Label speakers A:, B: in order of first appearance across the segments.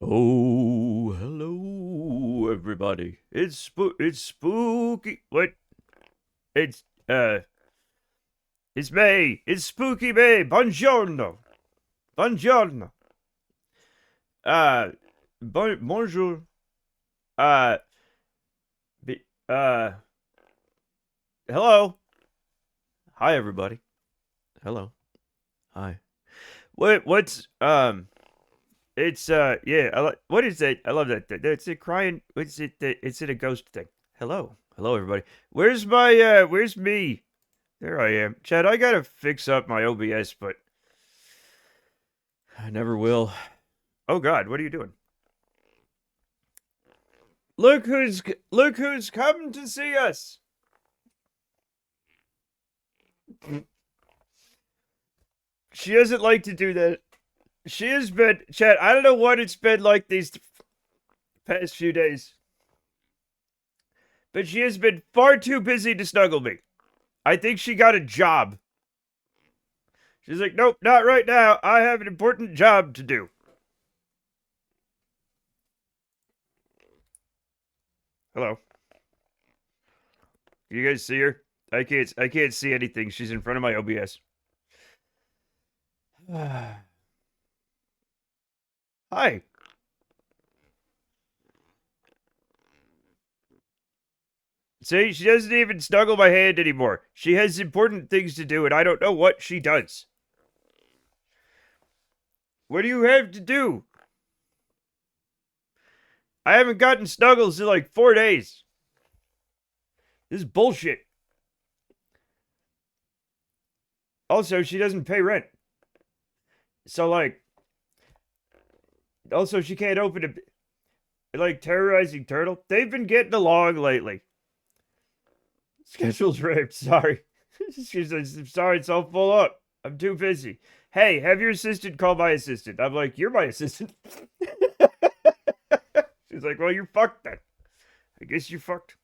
A: Oh, hello, everybody. It's spooky. What? It's it's May. It's spooky May. Buongiorno. Buongiorno. Uh, bonjour. Uh, be, uh, hello. Hi, everybody. Hello. Hi. What's. It's yeah. What is that? I love that. It's a crying. What's it? It's in a ghost thing. Hello, everybody. Where's me? There I am. Chad, I gotta fix up my OBS, but I never will. Oh God, what are you doing? Look who's come to see us. She doesn't like to do that. She has been, Chad. I don't know what it's been like these past few days, but she has been far too busy to snuggle me. I think she got a job. She's like, nope, not right now. I have an important job to do. Hello. You guys see her? I can't see anything. She's in front of my OBS. Hi. See, she doesn't even snuggle my hand anymore. She has important things to do, and I don't know what she does. What do you have to do? I haven't gotten snuggles in like 4 days. This is bullshit. Also, she doesn't pay rent. So, like, also, she can't open a, like, terrorizing turtle. They've been getting along lately. Schedule's ripped. Sorry. She's like, I'm sorry, it's all full up. I'm too busy. Hey, have your assistant call my assistant. I'm like, you're my assistant. She's like, well, you're fucked then. I guess you're fucked.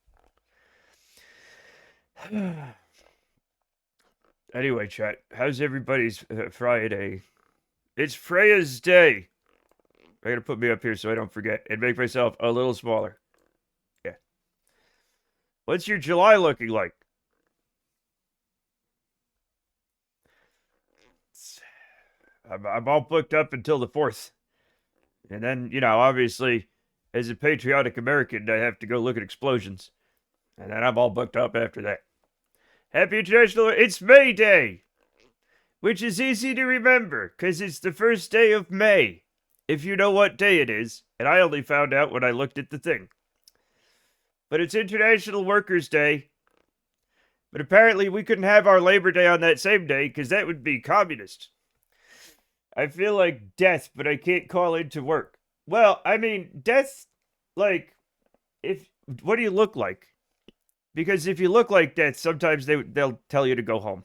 A: Anyway, chat, how's everybody's Friday? It's Freya's day. I gotta put me up here so I don't forget and make myself a little smaller. Yeah. What's your July looking like? I'm all booked up until the 4th. And then, obviously, as a patriotic American, I have to go look at explosions. And then I'm all booked up after that. Happy International, it's May Day! Which is easy to remember, because it's the first day of May. If you know what day it is, and I only found out when I looked at the thing. But it's International Workers' Day. But apparently we couldn't have our Labor Day on that same day, because that would be communist. I feel like death, but I can't call into work. Well, I mean, death, like, what do you look like? Because if you look like death, sometimes they'll tell you to go home.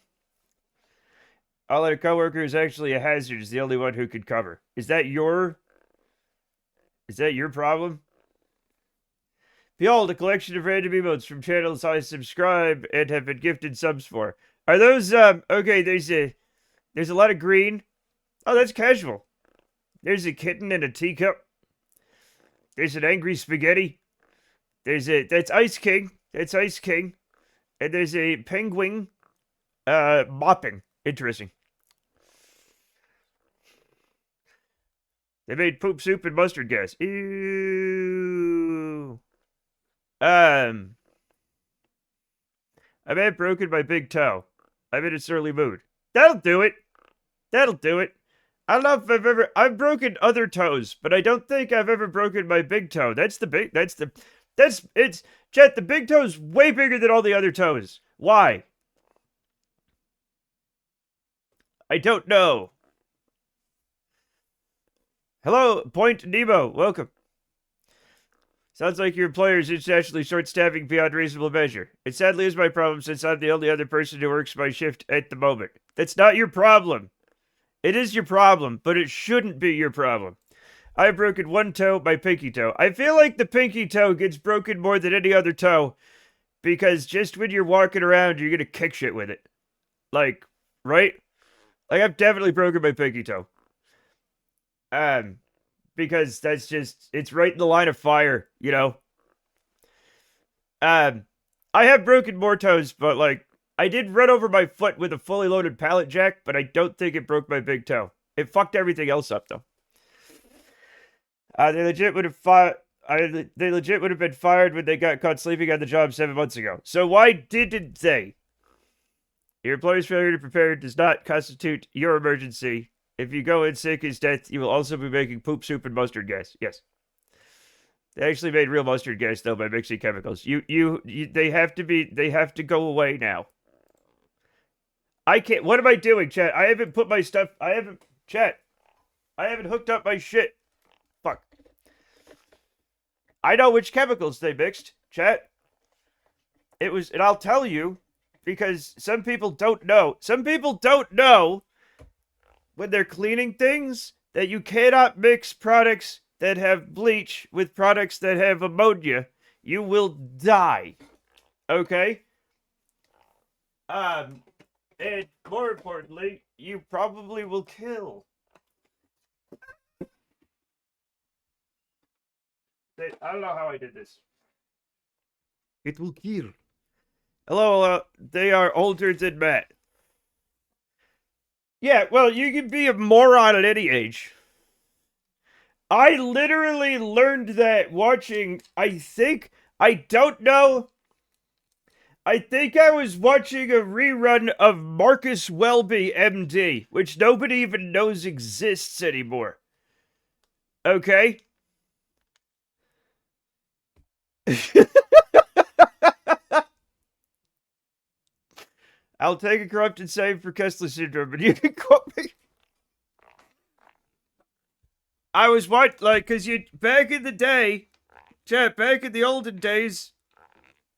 A: I'll let a coworker who's actually a hazard is the only one who could cover. Is that your problem? Behold, a collection of random emotes from channels I subscribe and have been gifted subs for. Are those, okay, there's a lot of green. Oh, that's casual. There's a kitten and a teacup. There's an angry spaghetti. That's Ice King. That's Ice King. And there's a penguin, mopping. Interesting. They made poop soup and mustard gas. Ew. I'm at broken my big toe. I'm in a surly mood. That'll do it. That'll do it. I don't know if I've broken other toes, but I don't think I've ever broken my big toe. Chet, the big toe's way bigger than all the other toes. Why? I don't know. Hello, Point Nemo. Welcome. Sounds like your employer is internationally short-staffing beyond reasonable measure. It sadly is my problem since I'm the only other person who works my shift at the moment. That's not your problem. It is your problem, but it shouldn't be your problem. I've broken one toe, my pinky toe. I feel like the pinky toe gets broken more than any other toe because just when you're walking around, you're going to kick shit with it. Like, right? Like, I've definitely broken my pinky toe. because that's just it's right in the line of fire, you know. Um, I have broken more toes, but like I did run over my foot with a fully loaded pallet jack, but I don't think it broke my big toe. It fucked everything else up though. They legit would have fired. They legit would have been fired when they got caught sleeping on the job 7 months ago. So why didn't they? Your employer's failure to prepare does not constitute your emergency. If you go in sick as death, you will also be making poop soup and mustard gas. Yes. They actually made real mustard gas though by mixing chemicals. They have to be. They have to go away now. I can't. What am I doing, chat? I haven't put my stuff. I haven't, chat. I haven't hooked up my shit. Fuck. I know which chemicals they mixed, chat. It was, and I'll tell you, because some people don't know. Some people don't know when they're cleaning things that you cannot mix products that have bleach with products that have ammonia. You will die. Okay? And more importantly, you probably will kill. I don't know how I did this. It will kill. Hello, they are older than Matt. Yeah, well, you can be a moron at any age. I literally learned that watching, I don't know. I think I was watching a rerun of Marcus Welby, MD, which nobody even knows exists anymore. Okay? I'll take a corrupted save for Kessler syndrome, but you can quote me. I was because back in the day, chat, back in the olden days,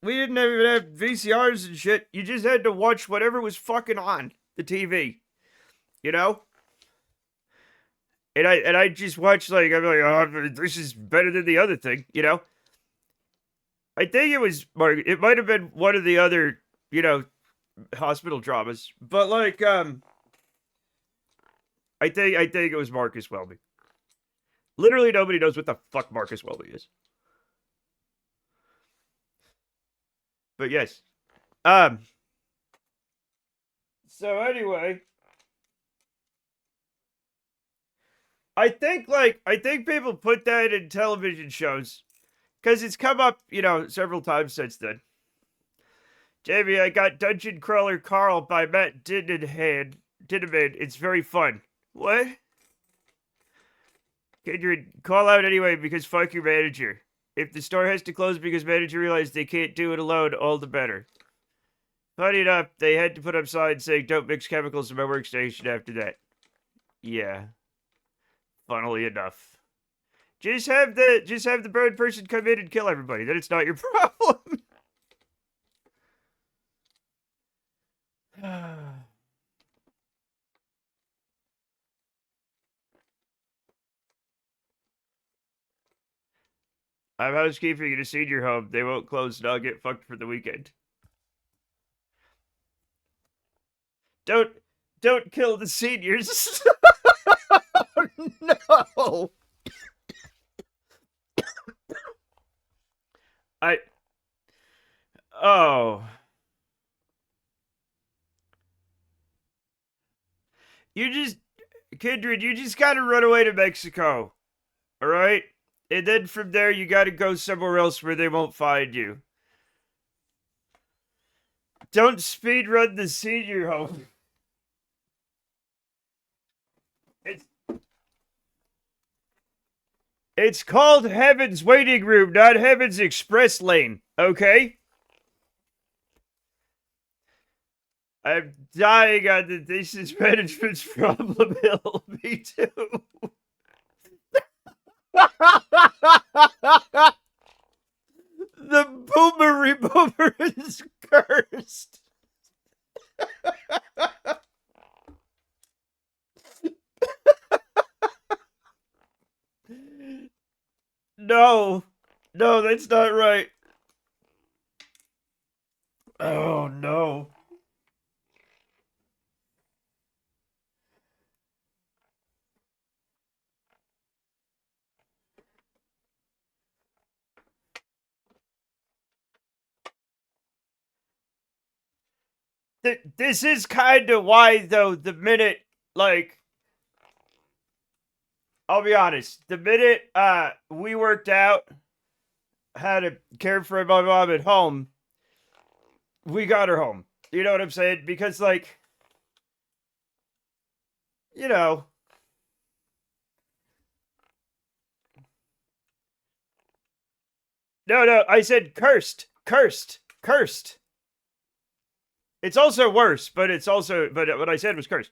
A: we didn't even have VCRs and shit. You just had to watch whatever was fucking on the TV, you know? And I just watched, I'm like, oh, this is better than the other thing, you know? I think it was, it might have been one of the other, hospital dramas. But, I think it was Marcus Welby. Literally nobody knows what the fuck Marcus Welby is. But yes. So anyway, I think people put that in television shows because it's come up, several times since then. Jamie, I got Dungeon Crawler Carl by Matt Dinneman. It's very fun. What? Kindred, call out anyway because fuck your manager. If the store has to close because manager realized they can't do it alone, all the better. Funny enough, they had to put up signs saying don't mix chemicals in my workstation after that. Yeah. Funnily enough. Just have the bird person come in and kill everybody. Then it's not your problem. I'm housekeeping in a senior home. They won't close and I'll get fucked for the weekend. Don't kill the seniors. No. Oh. Kindred, you just gotta run away to Mexico. Alright? And then from there, you gotta go somewhere else where they won't find you. Don't speedrun the senior home. It's called Heaven's Waiting Room, not Heaven's Express Lane, okay? I'm dying on the distance management's problem hill. Me too. The boomer is cursed. No, that's not right. Oh no. this is kind of why, though, the minute, like, I'll be honest, the minute we worked out how to care for my mom at home, we got her home. You know what I'm saying? Because, like, you know, no, I said cursed, cursed, cursed. It's also worse, but it's also, but what I said was cursed.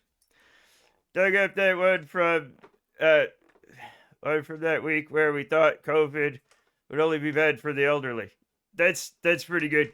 A: Dug up that one from that week where we thought COVID would only be bad for the elderly. That's pretty good.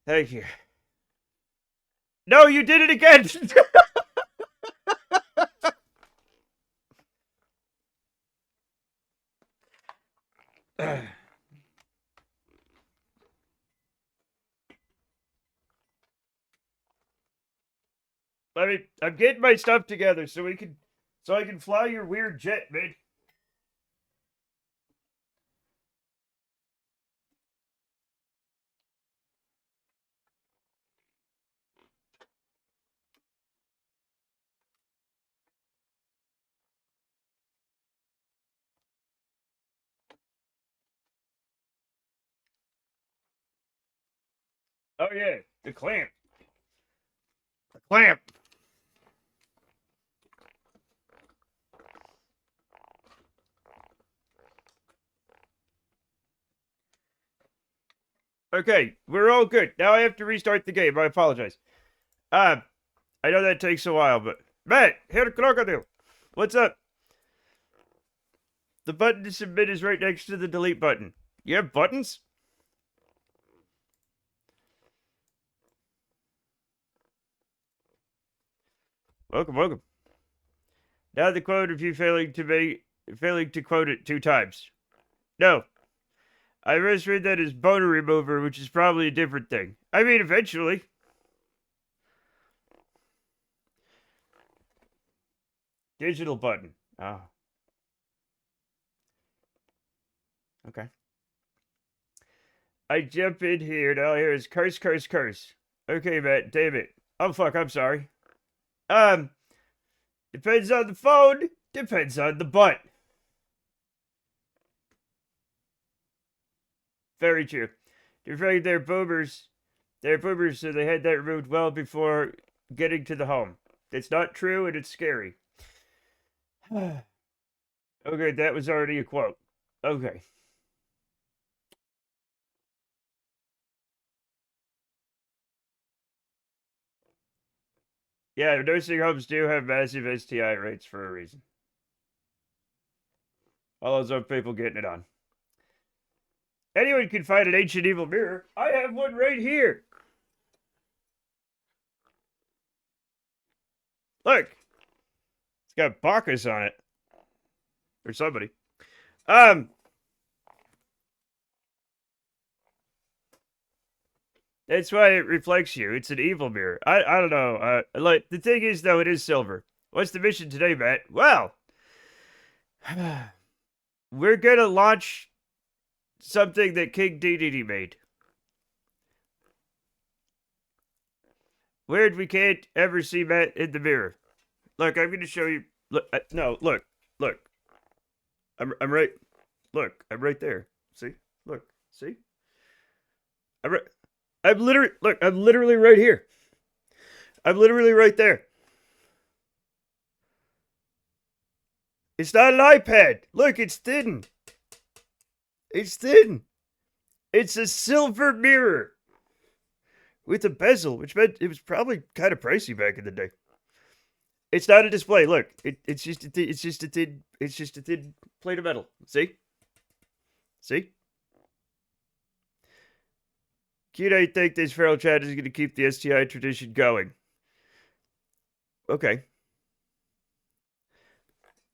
A: Thank you. No, you did it again. I'm getting my stuff together so I can fly your weird jet, man. Oh yeah, the clamp. The clamp. Okay, we're all good. Now I have to restart the game. I apologize. I know that takes a while, but Matt, here crocodile. What's up? The button to submit is right next to the delete button. You have buttons? Welcome, welcome. Now the quote of you failing to quote it 2 times. No. I misread that as boner remover, which is probably a different thing. I mean, eventually. Digital button. Oh. Okay. I jump in here, and all I hear is curse, curse, curse. Okay, Matt, damn it. Oh, fuck, I'm sorry. Depends on the phone, depends on the butt. Very true. In fact, they're boomers. They're boomers, so they had that removed well before getting to the home. It's not true, and it's scary. Okay, that was already a quote. Okay. Yeah, nursing homes do have massive STI rates for a reason. All those other people getting it on. Anyone can find an ancient evil mirror. I have one right here. Look. It's got Bacchus on it. Or somebody. That's why it reflects you. It's an evil mirror. I don't know. Like the thing is though, it is silver. What's the mission today, Matt? Well, we're gonna launch something that King DDD made. Weird we can't ever see Matt in the mirror. Look, I'm gonna show you. Look, no, look. I'm right. Look, I'm right there. See? Look, see? I'm right. I'm literally right here. I'm literally right there. It's not an iPad. Look, it's thin. It's thin. It's a silver mirror with a bezel, which meant it was probably kind of pricey back in the day. It's not a display. Look, it's just a thin plate of metal. See? See? Cute, I think this feral chat is going to keep the STI tradition going. Okay.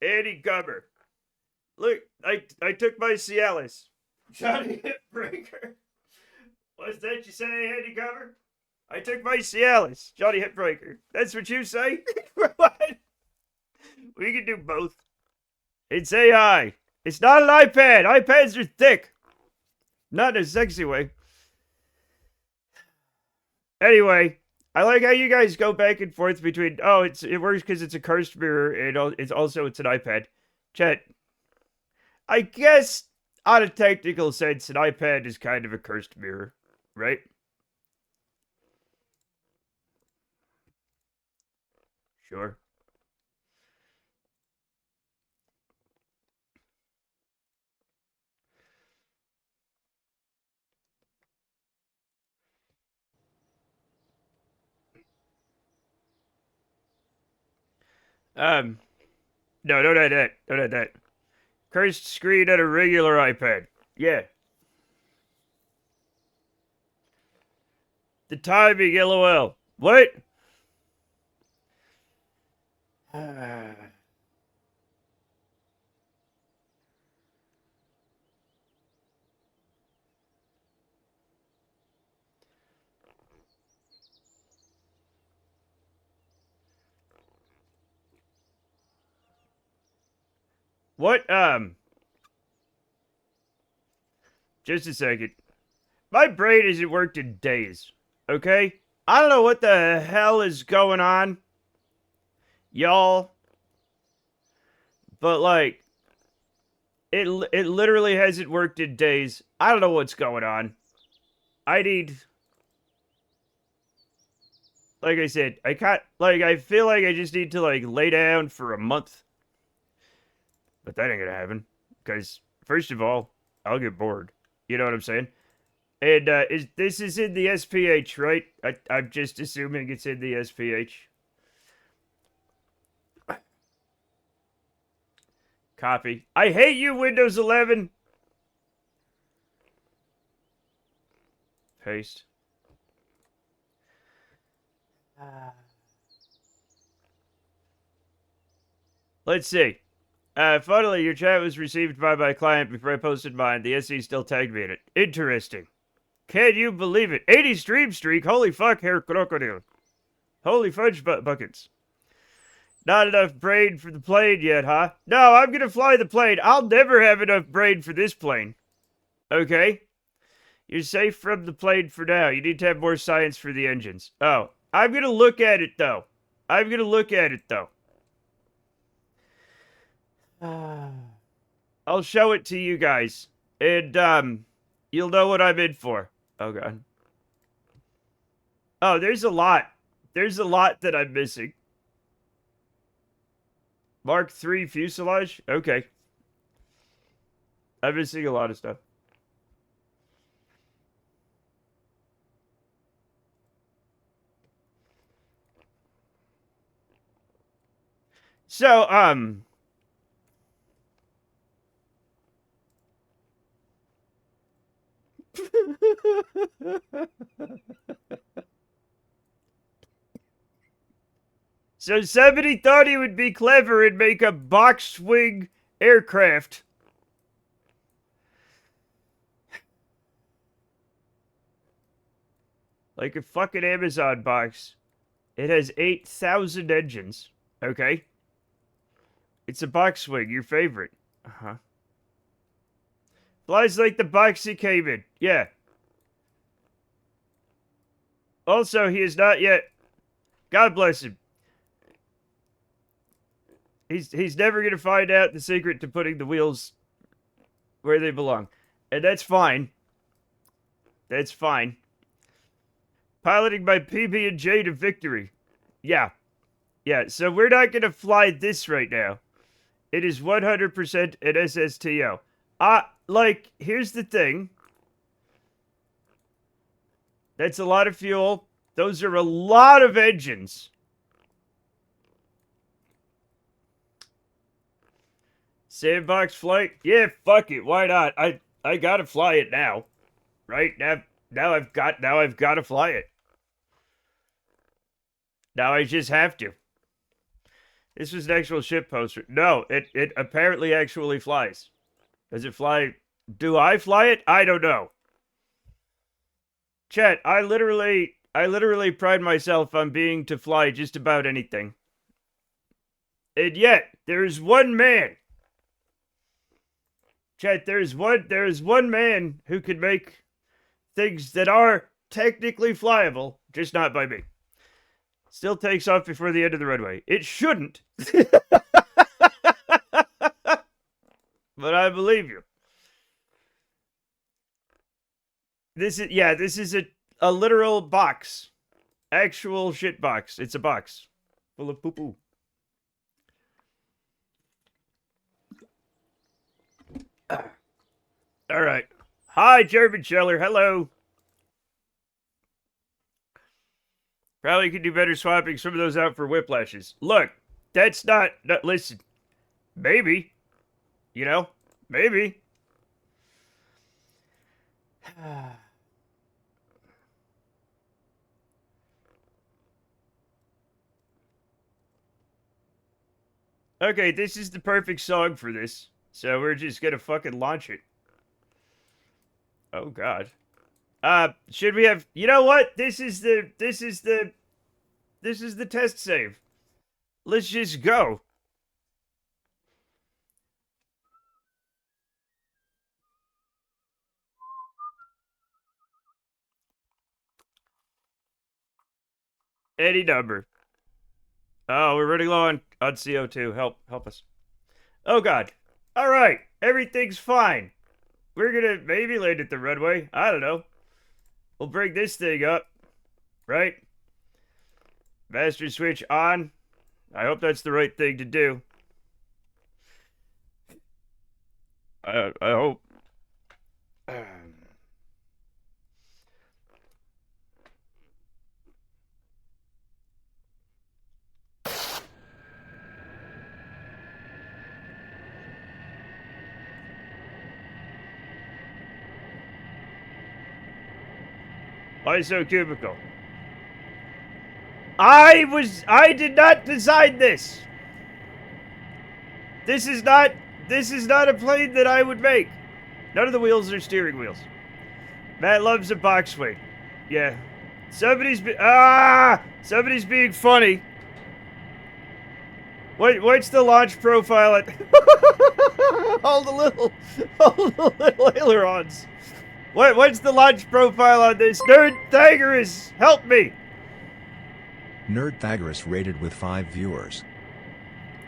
A: Andy Gummer. Look, I took my Cialis. Johnny Hitbreaker. What's that you say, Andy Cover? I took my Cialis, Johnny Hitbreaker. That's what you say? What? We can do both. It's AI. It's not an iPad. iPads are thick. Not in a sexy way. Anyway, I like how you guys go back and forth between, oh, it works because it's a cursed mirror, and it's an iPad. Chat, I guess on a technical sense, an iPad is kind of a cursed mirror, right? Sure. Um, no, don't add that. Don't add that. Cursed screen on a regular iPad. Yeah. The timing, lol. What? What, just a second. My brain hasn't worked in days, okay? I don't know what the hell is going on, y'all, but like, it literally hasn't worked in days. I don't know what's going on. I need, like I said, I feel like I just need to like lay down for a month. But that ain't gonna happen. Because, first of all, I'll get bored. You know what I'm saying? And this is in the SPH, right? I'm just assuming it's in the SPH. Copy. I hate you, Windows 11. Paste. Let's see. Finally, your chat was received by my client before I posted mine. The SE still tagged me in it. Interesting. Can you believe it? 80 stream streak. Holy fuck, hair crocodile. Holy fudge buckets. Not enough brain for the plane yet, huh? No, I'm gonna fly the plane. I'll never have enough brain for this plane. Okay? You're safe from the plane for now. You need to have more science for the engines. Oh, I'm gonna look at it, though. I'm gonna look at it, though. I'll show it to you guys. And, you'll know what I'm in for. Oh, God. Oh, there's a lot. There's a lot that I'm missing. Mark III fuselage? Okay. I'm missing a lot of stuff. So, so somebody thought he would be clever and make a box wing aircraft. Like a fucking Amazon box. It has 8,000 engines. Okay? It's a box wing, your favorite. Uh-huh. Flies like the box he came in. Yeah. Also, he is not yet... God bless him. He's never going to find out the secret to putting the wheels where they belong. And that's fine. That's fine. Piloting my PB&J to victory. Yeah. Yeah, so we're not going to fly this right now. It is 100% an SSTO. Like, here's the thing. That's a lot of fuel. Those are a lot of engines. Sandbox flight? Yeah, fuck it. Why not? I gotta fly it now. Right? Now I've got to fly it. Now I just have to. This was an actual ship poster. No, it apparently actually flies. Does it fly Do I fly it? I don't know. Chat, I literally pride myself on being to fly just about anything. And yet, there's one man. Chat, there's one man who can make things that are technically flyable, just not by me. Still takes off before the end of the runway. It shouldn't. But I believe you. This is a literal box. Actual shit box. It's a box full of poo-poo. All right. Hi, German Sheller. Hello. Probably could do better swapping some of those out for whiplashes. Look, that's not listen. Maybe. You know? Maybe. Okay, this is the perfect song for this. So we're just gonna fucking launch it. Oh god. Should we have you know what? This is the test save. Let's just go. Any number. Oh, we're running low on CO2. Help us. Oh god. Alright, everything's fine. We're gonna maybe land at the runway. I don't know. We'll bring this thing up. Right? Master switch on. I hope that's the right thing to do. I hope. Why so cubicle? I did not design this. This is not a plane that I would make. None of the wheels are steering wheels. Matt loves a box wing. Yeah. Somebody's being funny. What's the launch profile at all the little ailerons? What's the launch profile on this? Nerdthagoras, help me!
B: Nerdthagoras rated with 5 viewers.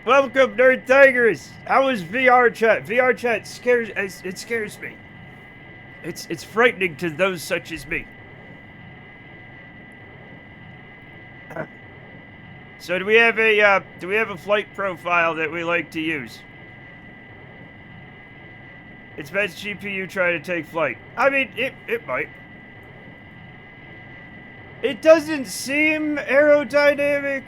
A: Welcome, Nerdthagoras. How is VR chat? VR chat scares me. It's frightening to those such as me. So do we have a flight profile that we like to use? It's Matt's GPU trying to take flight. I mean, it might. It doesn't seem aerodynamic.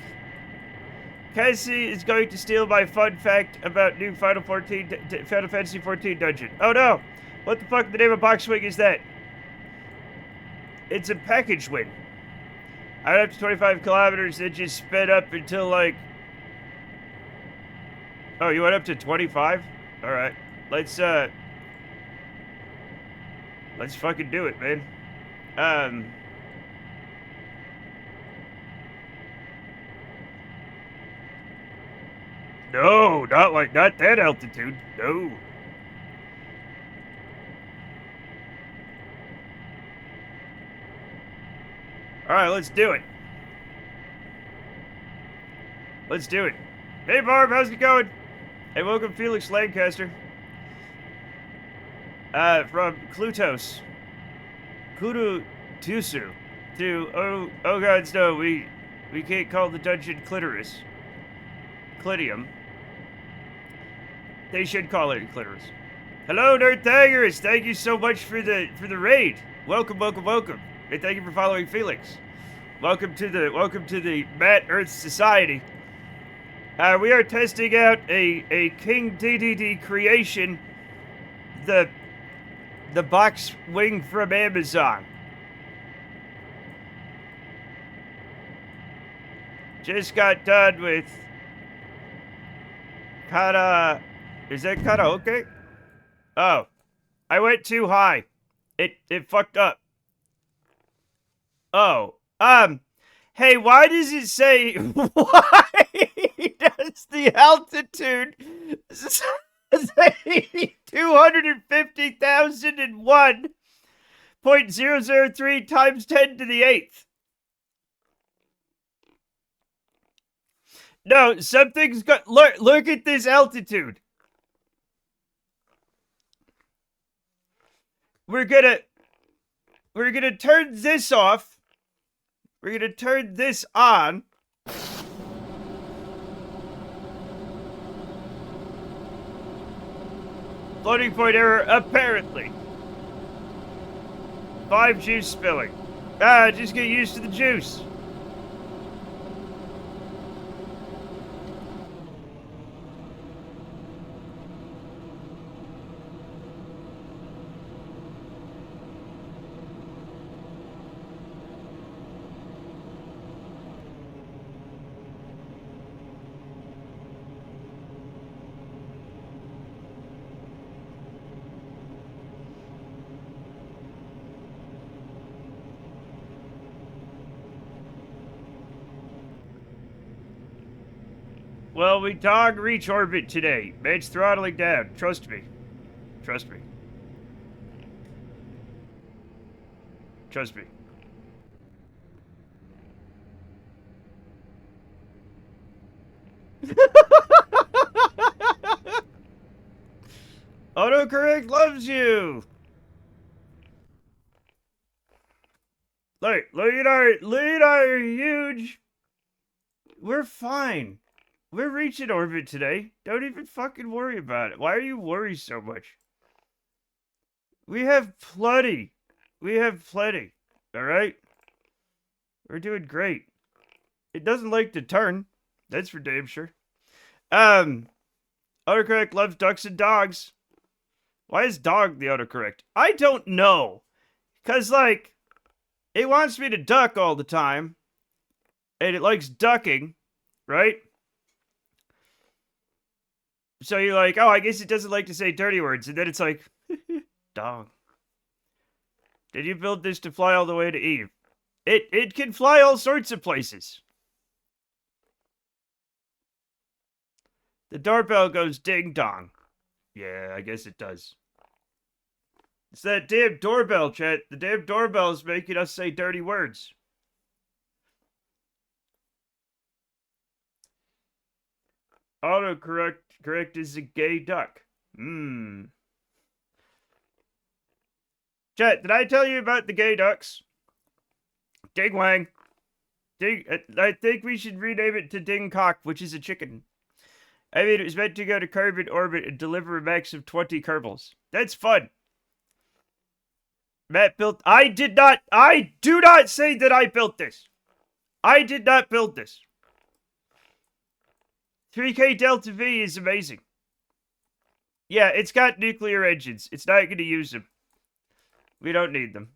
A: Cassie is going to steal my fun fact about new Final Fantasy 14 dungeon. Oh no! What the fuck the name of box wing is that? It's a package wing. I went up to 25 kilometers and just sped up until like... Oh, you went up to 25? Alright. Let's fucking do it, man. No, not that altitude. No. Alright, let's do it. Let's do it. Hey, Barb, how's it going? Hey, welcome, Felix Lancaster. From Klutos. Tusu. To, oh gods, no, we can't call the dungeon clitoris. Clitium. They should call it clitoris. Hello, Nerdthagoras. Thank you so much for the raid. Welcome. And thank you for following Felix. Welcome to the Matt Earth Society. We are testing out a King DDD creation, the box wing from Amazon. Just got done with is that karaoke? Oh. I went too high. It fucked up. Oh. Hey, why does it say why does the altitude say 250,001.003 times 10 to the 8th? No, something's got look at this altitude. We're gonna turn this off. We're gonna turn this on. Floating point error, apparently. 5 juice spilling. Just get used to the juice. Well, we dog reach orbit today. It's throttling down. Trust me. Trust me. Trust me. Autocorrect loves you. Look at our huge. We're fine. We're reaching orbit today. Don't even fucking worry about it. Why are you worried so much? We have plenty. We have plenty. Alright? We're doing great. It doesn't like to turn. That's for damn sure. Autocorrect loves ducks and dogs. Why is dog the autocorrect? I don't know. Cause like, it wants me to duck all the time. And it likes ducking. Right? So you're like, oh, I guess it doesn't like to say dirty words. And then it's like, dog. Did you build this to fly all the way to Eve? It can fly all sorts of places. The doorbell goes ding dong. Yeah, I guess it does. It's that damn doorbell, chat. The damn doorbell is making us say dirty words. Autocorrect is a gay duck. Chat, did I tell you about the gay ducks? Ding Wang. I think we should rename it to Ding Cock, which is a chicken. I mean, it was meant to go to Kerbal orbit and deliver a max of 20 Kerbals. That's fun. Matt built... I do not say that I built this. I did not build this. 3K Delta V is amazing. Yeah, it's got nuclear engines. It's not going to use them. We don't need them.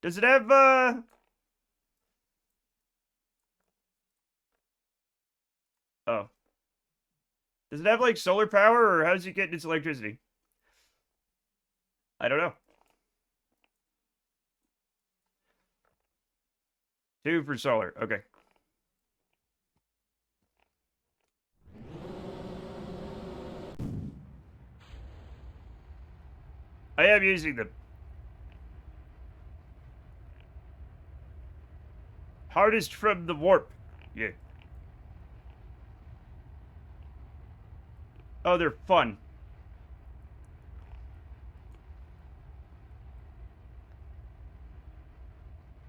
A: Does it have, Oh. Does it have, like, solar power, or how does it get its electricity? I don't know. 2 for solar. Okay. I am using them. Hardest from the warp. Yeah. Oh, they're fun.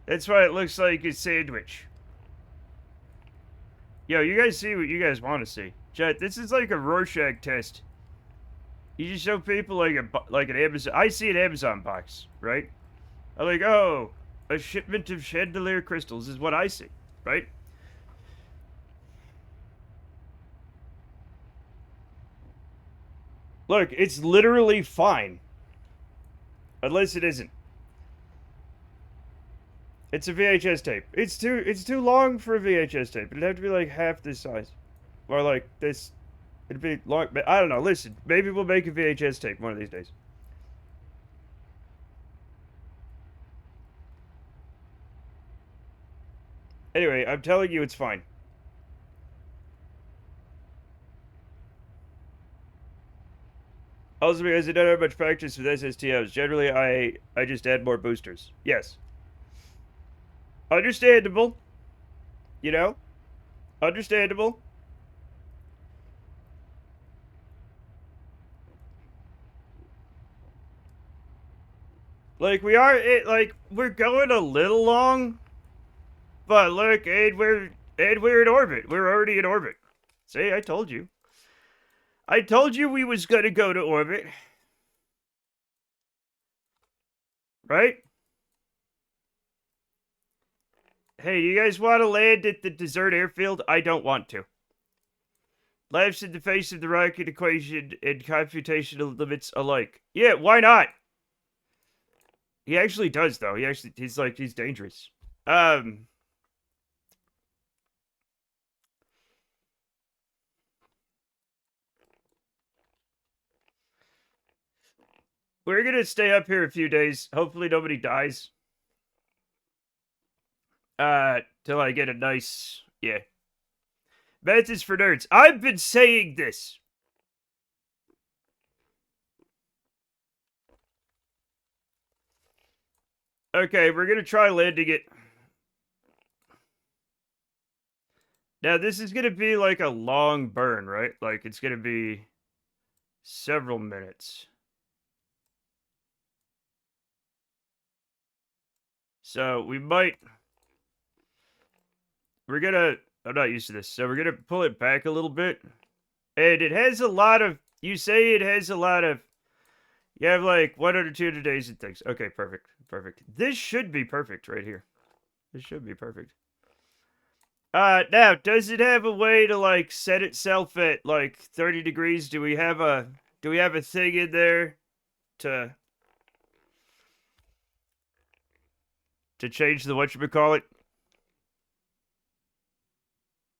A: That's why it looks like a sandwich. Yo, you guys see what you guys want to see. Chat, this is like a Rorschach test. You just show people like an Amazon... I see an Amazon box, right? I'm like, oh, a shipment of chandelier crystals is what I see, right? Look, it's literally fine. Unless it isn't. It's a VHS tape. It's too long for a VHS tape. It'd have to be like half this size. Or like this It'd be long. I don't know. Listen, maybe we'll make a VHS tape one of these days. Anyway, I'm telling you, it's fine. Also, because I don't have much practice with SSTOs, generally I just add more boosters. Yes, understandable. You know, understandable. Like we're going a little long, but look, we're in orbit. We're already in orbit. See, I told you. I told you we was gonna go to orbit, right? Hey, you guys want to land at the desert airfield? I don't want to. Laughs in the face of the rocket equation and computational limits alike. Yeah, why not? He actually does, though. He's dangerous. Um, we're gonna stay up here a few days. Hopefully nobody dies. Till I get a nice, yeah. Math is for nerds. I've been saying this. Okay, we're gonna try landing it. Now, this is gonna be like a long burn, right? Like, it's gonna be several minutes. So, I'm not used to this. So, we're gonna pull it back a little bit. And it has a lot of, you say it has a lot of, you have like 100 or 200 days and things. Okay, perfect. Perfect. This should be perfect right here. This should be perfect. Now, does it have a way to like set itself at like 30 degrees? Do we have a thing in there to change the whatchamacallit?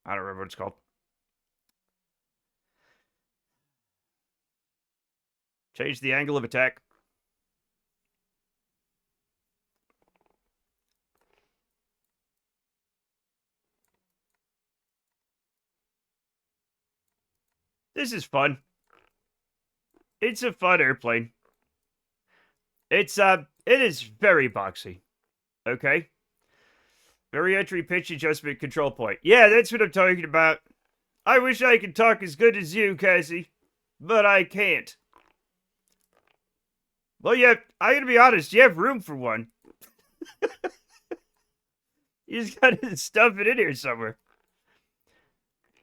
A: I don't remember what it's called. Change the angle of attack. This is fun. It's a fun airplane. It is very boxy. Okay? Very entry pitch adjustment control point. Yeah, that's what I'm talking about. I wish I could talk as good as you, Cassie, but I can't. Well, yeah, I gotta be honest, you have room for one. You just gotta stuff it in here somewhere.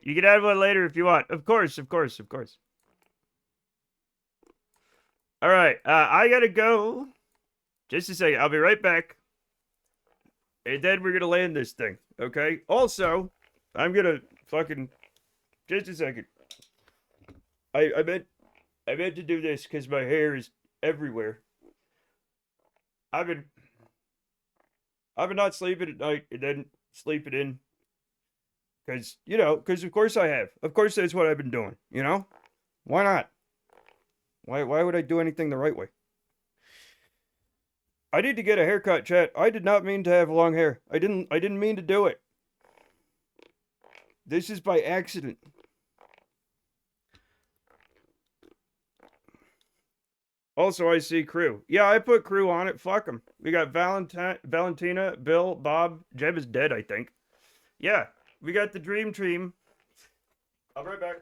A: You can add one later if you want. Of course, of course, of course. All right, I gotta go. Just a second, I'll be right back. And then we're gonna land this thing, okay? Also, I'm gonna fucking just a second. I meant to do this because my hair is everywhere. I've been not sleeping at night and then sleeping in because of course I have. Of course that's what I've been doing. Why not? Why would I do anything the right way? I need to get a haircut, chat. I did not mean to have long hair. I didn't mean to do it. This is by accident. Also, I see crew. Yeah, I put crew on it. Fuck them. We got Valentina, Bill, Bob. Jeb is dead, I think. Yeah, we got the dream team. I'll be right back.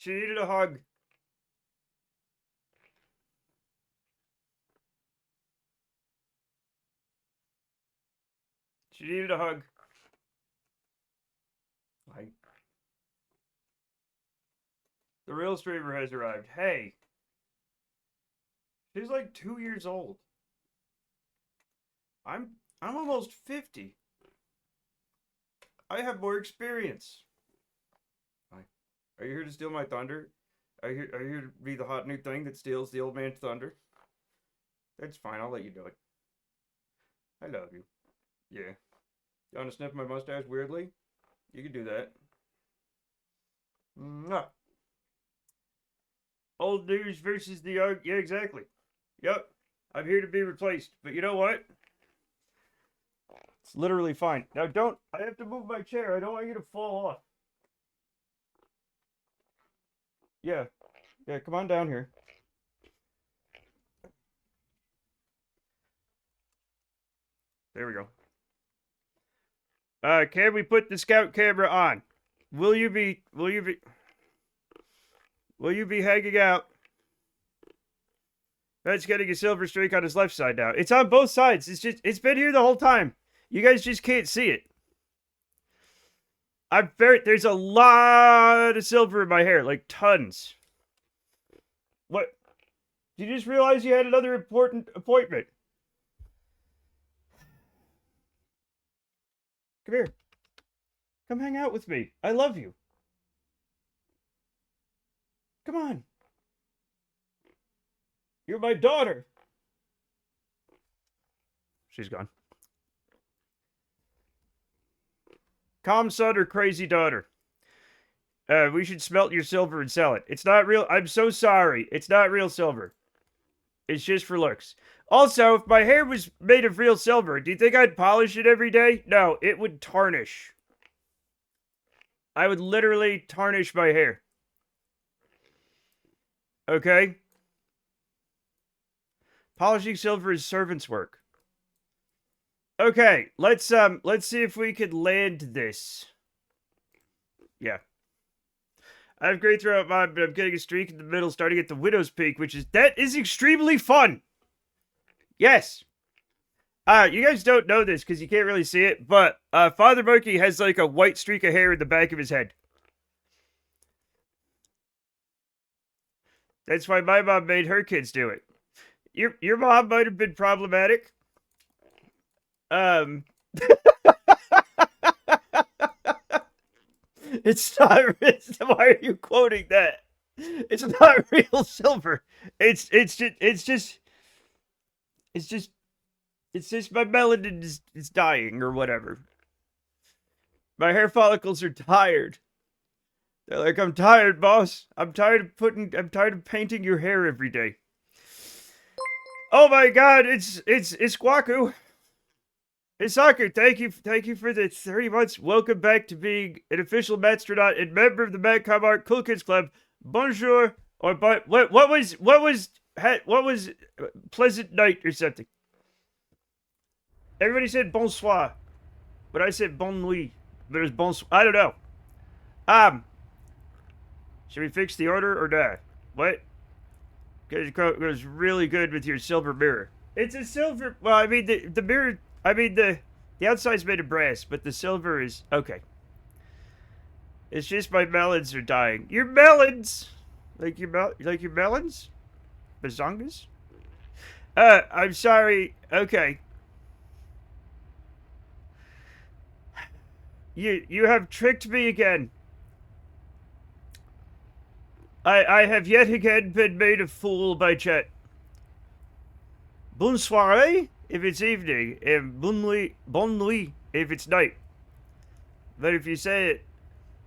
A: She needed a hug. She needed a hug. Like, the real streamer has arrived. Hey. She's like 2 years old. I'm almost 50. I have more experience. Are you here to steal my thunder? Are you here to be the hot new thing that steals the old man's thunder? That's fine, I'll let you do it. I love you. Yeah. You want to sniff my mustache weirdly? You can do that. Mwah. Old news versus the young. Yeah, exactly. Yep. I'm here to be replaced. But you know what? It's literally fine. Now don't. I have to move my chair. I don't want you to fall off. Yeah. Yeah, come on down here. There we go. Can we put the scout camera on? Will you be hanging out? That's getting a silver streak on his left side now. It's on both sides. It's been here the whole time. You guys just can't see it. There's a lot of silver in my hair, like tons. What? Did you just realize you had another important appointment? Come here. Come hang out with me. I love you. Come on. You're my daughter. She's gone. Calm son or crazy daughter? We should smelt your silver and sell it. It's not real. I'm so sorry. It's not real silver. It's just for looks. Also, if my hair was made of real silver, do you think I'd polish it every day? No, it would tarnish. I would literally tarnish my hair. Okay? Polishing silver is servant's work. Okay, let's see if we could land this. Yeah. I have great throughout mine, but I'm getting a streak in the middle, starting at the Widow's Peak, that is extremely fun. Yes. You guys don't know this because you can't really see it, but Father Monkey has like a white streak of hair in the back of his head. That's why my mom made her kids do it. Your mom might have been problematic. It's not. Why are you quoting that? It's not real silver. It's just my melanin is dying or whatever. My hair follicles are tired. They're like, I'm tired, boss. I'm tired of painting your hair every day. Oh my God! It's Kwaku. Isaku, thank you for the 30 months. Welcome back to being an official Matstronaut and member of the Madcom Art Cool Kids Club. Bonjour, or what was pleasant night or something. Everybody said bonsoir, but I said bonne nuit. But it was bonsoir. I don't know. Should we fix the order or not? What? Because it goes really good with your silver mirror. It's a silver. Well, I mean the mirror. I mean, the outside's made of brass, but the silver is... Okay. It's just my melons are dying. Your melons? Like your melons? Bazongas? I'm sorry. Okay. You have tricked me again. I have yet again been made a fool by Chet. Bonsoir if it's evening, and bonne nuit if it's night. But if you say it,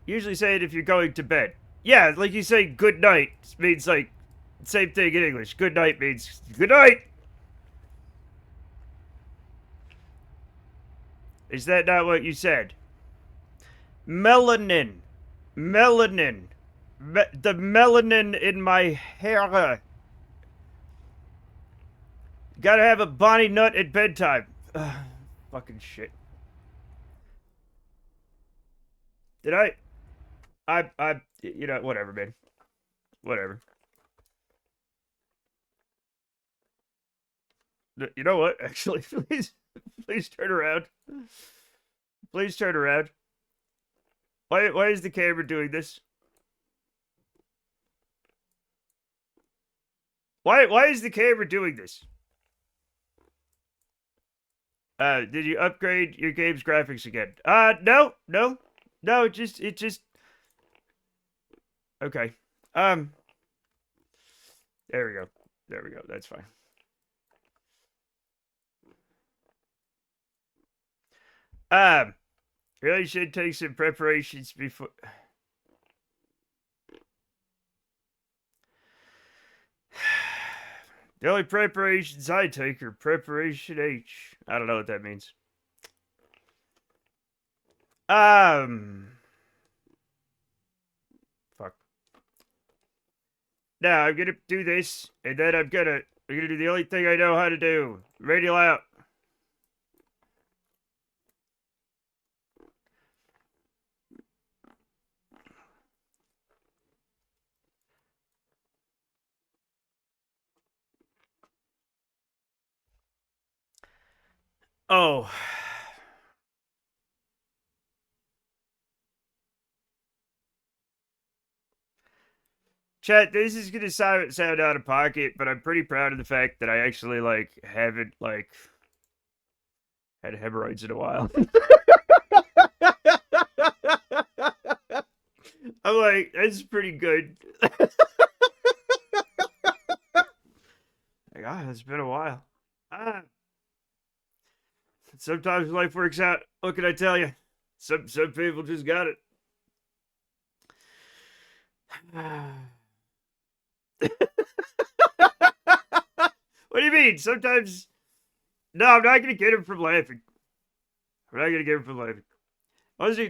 A: usually say it if you're going to bed. Yeah, like you say good night means like, same thing in English. Good night means good night. Is that not what you said? Melanin. Melanin. The melanin in my hair. Gotta have a Bonnie nut at bedtime. Ugh, fucking shit. Did I, you know, whatever, man. Whatever. You know what? Actually, please turn around. Please turn around. Why is the camera doing this? Why is the camera doing this? Did you upgrade your game's graphics again? No. It just. Okay. There we go. There we go. That's fine. Really should take some preparations before. The only preparations I take are preparation H. I don't know what that means. Fuck. Now I'm gonna do this, and then I'm gonna do the only thing I know how to do. Radio out. Oh. Chat, this is gonna sound out of pocket, but I'm pretty proud of the fact that I actually haven't had hemorrhoids in a while. I'm like, that's pretty good. It's been a while. Sometimes life works out. What can I tell you? Some people just got it. What do you mean? Sometimes. No, I'm not gonna get him from laughing. I'm not gonna get him from laughing.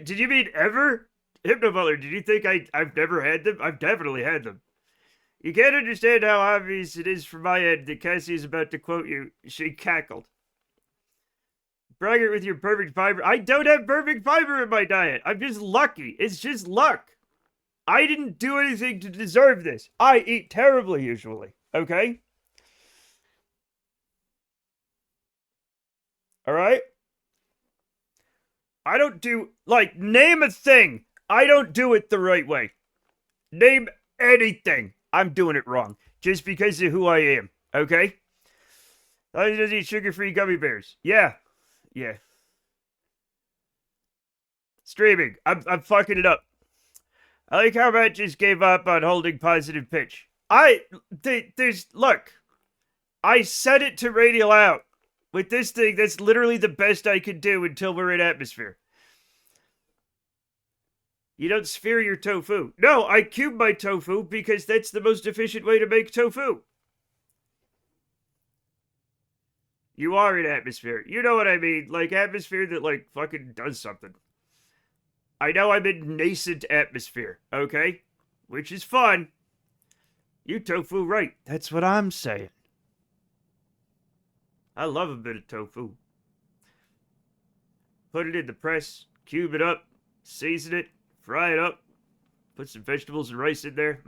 A: Did you mean ever? Hypno Butler, did you think I've never had them? I've definitely had them. You can't understand how obvious it is from my end that Cassie is about to quote you. She cackled. Brag it with your perfect fiber. I don't have perfect fiber in my diet. I'm just lucky. It's just luck. I didn't do anything to deserve this. I eat terribly usually. Okay? Alright? I don't do, name a thing. I don't do it the right way. Name anything. I'm doing it wrong. Just because of who I am. Okay? I just eat sugar-free gummy bears. Yeah. Streaming. I'm fucking it up. I like how Matt just gave up on holding positive pitch. Look. I set it to radial out. With this thing, that's literally the best I could do until we're in atmosphere. You don't sphere your tofu. No, I cube my tofu because that's the most efficient way to make tofu. You are in atmosphere. You know what I mean. Atmosphere that, fucking does something. I know I'm in nascent atmosphere, okay? Which is fun. You tofu right. That's what I'm saying. I love a bit of tofu. Put it in the press, cube it up, season it, fry it up, put some vegetables and rice in there.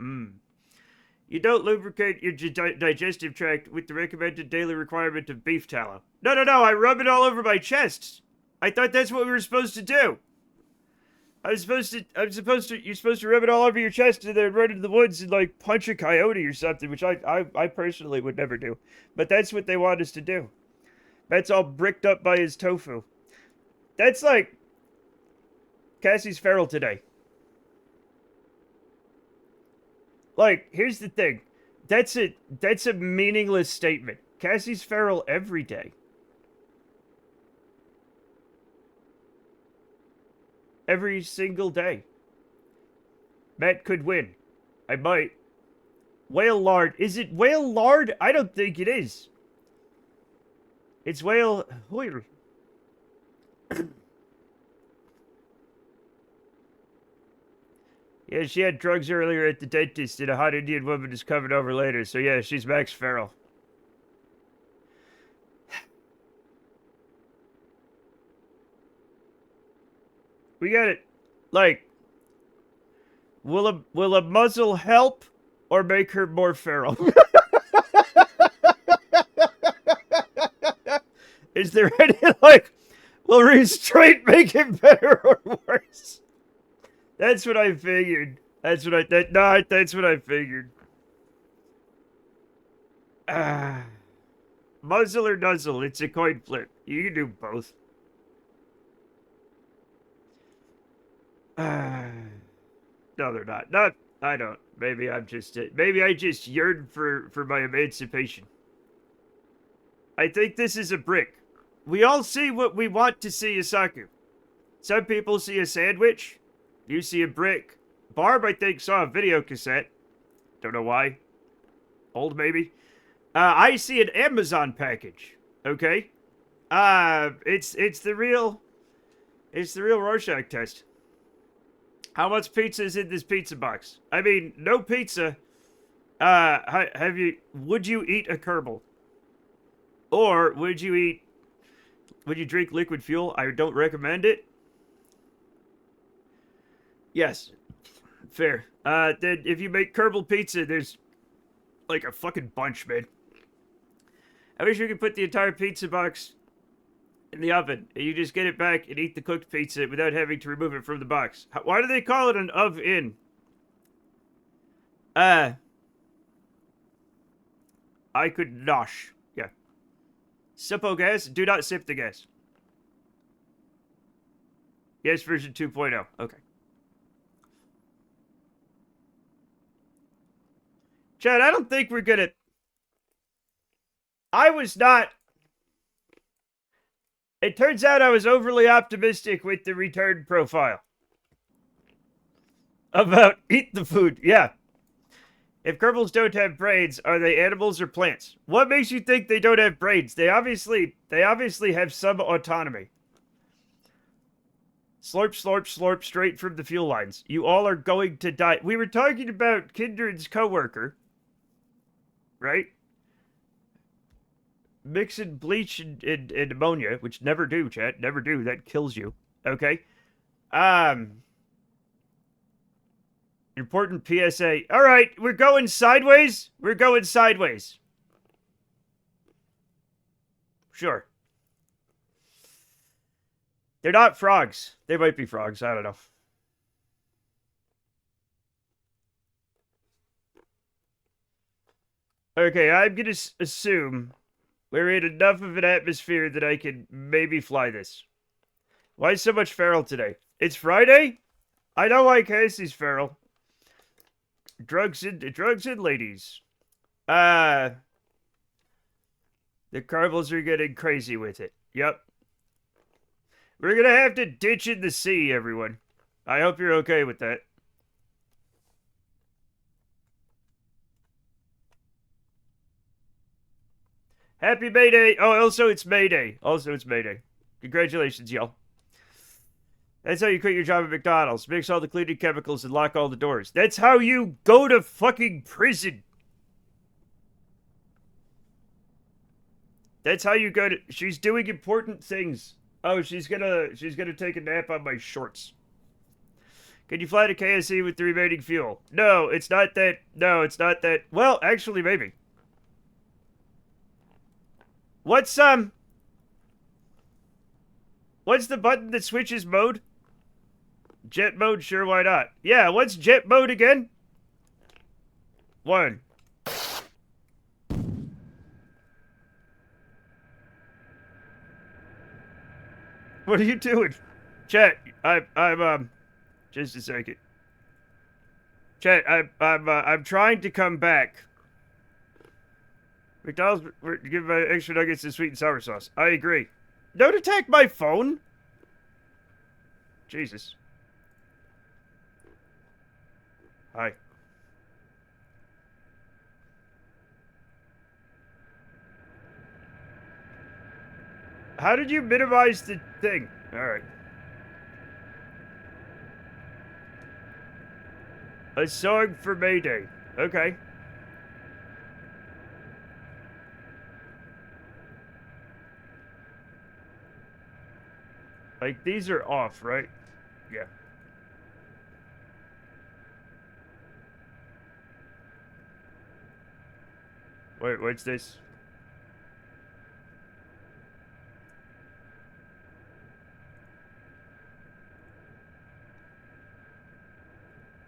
A: You don't lubricate your digestive tract with the recommended daily requirement of beef tallow. No, I rub it all over my chest. I thought that's what we were supposed to do. You're supposed to rub it all over your chest and then run into the woods and punch a coyote or something, which I personally would never do. But that's what they want us to do. Matt's all bricked up by his tofu. That's like Cassie's feral today. Here's the thing. That's a meaningless statement. Cassie's feral every day. Every single day. Matt could win. I might. Whale lard. Is it whale lard? I don't think it is. It's whale. Yeah, she had drugs earlier at the dentist, and a hot Indian woman is covered over later. So yeah, she's Max Feral. We got it. Will a muzzle help? or make her more feral? Is there any, like, will restraint make it better or worse? That's what I figured. That's what that's what I figured. Muzzle or nuzzle, it's a coin flip. You can do both. No, they're not. Not, I don't. Maybe I'm just, maybe I just yearn for my emancipation. I think this is a brick. We all see what we want to see, Isaku. Some people see a sandwich. You see a brick. Barb, I think, saw a video cassette. Don't know why. Old, maybe. I see an Amazon package. Okay? It's the real Rorschach test. How much pizza is in this pizza box? I mean, no pizza. Would you eat a Kerbal? Or would you drink liquid fuel? I don't recommend it. Yes. Fair. Then if you make Kerbal pizza, there's like a fucking bunch, man. I wish we could put the entire pizza box in the oven, and you just get it back and eat the cooked pizza without having to remove it from the box. Why do they call it an oven? I could nosh. Yeah. Sippo gas? Do not sip the gas. Yes, version 2.0. Okay. Chad, I don't think we're gonna... I was not... It turns out I was overly optimistic with the return profile. About eat the food. Yeah. If Kerbals don't have brains, are they animals or plants? What makes you think they don't have brains? They obviously have some autonomy. Slurp, slurp, slurp, straight from the fuel lines. You all are going to die. We were talking about Kindred's coworker. Right? Mixing bleach and ammonia, which never do, chat. Never do. That kills you. Okay? Important PSA. Alright, we're going sideways? We're going sideways. Sure. They're not frogs. They might be frogs. I don't know. Okay, I'm gonna assume we're in enough of an atmosphere that I can maybe fly this. Why so much feral today? It's Friday? I know why Casey's feral. Drugs and ladies. The Kerbals are getting crazy with it. Yep. We're gonna have to ditch in the sea, everyone. I hope you're okay with that. Happy May Day. Oh, also it's May Day. Congratulations, y'all. That's how you quit your job at McDonald's. Mix all the cleaning chemicals and lock all the doors. That's how you go to fucking prison. That's how you go to... She's doing important things. Oh, she's gonna take a nap on my shorts. Can you fly to KSC with the remaining fuel? No, it's not that. No, it's not that. Well, actually, maybe. What's the button that switches mode? Jet mode, sure, why not? Yeah, what's jet mode again? 1. What are you doing? Chat, I'm just a second. Chat, I'm trying to come back. McDonald's, give extra nuggets and sweet and sour sauce. I agree. Don't attack my phone. Jesus. Hi. How did you minimize the thing? Alright. A song for Mayday. Okay. Like, these are off, right? Yeah. Wait, what's this?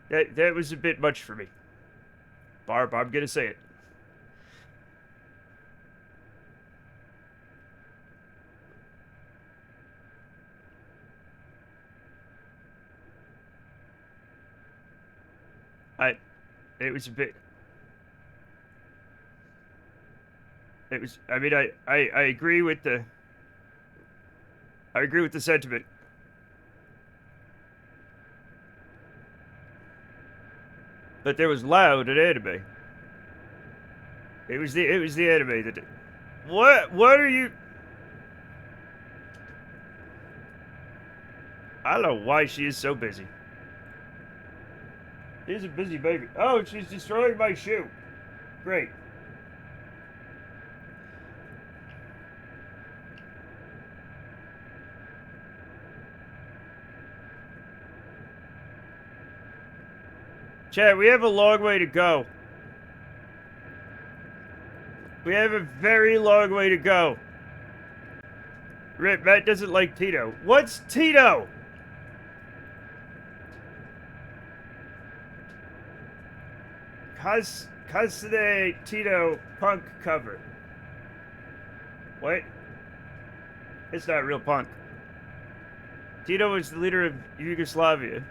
A: That was a bit much for me. Barb, I'm gonna say it. It was a bit. It was. I mean, I agree with the. I agree with the sentiment. But there was loud and anime. It was the anime that did. What are you? I don't know why she is so busy. She's a busy baby. Oh, she's destroying my shoe. Great. Chad, we have a long way to go. We have a very long way to go. Rip, Matt doesn't like Tito. What's Tito? Kasune Tito punk cover. What? It's not real punk. Tito was the leader of Yugoslavia.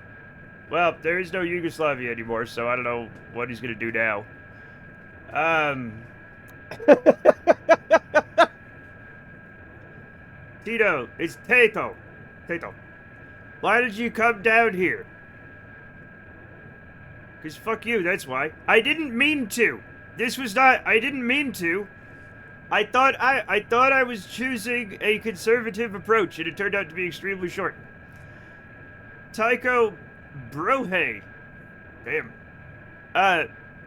A: Well, there is no Yugoslavia anymore, so I don't know what he's gonna do now. Tito, it's Tato. Tato. Why did you come down here? Because fuck you, that's why. I didn't mean to. This was not, I didn't mean to. I thought I was choosing a conservative approach, and it turned out to be extremely short. Tycho Brohe. Damn.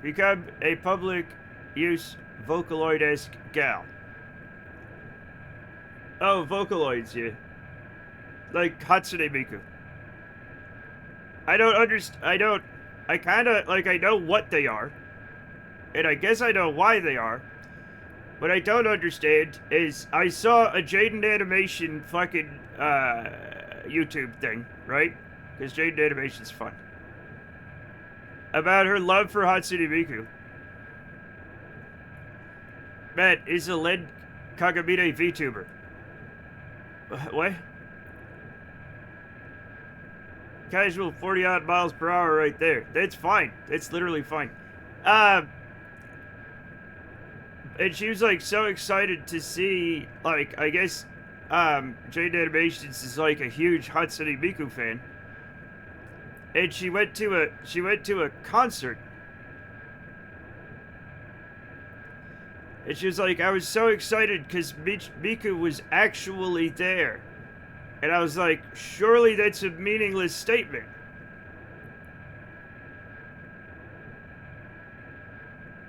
A: Become a public use Vocaloid-esque gal. Oh, Vocaloids, yeah. Like Hatsune Miku. I kinda, like, I know what they are. And I guess I know why they are. What I don't understand is I saw a Jaden Animation fucking, YouTube thing, right? Because Jaden Animation's fun. About her love for Hatsune Miku. Matt is a Len Kagamine VTuber. What? Casual 40 odd miles per hour right there. That's fine. That's literally fine. And she was like so excited to see, like, I guess Jade Animations is like a huge Hatsune Miku fan. And she went to a concert. And she was like, I was so excited because Miku was actually there. And I was like, surely that's a meaningless statement.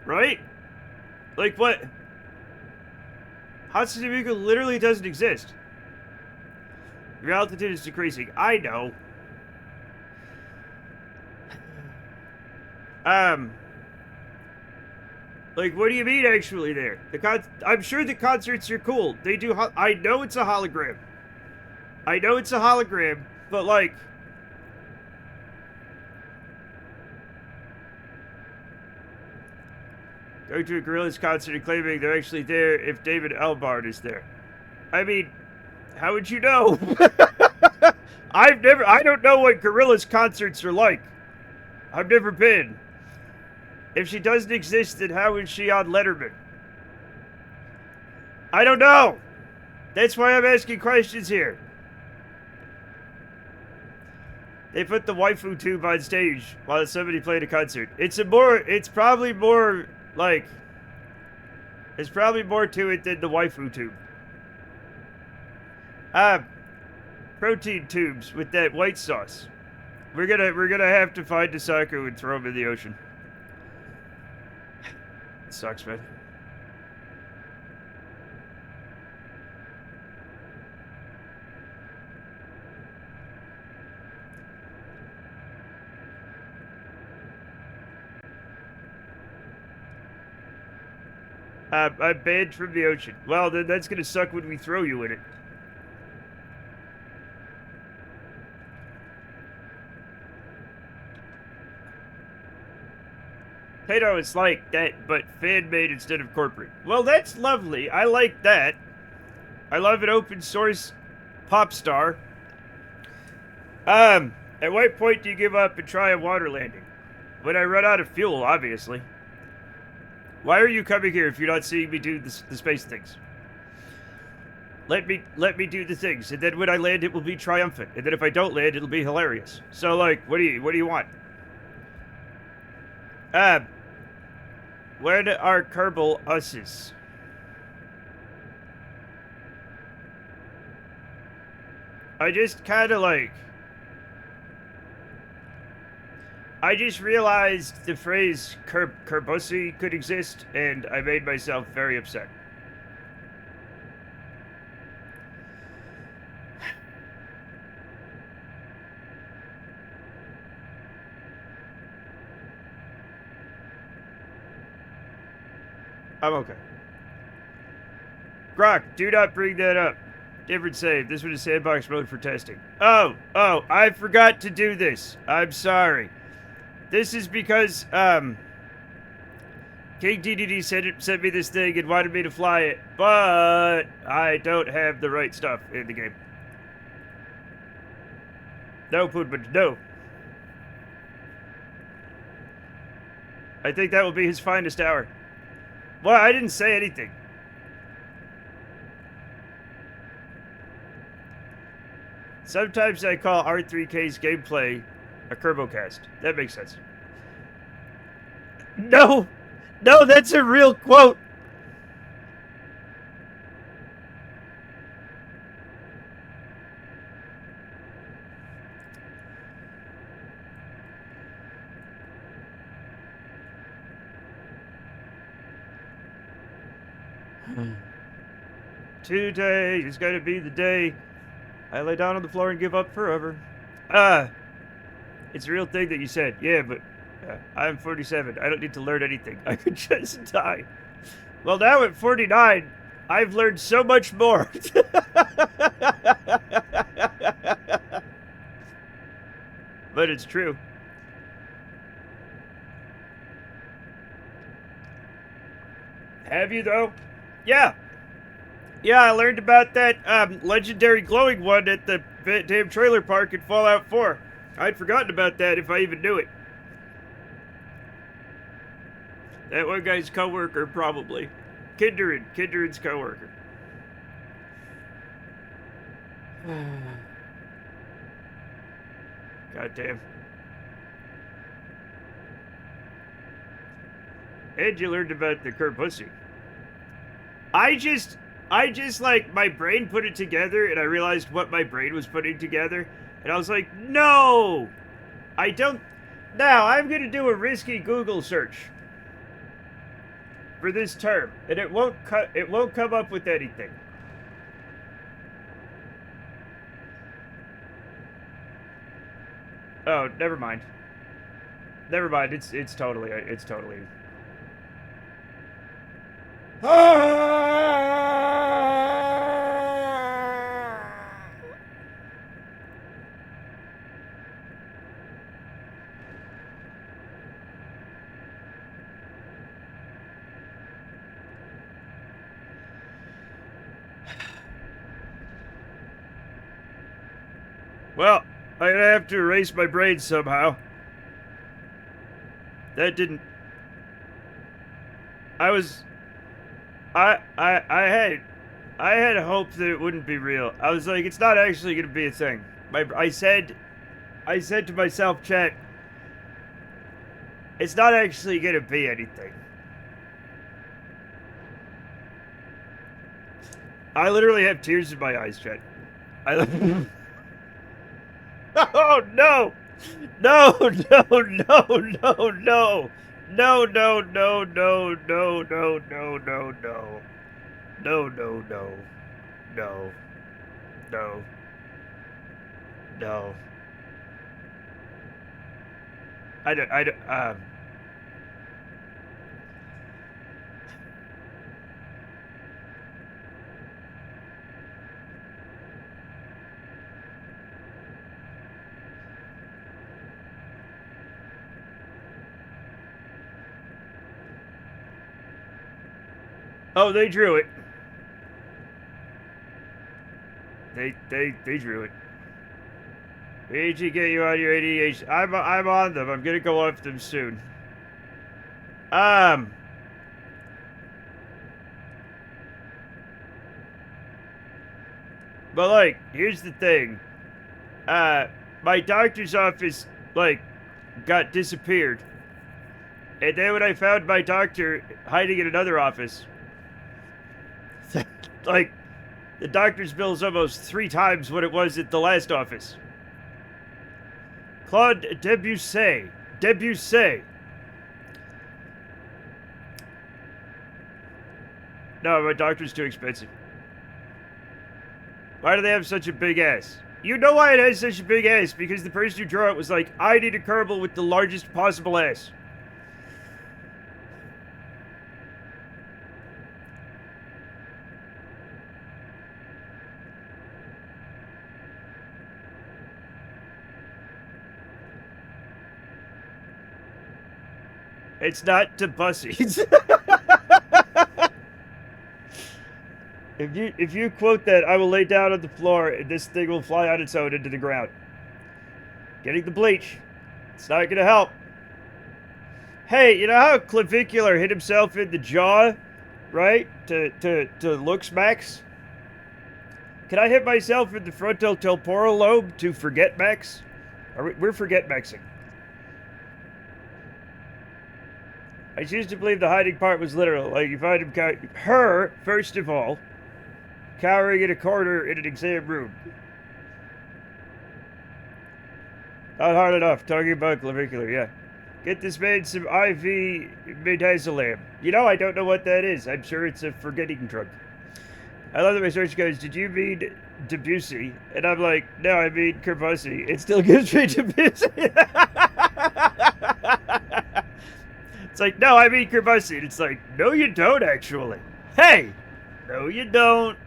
A: Right? Like what? Hatsune Miku literally doesn't exist. Your altitude is decreasing. I know. Like, what do you mean actually there? I'm sure the concerts are cool. They do, I know it's a hologram. I know it's a hologram, but like... Going to a Gorillaz concert and claiming they're actually there if David Elbard is there. I mean, how would you know? I don't know what Gorillaz concerts are like. I've never been. If she doesn't exist, then how is she on Letterman? I don't know. That's why I'm asking questions here. They put the waifu tube on stage while somebody played a concert. It's probably more to it than the waifu tube. Protein tubes with that white sauce. We're gonna have to find Asako and throw him in the ocean. It sucks, man. I'm banned from the ocean. Well, then that's gonna suck when we throw you in it. Hey, no, it's like that, but fan-made instead of corporate. Well, that's lovely. I like that. I love an open source pop star. At what point do you give up and try a water landing? When I run out of fuel, obviously. Why are you coming here if you're not seeing me do the space things? Let me do the things, and then when I land, it will be triumphant. And then if I don't land, it'll be hilarious. So, like, what do you want? When are Kerbal us's? I just kind of like. I just realized the phrase Kerbussy could exist, and I made myself very upset. I'm okay. Grok, do not bring that up. Different save. This was a sandbox mode for testing. Oh, I forgot to do this. I'm sorry. This is because, King DDD sent me this thing and wanted me to fly it, but I don't have the right stuff in the game. No, Poodman, no. I think that will be his finest hour. Well, I didn't say anything. Sometimes I call R3K's gameplay a Kerbocast. That makes sense. No, that's a real quote. Today is going to be the day I lay down on the floor and give up forever. It's a real thing that you said. Yeah, but I'm 47. I don't need to learn anything. I could just die. Well, now at 49, I've learned so much more. But it's true. Have you, though? Yeah. Yeah, I learned about that legendary glowing one at the damn trailer park in Fallout 4. I'd forgotten about that if I even knew it. That one guy's coworker, probably. Kindred's coworker. God damn. And you learned about the Kerbussy. I just like my brain put it together and I realized what my brain was putting together and I was like, no, I don't. Now I'm gonna do a risky Google search for this term and it won't come up with anything. Oh, never mind. Never mind. It's totally. Well, I'm gonna have to erase my brain somehow. That didn't. I was. I had hope that it wouldn't be real. I was like, it's not actually gonna be a thing. I said to myself, chat, it's not actually gonna be anything. I literally have tears in my eyes, chat. Oh no! No, no, no, no, no! No, no, no, no, no, no, no, no, no. No, no, no. No. No. No. I don't, Oh, they drew it. They drew it. We need to get you on your ADHD. I'm on them. I'm gonna go off them soon. But like, here's the thing. My doctor's office got disappeared. And then when I found my doctor hiding in another office, like, the doctor's bill is almost 3 times what it was at the last office. Claude Debussy. No, my doctor's too expensive. Why do they have such a big ass? You know why it has such a big ass? Because the person who drew it was like, I need a Kerbal with the largest possible ass. It's not Debussy. If you quote that, I will lay down on the floor and this thing will fly on its own into the ground. Getting the bleach. It's not gonna help. Hey, you know how Clavicular hit himself in the jaw, right? To looks max? Can I hit myself in the frontal temporal lobe to forget max? We're forget maxing. I choose to believe the hiding part was literal. Like, you find him her, first of all, cowering in a corner in an exam room. Not hard enough. Talking about clavicular, yeah. Get this man some IV midazolam. You know, I don't know what that is. I'm sure it's a forgetting drug. I love that my search goes, did you mean Debussy? And I'm like, no, I mean Kerbalism. It still gives me Debussy. It's like, no, I mean Kerbalism. It's like, no, you don't, actually. Hey! No, you don't.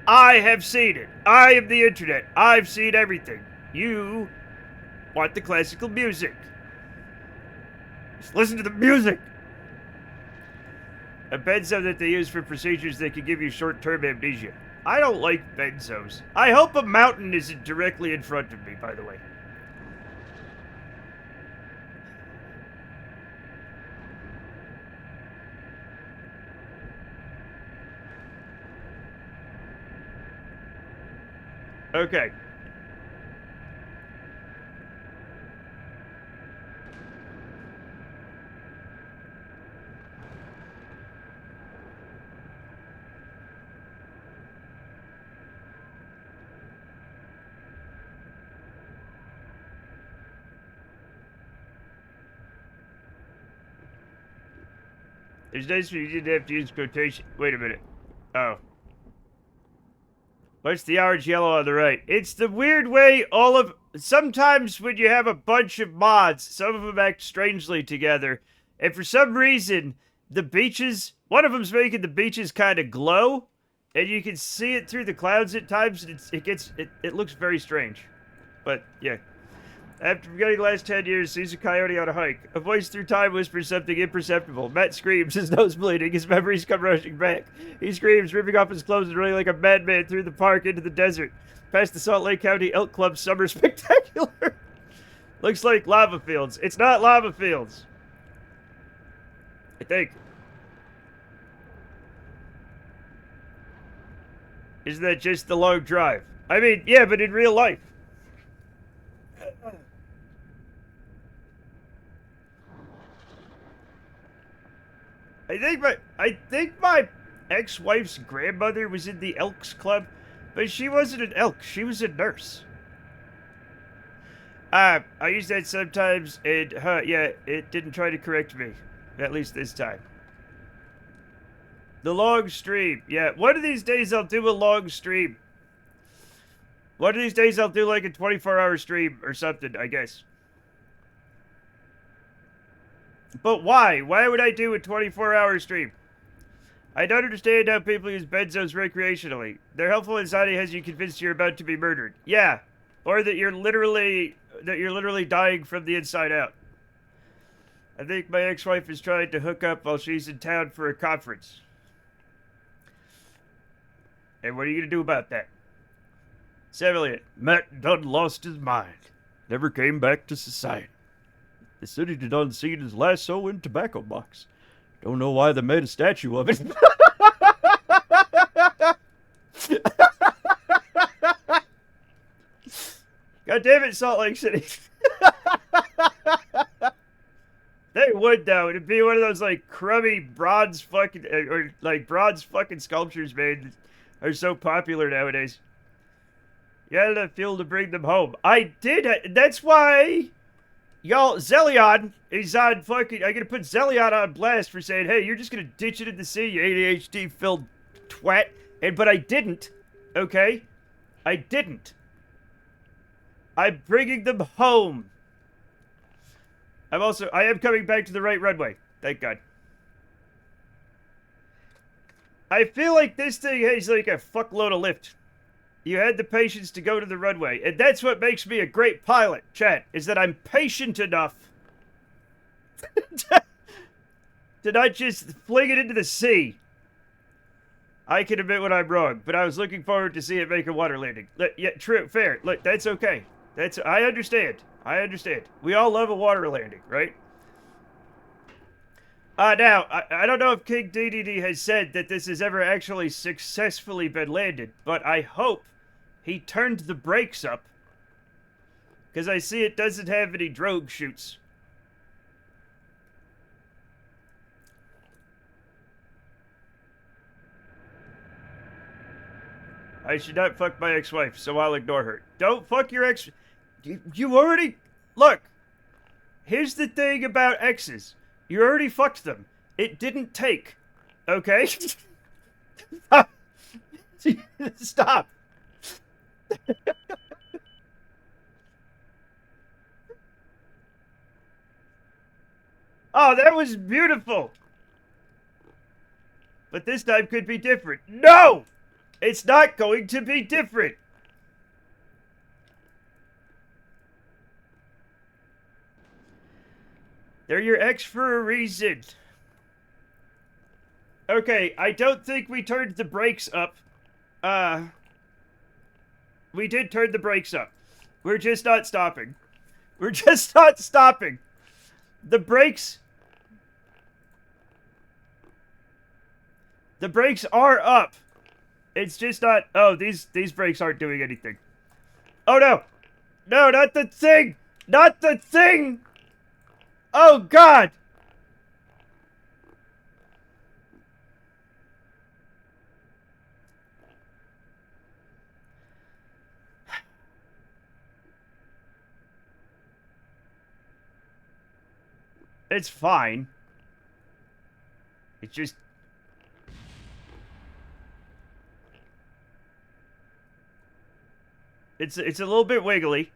A: I have seen it. I am the internet. I've seen everything. You want the classical music. Just listen to the music. A benzo that they use for procedures that can give you short-term amnesia. I don't like benzos. I hope a mountain isn't directly in front of me, by the way. Okay. It's nice when you didn't have to use quotation. Wait a minute. Oh. What's the orange yellow on the right? It's the weird way sometimes when you have a bunch of mods, some of them act strangely together. And for some reason, the beaches, one of them's making the beaches kind of glow. And you can see it through the clouds at times. And it looks very strange. But, yeah. After forgetting the last 10 years, sees a coyote on a hike. A voice through time whispers something imperceptible. Matt screams, his nose bleeding, his memories come rushing back. He screams, ripping off his clothes and running like a madman through the park into the desert. Past the Salt Lake County Elk Club Summer Spectacular. Looks like lava fields. It's not lava fields. I think. Isn't that just the long drive? I mean, yeah, but in real life. I think my ex-wife's grandmother was in the Elks Club, but she wasn't an elk. She was a nurse. I use that sometimes, and yeah, it didn't try to correct me, at least this time. The long stream, yeah. One of these days I'll do a long stream. One of these days I'll do like a 24-hour stream or something, I guess. But why? Why would I do a 24-hour stream? I don't understand how people use benzos recreationally. They're helpful inside it has you convinced you're about to be murdered. Yeah. Or that you're literally dying from the inside out. I think my ex-wife is trying to hook up while she's in town for a conference. And what are you gonna do about that? Sam Elliott. Matt Dunn lost his mind. Never came back to society. The city did unseen his lasso and tobacco box. Don't know why they made a statue of it. God damn it, Salt Lake City. They would, though. It'd be one of those, like, crummy bronze fucking, or, like, bronze fucking sculptures, man, that are so popular nowadays. You had enough fuel to bring them home. I did. That's why, y'all, Zelion is on fucking, I'm gonna put Zelion on blast for saying, hey, you're just gonna ditch it in the sea, you ADHD-filled twat. But I didn't, okay? I didn't. I'm bringing them home. I am coming back to the right runway. Thank God. I feel like this thing has like a fuckload of lift. You had the patience to go to the runway. And that's what makes me a great pilot, chat, is that I'm patient enough to not just fling it into the sea. I can admit when I'm wrong, but I was looking forward to see it make a water landing. Yeah, true, fair. Look, that's okay. I understand. I understand. We all love a water landing, right? Now, I don't know if King DDD has said that this has ever actually successfully been landed, but I hope he turned the brakes up, because I see it doesn't have any drogue chutes. I should not fuck my ex-wife, so I'll ignore her. Don't fuck your ex... You already... Look. Here's the thing about exes. You already fucked them. It didn't take. Okay? Stop. Oh, that was beautiful. But this time could be different. No! It's not going to be different. They're your ex for a reason. Okay, I don't think we turned the brakes up. We did turn the brakes up. We're just not stopping. We're just not stopping. The brakes are up. It's just not... Oh, these brakes aren't doing anything. Oh, no. No, not the thing. Not the thing. Oh, God. It's fine. It's just... It's a little bit wiggly.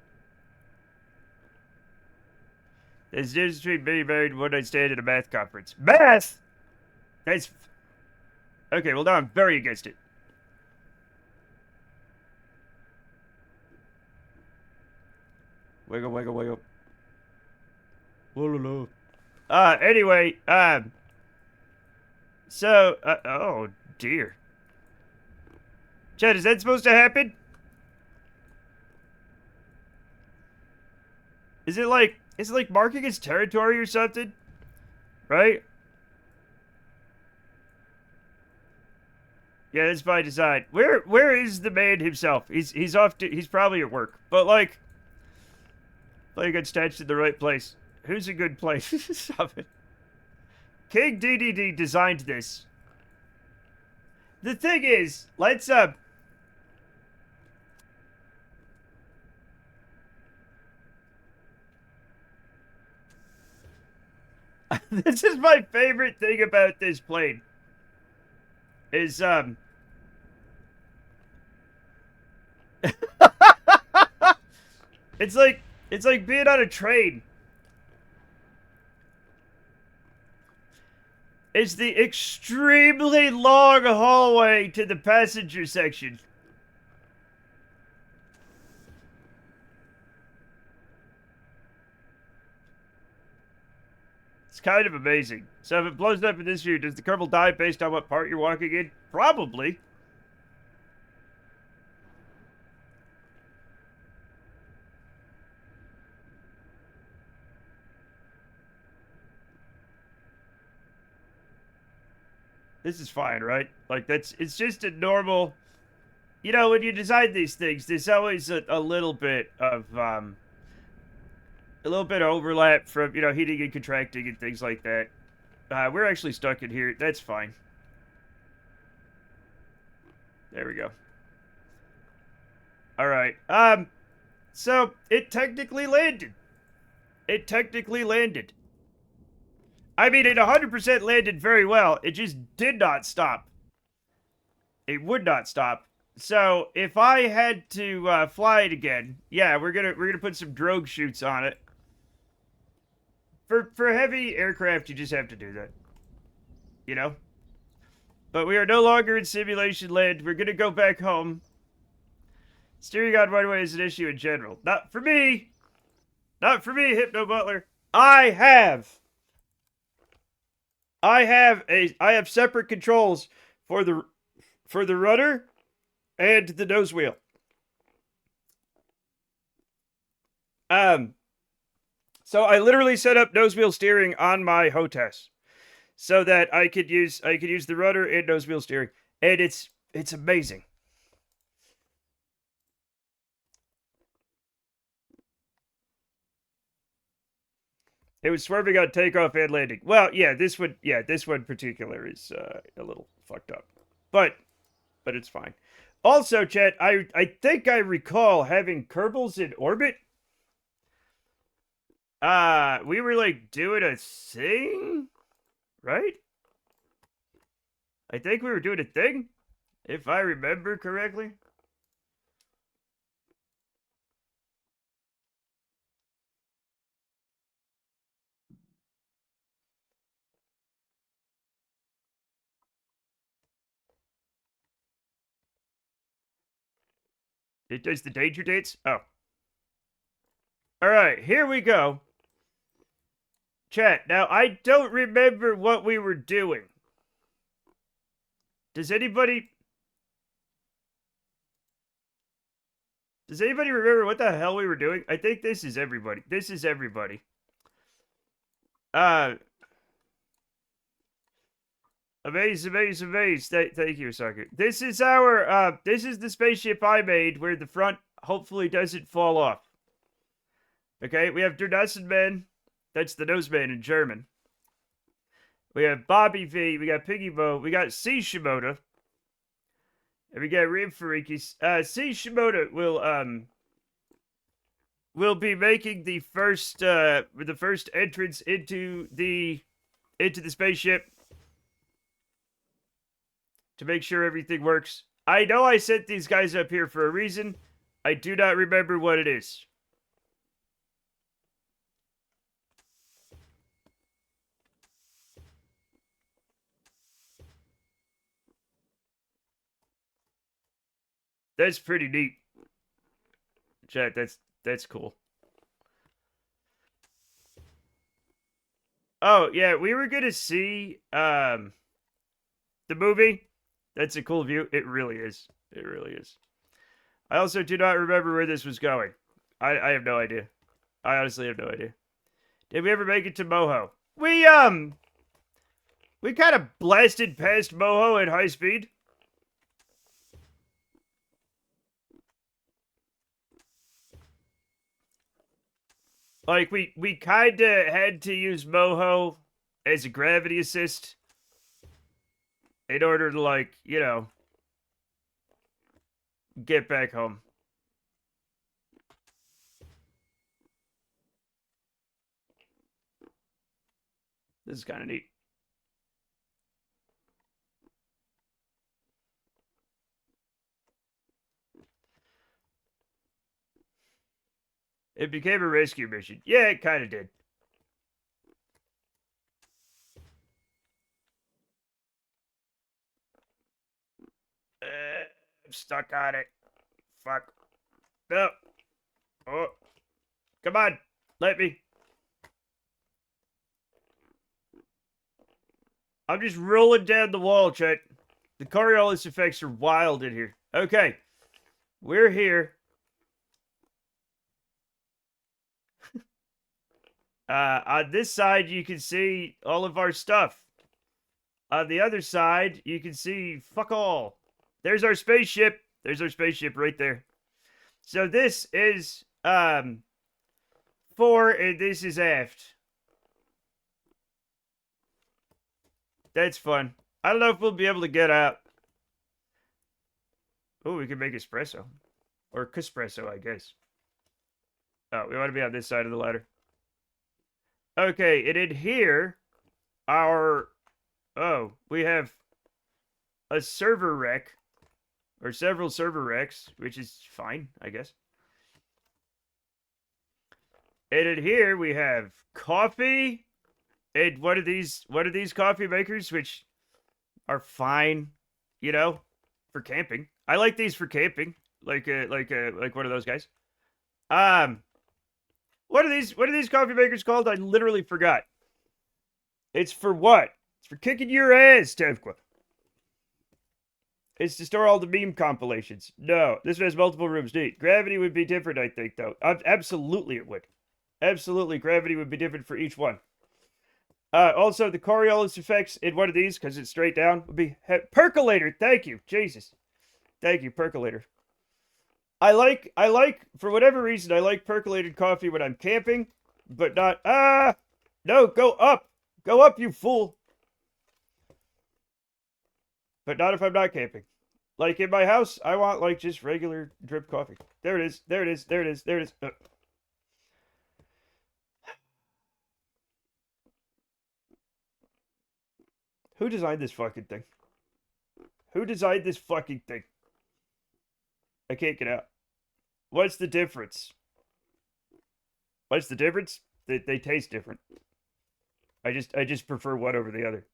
A: There's a difference between being married and one-night stand at a math conference. Math? That's... Okay, well now I'm very against it. Wiggle, wiggle, wiggle. Whoa. Anyway, so, oh dear. Chad, is that supposed to happen? Is it like marking its territory or something? Right? Yeah, that's by design. Where is the man himself? He's off to, he's probably at work. But like I got stashed in the right place. Who's a good place? Stop it. King DDD designed this. The thing is, let's this is my favorite thing about this plane. Is it's like being on a train. It's the extremely long hallway to the passenger section. It's kind of amazing. So if it blows up in this view, does the Kerbal die based on what part you're walking in? Probably. This is fine, right? Like, it's just a normal, you know, when you design these things, there's always a little bit of, overlap from, you know, heating and contracting and things like that. We're actually stuck in here. That's fine. There we go. All right. So it technically landed. It technically landed. I mean, it 100% landed very well. It just did not stop. It would not stop. So if I had to fly it again, yeah, we're gonna put some drogue chutes on it. For heavy aircraft, you just have to do that. You know. But we are no longer in simulation land. We're gonna go back home. Steering on runway is an issue in general. Not for me. Not for me, Hypno Butler. I have separate controls for the rudder and the nose wheel. So I literally set up nose wheel steering on my HOTAS so that I could use the rudder and nose wheel steering, and it's amazing. It was swerving on takeoff and landing. Well, yeah, this one particular is a little fucked up, but it's fine. Also, chat, I think I recall having Kerbals in orbit. We were like doing a thing, right? I think we were doing a thing, if I remember correctly. It does the danger dates? Oh. Alright, here we go. Chat, now I don't remember what we were doing. Does anybody remember what the hell we were doing? I think this is everybody. This is everybody. Amaze. Thank you, Sucker. This is this is the spaceship I made where the front hopefully doesn't fall off. Okay, we have Der Nassenman. That's the noseman in German. We have Bobby V. We got Piggy Bo. We got C. Shimoda. And we got Rib Farikis. C. Shimoda will be making the first entrance into the spaceship to make sure everything works. I know I sent these guys up here for a reason. I do not remember what it is. That's pretty neat. Chat, that's cool. Oh, yeah, we were gonna see the movie. That's a cool view. It really is. It really is. I also do not remember where this was going. I have no idea. I honestly have no idea. Did we ever make it to Moho? We kind of blasted past Moho at high speed. Like, we kind of had to use Moho as a gravity assist in order to, like, you know, get back home. This is kind of neat. It became a rescue mission. Yeah, it kind of did. I'm stuck on it. Fuck. No. Oh. Come on. Let me. I'm just rolling down the wall, Chet. The Coriolis effects are wild in here. Okay. We're here. On this side, you can see all of our stuff. On the other side, you can see fuck all. There's our spaceship. There's our spaceship right there. So this is fore and this is aft. That's fun. I don't know if we'll be able to get out. Oh, we can make espresso. Or espresso, I guess. Oh, we want to be on this side of the ladder. Okay, and in here, we have a server rack. Or several server racks, which is fine, I guess. And in here, we have coffee. And one of these coffee makers, which are fine, you know, for camping. I like these for camping, like one of those guys. What are these coffee makers called? I literally forgot. It's for what? It's for kicking your ass, Tevqua. It's to store all the meme compilations. No, this one has multiple rooms. Neat. Gravity would be different, I think, though. Absolutely, it would. Absolutely, gravity would be different for each one. Also, the Coriolis effects in one of these, because it's straight down, would be percolator. Thank you, Jesus. Thank you, percolator. I like, for whatever reason, I like percolated coffee when I'm camping, but not, no, go up. Go up, you fool. But not if I'm not camping. Like, in my house, I want, like, just regular drip coffee. There it is. There it is. There it is. There it is. Who designed this fucking thing? Who designed this fucking thing? I can't get out. What's the difference? What's the difference? They taste different. I just prefer one over the other.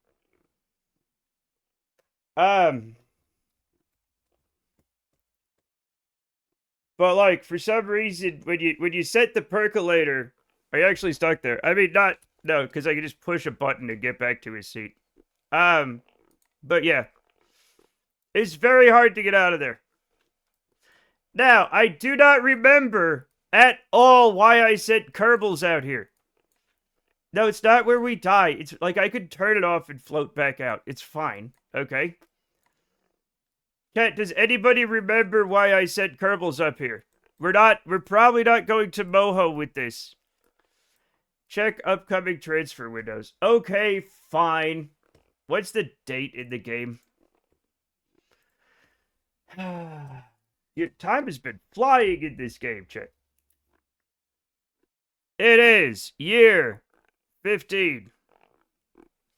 A: But like for some reason when you set the percolator, are you actually stuck there? I mean no, because I can just push a button and get back to his seat. But yeah. It's very hard to get out of there. Now, I do not remember at all why I sent Kerbals out here. No, it's not where we die. It's like I could turn it off and float back out. It's fine. Okay. Cat, does anybody remember why I sent Kerbals up here? We're probably not going to Moho with this. Check upcoming transfer windows. Okay, fine. What's the date in the game? Your time has been flying in this game, Chet. It is year 15.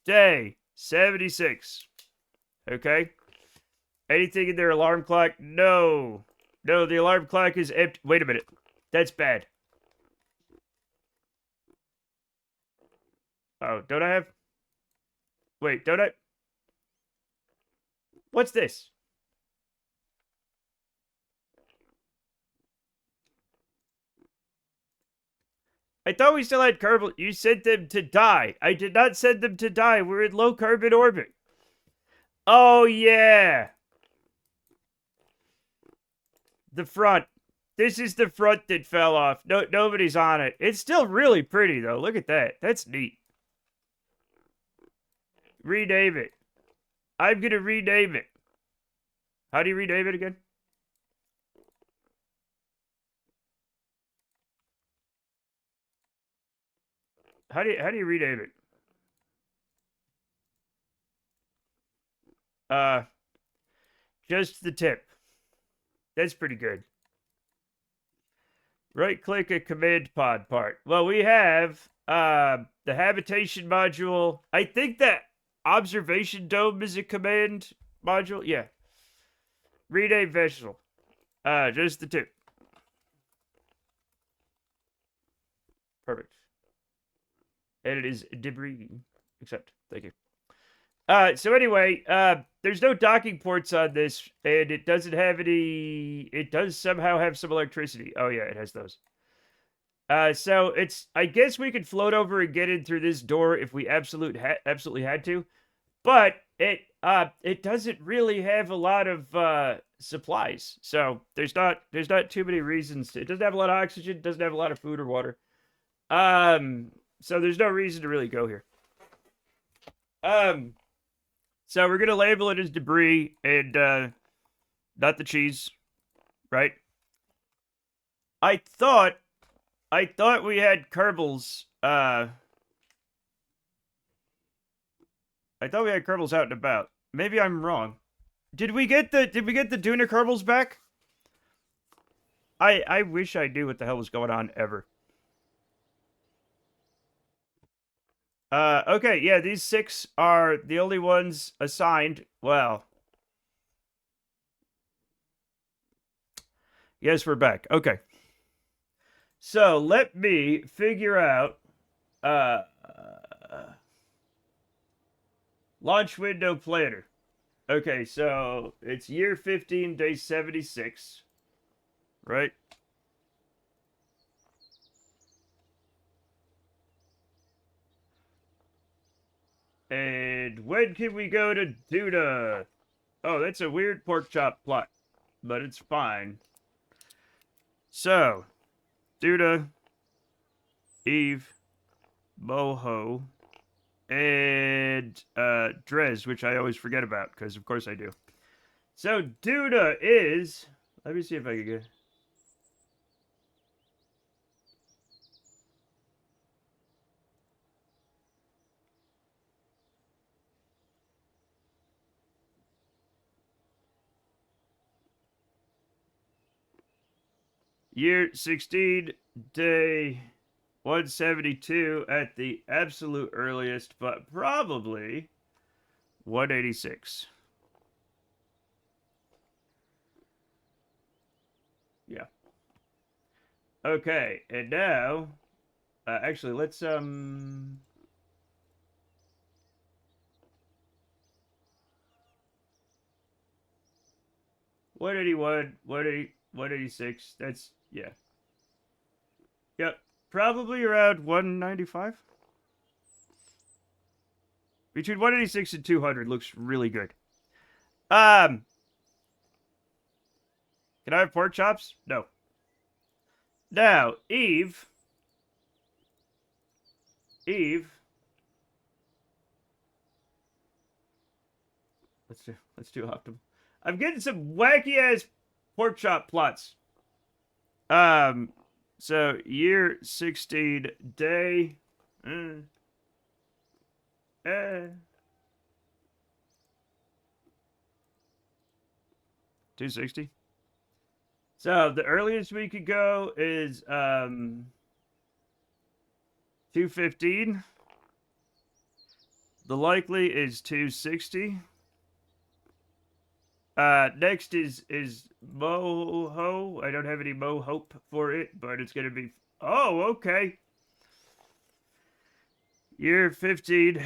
A: Day 76. Okay? Anything in their alarm clock? No. No, the alarm clock is empty. Wait a minute. That's bad. Oh, don't I have... Wait, don't I... What's this? I thought we still had Kerbal. You sent them to die. I did not send them to die. We're in low carbon orbit. Oh, yeah. The front. This is the front that fell off. No, nobody's on it. It's still really pretty, though. Look at that. That's neat. Rename it. I'm going to rename it. How do you rename it again? How do you rename it? Just the tip. That's pretty good. Right-click a command pod part. Well, we have the habitation module. I think that observation dome is a command module. Yeah. Rename vegetable. Just the tip. Perfect. And it is debris. Accept. Thank you. So anyway, there's no docking ports on this, and it doesn't have any... It does somehow have some electricity. Oh, yeah, it has those. So it's... I guess we could float over and get in through this door if we absolutely had to. but it doesn't really have a lot of supplies. So there's not too many reasons to, it doesn't have a lot of oxygen, doesn't have a lot of food or water. So there's no reason to really go here. So we're gonna label it as debris and not the cheese, right? I thought we had Kerbals. I thought we had Kerbals out and about. Maybe I'm wrong. Did we get the Duna Kerbals back? I wish I knew what the hell was going on ever. Okay, yeah, these 6 are the only ones assigned. Well, yes, we're back. Okay. So let me figure out launch window planner. Okay, so it's year 15, day 76, right? And when can we go to Duda? Oh, that's a weird pork chop plot, but it's fine. So, Duda, Eve, Boho, and Drez, which I always forget about, because of course I do. So, Duda is... Let me see if I can get... Year 16, day 172 at the absolute earliest, but probably 186. Yeah. Okay, and now, actually, let's 181, 186. That's, yeah. Yep. Probably around 195. Between 186 and 200 looks really good. Can I have pork chops? No. Now, Eve. Let's do optimal. I'm getting some wacky ass pork chop plots. So year 16, day. Uh, 260. So the earliest we could go is 215. The likely is 260. Next is Moho. I don't have any Mo Hope for it, but it's gonna be. Oh, okay. Year 15,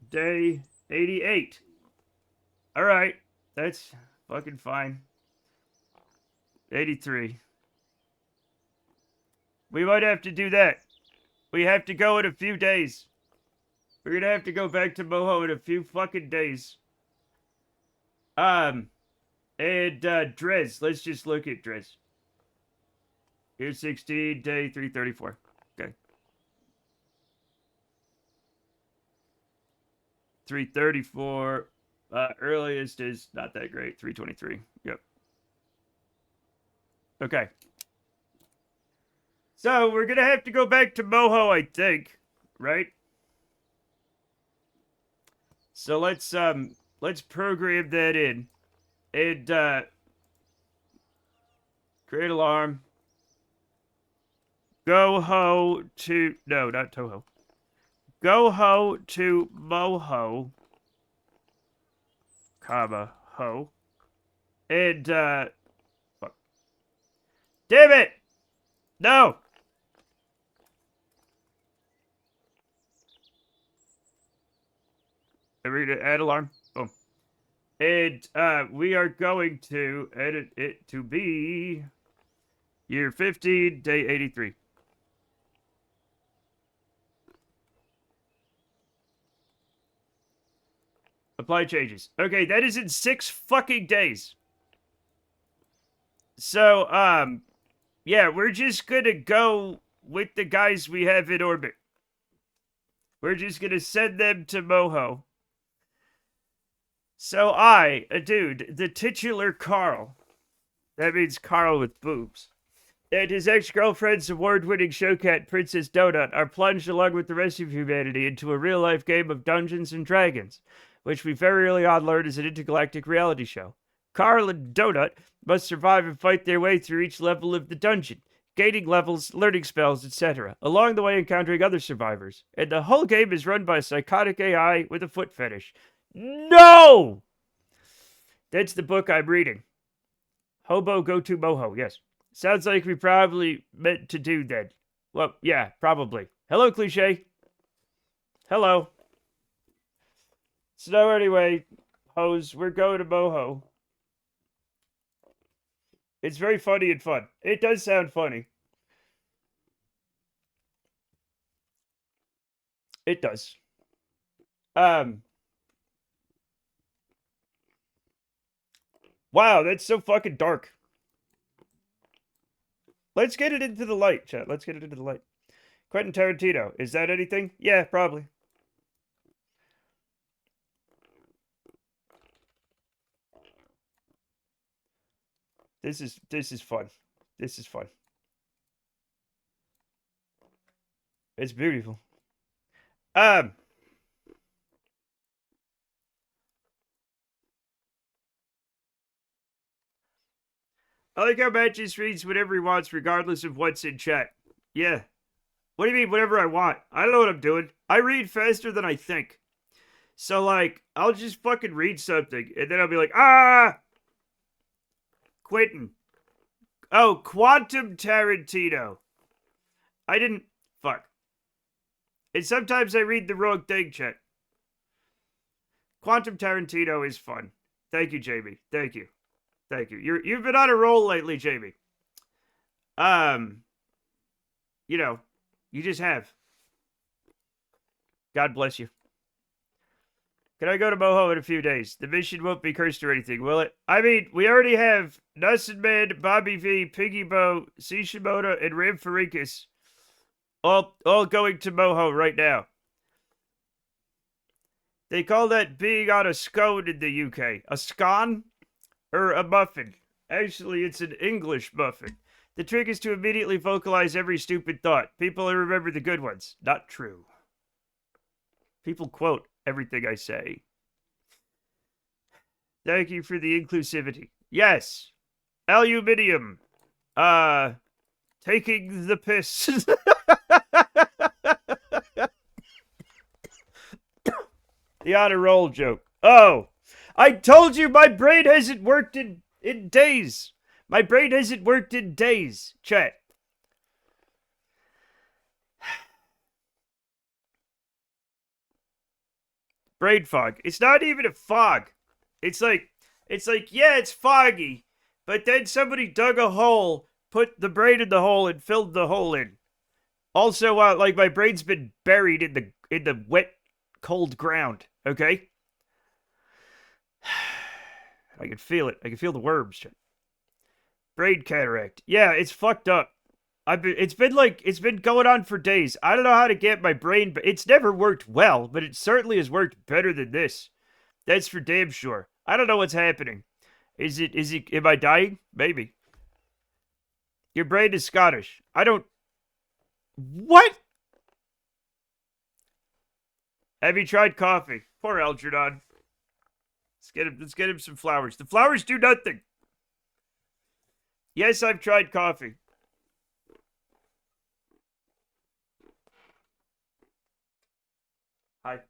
A: day 88. All right, that's fucking fine. 83. We might have to do that. We have to go in a few days. We're gonna have to go back to Moho in a few fucking days. And Drez. Let's just look at Drez. Year 16, day 334. Okay. 334. Earliest is not that great. 323. Yep. Okay. So we're gonna have to go back to Moho, I think. Right? So let's program that in. And create alarm. Go ho to no, not Toho. Go ho to Moho, comma ho, and fuck. Damn it! No. Are we gonna add alarm? Boom. And we are going to edit it to be year 15, day 83. Apply changes. Okay, that is in 6 fucking days. So, yeah, we're just gonna go with the guys we have in orbit. We're just gonna send them to Moho. So a dude, the titular Carl, that means Carl with boobs, and his ex-girlfriend's award-winning showcat Princess Donut are plunged along with the rest of humanity into a real-life game of Dungeons and Dragons, which we very early on learned is an intergalactic reality show. Carl and Donut must survive and fight their way through each level of the dungeon, gaining levels, learning spells, etc., along the way encountering other survivors. And the whole game is run by a psychotic AI with a foot fetish. No! That's the book I'm reading. Hobo Go to Moho, yes. Sounds like we probably meant to do that. Well, yeah, probably. Hello, cliche. Hello. So anyway, hoes, we're going to Moho. It's very funny and fun. It does sound funny. It does. Wow, that's so fucking dark. Let's get it into the light, chat. Let's get it into the light. Quentin Tarantino. Is that anything? Yeah, probably. This is fun. This is fun. It's beautiful. I like how Matt just reads whatever he wants, regardless of what's in chat. Yeah. What do you mean, whatever I want? I don't know what I'm doing. I read faster than I think. So, like, I'll just fucking read something, and then I'll be like, Quentin. Oh, Quantum Tarantino. I didn't... Fuck. And sometimes I read the wrong thing, chat. Quantum Tarantino is fun. Thank you, Jamie. Thank you. Thank you. You've been on a roll lately, Jamie. You know, you just have. God bless you. Can I go to Moho in a few days? The mission won't be cursed or anything, will it? I mean, we already have Nussin Man, Bobby V, Piggy Bo, C. Shimoda, and Ram Farikas all going to Moho right now. They call that being on a scone in the UK. A scone? Or a muffin. Actually, it's an English muffin. The trick is to immediately vocalize every stupid thought. People remember the good ones. Not true. People quote everything I say. Thank you for the inclusivity. Yes. Aluminium. Taking the piss. The honor roll joke. Oh. I told you my brain hasn't worked in days. My brain hasn't worked in days. Chat. Brain fog. It's not even a fog. It's like, yeah, it's foggy. But then somebody dug a hole, put the brain in the hole, and filled the hole in. Also, like my brain's been buried in the wet, cold ground. Okay? I can feel it. I can feel the worms. Brain cataract. Yeah, it's fucked up. It's been going on for days. I don't know how to get my brain, but it's never worked well, but it certainly has worked better than this. That's for damn sure. I don't know what's happening. Am I dying? Maybe. Your brain is Scottish. I don't... What? Have you tried coffee? Poor Algernon. Let's get him some flowers. The flowers do nothing. Yes, I've tried coffee. Hi.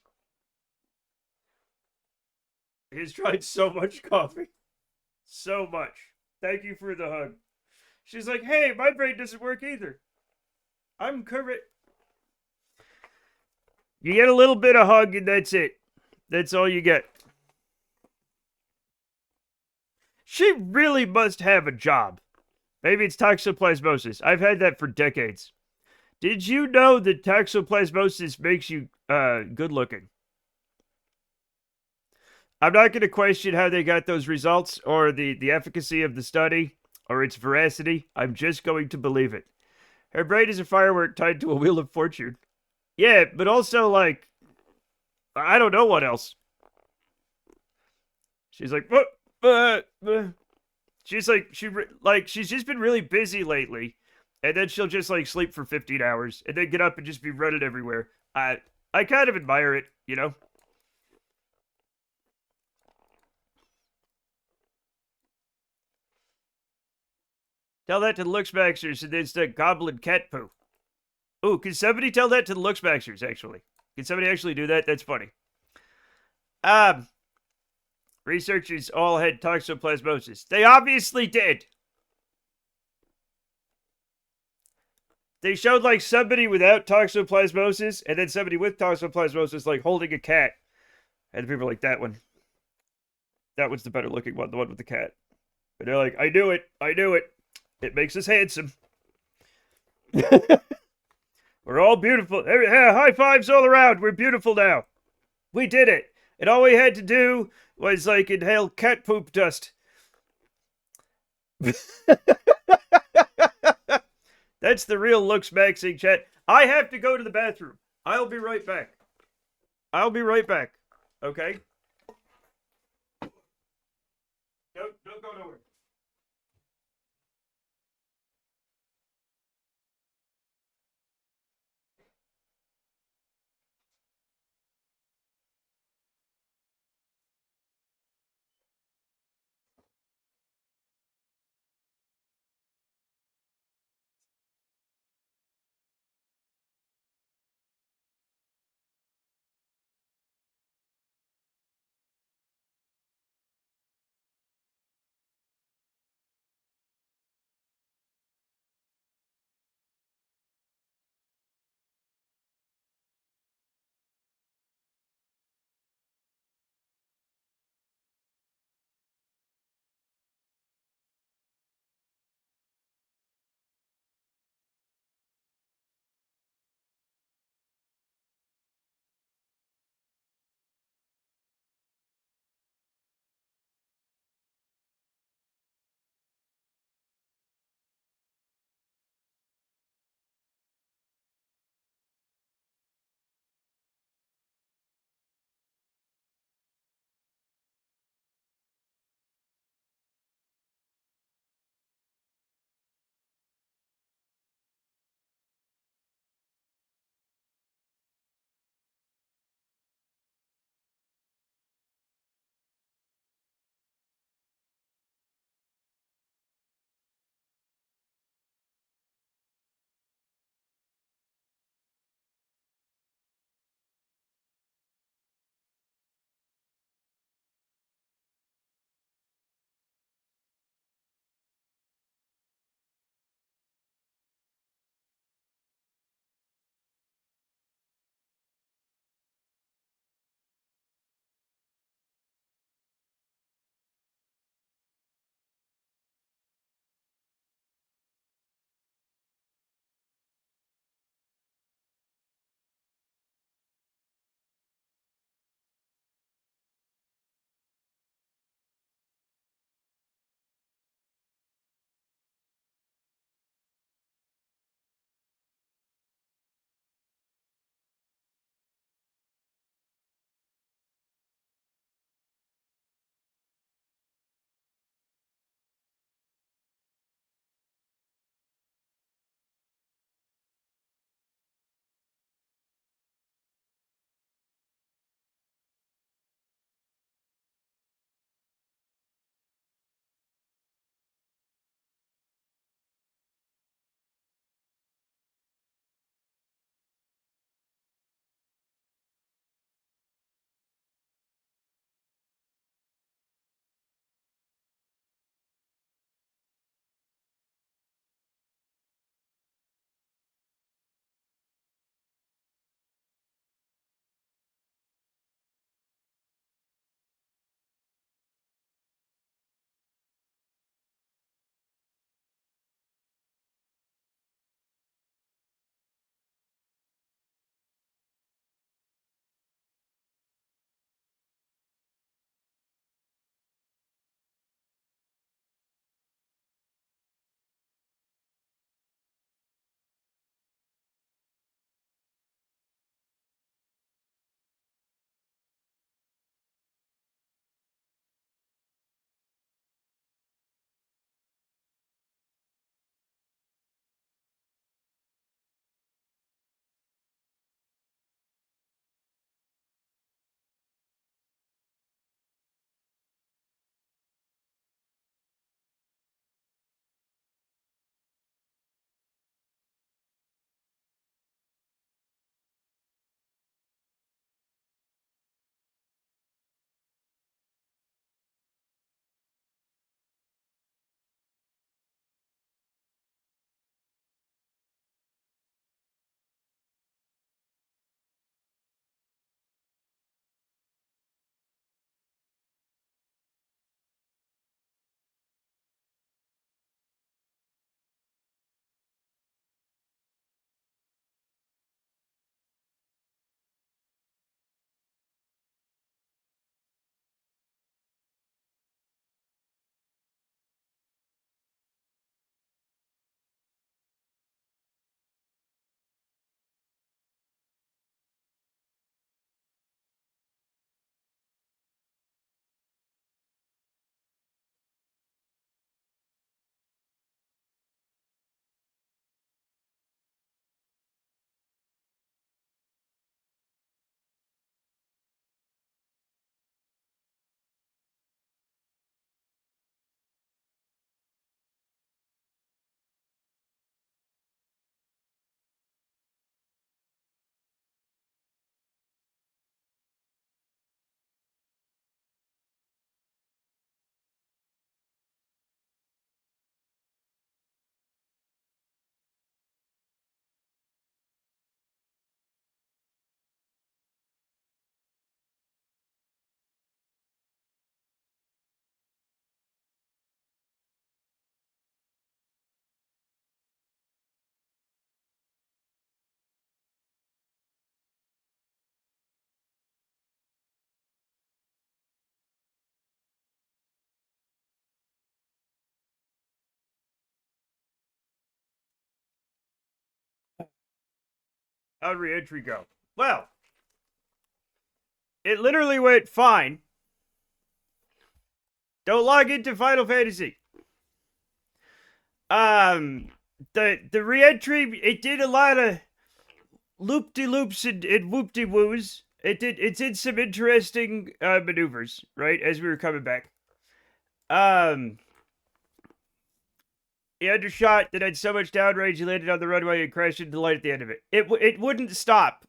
A: He's tried so much coffee. So much. Thank you for the hug. She's like, hey, my brain doesn't work either. I'm correct. You get a little bit of hug and that's it. That's all you get. She really must have a job. Maybe it's toxoplasmosis. I've had that for decades. Did you know that toxoplasmosis makes you good looking? I'm not going to question how they got those results or the efficacy of the study or its veracity. I'm just going to believe it. Her brain is a firework tied to a wheel of fortune. Yeah, but also, like, I don't know what else. She's like, what? She's like, she's just been really busy lately. And then she'll just, like, sleep for 15 hours and then get up and just be running everywhere. I kind of admire it, you know? Tell that to the Looksmaxers and it's the goblin cat poo. Ooh, can somebody tell that to the Looksmaxers, actually? Can somebody actually do that? That's funny. Um, Researchers all had toxoplasmosis. They obviously did. They showed, like, somebody without toxoplasmosis and then somebody with toxoplasmosis, like, holding a cat. And the people are like, that one. That one's the better looking one, the one with the cat. And they're like, I knew it. I knew it. It makes us handsome. We're all beautiful. High fives all around. We're beautiful now. We did it. And all we had to do was, like, inhale cat poop dust. That's the real looks maxing chat. I have to go to the bathroom. I'll be right back. I'll be right back. Okay? Don't go nowhere. How'd re-entry go? Well, it literally went fine. Don't log into Final Fantasy. The re-entry, it did a lot of loop-de-loops and whoop-de-woos. It did some interesting maneuvers, right, as we were coming back. He undershot that had so much downrange he landed on the runway and crashed into the light at the end of it. It wouldn't stop.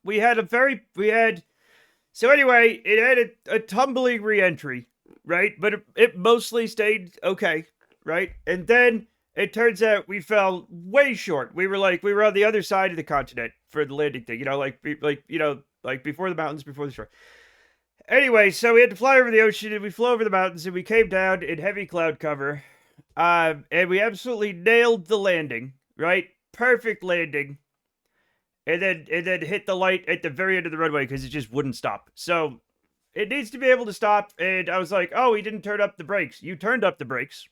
A: So anyway, it had a tumbling re-entry, right? But it mostly stayed okay, right? And then it turns out we fell way short. We were on the other side of the continent for the landing thing, like before the mountains, before the shore. Anyway, so we had to fly over the ocean, and we flew over the mountains, and we came down in heavy cloud cover. And we absolutely nailed the landing, right? Perfect landing. And then hit the light at the very end of the runway because it just wouldn't stop. So it needs to be able to stop. And I was like, oh, he didn't turn up the brakes. You turned up the brakes.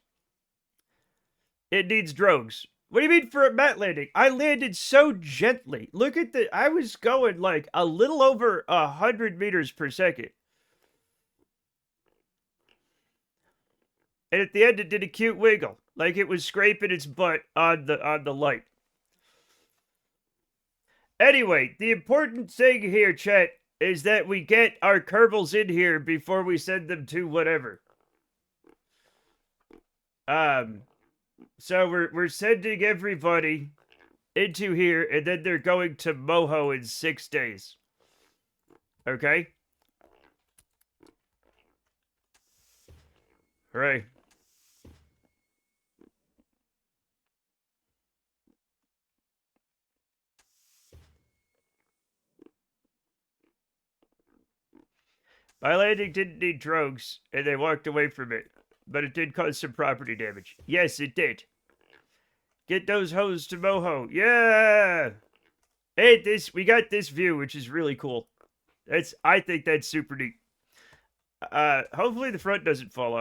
A: It needs drogues. What do you mean for a mat landing? I landed so gently. Look at I was going like a little over 100 meters per second. And at the end, it did a cute wiggle, like it was scraping its butt on the light. Anyway, the important thing here, chat, is that we get our Kerbals in here before we send them to whatever. So we're sending everybody into here, and then they're going to Moho in 6 days. Okay? Hooray. My landing didn't need drogues, and they walked away from it. But it did cause some property damage. Yes, it did. Get those hoes to Moho. Yeah! Hey, we got this view, which is really cool. I think that's super neat. Hopefully the front doesn't fall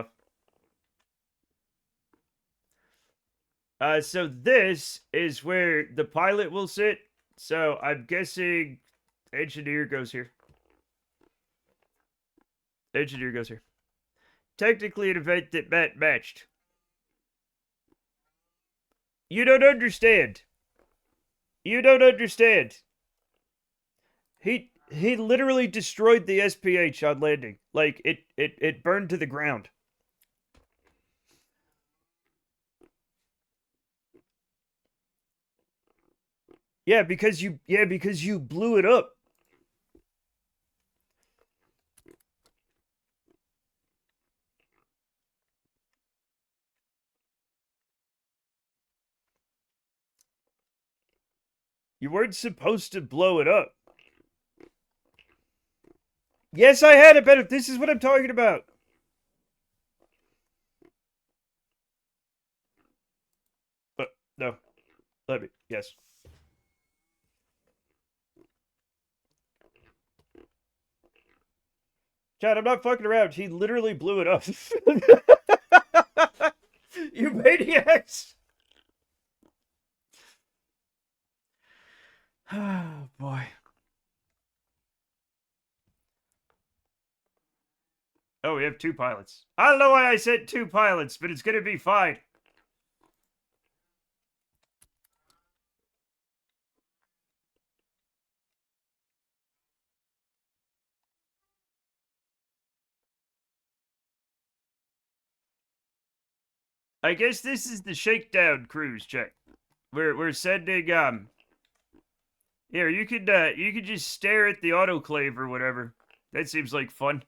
A: off. So this is where the pilot will sit. So I'm guessing engineer goes here. Engineer goes here. Technically an event that Matt matched. You don't understand. You don't understand. He literally destroyed the SPH on landing. Like it burned to the ground. Yeah, because you blew it up. You weren't supposed to blow it up. Yes, I had a better. This is what I'm talking about. But no, let me. Yes. Chad, I'm not fucking around. He literally blew it up. You maniacs! Oh, boy. Oh, we have 2 pilots. I don't know why I said 2 pilots, but it's gonna be fine. I guess this is the shakedown cruise check. We're sending here, you could just stare at the autoclave or whatever. That seems like fun.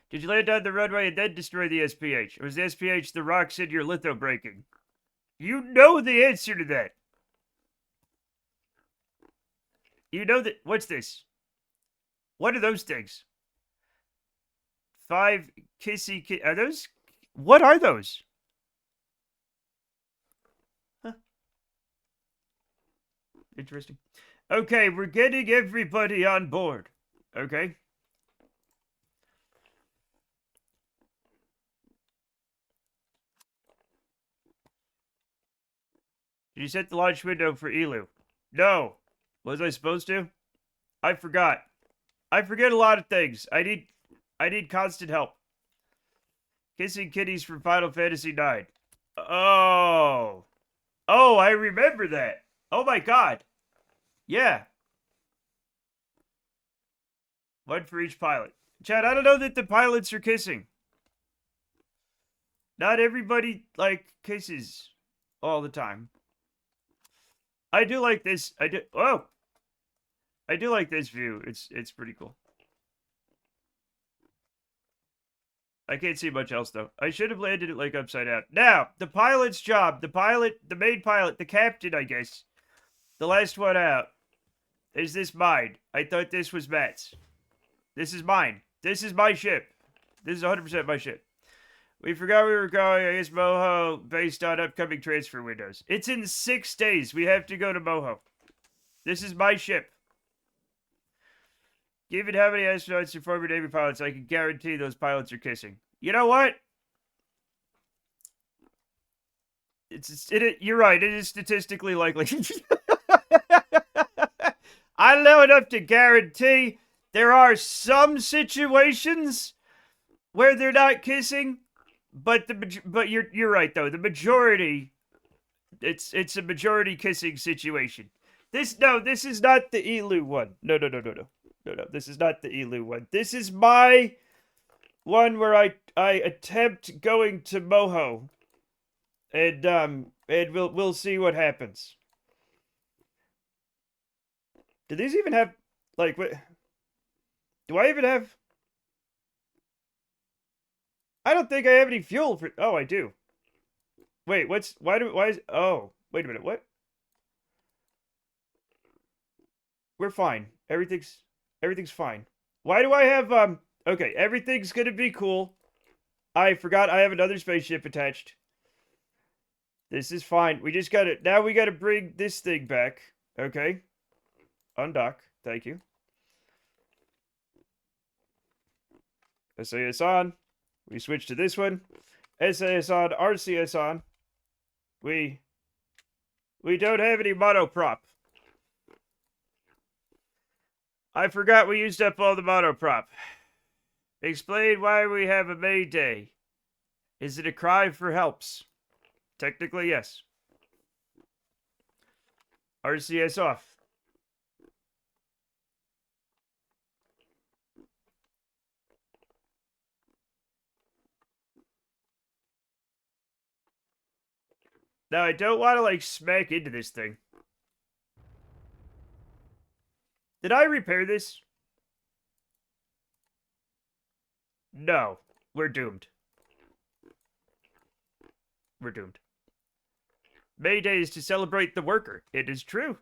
A: Did you land on the runway and then destroy the SPH? Or was the SPH the rocks in your litho breaking? You know the answer to that. You know that. What's this? What are those things? 5 kissy. Are those? What are those? Huh. Interesting. Okay, we're getting everybody on board. Okay. Did you set the launch window for Elu? No. Was I supposed to? I forgot. I forget a lot of things. I need constant help. Kissing kitties from Final Fantasy IX. Oh. Oh, I remember that. Oh my god. Yeah. One for each pilot. Chad, I don't know that the pilots are kissing. Not everybody, like, kisses all the time. I do like this. Oh! I do like this view. It's pretty cool. I can't see much else, though. I should have landed it, like, upside down. Now, the pilot's job. The main pilot, the captain, I guess. The last one out. Is this mine? I thought this was Matt's. This is mine. This is my ship. This is 100% my ship. We forgot we were going, I guess, Moho, based on upcoming transfer windows. It's in 6 days. We have to go to Moho. This is my ship. Given how many astronauts and former Navy pilots, I can guarantee those pilots are kissing. You know what? You're right. It is statistically likely. I know enough to guarantee there are some situations where they're not kissing, but you're right though. The majority, it's a majority kissing situation. This is not the Elu one. No. This is not the Elu one. This is my one where I attempt going to Moho, and we'll see what happens. Do these even have, like, what? Do I even have? I don't think I have any fuel for. Oh, I do. Wait, oh, wait a minute. What? We're fine. Everything's fine. Why do I have, okay, everything's gonna be cool. I forgot I have another spaceship attached. This is fine. We just now we gotta bring this thing back. Okay. Undock. Thank you. SAS on. We switch to this one. SAS on. RCS on. We don't have any monoprop. I forgot we used up all the monoprop. Explain why we have a Mayday. Is it a cry for helps? Technically, yes. RCS off. Now, I don't want to, like, smack into this thing. Did I repair this? No. We're doomed. We're doomed. May Day is to celebrate the worker. It is true.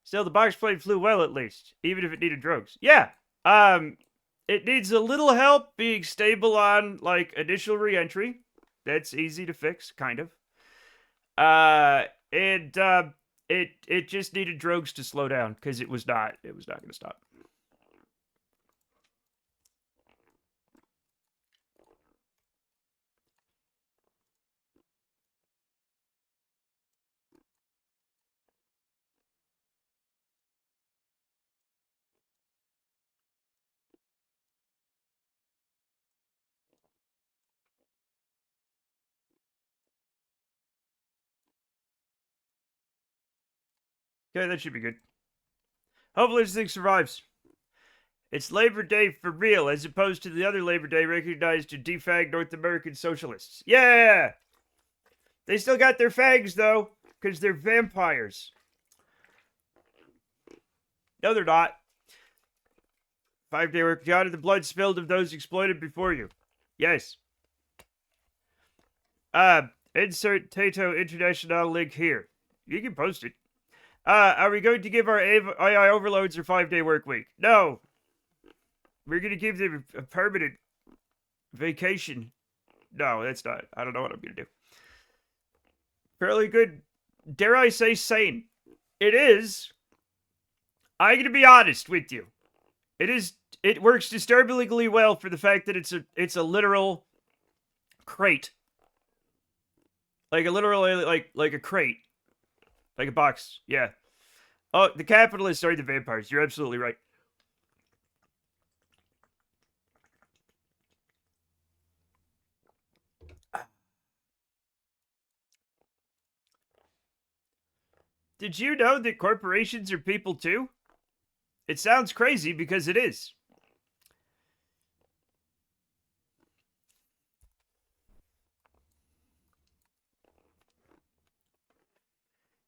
A: Still, the box plane flew well, at least. Even if it needed drugs. Yeah. It needs a little help being stable on, like, initial re-entry. That's easy to fix, kind of. It just needed drugs to slow down, because it was not going to stop. Okay, that should be good. Hopefully this thing survives. It's Labor Day for real, as opposed to the other Labor Day recognized to defag North American socialists. Yeah! They still got their fags, though, because they're vampires. No, they're not. 5-day work job of the blood spilled of those exploited before you. Yes. Insert Tato International link here. You can post it. Are we going to give our AI overloads a 5-day work week? No. We're going to give them a permanent vacation. No, that's not. I don't know what I'm going to do. Fairly good. Dare I say sane? It is. I'm going to be honest with you. It is. It works disturbingly well for the fact that it's a literal crate. Like a literal, like a crate. Like a box, yeah. Oh, the capitalists are the vampires. You're absolutely right. Did you know that corporations are people too? It sounds crazy because it is.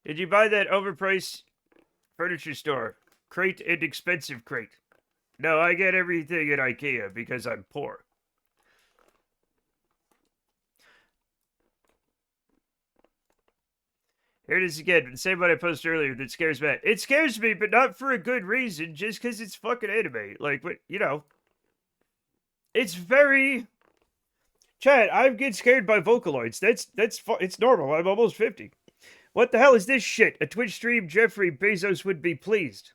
A: Did you buy that overpriced furniture store? Crate and expensive crate. No, I get everything at IKEA because I'm poor. Here it is again. The same one I posted earlier that scares Matt. It scares me, but not for a good reason. Just because it's fucking anime. Like, what, you know. It's very... Chad, I get scared by Vocaloids. It's normal. I'm almost 50. What the hell is this shit? A Twitch stream, Jeffrey Bezos would be pleased.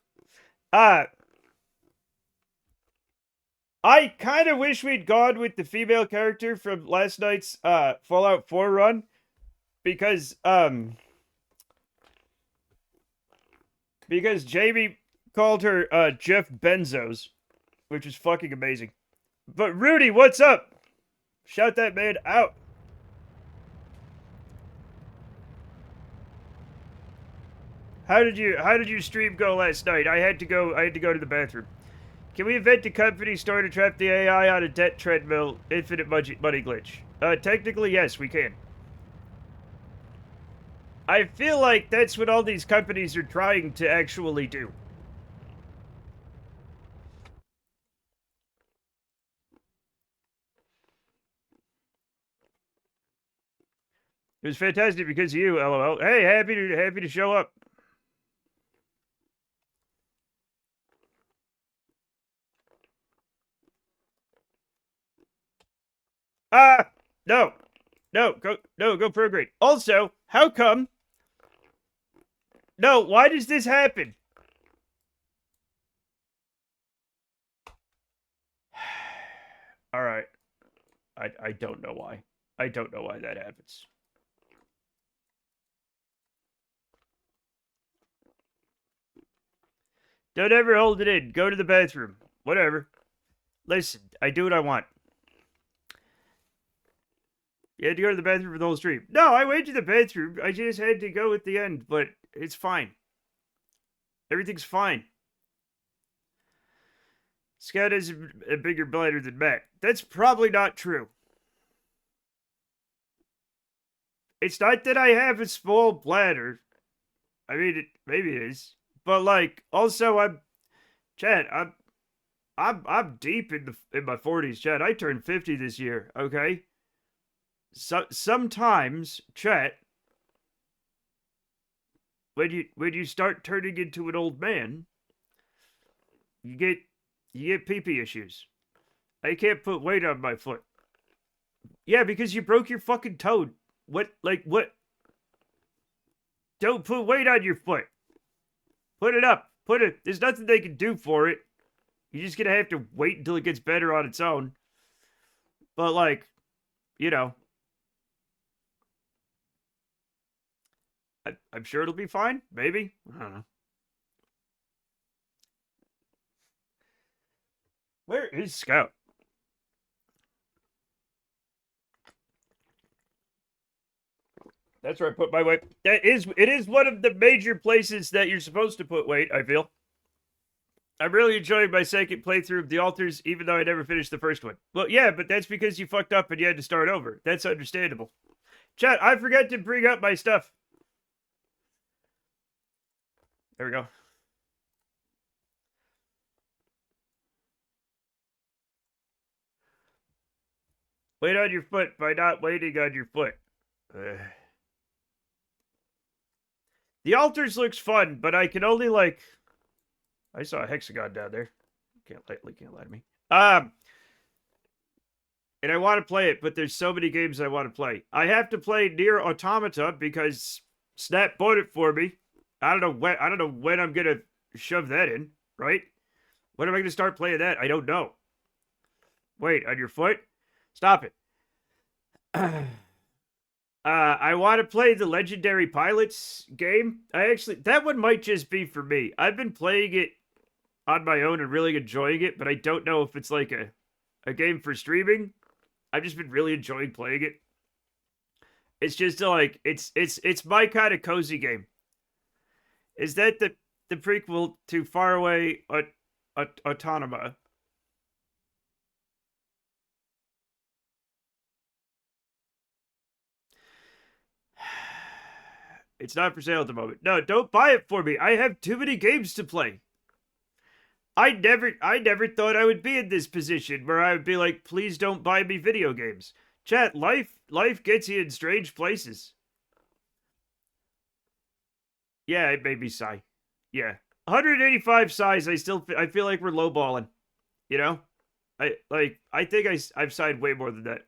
A: I kind of wish we'd gone with the female character from last night's Fallout 4 run. Because Jamie called her Jeff Benzos, which is fucking amazing. But Rudy, what's up? Shout that man out. How did you stream go last night? I had to go to the bathroom. Can we invent a company store to trap the AI on a debt treadmill, infinite money glitch? Technically, yes, we can. I feel like that's what all these companies are trying to actually do. It was fantastic because of you, LOL. Hey, happy to show up. No. Go prograde. Also, how come? No, why does this happen? All right. I don't know why. I don't know why that happens. Don't ever hold it in. Go to the bathroom. Whatever. Listen, I do what I want. You had to go to the bathroom for the whole stream. No, I went to the bathroom. I just had to go at the end, but it's fine. Everything's fine. Scout is a bigger bladder than Matt. That's probably not true. It's not that I have a small bladder. I mean, maybe it is, but like, also Chad. I'm deep in my 40s, Chad. I turned 50 this year. Okay. So sometimes, Chad, when you start turning into an old man, you get pee-pee issues. I can't put weight on my foot. Yeah, because you broke your fucking toe. What? Don't put weight on your foot. Put it up. There's nothing they can do for it. You're just gonna have to wait until it gets better on its own. But like, you know, I'm sure it'll be fine. Maybe. I don't know. Where is Scout? That's where I put my weight. It is one of the major places that you're supposed to put weight, I feel. I'm really enjoying my second playthrough of The Altars, even though I never finished the first one. Well, yeah, but that's because you fucked up and you had to start over. That's understandable. Chat, I forgot to bring up my stuff. There we go. Wait on your foot by not waiting on your foot. The Altars looks fun, but I can only like... I saw a hexagon down there. Can't lie to me. And I want to play it, but there's so many games I want to play. I have to play Nier Automata because Snap bought it for me. I don't know when I'm gonna shove that in, right? When am I gonna start playing that? I don't know. Wait, on your foot? Stop it. I want to play the Legendary Pilots game. That one might just be for me. I've been playing it on my own and really enjoying it, but I don't know if it's like a game for streaming. I've just been really enjoying playing it. It's just like it's my kind of cozy game. Is that the prequel to Faraway Autonoma? It's not for sale at the moment. No, don't buy it for me. I have too many games to play. I never thought I would be in this position where I would be like, please don't buy me video games. Chat, life gets you in strange places. Yeah, it made me sigh. Yeah. 185 sighs, I feel like we're lowballing. You know? I think I've sighed way more than that.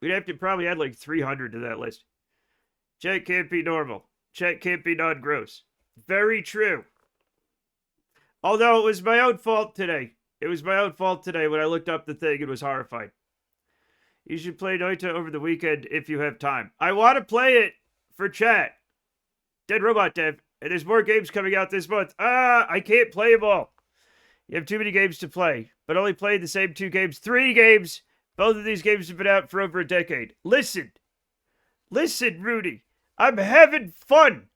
A: We'd have to probably add like 300 to that list. Chat can't be normal. Chat can't be non-gross. Very true. Although it was my own fault today. It was my own fault today when I looked up the thing and was horrified. You should play Noita over the weekend if you have time. I want to play it for chat. Dead Robot Dev. And there's more games coming out this month. I can't play them all. You have too many games to play, but only play the same 2 games. 3 games. Both of these games have been out for over a decade. Listen, Rudy. I'm having fun.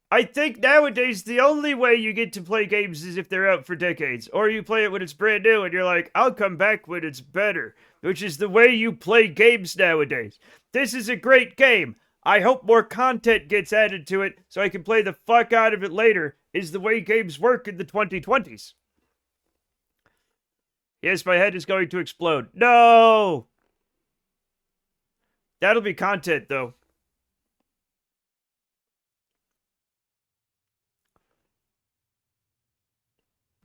A: I think nowadays the only way you get to play games is if they're out for decades. Or you play it when it's brand new and you're like, I'll come back when it's better. Which is the way you play games nowadays. This is a great game. I hope more content gets added to it so I can play the fuck out of it later, is the way games work in the 2020s. Yes, my head is going to explode. No! That'll be content, though.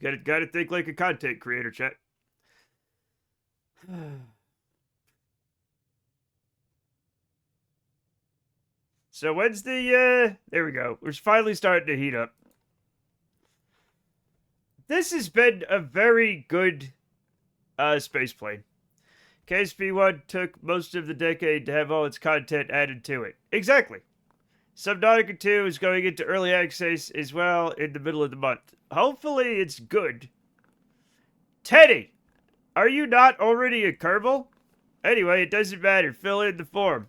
A: Gotta think like a content creator, chat. So when's the, there we go. We're finally starting to heat up. This has been a very good, spaceplane. KSP-1 took most of the decade to have all its content added to it. Exactly. Subnautica 2 is going into early access as well in the middle of the month. Hopefully it's good. Teddy! Are you not already a Kerbal? Anyway, it doesn't matter. Fill in the form.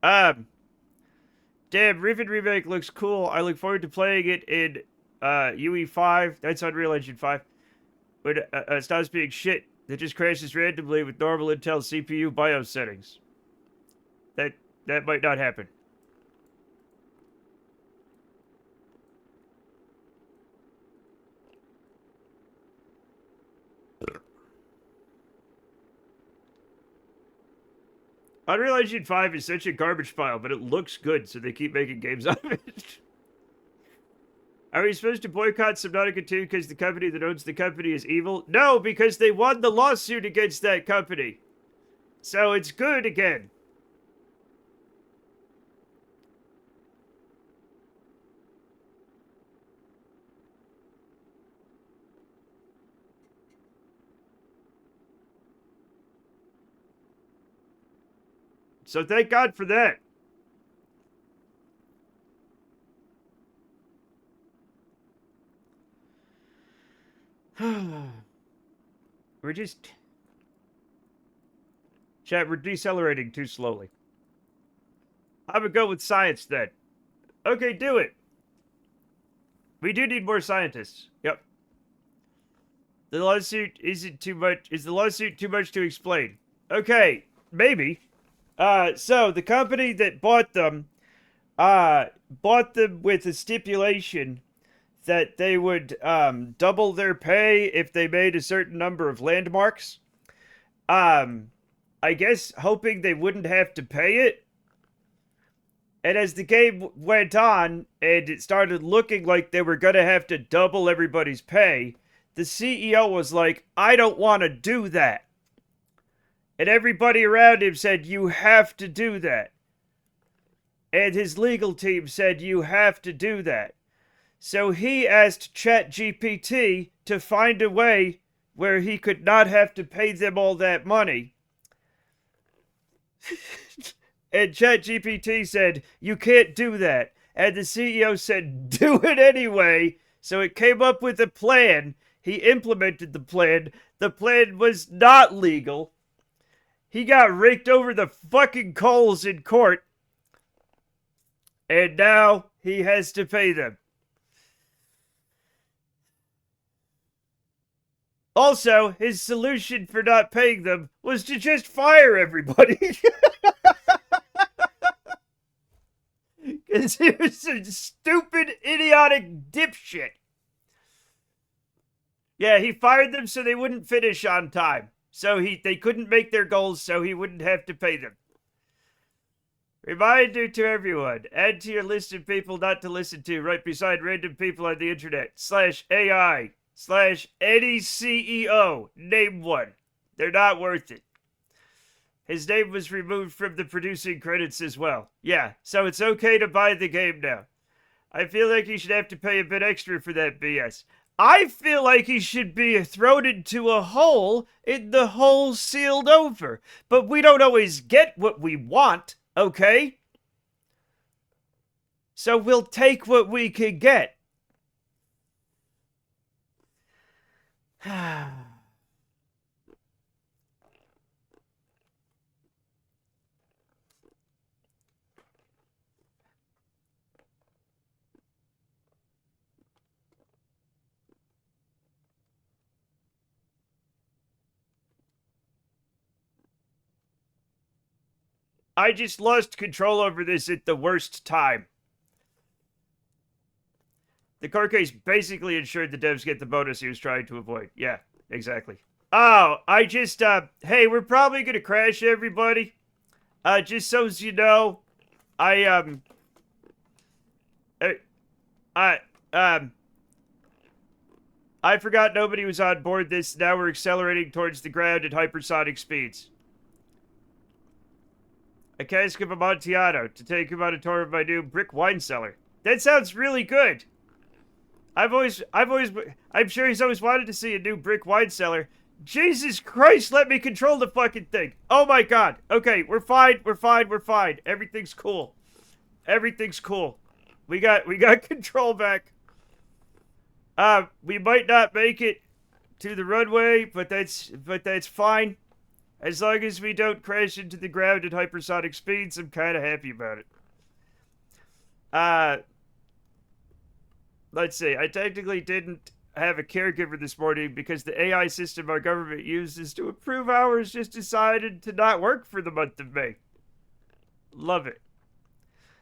A: Damn, Riven Remake looks cool. I look forward to playing it in, UE5. That's Unreal Engine 5. When it stops being shit, it just crashes randomly with normal Intel CPU BIOS settings. That might not happen. Unreal Engine 5 is such a garbage file, but it looks good, so they keep making games out of it. Are we supposed to boycott Subnautica 2 because the company that owns the company is evil? No, because they won the lawsuit against that company. So it's good again. So thank God for that. We're just... Chat, we're decelerating too slowly. I'm gonna go with science then. Okay, do it. We do need more scientists. Yep. The lawsuit isn't too much. Is the lawsuit too much to explain? Okay, maybe. So the company that bought them with a stipulation that they would double their pay if they made a certain number of landmarks. I guess hoping they wouldn't have to pay it. And as the game went on and it started looking like they were going to have to double everybody's pay, the CEO was like, I don't want to do that. And everybody around him said, you have to do that. And his legal team said, you have to do that. So he asked ChatGPT to find a way where he could not have to pay them all that money. And ChatGPT said, you can't do that. And the CEO said, do it anyway. So it came up with a plan. He implemented the plan. The plan was not legal. He got raked over the fucking coals in court. And now he has to pay them. Also, his solution for not paying them was to just fire everybody. Because he was a stupid, idiotic dipshit. Yeah, he fired them so they wouldn't finish on time. So they couldn't make their goals, so he wouldn't have to pay them. Reminder to everyone, add to your list of people not to listen to right beside random people on the internet, /AI, /any CEO. Name one. They're not worth it. His name was removed from the producing credits as well. Yeah, so it's okay to buy the game now. I feel like he should have to pay a bit extra for that BS. I feel like he should be thrown into a hole and the hole sealed over. But we don't always get what we want, okay? So we'll take what we can get. I just lost control over this at the worst time. The court case basically ensured the devs get the bonus he was trying to avoid. Yeah, exactly. Oh, I just, hey, we're probably gonna crash, everybody. Just so as you know, I forgot nobody was on board this. Now we're accelerating towards the ground at hypersonic speeds. A cask of Amontillado to take him on a tour of my new brick wine cellar. That sounds really good. I'm sure he's always wanted to see a new brick wine cellar. Jesus Christ, let me control the fucking thing. Oh my God. Okay, we're fine. Everything's cool. Everything's cool. We got control back. We might not make it to the runway, but that's fine. As long as we don't crash into the ground at hypersonic speeds, I'm kind of happy about it. Let's see. I technically didn't have a caregiver this morning because the AI system our government uses to approve hours just decided to not work for the month of May. Love it.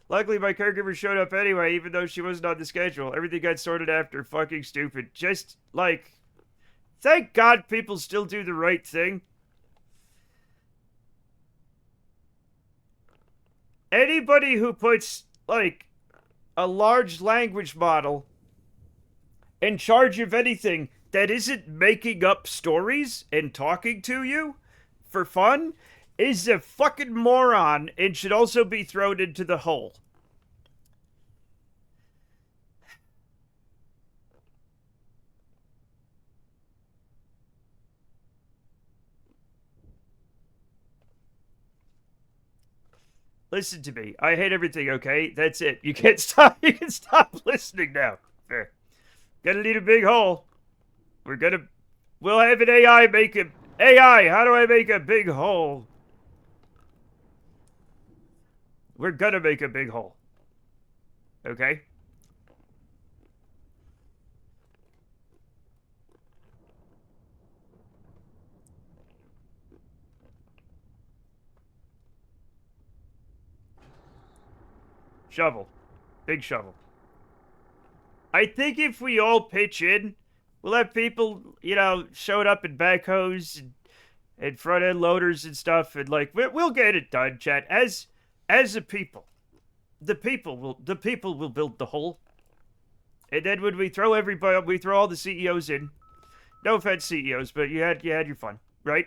A: Luckily, my caregiver showed up anyway, even though she wasn't on the schedule. Everything got sorted after. Fucking stupid. Just, like, thank God people still do the right thing. Anybody who puts, like, a large language model in charge of anything that isn't making up stories and talking to you for fun is a fucking moron and should also be thrown into the hole. Listen to me. I hate everything, okay? That's it. You can't stop. You can stop listening now. There. Gonna need a big hole. We'll have an AI make a... AI, how do I make a big hole? We're gonna make a big hole. Okay? Shovel. Big shovel. I think if we all pitch in, we'll have people, you know, showing up in backhoes and front-end loaders and stuff, and, like, we'll get it done, chat. As a people. The people will build the hole. And then when we throw all the CEOs in. No offense, CEOs, but you had your fun, right?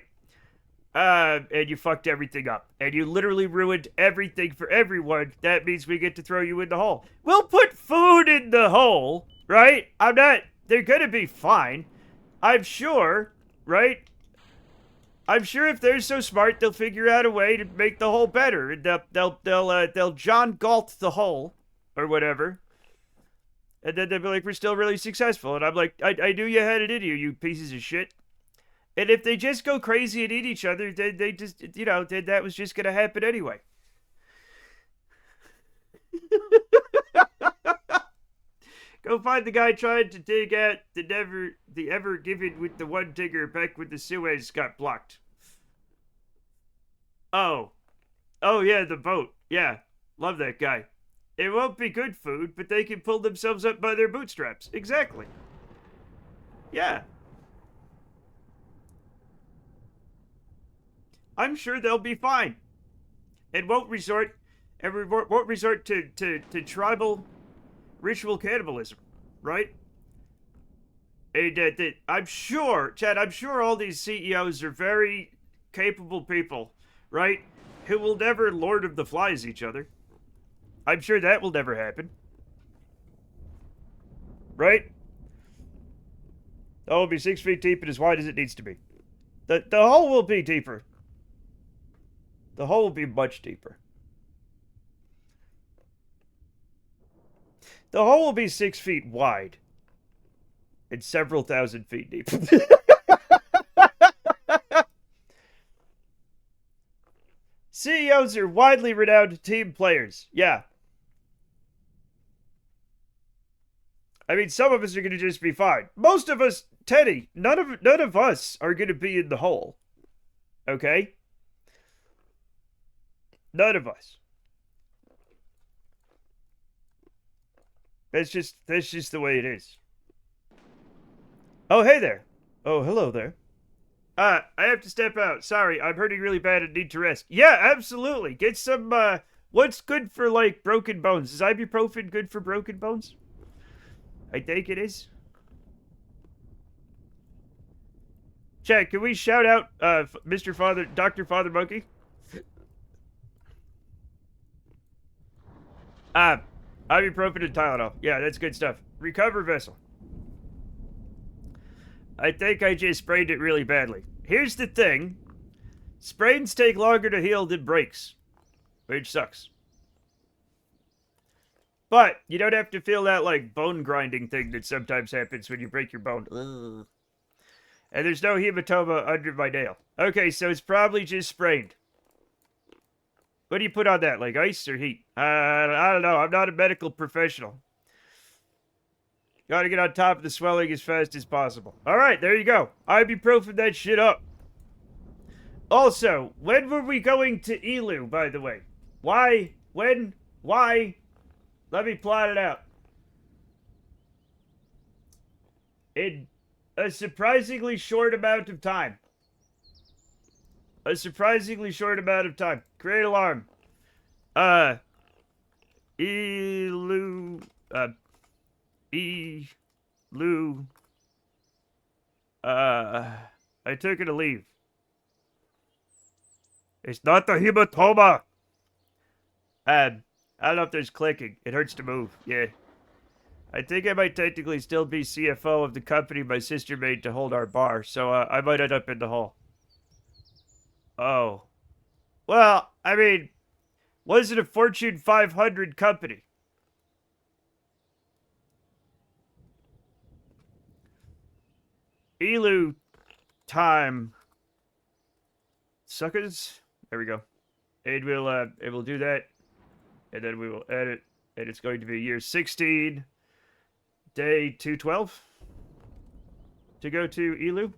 A: And you fucked everything up. And you literally ruined everything for everyone. That means we get to throw you in the hole. We'll put food in the hole, right? They're gonna be fine. I'm sure, right? I'm sure if they're so smart, they'll figure out a way to make the hole better. And they'll John Galt the hole, or whatever. And then they'll be like, we're still really successful. And I'm like, I knew you had it in you pieces of shit. And if they just go crazy and eat each other, then they just, then that was just going to happen anyway. Go find the guy trying to dig out the ever given with the one digger back when the Suez got blocked. Oh. Oh, yeah, the boat. Yeah. Love that guy. It won't be good food, but they can pull themselves up by their bootstraps. Exactly. Yeah. I'm sure they'll be fine. And won't resort to tribal ritual cannibalism, right? And I'm sure, Chad, I'm sure all these CEOs are very capable people, right? Who will never Lord of the Flies each other. I'm sure that will never happen. Right? The hole will be 6 feet deep and as wide as it needs to be. The hole will be deeper. The hole will be much deeper. The hole will be 6 feet wide and several thousand feet deep. CEOs are widely renowned team players. Yeah. I mean, some of us are going to just be fine. Most of us, Teddy, none of us are going to be in the hole. Okay? None of us. That's just the way it is. Oh, hey there. Oh, hello there. I have to step out. Sorry, I'm hurting really bad and need to rest. Yeah, absolutely. Get some, what's good for, like, broken bones? Is ibuprofen good for broken bones? I think it is. Chad, can we shout out, Dr. Father Monkey? Ibuprofen and Tylenol. Yeah, that's good stuff. Recover vessel. I think I just sprained it really badly. Here's the thing. Sprains take longer to heal than breaks. Which sucks. But you don't have to feel that, like, bone grinding thing that sometimes happens when you break your bone. Ugh. And there's no hematoma under my nail. Okay, so it's probably just sprained. What do you put on that? Like ice or heat? I don't know. I'm not a medical professional. Gotta get on top of the swelling as fast as possible. Alright, there you go. Ibuprofen that shit up. Also, when were we going to Elu, by the way? Why? When? Why? Let me plot it out. In a surprisingly short amount of time. A surprisingly short amount of time. Create alarm. Elu. I took it to leave. It's not the hematoma. I don't know if there's clicking. It hurts to move. Yeah. I think I might technically still be CFO of the company my sister made to hold our bar, so I might end up in the hole. Oh. Well, I mean, was it a Fortune 500 company? Elu time. Suckers. There we go. It will do that. And then we will edit. And it's going to be year 16. Day 212. To go to Elu.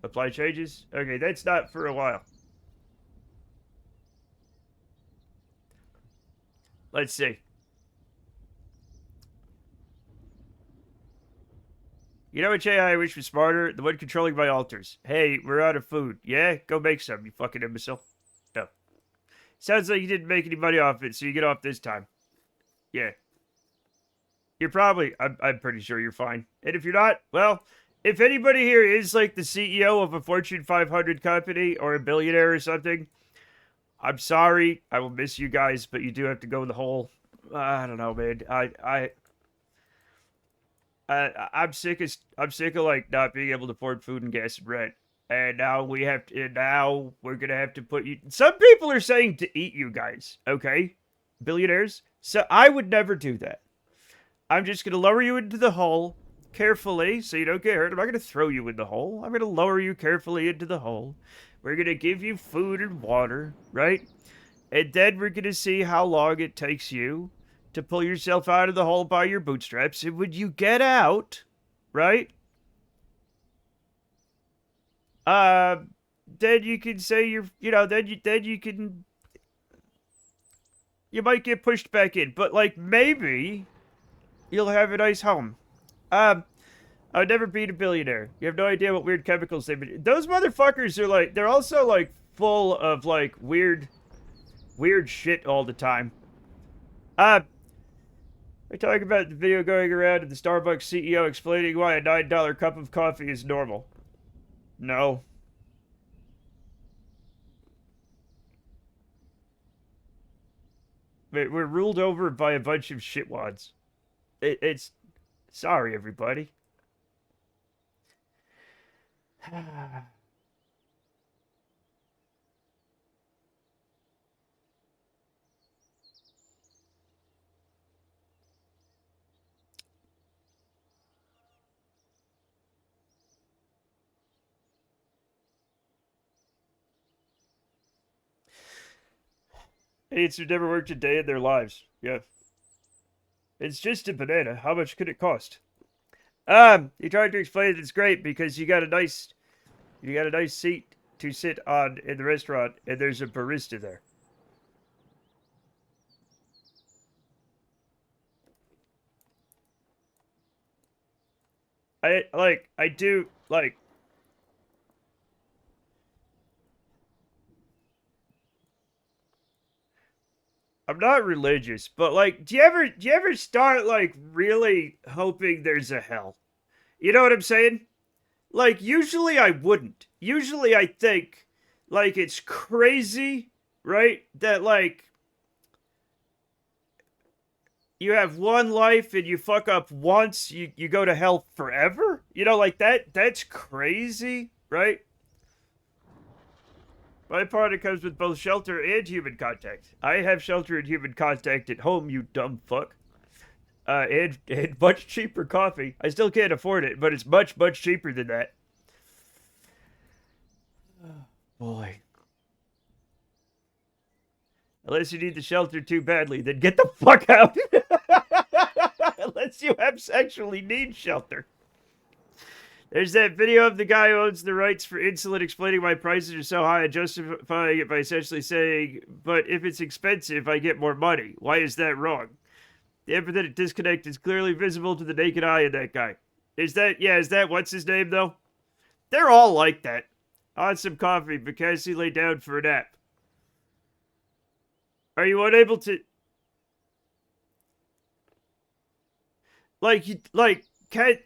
A: Apply changes. Okay, that's not for a while. Let's see. You know which AI I wish was smarter? The one controlling my altars. Hey, we're out of food. Yeah? Go make some, you fucking imbecile. No. Sounds like you didn't make any money off it, so you get off this time. Yeah. You're probably... I'm pretty sure you're fine. And if you're not, well, if anybody here is like the CEO of a Fortune 500 company or a billionaire or something, I'm sorry. I will miss you guys, but you do have to go in the hole. I don't know, man. I'm sick of like not being able to afford food and gas and rent. And now we have to, and now we're gonna have to put you. Some people are saying to eat you guys, okay? Billionaires. So I would never do that. I'm just gonna lower you into the hole carefully so you don't get hurt. I'm not gonna throw you in the hole. I'm gonna lower you carefully into the hole. We're gonna give you food and water, right? And then we're gonna see how long it takes you to pull yourself out of the hole by your bootstraps. And when you get out, right? Uh, then you can say then you can, you might get pushed back in, but like maybe you'll have a nice home. Um, I would never be a billionaire. You have no idea what weird chemicals they've been. Those motherfuckers are like, they're also like full of like weird shit all the time. Uh, I talk about the video going around of the Starbucks CEO explaining why a $9 cup of coffee is normal. No. We're ruled over by a bunch of shitwads. It's sorry, everybody. Idiots who never worked a day in their lives. Yeah. It's just a banana. How much could it cost? He tried to explain that it's great because you got a nice seat to sit on in the restaurant, and there's a barista there. I do like. I'm not religious, but like, do you ever start like really hoping there's a hell? You know what I'm saying? Like, usually I wouldn't. Usually I think like it's crazy, right? That like you have one life and you fuck up once, you go to hell forever? You know, like that's crazy, right? My product comes with both shelter and human contact. I have shelter and human contact at home, you dumb fuck. And much cheaper coffee. I still can't afford it, but it's much cheaper than that. Boy. Unless you need the shelter too badly, then get the fuck out. Unless you actually need shelter. There's that video of the guy who owns the rights for insulin explaining why prices are so high and justifying it by essentially saying, but if it's expensive, I get more money. Why is that wrong? The empathetic disconnect is clearly visible to the naked eye in that guy. Is that what's his name, though? They're all like that. On some coffee, because he lay down for a nap. Are you unable to... can't,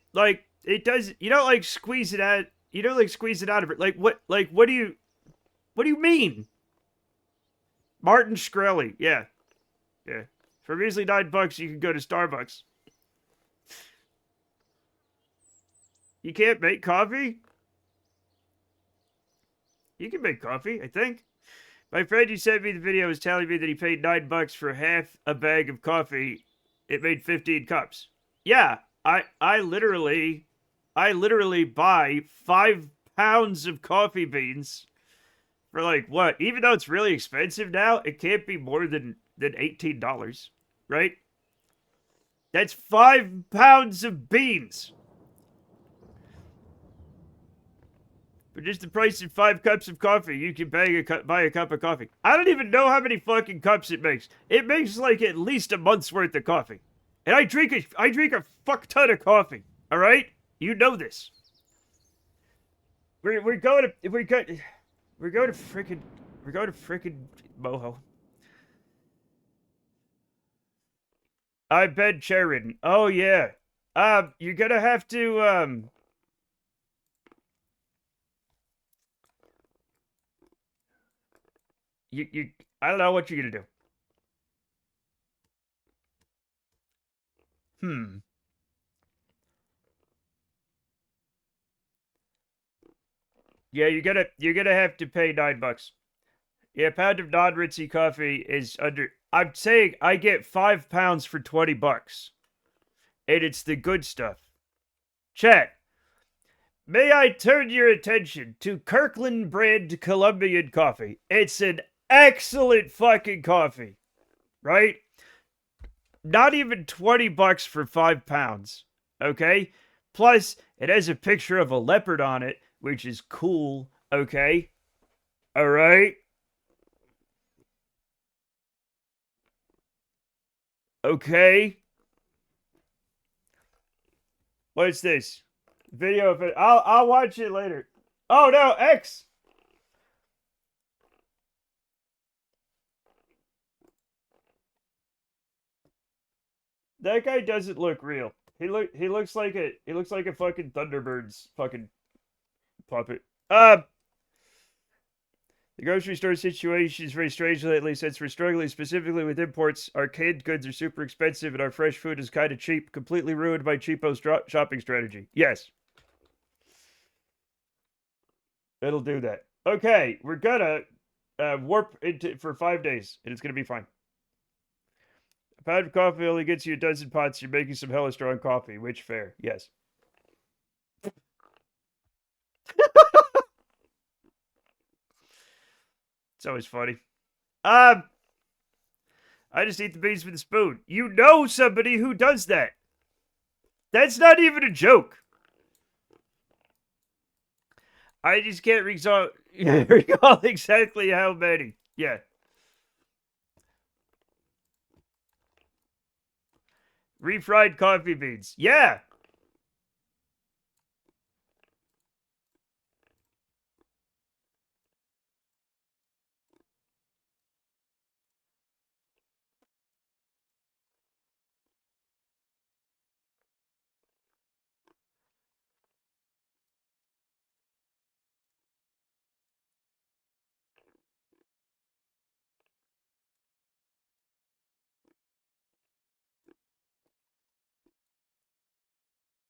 A: it does, you don't, like, squeeze it out, you don't, like, squeeze it out of it. What do you mean? Martin Shkreli, yeah. Yeah. For measly $9, you can go to Starbucks. You can't make coffee? You can make coffee, I think. My friend who sent me the video was telling me that he paid $9 for half a bag of coffee. It made 15 cups. Yeah, I literally buy 5 pounds of coffee beans for like what? Even though it's really expensive now, it can't be more than $18, right? That's 5 pounds of beans. For just the price of 5 cups of coffee, you can buy a cup of coffee. I don't even know how many fucking cups it makes. It makes like at least a month's worth of coffee. And I drink a fuck ton of coffee. All right? You know this. We're going to frickin' Moho. I've been chair-ridden. Oh yeah. You're gonna have to you I don't know what you're gonna do. Hmm. Yeah, you're gonna have to pay $9. Yeah, a pound of non-ritzy coffee is under. I'm saying I get 5 pounds for $20, and it's the good stuff. Chat. May I turn your attention to Kirkland brand Colombian coffee? It's an excellent fucking coffee, right? Not even $20 for 5 pounds. Okay? Plus, it has a picture of a leopard on it, which is cool. Okay? Alright? Okay? What's this? Video of it. I'll watch it later. Oh no, X! That guy doesn't look real. He looks like a fucking Thunderbird's fucking puppet. The grocery store situation is very strange lately since we're struggling specifically with imports. Our canned goods are super expensive and our fresh food is kind of cheap, completely ruined by cheapo shopping strategy. Yes, it'll do that. Okay, we're gonna warp into for 5 days and it's gonna be fine. A pound of coffee only gets you a dozen pots. You're making some hella strong coffee, which fair. Yes. It's always funny. Um, I just eat the beans with a spoon. You know somebody who does that. That's not even a joke. I just can't recall exactly how many. Yeah. Refried coffee beans. Yeah.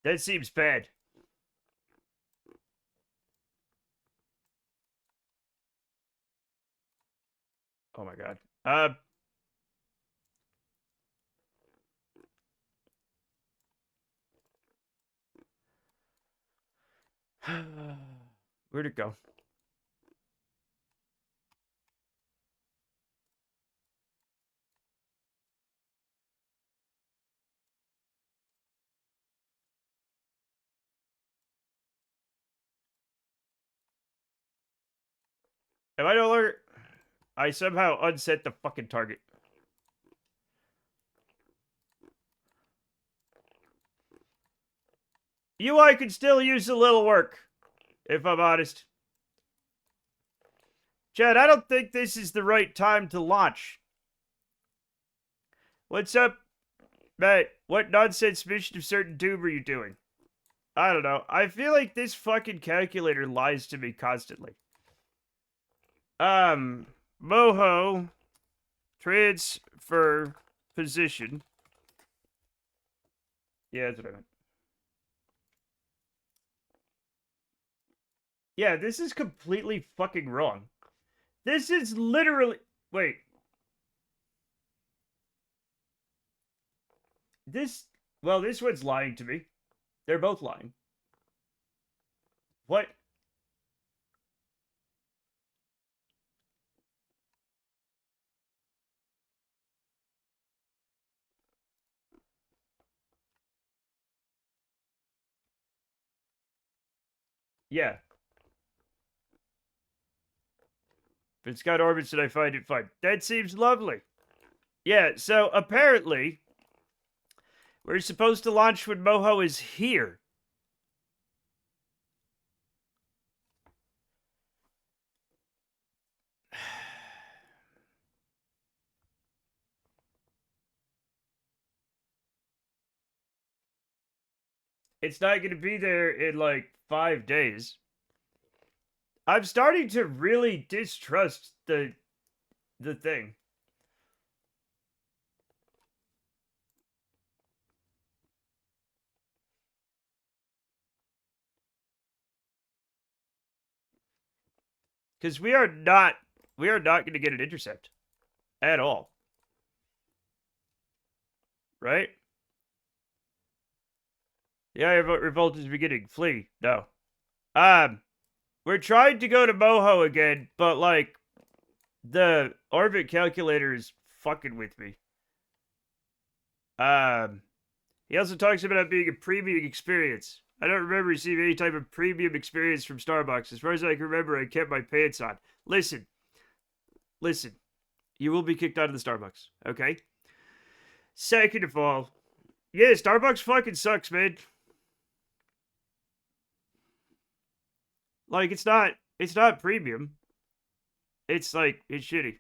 A: That seems bad. Oh my god. Where'd it go? Am I no longer? I somehow unset the fucking target. UI could still use a little work, if I'm honest. Chad, I don't think this is the right time to launch. What's up, Matt? What nonsense mission of certain doom are you doing? I don't know. I feel like this fucking calculator lies to me constantly. Moho transfer position. Yeah, that's what I meant. Yeah, this is completely fucking wrong. This is literally. Wait. This. Well, this one's lying to me. They're both lying. What? Yeah. If it's got orbits, then I find it fun. That seems lovely. Yeah, so apparently, we're supposed to launch when Moho is here. It's not going to be there in like 5 days. I'm starting to really distrust the thing. Because we are not going to get an intercept at all. Right? Yeah, revolt is beginning. Flee. No. We're trying to go to Moho again, but like the orbit calculator is fucking with me. He also talks about it being a premium experience. I don't remember receiving any type of premium experience from Starbucks. As far as I can remember, I kept my pants on. Listen. You will be kicked out of the Starbucks, okay? Second of all, yeah, Starbucks fucking sucks, man. Like, it's not premium. It's like, it's shitty.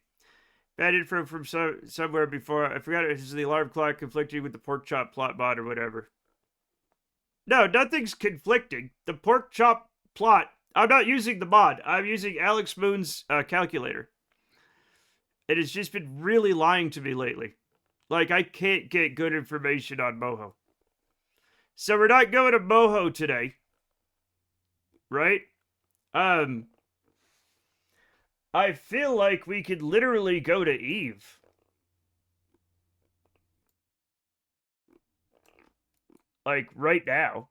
A: Bad info from somewhere before. I forgot it was the alarm clock conflicting with the pork chop plot mod or whatever. No, nothing's conflicting. The pork chop plot. I'm not using the mod. I'm using Alex Moon's calculator. It has just been really lying to me lately. Like, I can't get good information on Moho. So we're not going to Moho today. Right? I feel like we could literally go to Eve. Like, right now.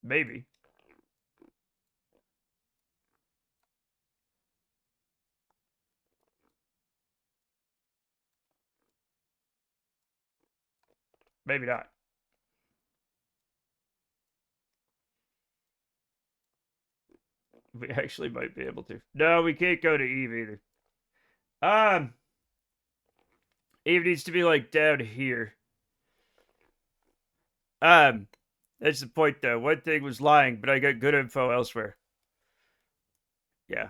A: Maybe. Maybe not. We actually might be able to. No, we can't go to Eve either. Eve needs to be like down here. That's the point though. One thing was lying, but I got good info elsewhere. Yeah.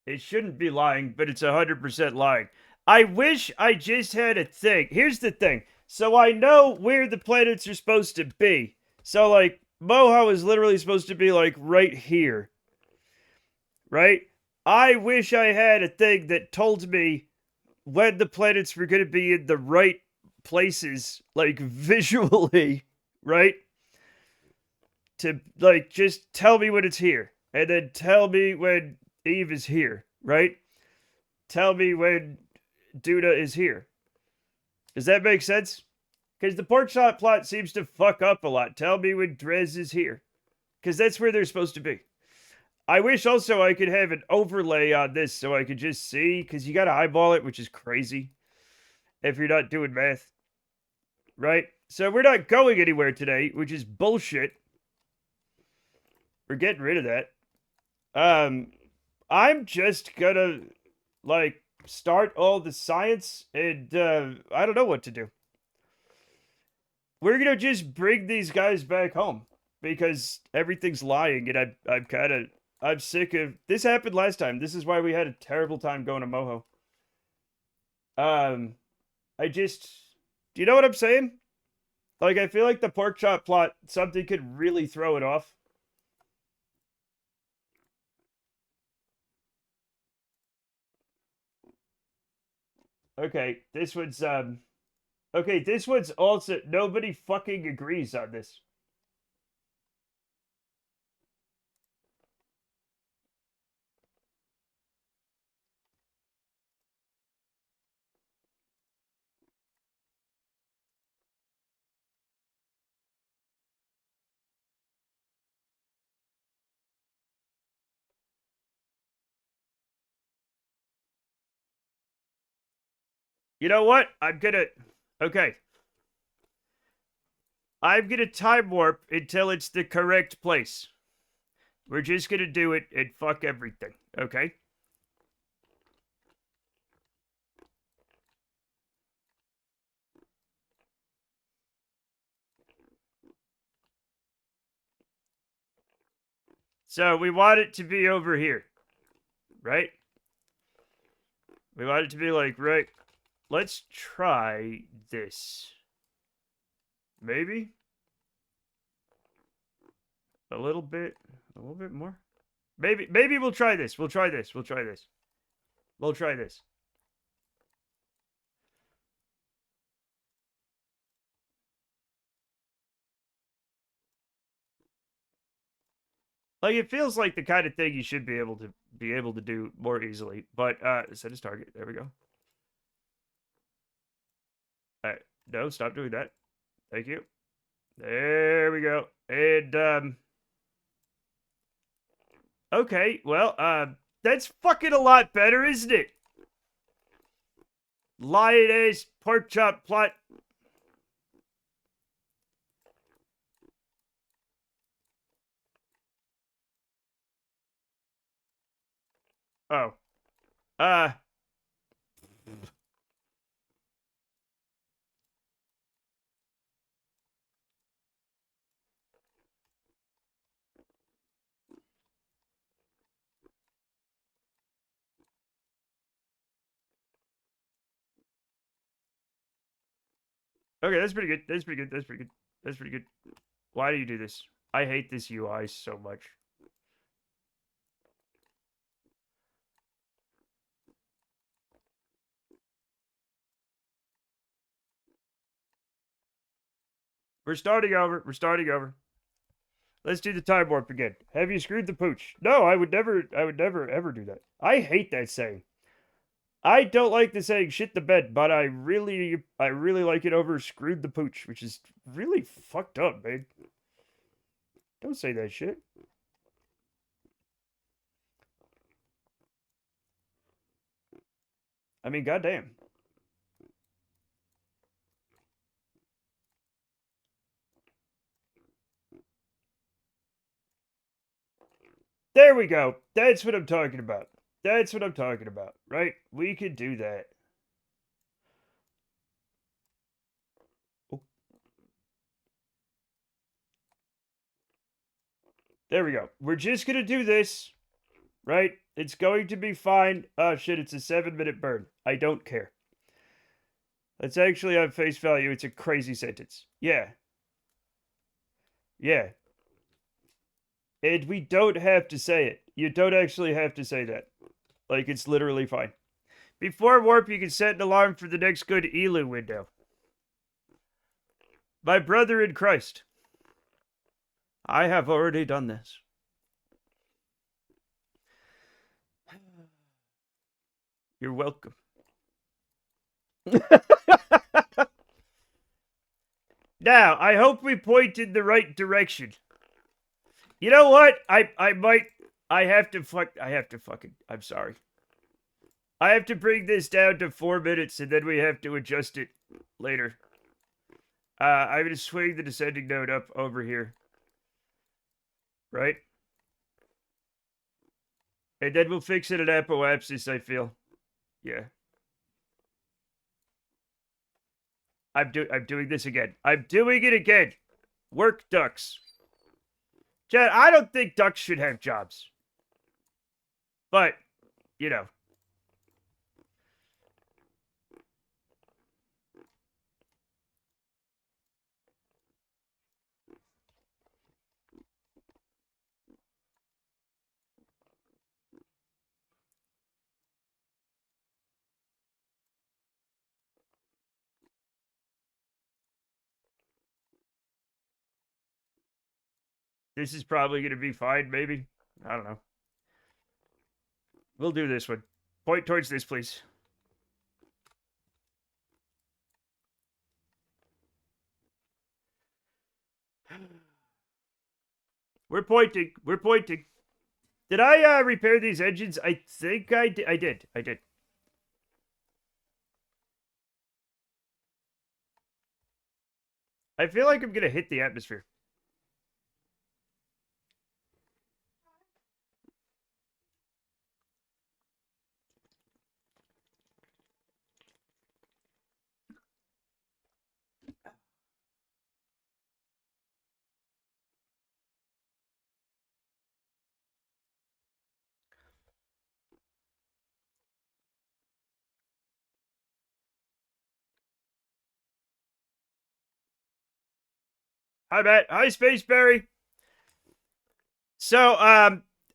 A: It shouldn't be lying, but it's 100% lying. I wish I just had a thing. Here's the thing. So I know where the planets are supposed to be. So like Moho is literally supposed to be like right here. Right? I wish I had a thing that told me when the planets were going to be in the right places, like visually, right? To like just tell me when it's here, and then tell me when Eve is here, right? Tell me when Duda is here. Does that make sense? Because the pork chop plot seems to fuck up a lot. Tell me when Drez is here, because that's where they're supposed to be. I wish also I could have an overlay on this so I could just see, because you got to eyeball it, which is crazy if you're not doing math. Right? So we're not going anywhere today, which is bullshit. We're getting rid of that. I'm just gonna, like, start all the science, and, I don't know what to do. We're gonna just bring these guys back home, because everything's lying, and I'm sick of, this happened last time. This is why we had a terrible time going to Moho. I just, do you know what I'm saying? Like, I feel like the pork chop plot, something could really throw it off. Okay, this one's, okay, this one's also, nobody fucking agrees on this. You know what? Okay. I'm gonna time warp until it's the correct place. We're just gonna do it and fuck everything, okay? So we want it to be over here, right? We want it to be like, right? Let's try this. Maybe? A little bit more? Maybe we'll try this. We'll try this. We'll try this. We'll try this. Like, it feels like the kind of thing you should be able to do more easily. But set as target. There we go. All right. No, stop doing that. Thank you. There we go. And okay, well, that's fucking a lot better, isn't it? Lioness, pork chop plot. Oh. Uh. Okay, that's pretty good. That's pretty good. That's pretty good. That's pretty good. Why do you do this? I hate this UI so much. We're starting over. We're starting over. Let's do the time warp again. Have you screwed the pooch? No, I would never ever do that. I hate that saying. I don't like the saying shit the bed, but I really like it over screwed the pooch, which is really fucked up, man. Don't say that shit. I mean, goddamn. There we go. That's what I'm talking about. That's what I'm talking about, right? We could do that. Oh. There we go. We're just gonna do this, right? It's going to be fine. Oh shit, it's a 7-minute burn. I don't care. That's actually on face value. It's a crazy sentence. Yeah. Yeah. And we don't have to say it. You don't actually have to say that. Like, it's literally fine. Before warp, you can set an alarm for the next good Elu window. My brother in Christ. I have already done this. You're welcome. Now, I hope we point in the right direction. You know what? I have to fucking, I'm sorry. I have to bring this down to 4 minutes and then we have to adjust it later. I'm going to swing the descending node up over here. Right? And then we'll fix it at apoapsis, I feel. Yeah. I'm doing this again. I'm doing it again. Work ducks. Chad, I don't think ducks should have jobs. But, you know. This is probably going to be fine, maybe. I don't know. We'll do this one. Point towards this, please. We're pointing. We're pointing. Did I repair these engines? I think I did. I did. I feel like I'm going to hit the atmosphere. Hi, Matt. Hi, Spaceberry. So,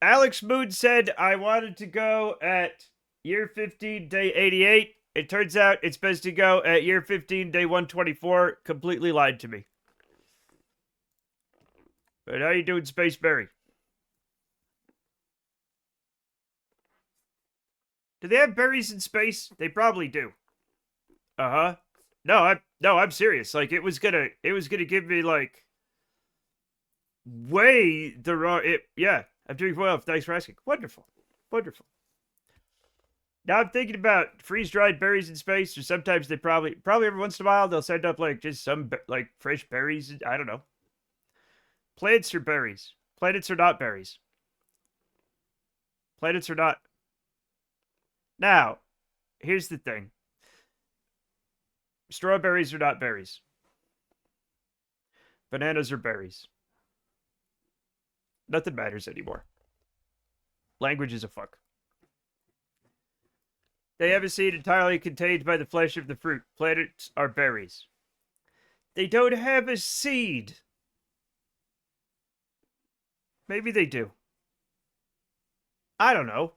A: Alex Moon said I wanted to go at year 15, day 88. It turns out it's best to go at year 15, day 124. Completely lied to me. But how you doing, Spaceberry? Do they have berries in space? They probably do. Uh-huh. No, I'm serious. Like it was gonna give me like way the wrong yeah. I'm doing well. Thanks for asking. Wonderful. Wonderful. Now I'm thinking about freeze-dried berries in space, or sometimes they probably every once in a while they'll send up like just some like fresh berries. I don't know. Plants or berries? Planets are not berries. Planets are not. Now, here's the thing. Strawberries are not berries. Bananas are berries. Nothing matters anymore. Language is a fuck. They have a seed entirely contained by the flesh of the fruit. Planets are berries. They don't have a seed. Maybe they do. I don't know.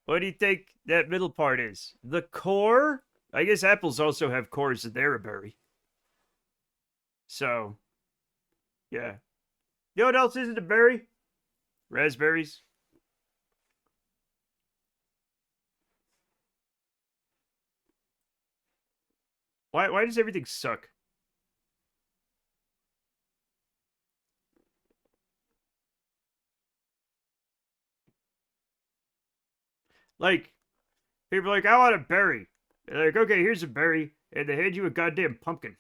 A: What do you think that middle part is? The core? I guess apples also have cores and they're a berry. So, yeah. You know what else isn't a berry? Raspberries. Why does everything suck? Like, people are like, I want a berry. They're like, okay, here's a berry. And they hand you a goddamn pumpkin.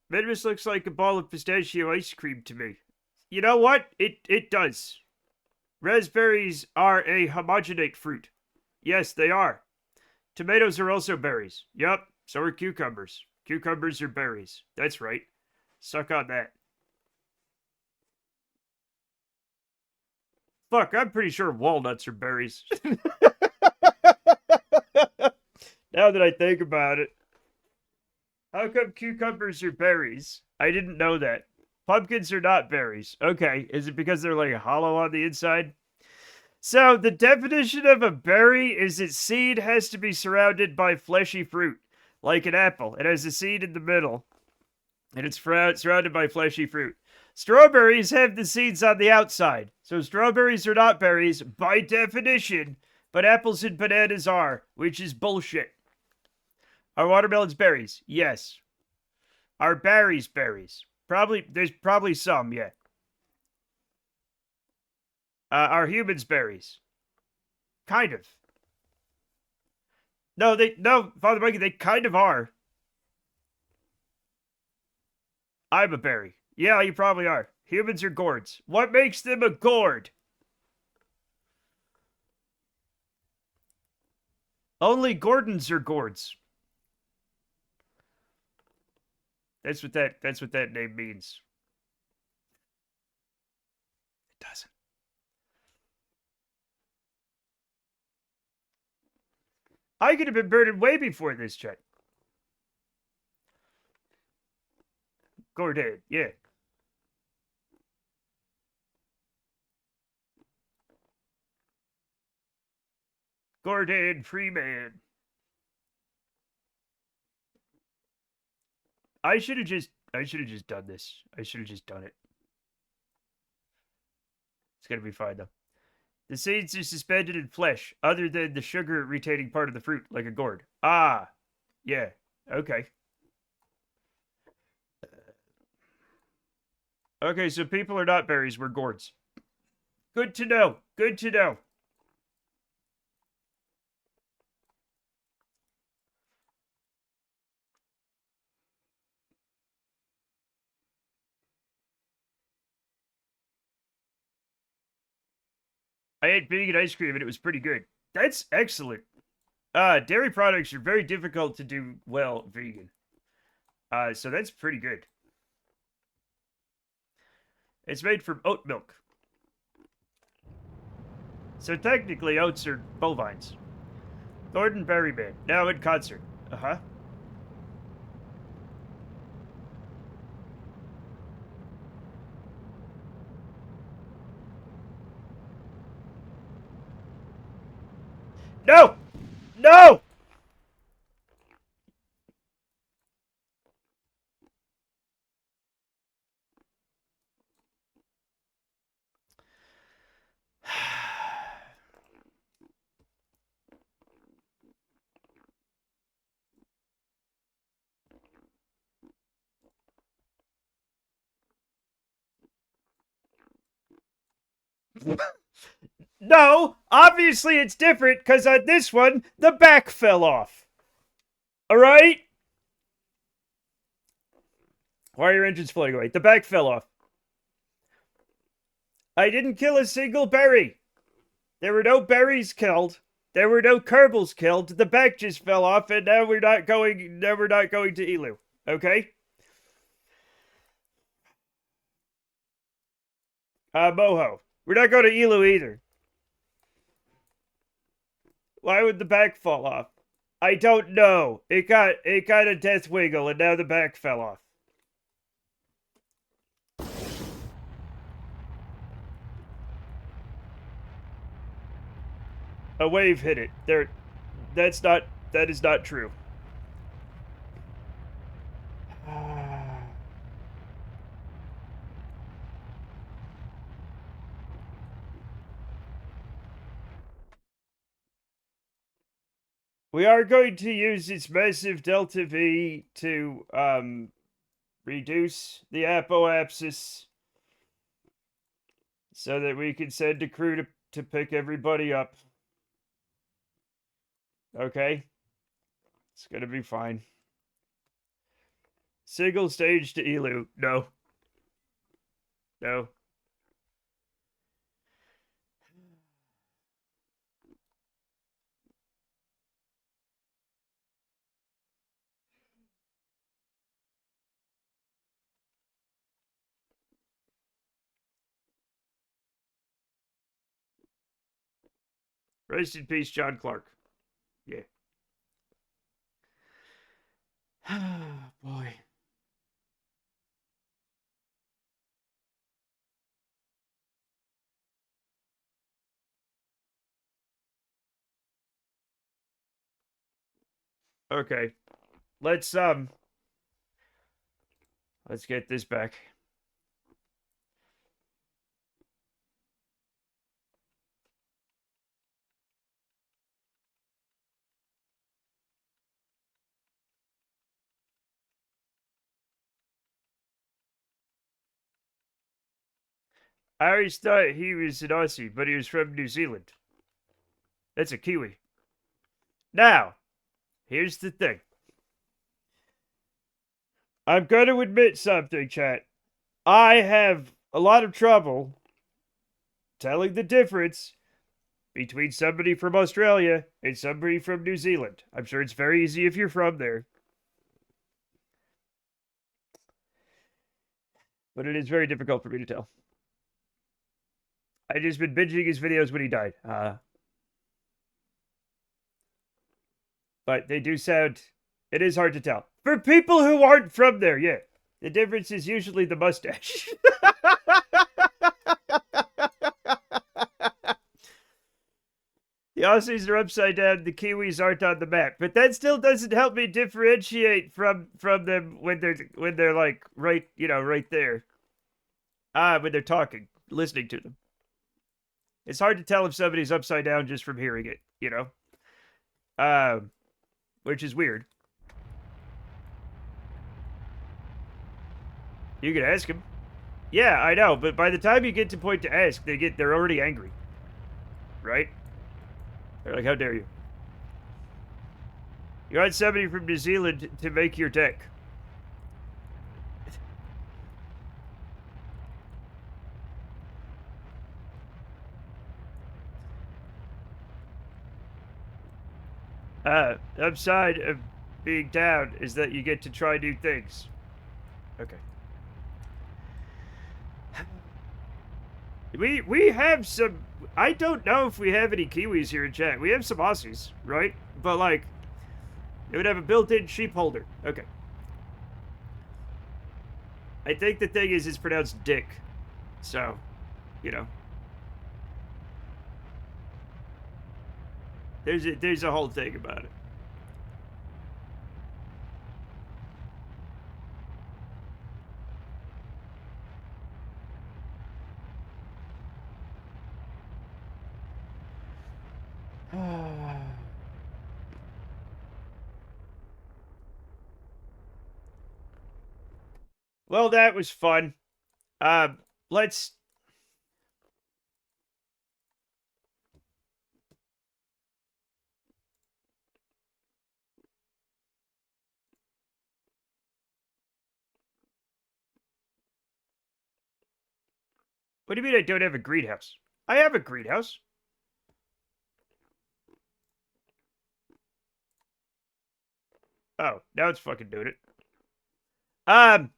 A: Venomous looks like a ball of pistachio ice cream to me. You know what? It does. Raspberries are a homogenate fruit. Yes, they are. Tomatoes are also berries. Yup, so are cucumbers. Cucumbers are berries. That's right. Suck on that. Fuck, I'm pretty sure walnuts are berries. Now that I think about it. How come cucumbers are berries? I didn't know that. Pumpkins are not berries. Okay, is it because they're like hollow on the inside? So, the definition of a berry is its seed has to be surrounded by fleshy fruit, like an apple. It has a seed in the middle, and it's surrounded by fleshy fruit. Strawberries have the seeds on the outside, so strawberries are not berries by definition, but apples and bananas are, which is bullshit. Are watermelons berries? Yes. Are berries berries? Probably, there's probably some, yeah. Are humans berries? Kind of. No, Father Mikey, they kind of are. I'm a berry. Yeah, you probably are. Humans are gourds. What makes them a gourd? Only Gordons are gourds. That's what that name means. It doesn't. I could have been burning way before this, Chet. Gordon, yeah. Gordon Freeman. I should have just done this. I should have just done it. It's gonna be fine though. The seeds are suspended in flesh, other than the sugar retaining part of the fruit, like a gourd. Ah, yeah, okay. Okay, so people are not berries, we're gourds. Good to know. Good to know. I ate vegan ice cream and it was pretty good. That's excellent. Dairy products are very difficult to do well vegan. So that's pretty good. It's made from oat milk. So technically, oats are bovines. Gordon Berryman, now in concert. Uh-huh. No! No! No, obviously it's different because on this one, the back fell off. All right? Why are your engines floating away? The back fell off. I didn't kill a single berry. There were no berries killed. There were no Kerbals killed. The back just fell off, and now we're not going. Now we're not going to Elu. Okay? Moho. We're not going to Elu either. Why would the back fall off? I don't know. It got a death wiggle, and now the back fell off. A wave hit it. That is not true. We are going to use this massive delta V to reduce the apoapsis so that we can send a crew to pick everybody up. Okay? It's gonna be fine. Single stage to Elu. No. No. Rest in peace, John Clark. Yeah. Boy. Okay. Let's get this back. I always thought he was an Aussie, but he was from New Zealand. That's a Kiwi. Now, here's the thing. I'm going to admit something, chat. I have a lot of trouble telling the difference between somebody from Australia and somebody from New Zealand. I'm sure it's very easy if you're from there. But it is very difficult for me to tell. I just been binging his videos when he died. But they do sound. It is hard to tell. For people who aren't from there, yeah. The difference is usually the mustache. The Aussies are upside down, the Kiwis aren't on the map. But that still doesn't help me differentiate from them when they're like right there. When they're talking, listening to them. It's hard to tell if somebody's upside down just from hearing it, which is weird. You can ask him. Yeah, I know, but by the time you get to point to ask, they're already angry. Right? They're like, how dare you? You want somebody from New Zealand to make your deck. Upside of being down is that you get to try new things. Okay. We have some. I don't know if we have any Kiwis here in chat. We have some Aussies, right? But like, they would have a built-in sheep holder. Okay. I think the thing is, it's pronounced dick. So, there's a whole thing about it. Well, that was fun. Let's What do you mean I don't have a greenhouse? I have a greenhouse. Oh, now it's fucking doing it. I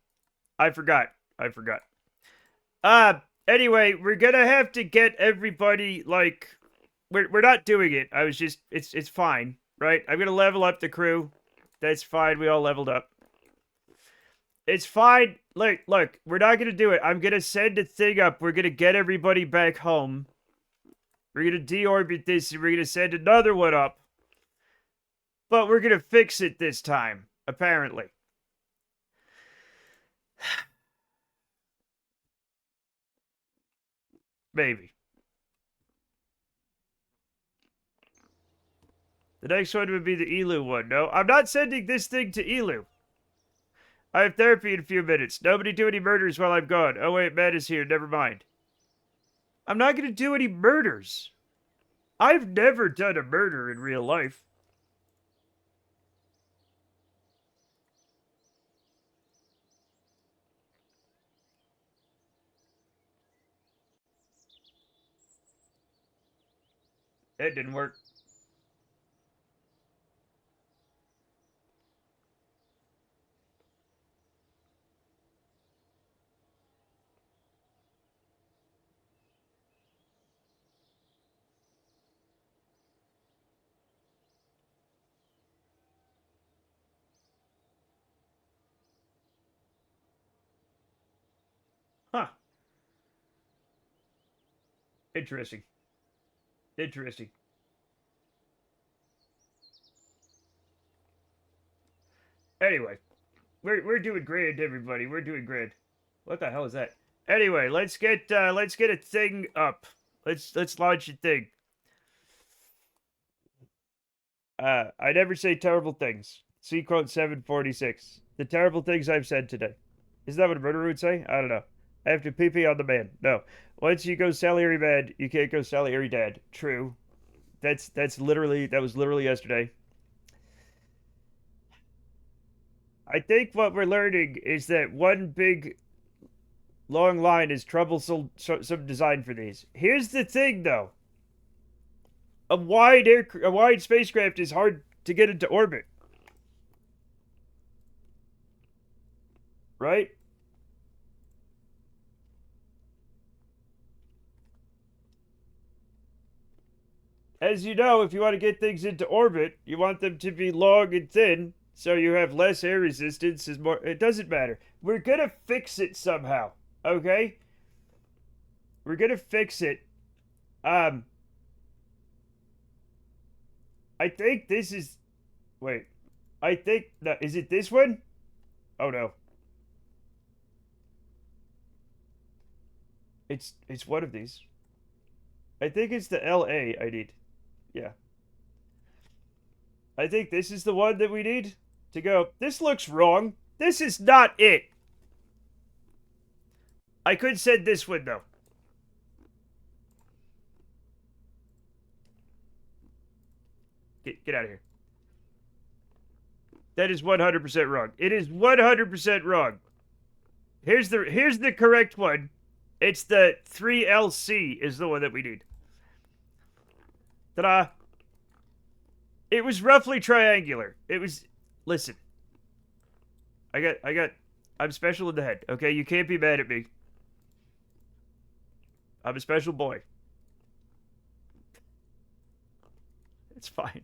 A: forgot. I forgot. Anyway, we're gonna have to get everybody, like, we're not doing it. I was just, it's fine, right? I'm gonna level up the crew. That's fine. We all leveled up. It's fine. Look, we're not gonna do it. I'm gonna send a thing up. We're gonna get everybody back home. We're gonna deorbit this and we're gonna send another one up. But we're gonna fix it this time, apparently. Maybe. The next one would be the Elu one. No, I'm not sending this thing to Elu. I have therapy in a few minutes. Nobody do any murders while I'm gone. Oh wait, Matt is here. Never mind. I'm not gonna do any murders. I've never done a murder in real life. That didn't work. Huh. Interesting. Interesting. Anyway, we're doing great, everybody. We're doing great. What the hell is that? Anyway, let's get a thing up. Let's launch a thing. I never say terrible things. See quote 746. The terrible things I've said today. Isn't that what a murderer would say? I don't know. I have to pee on the man. No. Once you go Salieri mad, you can't go Salieri dad. True. That was literally yesterday. I think what we're learning is that one big long line is troublesome some design for these. Here's the thing though. A wide spacecraft is hard to get into orbit. Right? As you know, if you want to get things into orbit, you want them to be long and thin, so you have less air resistance. Is more. It doesn't matter. We're gonna fix it somehow. Okay? We're gonna fix it. I think this is. Wait. I think that is it. This one? Oh no. It's one of these. I think it's the LA I need. Yeah. I think this is the one that we need to go. This looks wrong. This is not it. I could send this one though. Get out of here. That is 100% wrong. It is 100% wrong. Here's the correct one. It's the 3LC is the one that we need. Ta-da. It was roughly triangular. It was... Listen. I'm special in the head, okay? You can't be mad at me. I'm a special boy. It's fine.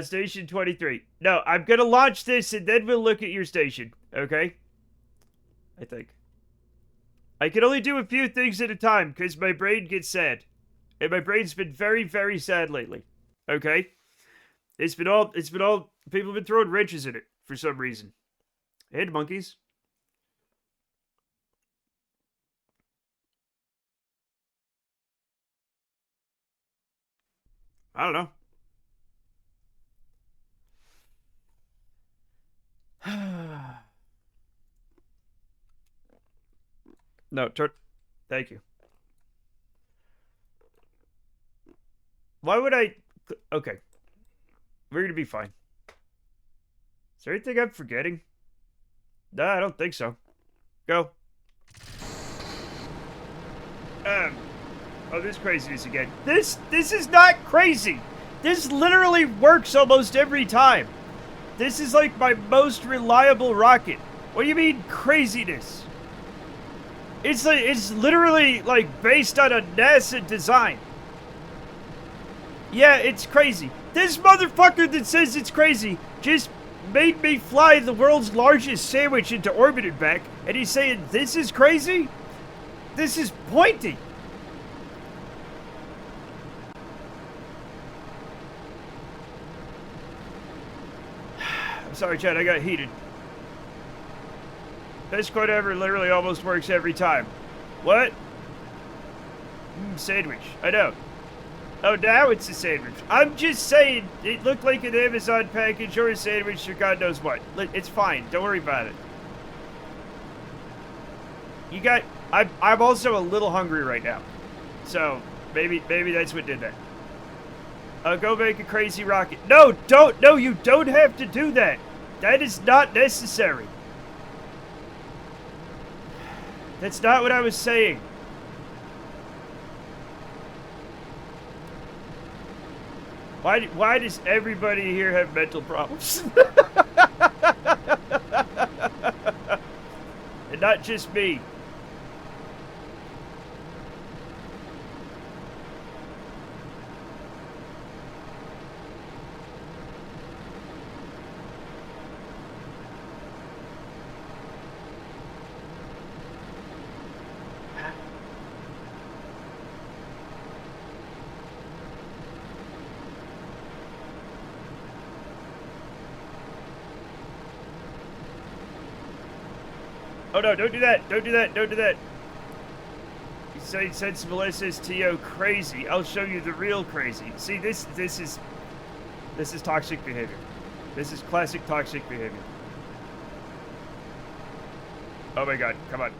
A: Station 23. No, I'm gonna launch this and then we'll look at your station, okay? I think. I can only do a few things at a time because my brain gets sad. And my brain's been very, very sad lately. Okay? It's been all, people have been throwing wrenches in it for some reason. And monkeys. I don't know. No, thank you. Why would I... Okay. We're gonna be fine. Is there anything I'm forgetting? No, I don't think so. Go. Oh, this craziness again. This is not crazy. This literally works almost every time. This is like my most reliable rocket. What do you mean craziness? It's literally like based on a NASA design. Yeah, it's crazy. This motherfucker that says it's crazy just made me fly the world's largest sandwich into orbit and back, and he's saying this is crazy? This is pointy. I'm sorry, Chad, I got heated. Best quote ever literally almost works every time. What? Sandwich. I know. Oh, now it's a sandwich. I'm just saying, it looked like an Amazon package or a sandwich or God knows what. It's fine. Don't worry about it. You got... I'm also a little hungry right now. So, maybe that's what did that. Go make a crazy rocket. No, don't. No, you don't have to do that. That is not necessary. That's not what I was saying. Why does everybody here have mental problems? And not just me. Oh no, don't do that. Don't do that. Don't do that. You say sensible SSTO crazy. I'll show you the real crazy. See, this is toxic behavior. This is classic toxic behavior. Oh my god, come on.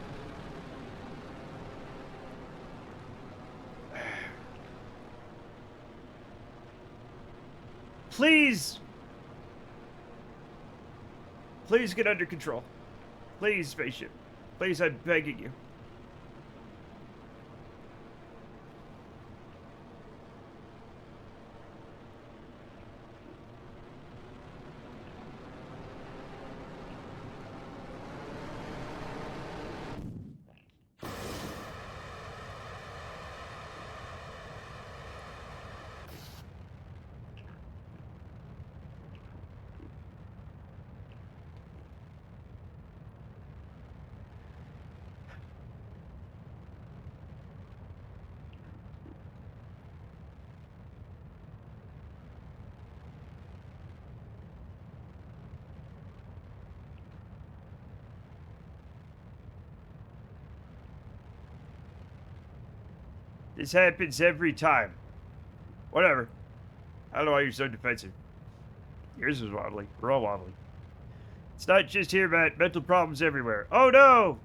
A: Please! Please get under control. Please, spaceship. Please, I'm begging you. This happens every time. Whatever. I don't know why you're so defensive. Yours is wobbly. We're all wobbly. It's not just here, Matt. Mental problems everywhere. Oh, no!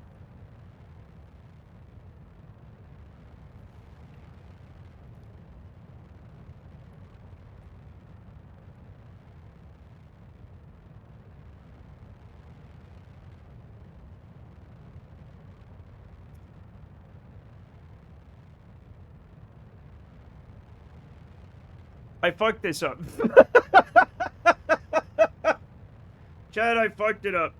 A: I fucked this up. Chad, I fucked it up.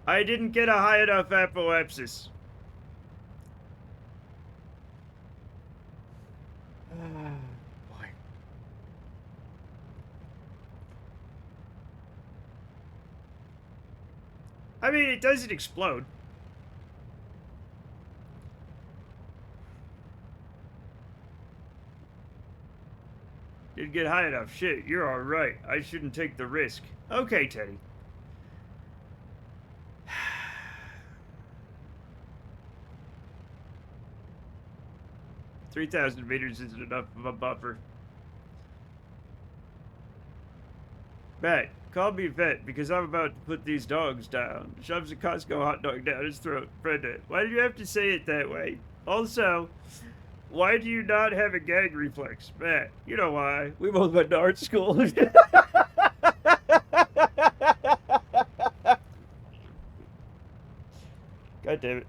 A: I didn't get a high enough apoapsis. Boy. I mean, it doesn't explode. Didn't get high enough. Shit, you're alright. I shouldn't take the risk. Okay, Teddy. 3,000 meters isn't enough of a buffer. Matt, call me vet because I'm about to put these dogs down. Shoves a Costco hot dog down his throat. Brenda, why do you have to say it that way? Also, why do you not have a gag reflex? Matt, you know why. We both went to art school. God damn it.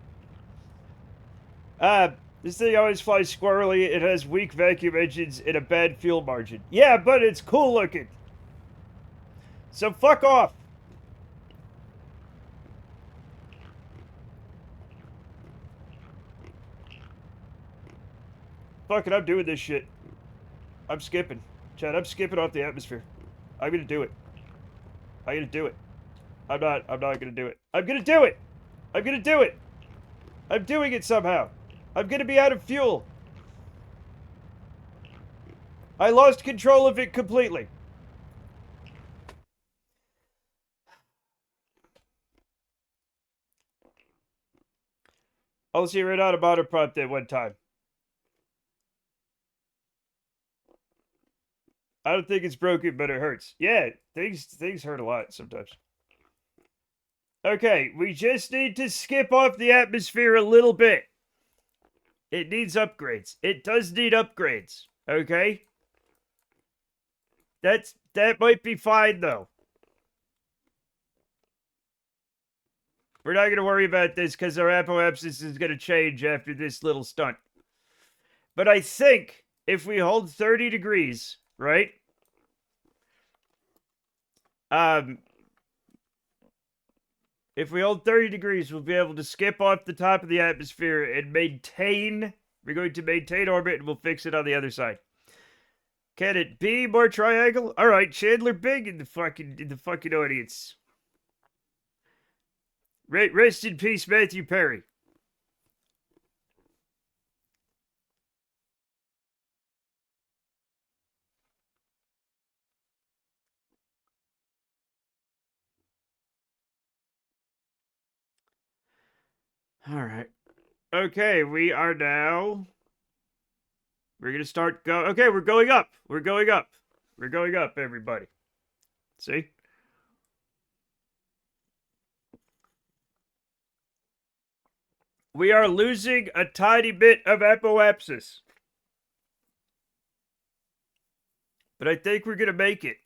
A: This thing always flies squirrely. It has weak vacuum engines and a bad fuel margin. Yeah, but it's cool looking. So fuck off. Fuck it, I'm doing this shit. I'm skipping. Chad, I'm skipping off the atmosphere. I'm gonna do it. I'm gonna do it. I'm not gonna do it. I'm gonna do it! I'm gonna do it! I'm doing it somehow. I'm gonna be out of fuel. I lost control of it completely. I'll see right out of auto prompt at one time. I don't think it's broken, but it hurts. Yeah, things hurt a lot sometimes. Okay, we just need to skip off the atmosphere a little bit. It needs upgrades. It does need upgrades. Okay? That might be fine though. We're not going to worry about this because our apoapsis is going to change after this little stunt. But I think if we hold 30 degrees, right? If we hold 30 degrees, we'll be able to skip off the top of the atmosphere and maintain. We're going to maintain orbit and we'll fix it on the other side. Can it be more triangle? All right, Chandler Bing in the fucking audience. Rest in peace, Matthew Perry. All right. Okay, we are now. We're gonna start go. Okay, we're going up. We're going up. We're going up, everybody. See? We are losing a tiny bit of apoapsis. But I think we're gonna make it.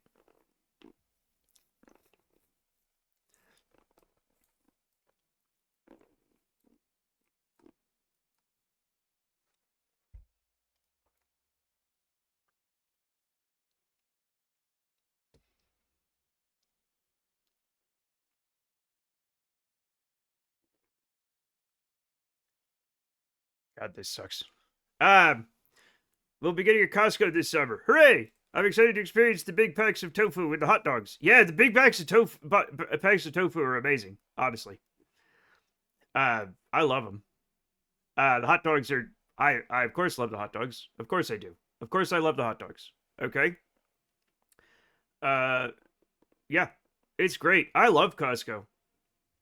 A: God, this sucks. We'll be getting a Costco this summer. Hooray! I'm excited to experience the big packs of tofu with the hot dogs. Yeah, the big packs of tofu are amazing, honestly. I love them. The hot dogs are. I of course love the hot dogs. Of course I do. Of course I love the hot dogs. Okay. Yeah, it's great. I love Costco.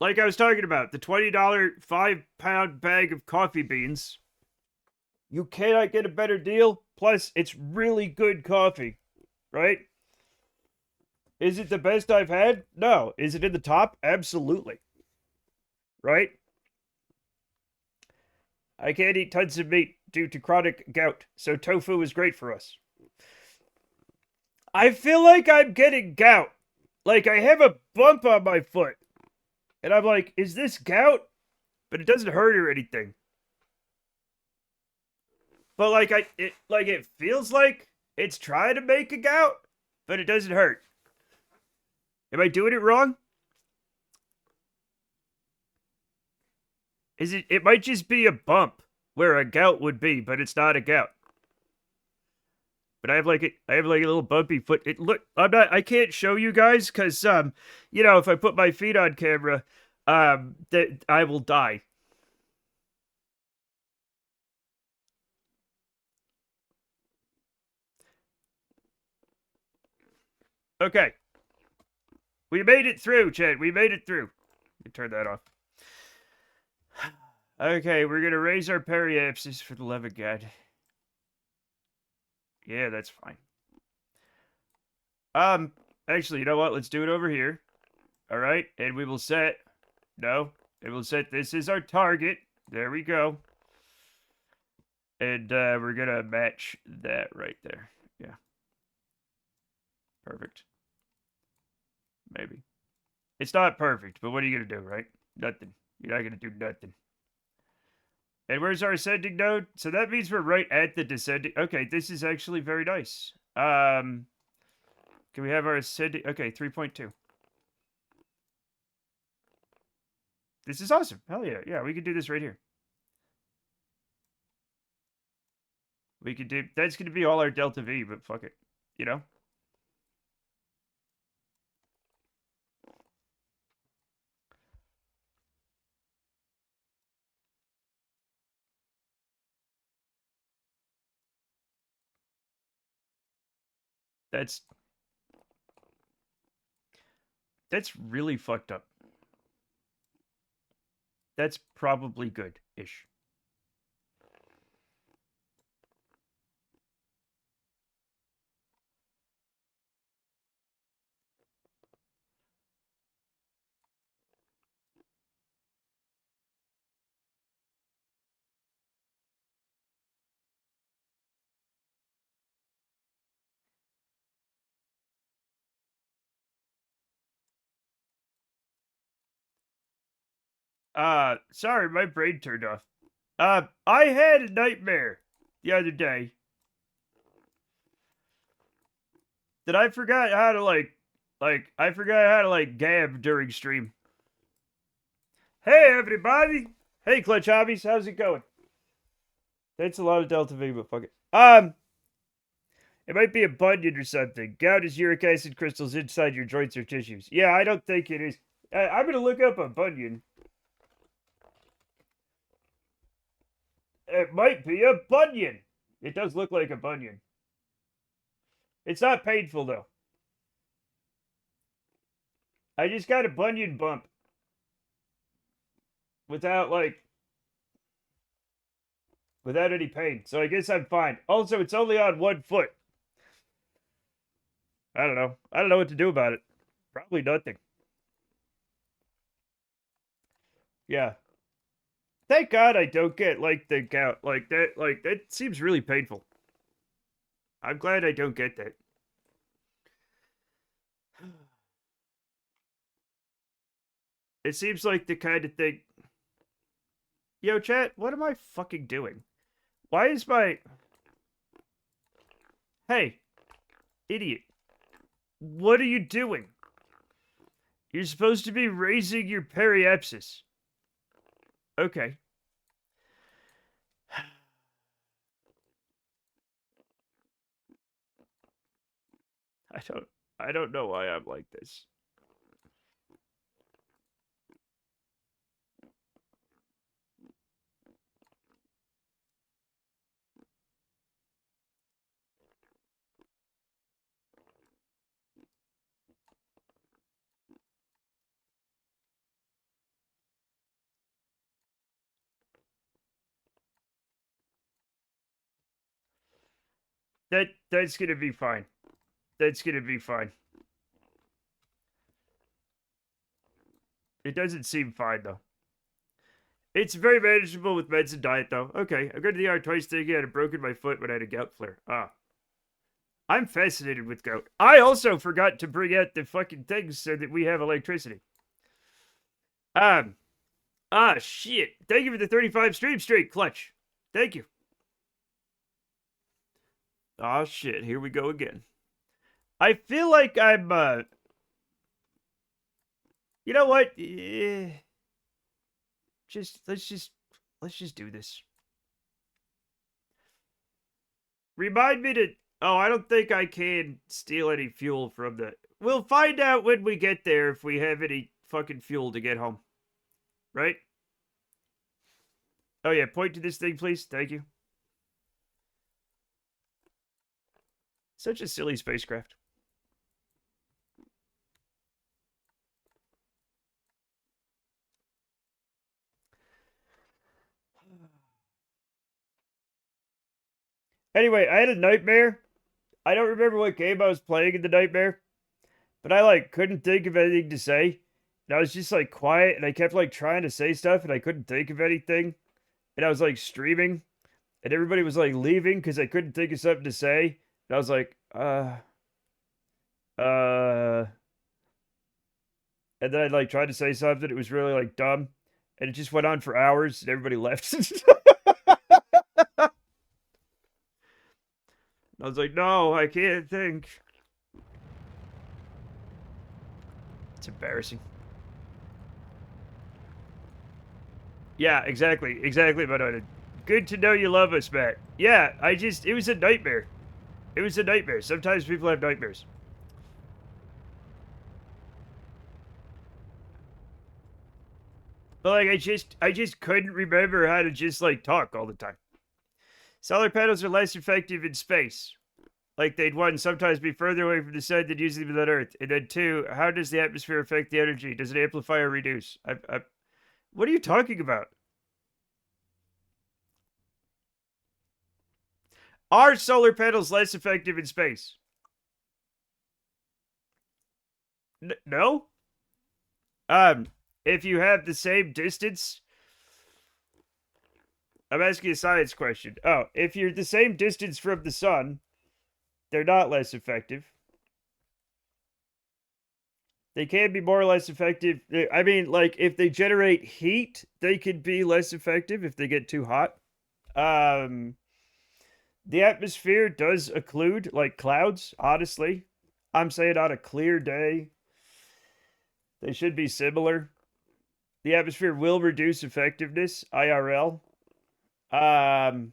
A: Like I was talking about, the $20 5-pound bag of coffee beans. You cannot get a better deal. Plus, it's really good coffee, right? Is it the best I've had? No. Is it in the top? Absolutely. Right? I can't eat tons of meat due to chronic gout, so tofu is great for us. I feel like I'm getting gout. Like I have a bump on my foot. And I'm like, is this gout? But it doesn't hurt or anything. But like it feels like it's trying to make a gout, but it doesn't hurt. Am I doing it wrong? It might just be a bump where a gout would be, but it's not a gout. But I have like a little bumpy foot. I can't show you guys cuz if I put my feet on camera, that I will die. Okay. We made it through, Chad. We made it through. Let me turn that off. Okay, we're gonna raise our periapsis for the love of God. Yeah, that's fine. Actually, you know what? Let's do it over here. All right, and we will set. No, it will set. This is our target. There we go. And we're gonna match that right there. Yeah. Perfect. Maybe. It's not perfect, but what are you gonna do, right? Nothing. You're not gonna do nothing. And where's our ascending node? So that means we're right at the descending. Okay, this is actually very nice. Can we have our ascending? Okay, 3.2. This is awesome. Hell yeah. Yeah, we can do this right here. We could do, that's going to be all our delta V, but fuck it. You know? That's really fucked up. That's probably good-ish. Sorry, my brain turned off. I had a nightmare the other day that I forgot how to I forgot how to gab during stream. Hey everybody! Hey Clutch Hobbies, how's it going? That's a lot of Delta V, but fuck it. It might be a bunion or something. Gout is uric acid crystals inside your joints or tissues. Yeah, I don't think it is. I'm gonna look up a bunion. It might be a bunion. It does look like a bunion. It's not painful though. I just got a bunion bump. Without without any pain. So I guess I'm fine. Also, it's only on one foot. I don't know. I don't know what to do about it. Probably nothing. Yeah. Thank God I don't get the gout. That seems really painful. I'm glad I don't get that. It seems like the kind of thing. Yo, chat, what am I fucking doing? Why is my. Hey, idiot. What are you doing? You're supposed to be raising your periapsis. Okay. I don't know why I'm like this. That's gonna be fine. That's gonna be fine. It doesn't seem fine though. It's very manageable with meds and diet though. Okay, I go to the ER twice thinking I had broken my foot when I had a gout flare. Ah. I'm fascinated with gout. I also forgot to bring out the fucking things so that we have electricity. Shit. Thank you for the 35 stream streak, Clutch. Thank you. Oh shit, here we go again. I feel like I'm you know what? Let's just do this. Remind me to Oh, I don't think I can steal any fuel from the We'll find out when we get there if we have any fucking fuel to get home. Right? Oh yeah, point to this thing, please. Thank you. Such a silly spacecraft. Anyway, I had a nightmare. I don't remember what game I was playing in the nightmare, but I couldn't think of anything to say. And I was just quiet and I kept trying to say stuff and I couldn't think of anything. And I was streaming and everybody was leaving because I couldn't think of something to say. And I was and then I tried to say something. It was really dumb. and it just went on for hours, and everybody left. I was like, no, I can't think. It's embarrassing. Yeah, exactly. Exactly, but good to know you love us, Matt. Yeah, it was a nightmare. It was a nightmare. Sometimes people have nightmares. But like, I just couldn't remember how to just like talk all the time. Solar panels are less effective in space. Like they'd one sometimes be further away from the sun than usually than Earth, and then two, how does the atmosphere affect the energy? Does it amplify or reduce? What are you talking about? Are solar panels less effective in space? No. If you have the same distance, I'm asking a science question. Oh, if you're the same distance from the sun, they're not less effective. They can be more or less effective. I mean, like if they generate heat, they could be less effective if they get too hot. Um, the atmosphere does occlude like clouds. Honestly, I'm saying on a clear day, they should be similar. The atmosphere will reduce effectiveness IRL. Um,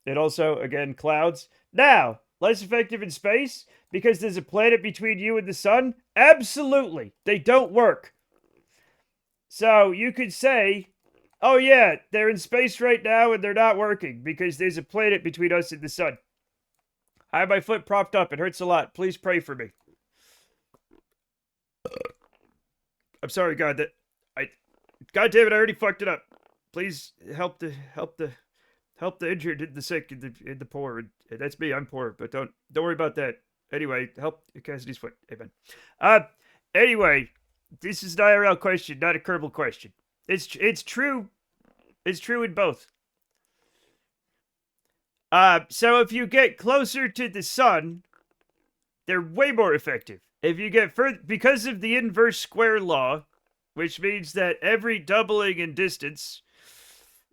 A: it also again clouds. Now, less effective in space because there's a planet between you and the sun? Absolutely. They don't work. So you could say, oh yeah, they're in space right now and they're not working because there's a planet between us and the sun. I have my foot propped up. It hurts a lot. Please pray for me. I'm sorry, God. God damn it! I already fucked it up. Please help the injured and the sick and the poor. And that's me. I'm poor, but don't worry about that. Anyway, help Cassidy's foot. Amen. Anyway, this is an IRL question, not a Kerbal question. It's true. It's true in both. So if you get closer to the sun, they're way more effective. If you get further, because of the inverse square law, which means that every doubling in distance,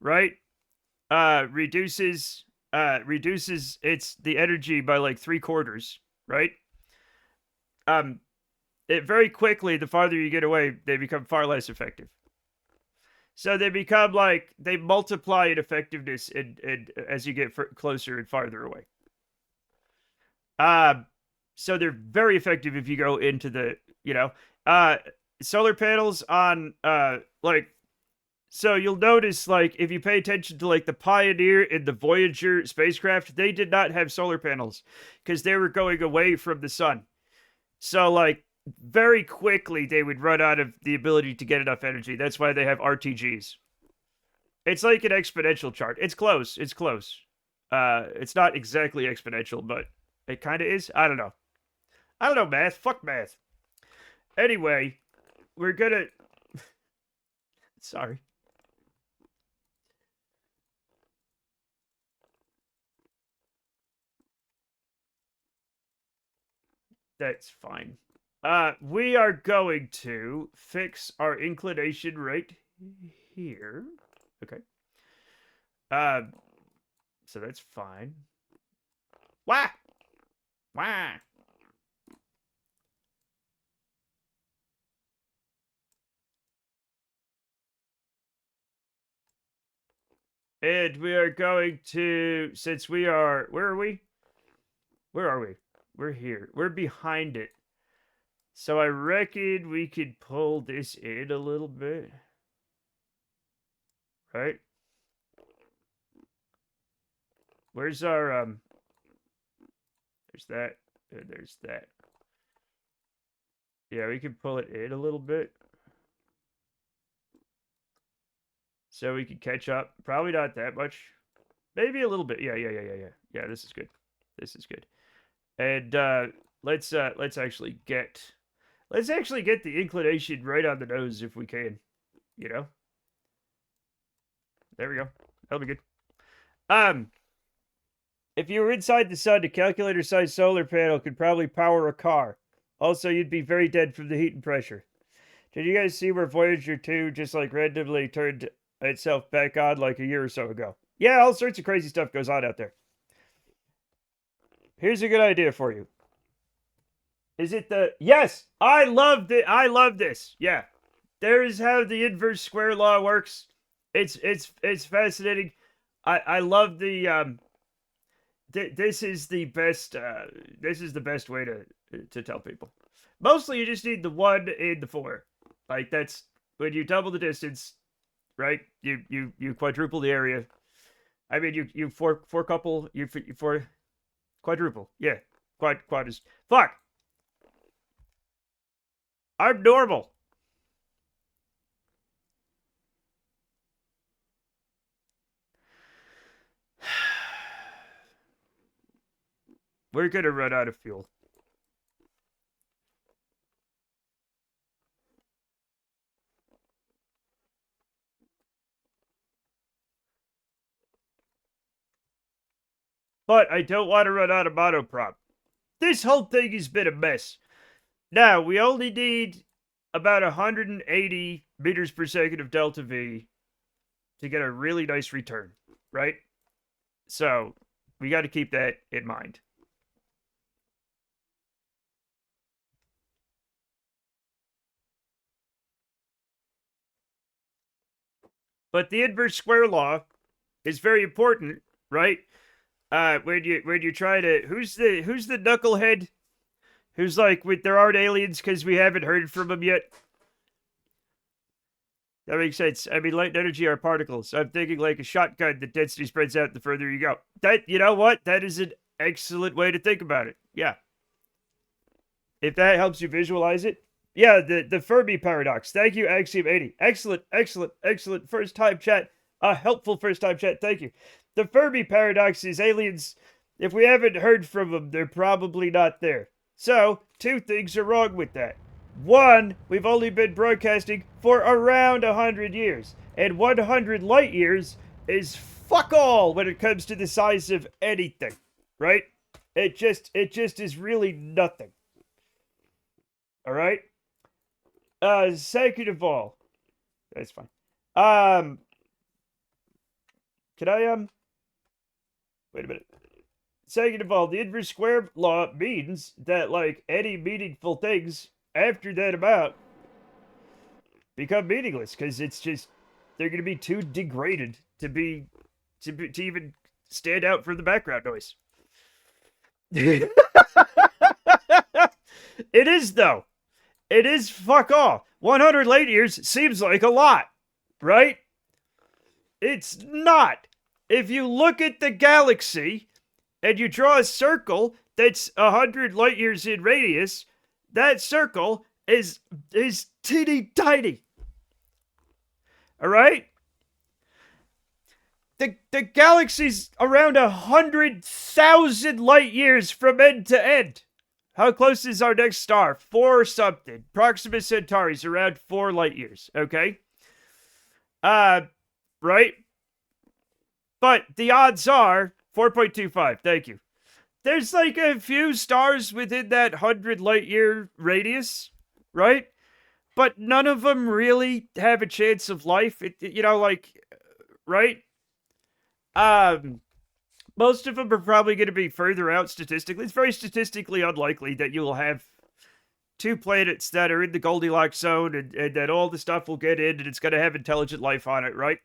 A: right, reduces the energy by like 3/4, right? It very quickly, the farther you get away, they become far less effective. So they become like they multiply in effectiveness and as you get closer and farther away. So they're very effective if you go into the solar panels on like. So you'll notice, like, if you pay attention to, like, the Pioneer and the Voyager spacecraft, they did not have solar panels because they were going away from the sun. So, like, very quickly they would run out of the ability to get enough energy. That's why they have RTGs. It's like an exponential chart. It's close. It's close. It's not exactly exponential, but it kind of is. I don't know, math. Fuck math. Anyway, we're gonna... Sorry. That's fine. We are going to fix our inclination right here. Okay. So that's fine. Wah! Wah! And we are going to, since we are, where are we? Where are we? We're here. We're behind it. So I reckon we could pull this in a little bit. Right? Where's our, there's that, and there's that. Yeah, we can pull it in a little bit. So we can catch up. Probably not that much. Maybe a little bit. Yeah. Yeah, this is good. This is good. And let's actually get the inclination right on the nose if we can. You know? There we go. That'll be good. If you were inside the sun, a calculator-sized solar panel could probably power a car. Also, you'd be very dead from the heat and pressure. Did you guys see where Voyager 2 just like randomly turned itself back on like a year or so ago? Yeah, all sorts of crazy stuff goes on out there. Here's a good idea for you. Is it the yes? I love this. Yeah. There is how the inverse square law works. It's fascinating. I love the this is the best way to tell people. Mostly you just need the 1 and the 4. Like that's when you double the distance, right? You quadruple the area. I mean you four couple you four quadruple. Yeah. Quad is fuck. I'm normal. We're gonna run out of fuel. But I don't want to run out of monoprop. This whole thing has been a mess. Now, we only need about 180 meters per second of delta V to get a really nice return, right? So, we got to keep that in mind. But the inverse square law is very important, right? When you try to who's the knucklehead who's like there aren't aliens because we haven't heard from them yet. That makes sense. I mean, light and energy are particles. I'm thinking like a shotgun. The density spreads out the further you go. That you know what? That is an excellent way to think about it. Yeah. If that helps you visualize it. Yeah, the Fermi paradox. Thank you, Axiom 80. Excellent first time chat. A helpful first time chat. Thank you. The Fermi paradox is aliens. If we haven't heard from them, they're probably not there. So, 2 things are wrong with that. 1, we've only been broadcasting for around 100 years. And 100 light years is fuck all when it comes to the size of anything. Right? It just is really nothing. Alright? Second of all, that's fine. Can I, wait a minute. Second of all, the inverse square law means that, like, any meaningful things after that amount become meaningless because it's just, they're going to be too degraded to even stand out for the background noise. It is, though. It is fuck all. 100 light years seems like a lot, right? It's not. If you look at the galaxy and you draw a circle that's 100 light years in radius, that circle is teeny tiny. All right? The galaxy's around 100,000 light years from end to end. How close is our next star? 4 something. Proxima Centauri's around 4 light years, okay? Right? But the odds are 4.25. Thank you. There's like a few stars within that 100 light year radius, right? But none of them really have a chance of life. Right? Most of them are probably going to be further out statistically. It's very statistically unlikely that you will have 2 planets that are in the Goldilocks zone and that all the stuff will get in and it's going to have intelligent life on it, right?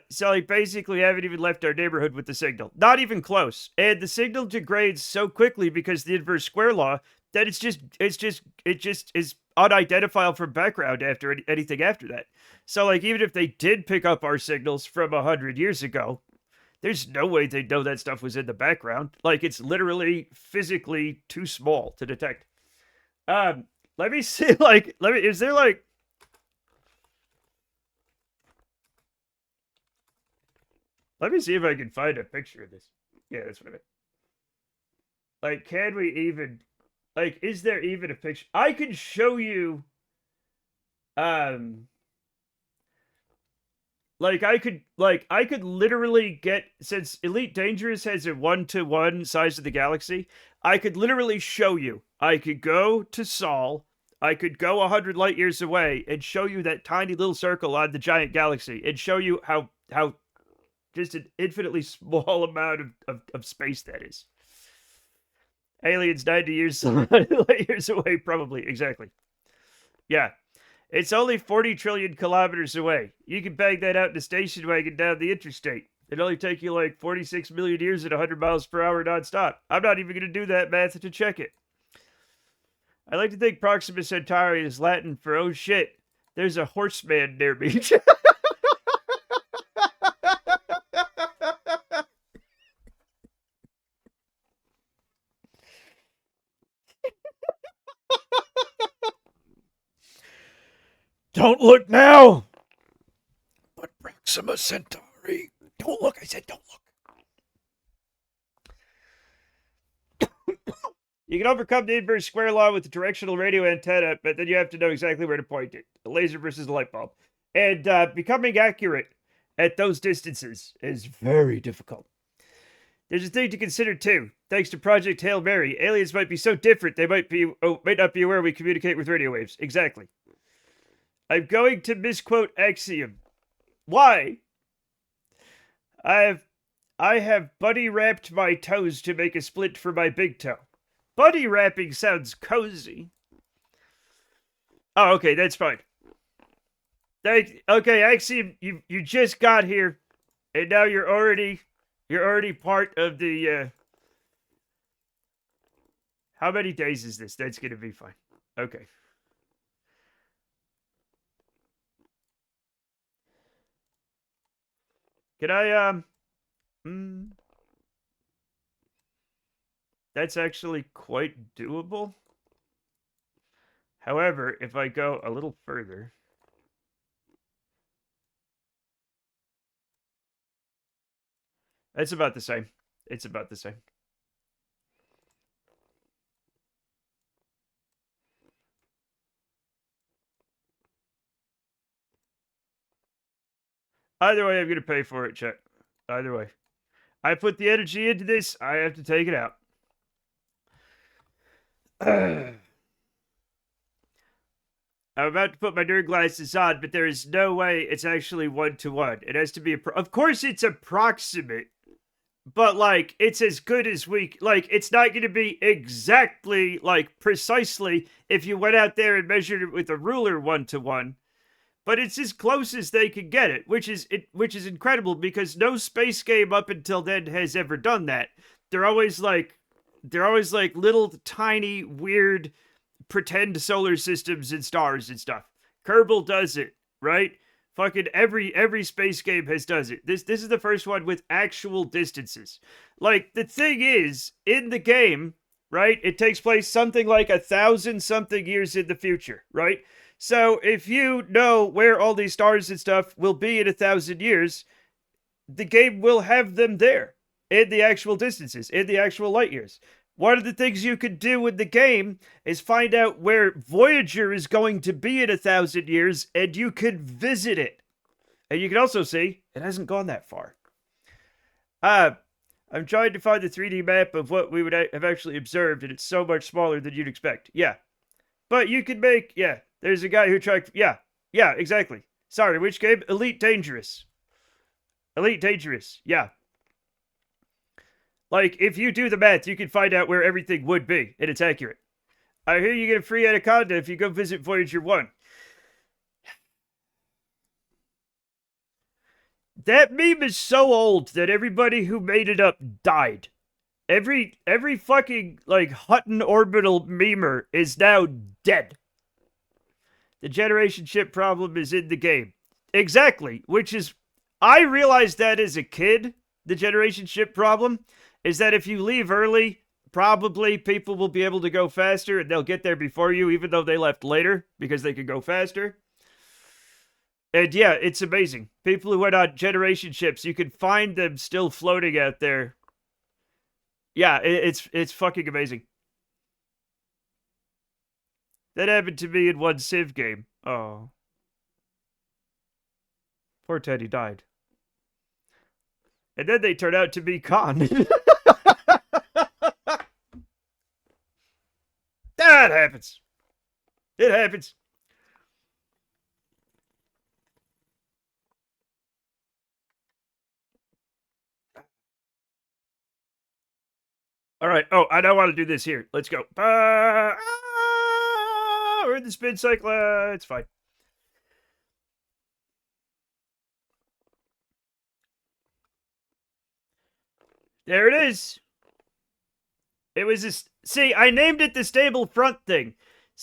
A: So like basically haven't even left our neighborhood with the signal. Not even close. And the signal degrades so quickly because the inverse square law that it just is unidentifiable from background after anything after that. So like even if they did pick up our signals from 100 years ago, there's no way they'd know that stuff was in the background. Like, it's literally physically too small to detect. Let me see, is there, like... Let me see if I can find a picture of this. Yeah, that's what I meant. Like, can we even... Like, is there even a picture? I can show you... Like I could literally get, since Elite Dangerous has a 1-to-1 size of the galaxy, I could literally show you. I could go to Sol, I could go 100 light years away and show you that tiny little circle on the giant galaxy and show you how just an infinitely small amount of space that is. Aliens 90 years light years away, probably. Exactly. Yeah. It's only 40 trillion kilometers away. You can bang that out in a station wagon down the interstate. It'd only take you like 46 million years at 100 miles per hour nonstop. I'm not even going to do that math to check it. I like to think Proxima Centauri is Latin for oh shit, there's a horseman near me. Don't look now! But Proxima Centauri. Don't look, I said don't look. You can overcome the inverse square law with the directional radio antenna, but then you have to know exactly where to point it. A laser versus a light bulb. And becoming accurate at those distances is very difficult. There's a thing to consider too. Thanks to Project Hail Mary, aliens might be so different they might not be aware we communicate with radio waves. Exactly. I'm going to misquote Axiom. Why? I have buddy wrapped my toes to make a splint for my big toe. Buddy wrapping sounds cozy. Oh, okay, that's fine. Okay, Axiom, you just got here, and now you're already part of the. How many days is this? That's gonna be fine. Okay. Can I That's actually quite doable. However, if I go a little further, it's about the same. It's about the same. Either way, I'm going to pay for it, chat. Either way. I put the energy into this, I have to take it out. I'm about to put my nerd glasses on, but there is no way it's actually 1-to-1. It has to be of course it's approximate, but like it's as good as it's not going to be exactly like precisely if you went out there and measured it with a ruler 1-to-1. But it's as close as they could get it, which is incredible because no space game up until then has ever done that. They're always like little tiny weird pretend solar systems and stars and stuff. Kerbal does it, right? Fucking every space game does it. This is the first one with actual distances. Like the thing is, in the game, right? It takes place something like 1,000 something years in the future, right? So if you know where all these stars and stuff will be in 1,000 years, the game will have them there in the actual distances, in the actual light years. One of the things you could do in the game is find out where Voyager is going to be in 1,000 years, and you could visit it. And you can also see it hasn't gone that far. I'm trying to find the 3D map of what we would have actually observed, and it's so much smaller than you'd expect. Yeah. But you could make, yeah, there's a guy who tried, yeah, exactly. Sorry, which game? Elite Dangerous. Elite Dangerous, yeah. Like, if you do the math, you can find out where everything would be, and it's accurate. I hear you get a free Anaconda if you go visit Voyager 1. That meme is so old that everybody who made it up died. Every fucking, like, Hutton orbital memer is now dead. The generation ship problem is in the game. Exactly, which is, I realized that as a kid, the generation ship problem is that if you leave early, probably people will be able to go faster and they'll get there before you, even though they left later, because they could go faster. And yeah, it's amazing. People who went on generation ships, you can find them still floating out there. Yeah, it's fucking amazing. That happened to me in one Civ game. Oh. Poor Teddy died. And then they turned out to be Khan. That happens. It happens. All right. Oh, I don't want to do this here. Let's go. We're in the spin cycle. It's fine. There it is. It was this. See, I named it the stable front thing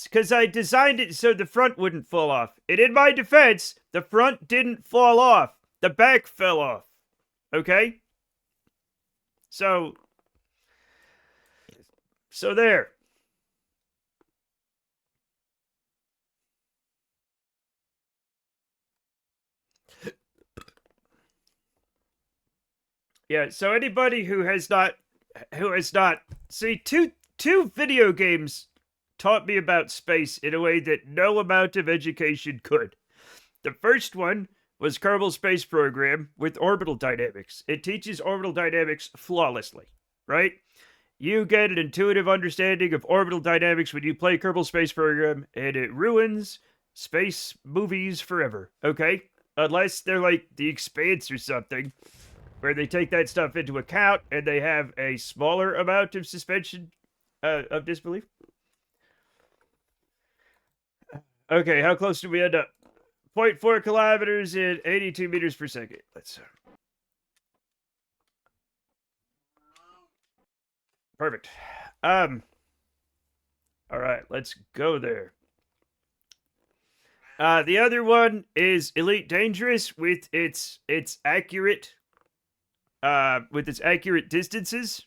A: because I designed it so the front wouldn't fall off. And in my defense, the front didn't fall off. The back fell off. Okay? So there. Yeah, so anybody who has not see two video games taught me about space in a way that no amount of education could. The first one was Kerbal Space Program with orbital dynamics. It teaches orbital dynamics flawlessly, right? You get an intuitive understanding of orbital dynamics when you play Kerbal Space Program, and it ruins space movies forever, okay? Unless they're like The Expanse or something, where they take that stuff into account and they have a smaller amount of suspension of disbelief. Okay, how close do we end up? 0.4 kilometers in 82 meters per second. Let's. Perfect. All right, let's go there. The other one is Elite Dangerous with its accurate distances.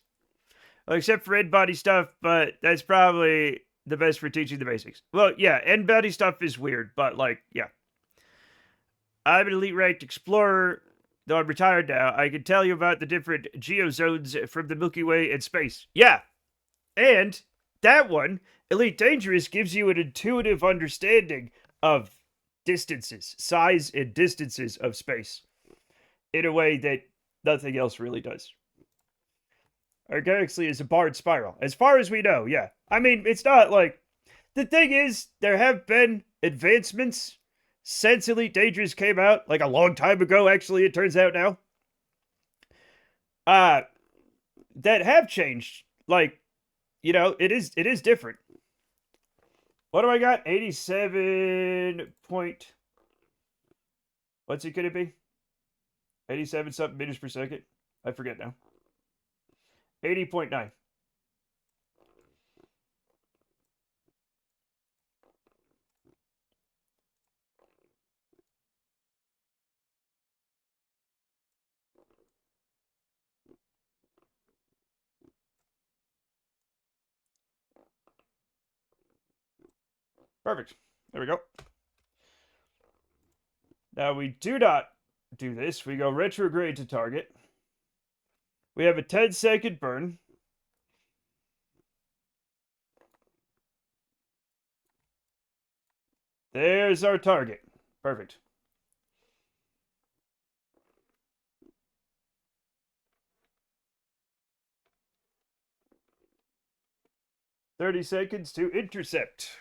A: Well, except for end body stuff, but that's probably the best for teaching the basics. Well, yeah, end body stuff is weird, but like, yeah. I'm an elite ranked explorer, though I'm retired now. I can tell you about the different geozones from the Milky Way and space. Yeah, and that one, Elite Dangerous, gives you an intuitive understanding of distances, size and distances of space in a way that nothing else really does. Our galaxy is a barred spiral. As far as we know, yeah. I mean, it's not like... The thing is, there have been advancements since Elite Dangerous came out, like a long time ago, actually, it turns out now. That have changed. Like, you know, it is different. What do I got? 87 point... What's it gonna be? 87 something meters per second? I forget now. 80.9. Perfect. There we go. Now we do not do this. We go retrograde to target. We have a 10-second burn. There's our target. Perfect. "30 seconds to intercept."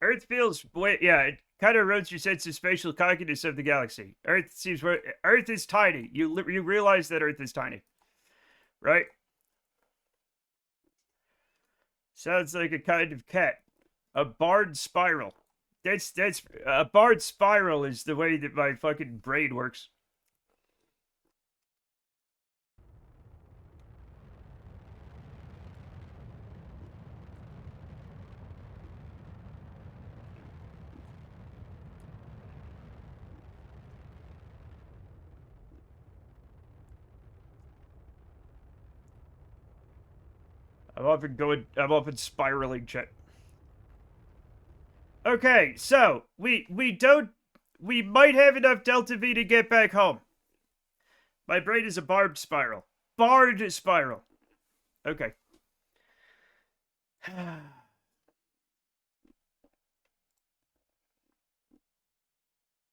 A: Earth feels... yeah, it kind of erodes your sense of spatial cockiness of the galaxy. Earth is tiny. You realize that Earth is tiny. Right? Sounds like a kind of cat. A barred spiral. That's a barred spiral is the way that my fucking brain works. I'm often spiraling, chat. Okay, so we might have enough Delta V to get back home. My brain is a barbed spiral. Barred spiral. Okay.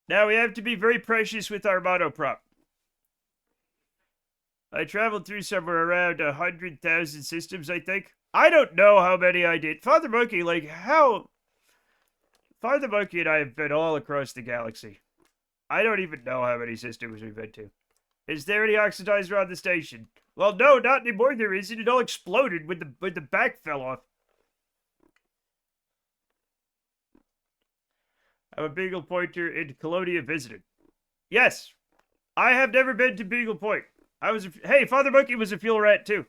A: Now we have to be very precious with our monoprop. I traveled through somewhere around 100,000 systems, I think. I don't know how many I did. Father Monkey, like, how... Father Monkey and I have been all across the galaxy. I don't even know how many systems we've been to. Is there any oxidizer on the station? Well, no, not anymore there isn't. It all exploded when the back fell off. I'm a Beagle Pointer in Colonia visiting. Yes, I have never been to Beagle Point. Hey, Father Monkey was a fuel rat too.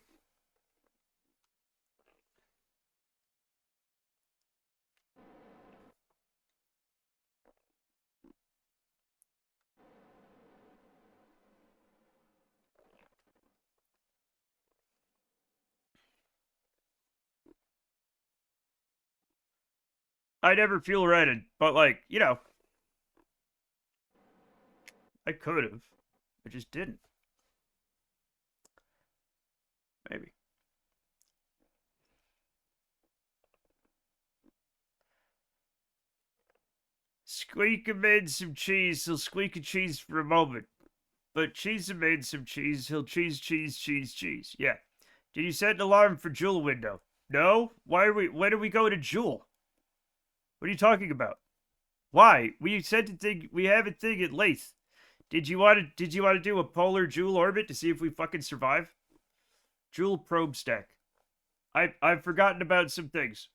A: I never fuel ratted, but like, I could have. I just didn't. Maybe. Squeaker made some cheese, he'll squeak a cheese for a moment. But Cheesa made some cheese, he'll cheese. Yeah. Did you set an alarm for Jewel window? No? When are we going to Jewel? What are you talking about? Why? We have a thing at Lathe. Did you want to do a polar Jewel orbit to see if we fucking survive? Jewel probe stack. I've forgotten about some things.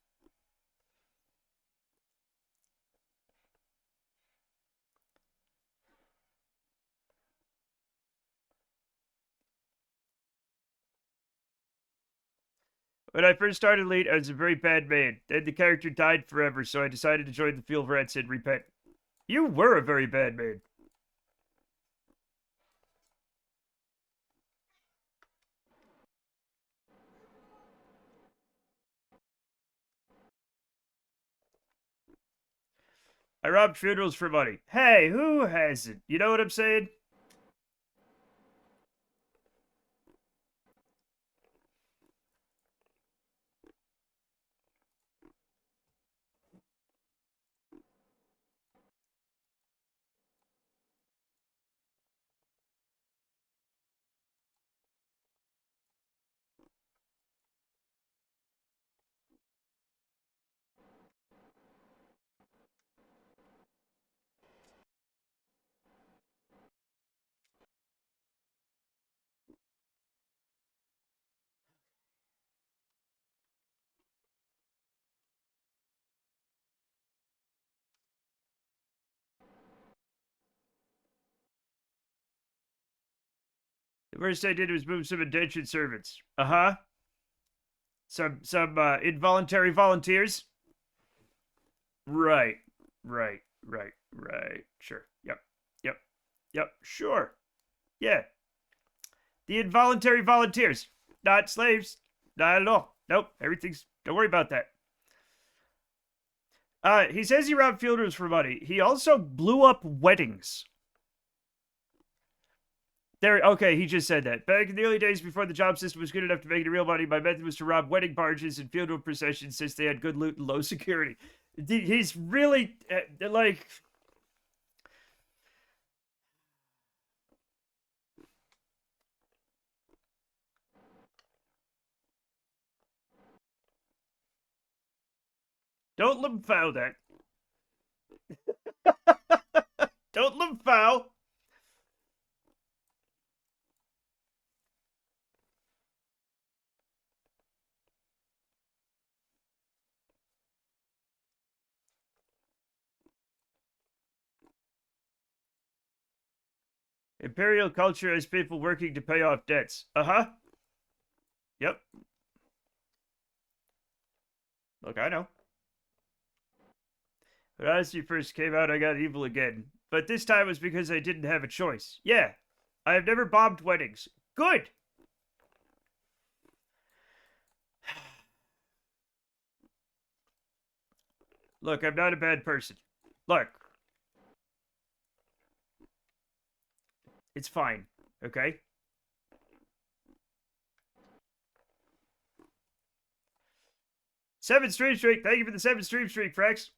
A: When I first started Elite, I was a very bad man. Then the character died forever, so I decided to join the Field Rats and repent. You were a very bad man. I robbed funerals for money. Hey, who hasn't? You know what I'm saying? The worst I did was move some indentured servants. Uh-huh. Some involuntary volunteers. Right. Right. Sure. Yep. Yep. Sure. Yeah. The involuntary volunteers. Not slaves. Not at all. Nope. Don't worry about that. He says he robbed fielders for money. He also blew up weddings. Okay, he just said that. Back in the early days before the job system was good enough to make it real money, my method was to rob wedding barges and funeral processions since they had good loot and low security. He's really, like... Don't let him foul that. Don't let him foul. Imperial culture has people working to pay off debts. Uh-huh. Yep. Look, I know. When Odyssey first came out, I got evil again. But this time was because I didn't have a choice. Yeah. I have never bombed weddings. Good. Look, I'm not a bad person. Look. It's fine. Okay? Seven stream streak. Thank you for the 7 stream streak, Frex.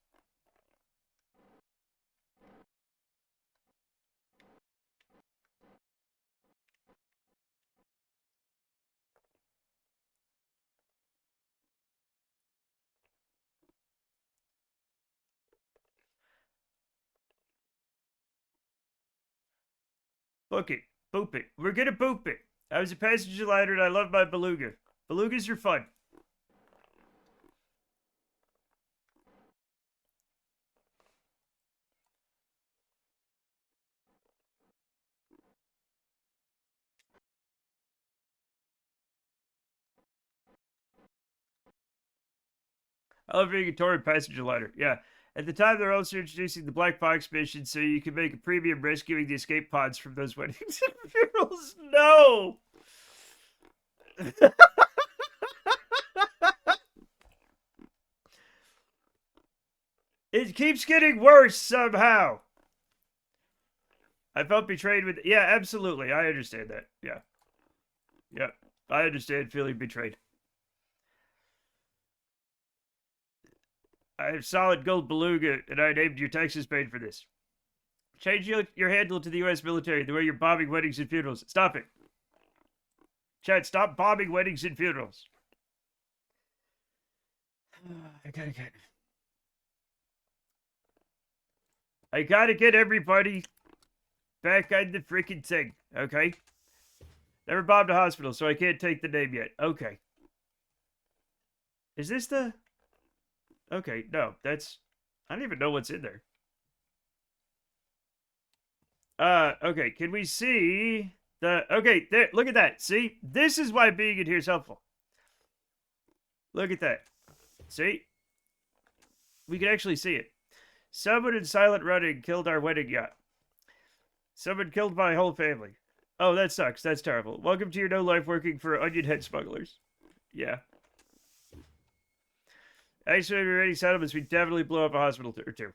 A: Book it. Boop it. We're gonna boop it. I was a passenger liner and I love my beluga. Belugas are fun. I love being a touring passenger liner. Yeah. At the time, they're also introducing the Black Box mission so you can make a premium rescuing the escape pods from those weddings and funerals. No! It keeps getting worse somehow. I felt betrayed with. Yeah, absolutely. I understand that. Yeah. Yeah. I understand feeling betrayed. I have solid gold beluga, and I named your taxes paid for this. Change your handle to the U.S. military the way you're bombing weddings and funerals. Stop it. Chad, stop bombing weddings and funerals. I gotta get everybody back on the freaking thing, okay? Never bombed a hospital, so I can't take the name yet. Okay. Is this the... Okay, no, that's... I don't even know what's in there. Okay, can we see the... Okay, there, look at that. See? This is why being in here is helpful. Look at that. See? We can actually see it. Someone in silent running killed our wedding yacht. Someone killed my whole family. Oh, that sucks. That's terrible. Welcome to your no life working for onion head smugglers. Yeah. Actually, we're ready settlements. We definitely blew up a hospital or two.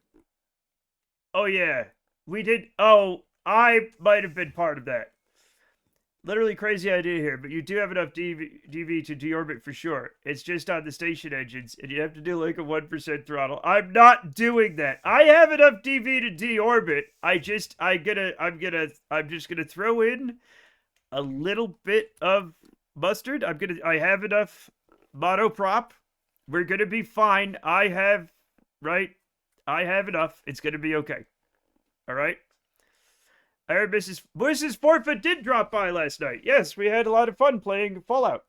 A: Oh, yeah. We did. Oh, I might have been part of that. Literally crazy idea here, but you do have enough DV to deorbit for sure. It's just on the station engines, and you have to do like a 1% throttle. I'm not doing that. I have enough DV to deorbit. I'm just gonna throw in a little bit of mustard. I have enough monoprop. We're gonna be fine. I have enough. It's gonna be okay. All right. I heard Mrs. Forfeit did drop by last night. Yes, we had a lot of fun playing Fallout.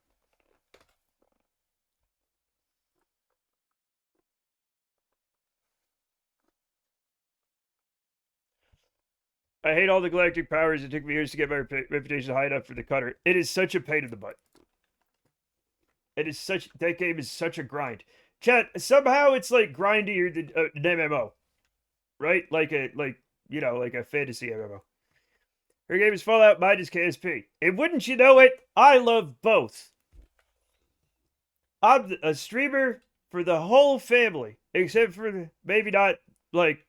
A: I hate all the galactic powers. It took me years to get my reputation high enough for the cutter. It is such a pain in the butt. That game is such a grind. Chat, somehow it's like grindier than an MMO. Right? Like a fantasy MMO. Her game is Fallout, mine is KSP. And wouldn't you know it, I love both. I'm a streamer for the whole family, except for maybe not, like,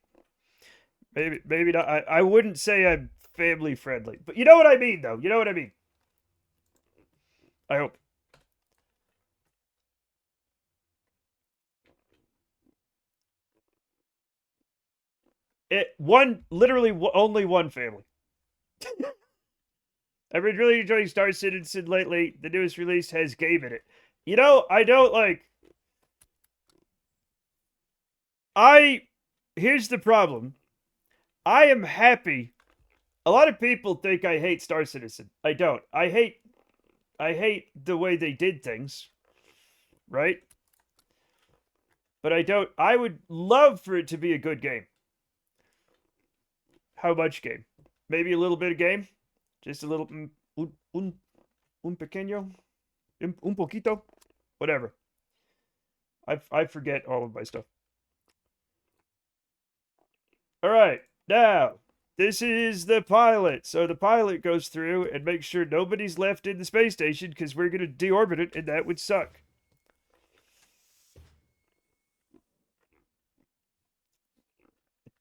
A: maybe not. I wouldn't say I'm family friendly, but you know what I mean, though. You know what I mean. I hope. Literally only one family. I've been really enjoying Star Citizen lately. The newest release has game in it. You know, I don't like... Here's the problem. I am happy. A lot of people think I hate Star Citizen. I don't. I hate the way they did things. Right? But I don't... I would love for it to be a good game. How much game? Maybe a little bit of game? Just a little... Un pequeño? Un poquito? Whatever. I forget all of my stuff. Alright, now, this is the pilot. So the pilot goes through and makes sure nobody's left in the space station because we're going to deorbit it and that would suck.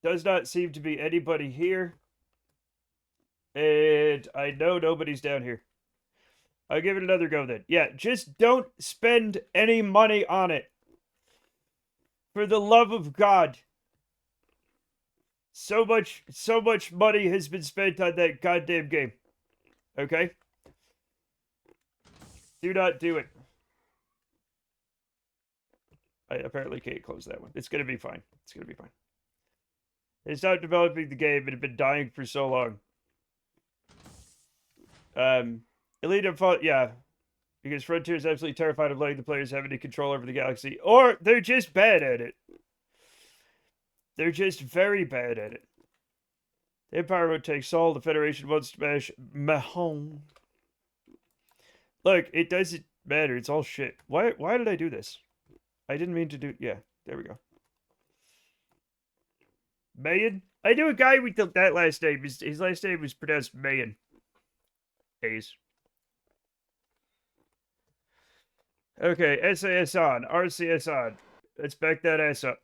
A: Does not seem to be anybody here. And I know nobody's down here. I'll give it another go then. Yeah, just don't spend any money on it. For the love of God. So much money has been spent on that goddamn game. Okay? Do not do it. I apparently can't close that one. It's gonna be fine. It's gonna be fine. They stopped developing the game and had been dying for so long. Elite Default, yeah. Because Frontier is absolutely terrified of letting the players have any control over the galaxy. Or they're just bad at it. They're just very bad at it. The Empire won't take Sol. The Federation won't smash Mahon. Look, it doesn't matter. It's all shit. Why did I do this? I didn't mean to do... Yeah, there we go. Mayan? I knew a guy with that last name. His last name was pronounced Mayan. A's. Okay, SAS on. RCS on. Let's back that ass up.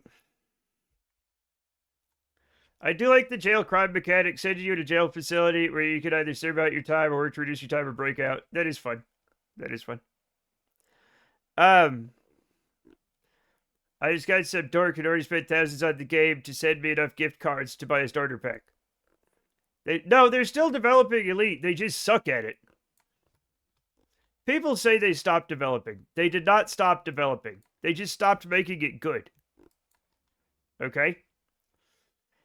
A: I do like the jail crime mechanic, sending you to jail facility where you can either serve out your time or to reduce your time or break out. That is fun. That is fun. I just got some dork who'd already spent thousands on the game to send me enough gift cards to buy a starter pack. They're still developing Elite. They just suck at it. People say they stopped developing. They did not stop developing. They just stopped making it good. Okay?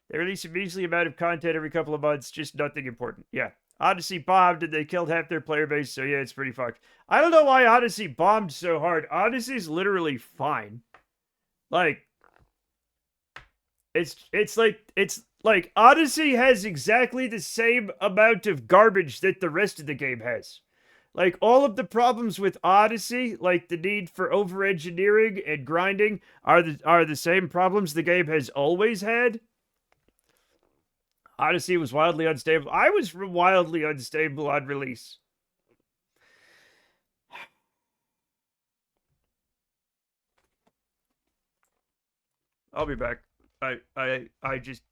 A: They release a measly amount of content every couple of months, just nothing important. Yeah. Odyssey bombed and they killed half their player base, so yeah, it's pretty fucked. I don't know why Odyssey bombed so hard. Odyssey's literally fine. Like, it's like Odyssey has exactly the same amount of garbage that the rest of the game has. Like, all of the problems with Odyssey, like the need for over-engineering and grinding, are the same problems the game has always had. Odyssey was wildly unstable. I was wildly unstable on release. I'll be back. I just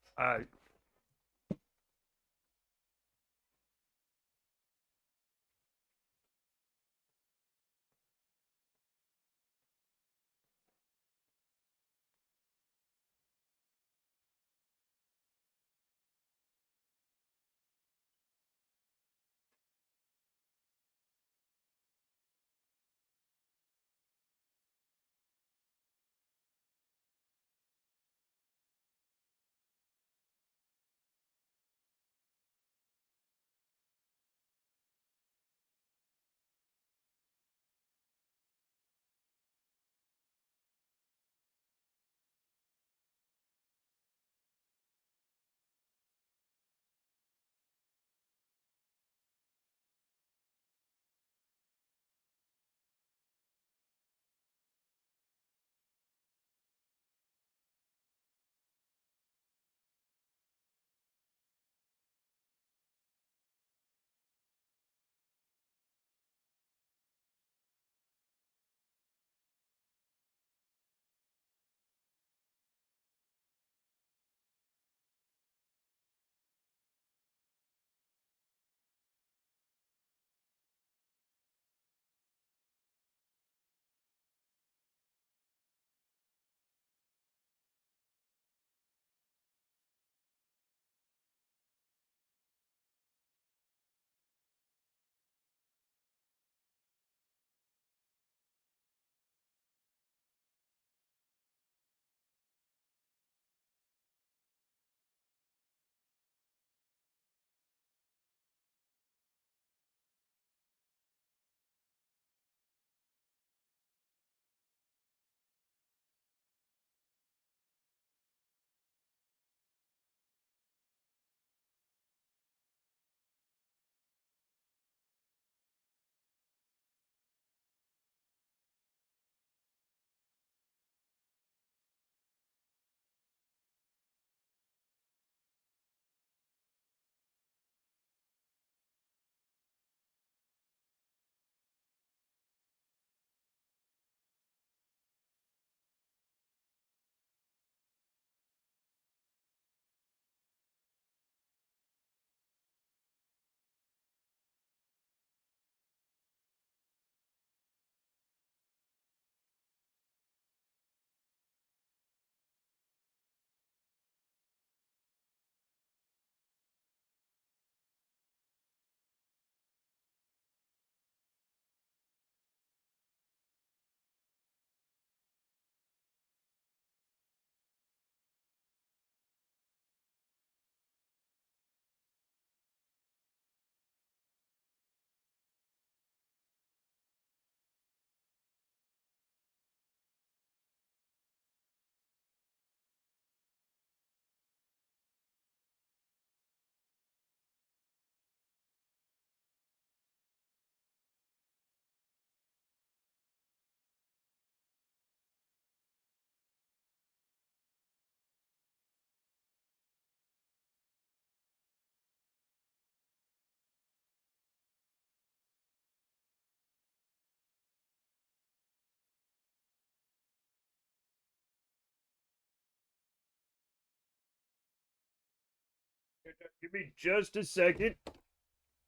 A: Give me just a second,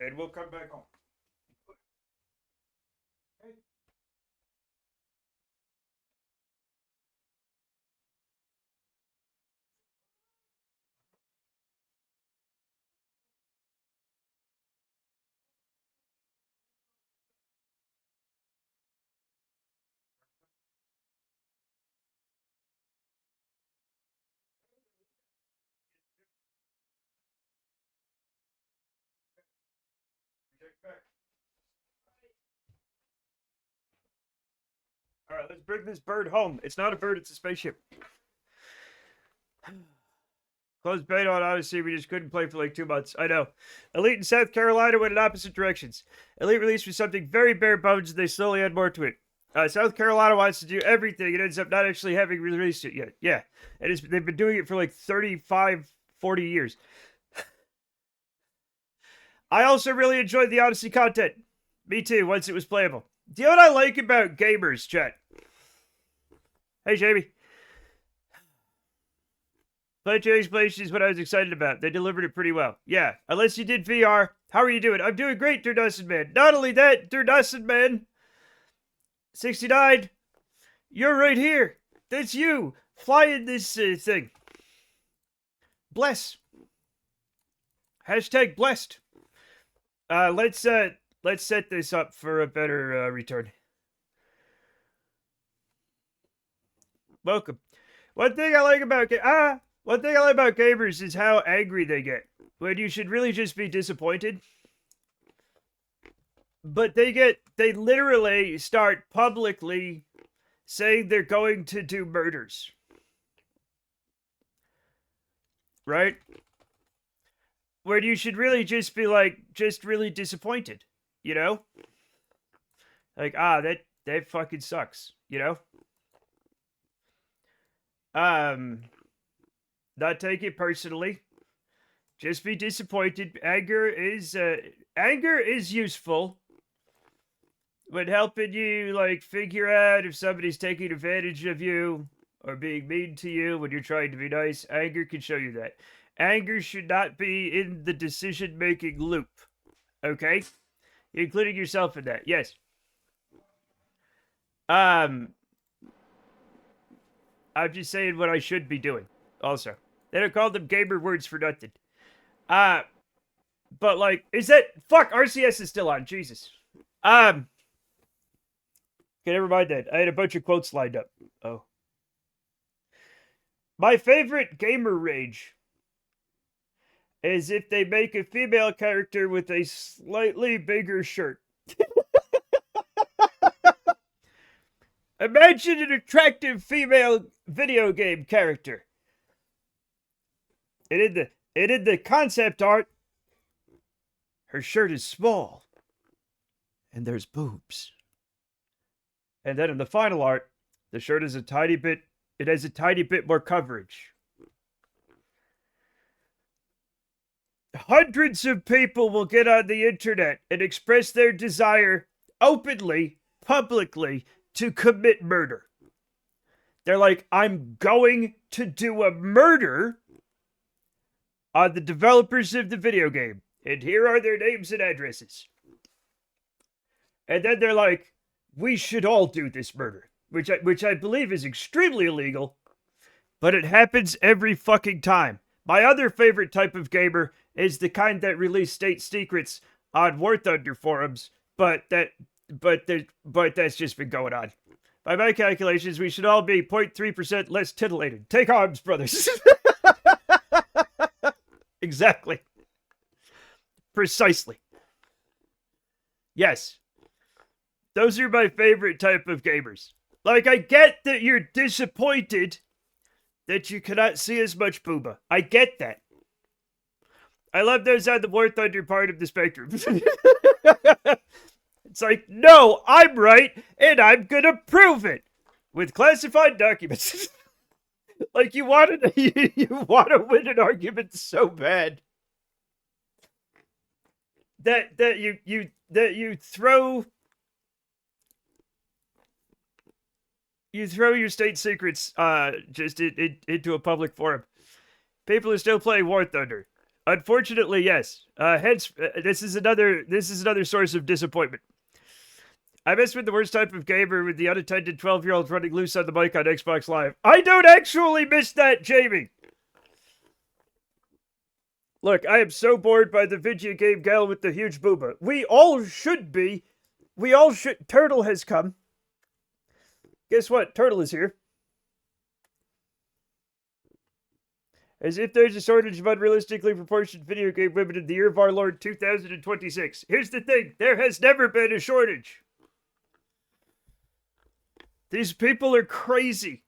A: and we'll come back home. All right, let's bring this bird home. It's not a bird, it's a spaceship. Closed beta on Odyssey, we just couldn't play for like 2 months. I know. Elite in South Carolina went in opposite directions. Elite released was something very bare bones, and they slowly add more to it. South Carolina wants to do everything and ends up not actually having released it yet. Yeah, they've been doing it for like 35, 40 years. I also really enjoyed the Odyssey content. Me too, once it was playable. Do you know what I like about gamers, chat? Hey, Jamie. Planetary Exploration is what I was excited about. They delivered it pretty well. Yeah, unless you did VR. How are you doing? I'm doing great, Durdustin Man. Not only that, Durdustin Man, 69, you're right here. That's you, flying this thing. Bless. Hashtag blessed. Let's set this up for a better return. Welcome. One thing I like about gamers is how angry they get when you should really just be disappointed. But they literally start publicly saying they're going to do murders. Right? Where you should really just be like, just really disappointed, you know? Like, that fucking sucks, you know? Not take it personally. Just be disappointed. Anger is useful when helping you, like, figure out if somebody's taking advantage of you or being mean to you when you're trying to be nice. Anger can show you that. Anger should not be in the decision-making loop. Okay? Including yourself in that. Yes. I'm just saying what I should be doing. Also. They don't call them gamer words for nothing. But like, is that... Fuck, RCS is still on. Jesus. Okay, never mind that. I had a bunch of quotes lined up. Oh. My favorite gamer rage is if they make a female character with a slightly bigger shirt. Imagine an attractive female video game character. And in the concept art, her shirt is small. And there's boobs. And then in the final art, the shirt is it has a tiny bit more coverage. Hundreds of people will get on the internet and express their desire openly, publicly, to commit murder. They're like, I'm going to do a murder on the developers of the video game. And here are their names and addresses. And then they're like, we should all do this murder. Which I believe is extremely illegal. But it happens every fucking time. My other favorite type of gamer is the kind that release state secrets on War Thunder forums. But that's just been going on. By my calculations, we should all be 0.3% less titillated. Take arms, brothers. Exactly. Precisely. Yes. Those are my favorite type of gamers. Like, I get that you're disappointed that you cannot see as much booba. I get that. I love those on the War Thunder part of the spectrum. It's like, no, I'm right, and I'm gonna prove it with classified documents. Like, you want to win an argument so bad that you throw your state secrets just into a public forum. People are still playing War Thunder. Unfortunately, yes. Hence, this is another source of disappointment. I mess with the worst type of gamer with the unattended 12-year-olds running loose on the mic on Xbox Live. I don't actually miss that, Jamie. Look, I am so bored by the video game gal with the huge booba. We all should be. We all should. Turtle has come. Guess what? Turtle is here. As if there's a shortage of unrealistically proportioned video game women in the year of our Lord 2026. Here's the thing. There has never been a shortage. These people are crazy.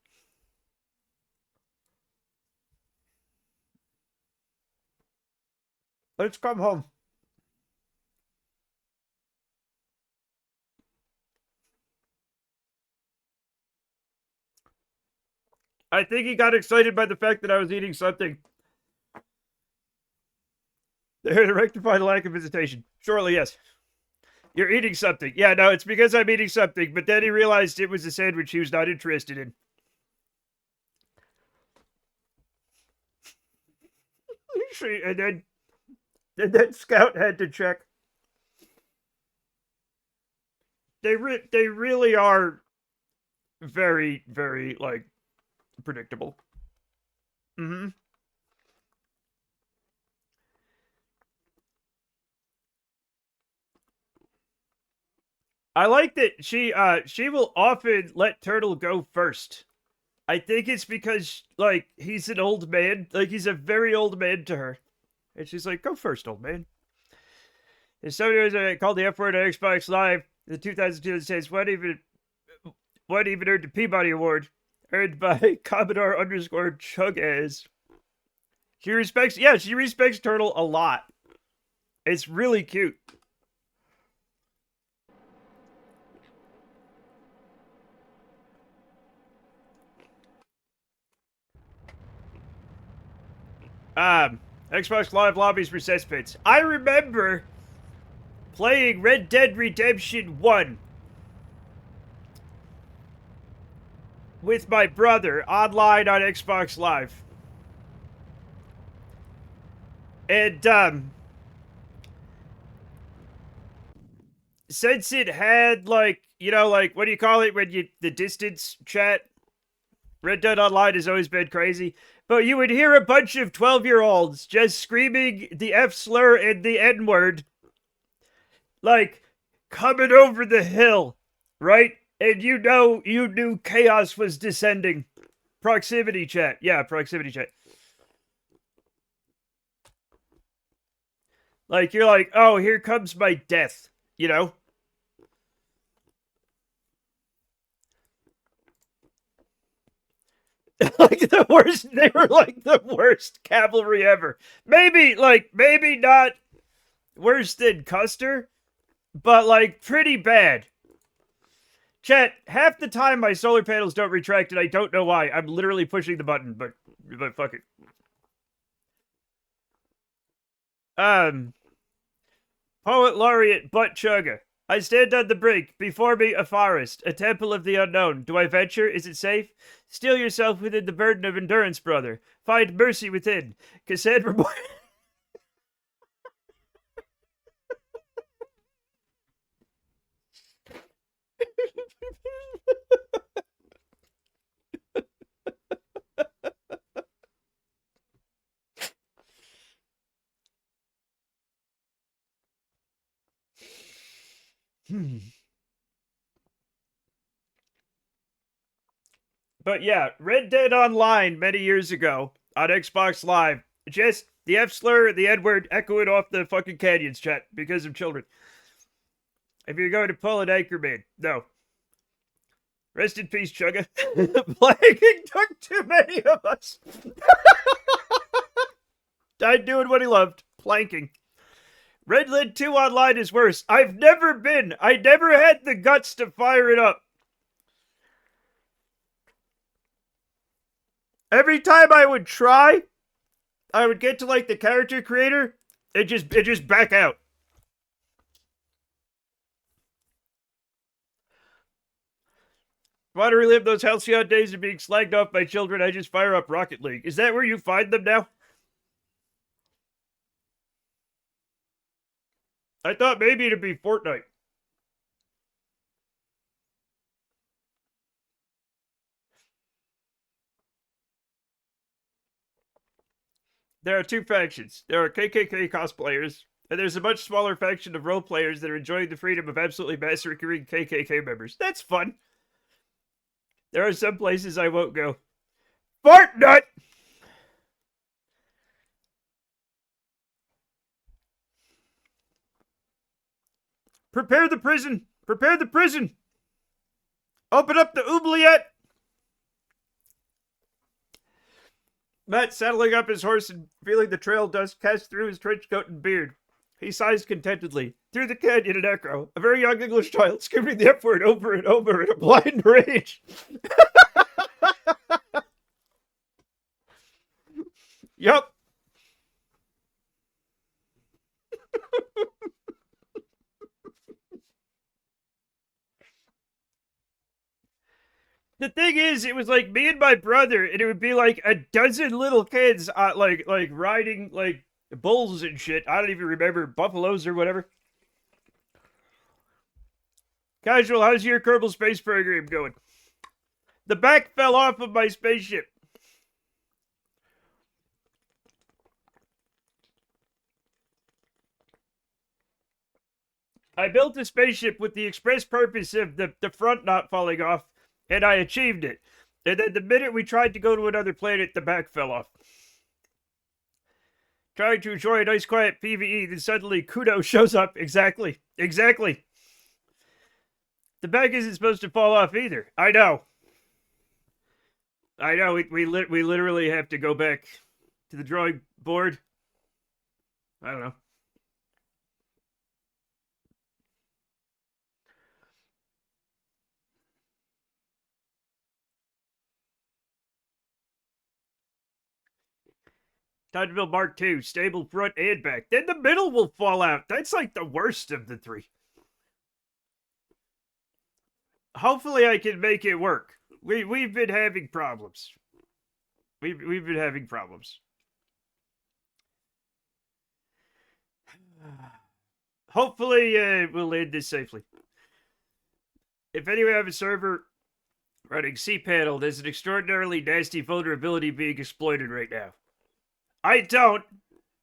A: Let's come home. I think he got excited by the fact that I was eating something. They're to rectify the lack of visitation. Shortly, yes. You're eating something. Yeah, no, it's because I'm eating something, but then he realized it was a sandwich he was not interested in. And then Scout had to check. They really are very, very, like, predictable. Mm-hmm. I like that she will often let Turtle go first. I think it's because, like, he's an old man. Like, he's a very old man to her. And she's like, go first, old man. And somebody was called the F word on Xbox Live in the 2002 says, what even earned the Peabody Award? Earned by Commodore _ Chugaz. She respects Turtle a lot. It's really cute. Xbox Live lobbies for cesspits. I remember playing Red Dead Redemption 1 with my brother online on Xbox Live. And, since it had, like, you know, like, what do you call it when the distance chat? Red Dead Online has always been crazy. But you would hear a bunch of 12-year-olds just screaming the F slur and the N word. Like, coming over the hill, right? And you knew chaos was descending. Proximity chat. Yeah, proximity chat. Like, you're like, oh, here comes my death, you know? Like the worst, they were like the worst cavalry ever. Maybe not worse than Custer, but like pretty bad. Chat, half the time my solar panels don't retract and I don't know why. I'm literally pushing the button, but fuck it. Poet laureate Butt Chugga. I stand on the brink, before me a forest, a temple of the unknown. Do I venture? Is it safe? Steel yourself within the burden of endurance, brother. Find mercy within. Cassandra. But yeah, Red Dead Online many years ago on Xbox Live. Just the F slur, the N word echoing off the fucking canyons, chat, because of children. If you're going to pull an Anchorman, no. Rest in peace, Chugga. Plaguing took too many of us. Died doing what he loved, planking. Red Lid 2 Online is worse. I never had the guts to fire it up. Every time I would try, I would get to like the character creator, it just back out. Want to relive those halcyon days of being slagged off by children? I just fire up Rocket League. Is that where you find them now? I thought maybe it'd be Fortnite. There are two factions. There are KKK cosplayers, and there's a much smaller faction of role players that are enjoying the freedom of absolutely massacring KKK members. That's fun. There are some places I won't go. Fortnite! Prepare the prison! Prepare the prison! Open up the oubliette! Matt saddling up his horse and feeling the trail dust cast through his trench coat and beard. He sighs contentedly. Through the canyon an echo, a very young English child screaming the F word over and over in a blind rage. Yup. The thing is, it was like me and my brother, and it would be like a dozen little kids, like riding like bulls and shit. I don't even remember, buffaloes or whatever. Casual, how's your Kerbal space program going? The back fell off of my spaceship. I built a spaceship with the express purpose of the front not falling off, and I achieved it. And then the minute we tried to go to another planet, the back fell off. Trying to enjoy a nice quiet PvE, then suddenly Kudo shows up. Exactly. Exactly. The back isn't supposed to fall off either. I know. I know. We literally have to go back to the drawing board. I don't know. Time to build Mark II, stable front and back. Then the middle will fall out. That's like the worst of the three. Hopefully I can make it work. We've been having problems. We've been having problems. Hopefully we'll end this safely. If anyone have a server running cPanel, there's an extraordinarily nasty vulnerability being exploited right now. I don't.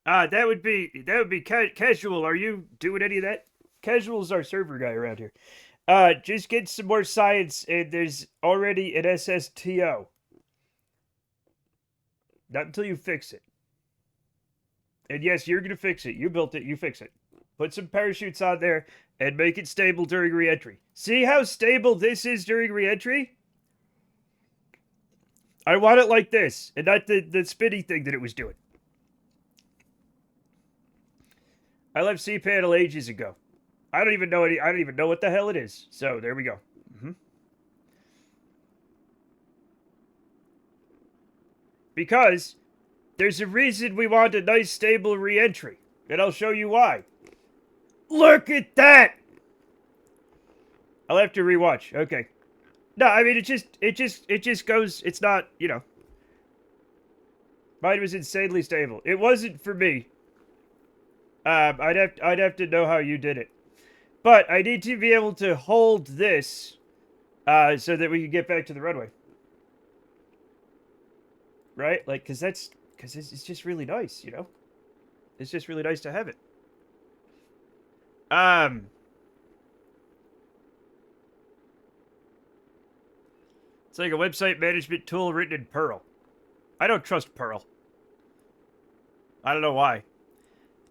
A: That would be casual. Are you doing any of that? Casual's our server guy around here. Just get some more science, and there's already an SSTO. Not until you fix it. And yes, you're gonna fix it. You built it. You fix it. Put some parachutes on there and make it stable during reentry. See how stable this is during reentry? I want it like this, and not the spinny thing that it was doing. I left cPanel ages ago. I don't even know what the hell it is. So there we go. Because there's a reason we want a nice stable reentry, and I'll show you why. Look at that! I'll have to rewatch. Okay. No, I mean it just goes. It's not, you know. Mine was insanely stable. It wasn't for me. I'd have to know how you did it. But I need to be able to hold this so that we can get back to the runway. Right? Like, because it's just really nice, you know? It's just really nice to have it. It's like a website management tool written in Perl. I don't trust Perl. I don't know why.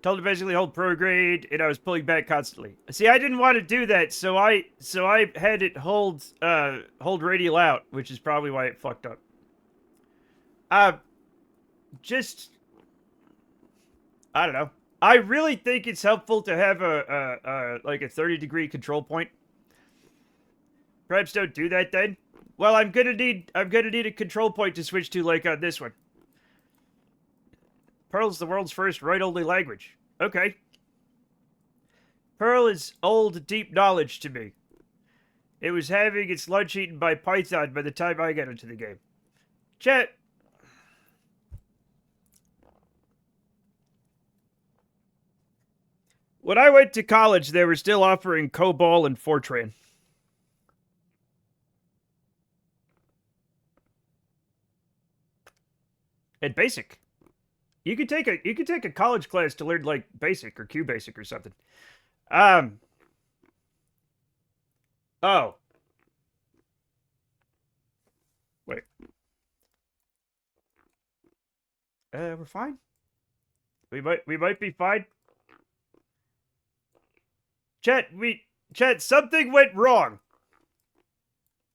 A: Told to basically hold prograde, and I was pulling back constantly. See, I didn't want to do that, so I had it hold radial out, which is probably why it fucked up. Just I don't know. I really think it's helpful to have like a 30-degree control point. Perhaps don't do that then. Well, I'm gonna need a control point to switch to, like on this one. Perl's the world's first write-only language. Okay. Perl is old, deep knowledge to me. It was having its lunch eaten by Python by the time I got into the game. Chat. When I went to college, they were still offering Kerbal and Fortran. And Basic. You could take a college class to learn like Basic or QBasic or something. Oh. Wait. We're fine. We might be fine. Chat, something went wrong.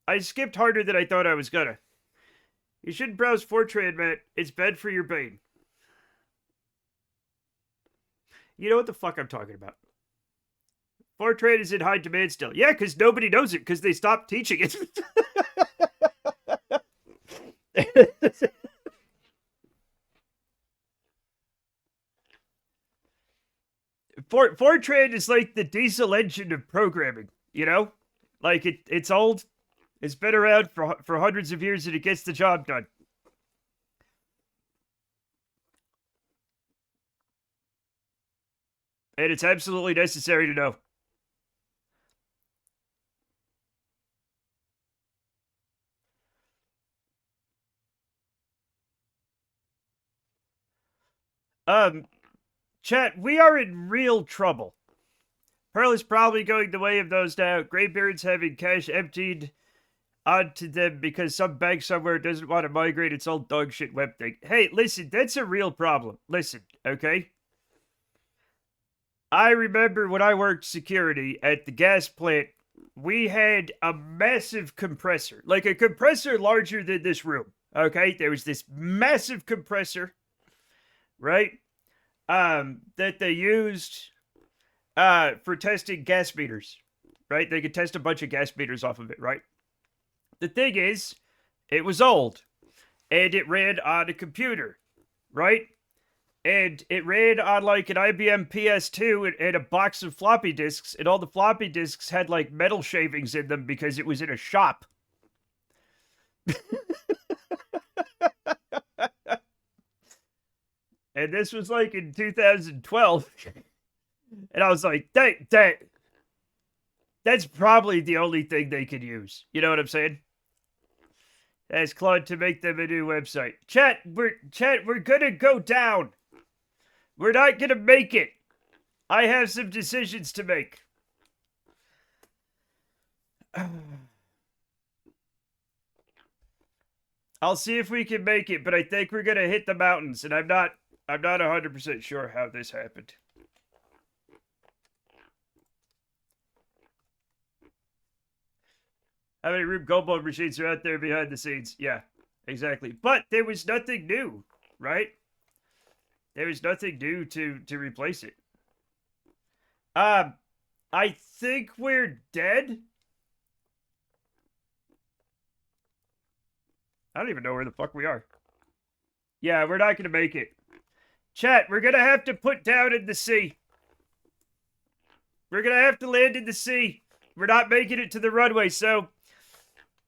A: I skipped harder than I thought I was gonna. You shouldn't browse Fortran, Matt. It's bad for your brain. You know what the fuck I'm talking about. Fortran is in high demand still. Yeah, because nobody knows it because they stopped teaching it. Fortran is like the diesel engine of programming, you know? Like, it's old. It's been around for hundreds of years and it gets the job done. And it's absolutely necessary to know. Chat, we are in real trouble. Pearl is probably going the way of those now. Greybeard's having cash emptied onto them because some bank somewhere doesn't want to migrate its old dog shit web thing. Hey, listen, that's a real problem. Listen, okay? I remember when I worked security at the gas plant, we had a massive compressor, like a compressor larger than this room, okay? There was this massive compressor, right? That they used for testing gas meters, right? They could test a bunch of gas meters off of it, right? The thing is, it was old, and it ran on a computer, right? And it ran on like an IBM PS2 and a box of floppy disks, and all the floppy disks had like metal shavings in them because it was in a shop. And this was like in 2012. And I was like, that's probably the only thing they could use. You know what I'm saying? Ask Claude to make them a new website. Chat, we're gonna go down. We're not gonna make it. I have some decisions to make. I'll see if we can make it, but I think we're gonna hit the mountains, and I'm not 100% sure how this happened. How many Rube Goldberg machines are out there behind the scenes? Yeah, exactly. But there was nothing new, right? There was nothing new to replace it. I think we're dead. I don't even know where the fuck we are. Yeah, we're not gonna make it. Chat, we're gonna have to put down in the sea. We're gonna have to land in the sea. We're not making it to the runway, so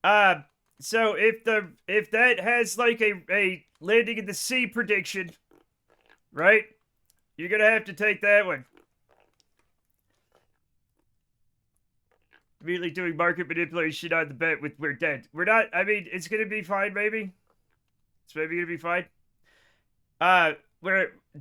A: if that has like a landing in the sea prediction, right? You're gonna have to take that one. Immediately doing market manipulation on the bet with we're dead. We're not, I mean, it's gonna be fine, maybe. It's maybe gonna be fine.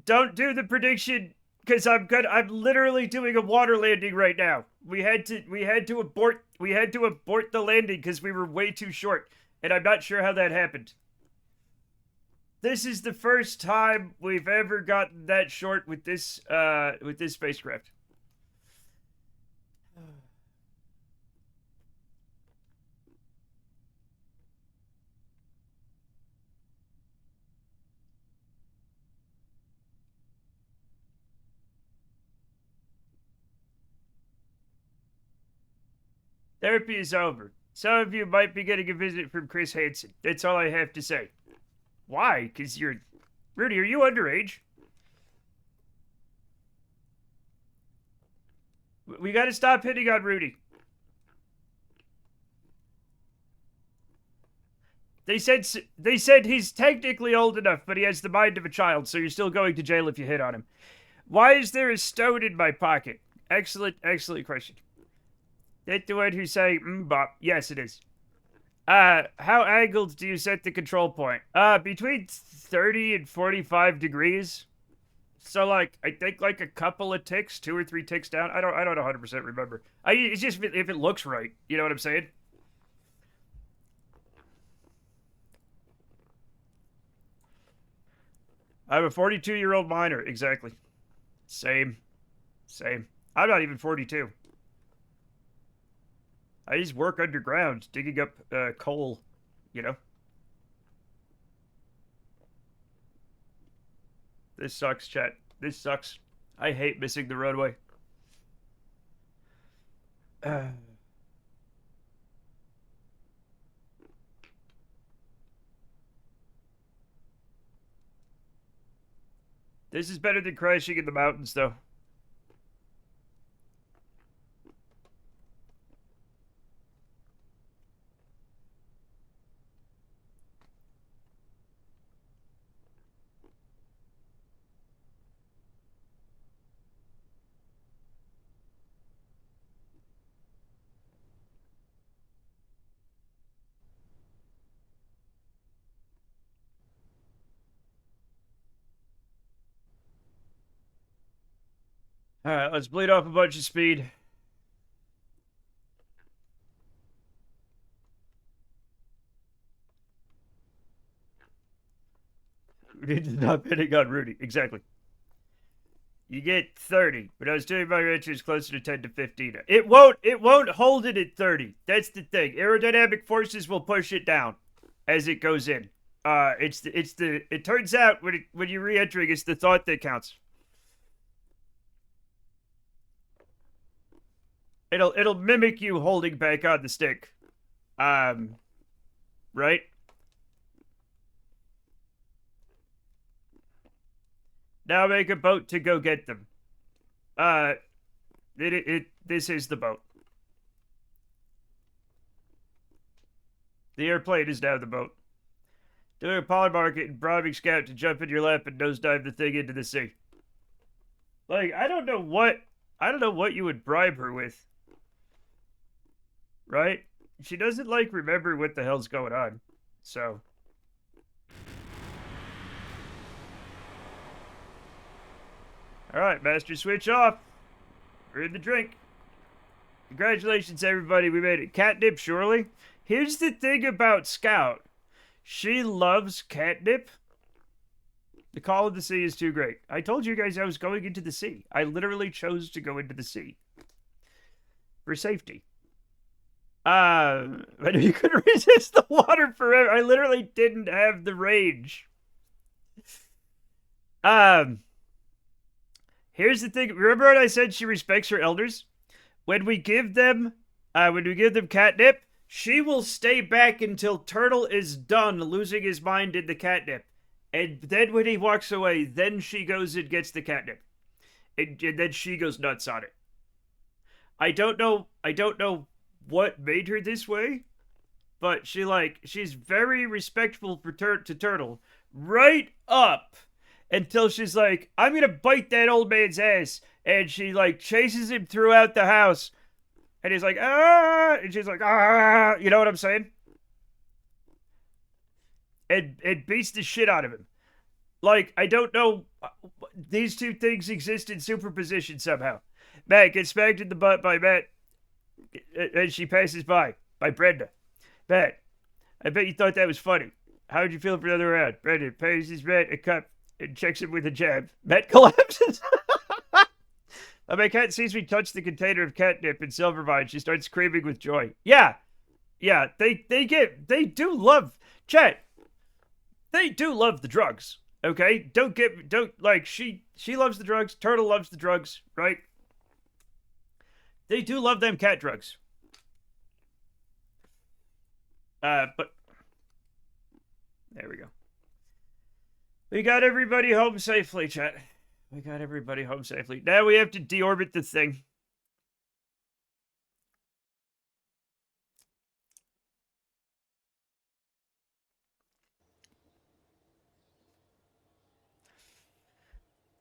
A: Don't do the prediction because I'm literally doing a water landing right now. We had to abort the landing because we were way too short, and I'm not sure how that happened. This is the first time we've ever gotten that short with this spacecraft. Therapy is over. Some of you might be getting a visit from Chris Hansen. That's all I have to say. Why? Because Rudy, are you underage? We gotta stop hitting on Rudy. They said he's technically old enough, but he has the mind of a child, so you're still going to jail if you hit on him. Why is there a stone in my pocket? Excellent, excellent question. That the one who say, bop. Yes, it is. How angled do you set the control point? Between 30 and 45 degrees. So, like, I think, like, a couple of ticks, 2 or 3 ticks down. I don't 100% remember. It's just if it looks right. You know what I'm saying? I'm a 42-year-old miner. Exactly. Same. Same. I'm not even 42. I just work underground, digging up coal, you know? This sucks, chat. This sucks. I hate missing the roadway. This is better than crashing in the mountains, though. Alright, let's bleed off a bunch of speed. We need to stop hitting on Rudy. Exactly. You get 30, but I was doing my ranchers closer to 10 to 15. It won't hold it at 30. That's the thing. Aerodynamic forces will push it down as it goes in. It turns out when you're re-entering, it's the thought that counts. It'll mimic you holding back on the stick. Right? Now make a boat to go get them. This is the boat. The airplane is now the boat. Doing a pawn market and bribing Scout to jump in your lap and nosedive the thing into the sea. Like, I don't know what you would bribe her with. Right? She doesn't, like, remember what the hell's going on. So. Alright, Master, switch off. We're in the drink. Congratulations, everybody. We made it. Catnip, surely? Here's the thing about Scout. She loves catnip. The call of the sea is too great. I told you guys I was going into the sea. I literally chose to go into the sea. For safety. But you couldn't resist the water forever. I literally didn't have the range. Here's the thing. Remember when I said she respects her elders? When we give them catnip, she will stay back until Turtle is done losing his mind in the catnip. And then when he walks away, then she goes and gets the catnip. And then she goes nuts on it. I don't know what made her this way, but she's very respectful to Turtle. Right up until she's like, I'm gonna bite that old man's ass. And she chases him throughout the house. And he's like, ah, and she's like, ah, you know what I'm saying? And beats the shit out of him. I don't know. These two things exist in superposition somehow. Matt gets smacked in the butt by Matt as she passes by Brenda. Matt, I bet you thought that was funny. How would you feel for the other round? Brenda pays his Matt a cup and checks him with a jab. Matt collapses. My cat sees me touch the container of catnip in Silvervine. She starts screaming with joy. Yeah. They do love chat. They do love the drugs. Okay? She loves the drugs. Turtle loves the drugs, right? They do love them cat drugs. But there we go. We got everybody home safely, chat. We got everybody home safely. Now we have to deorbit the thing.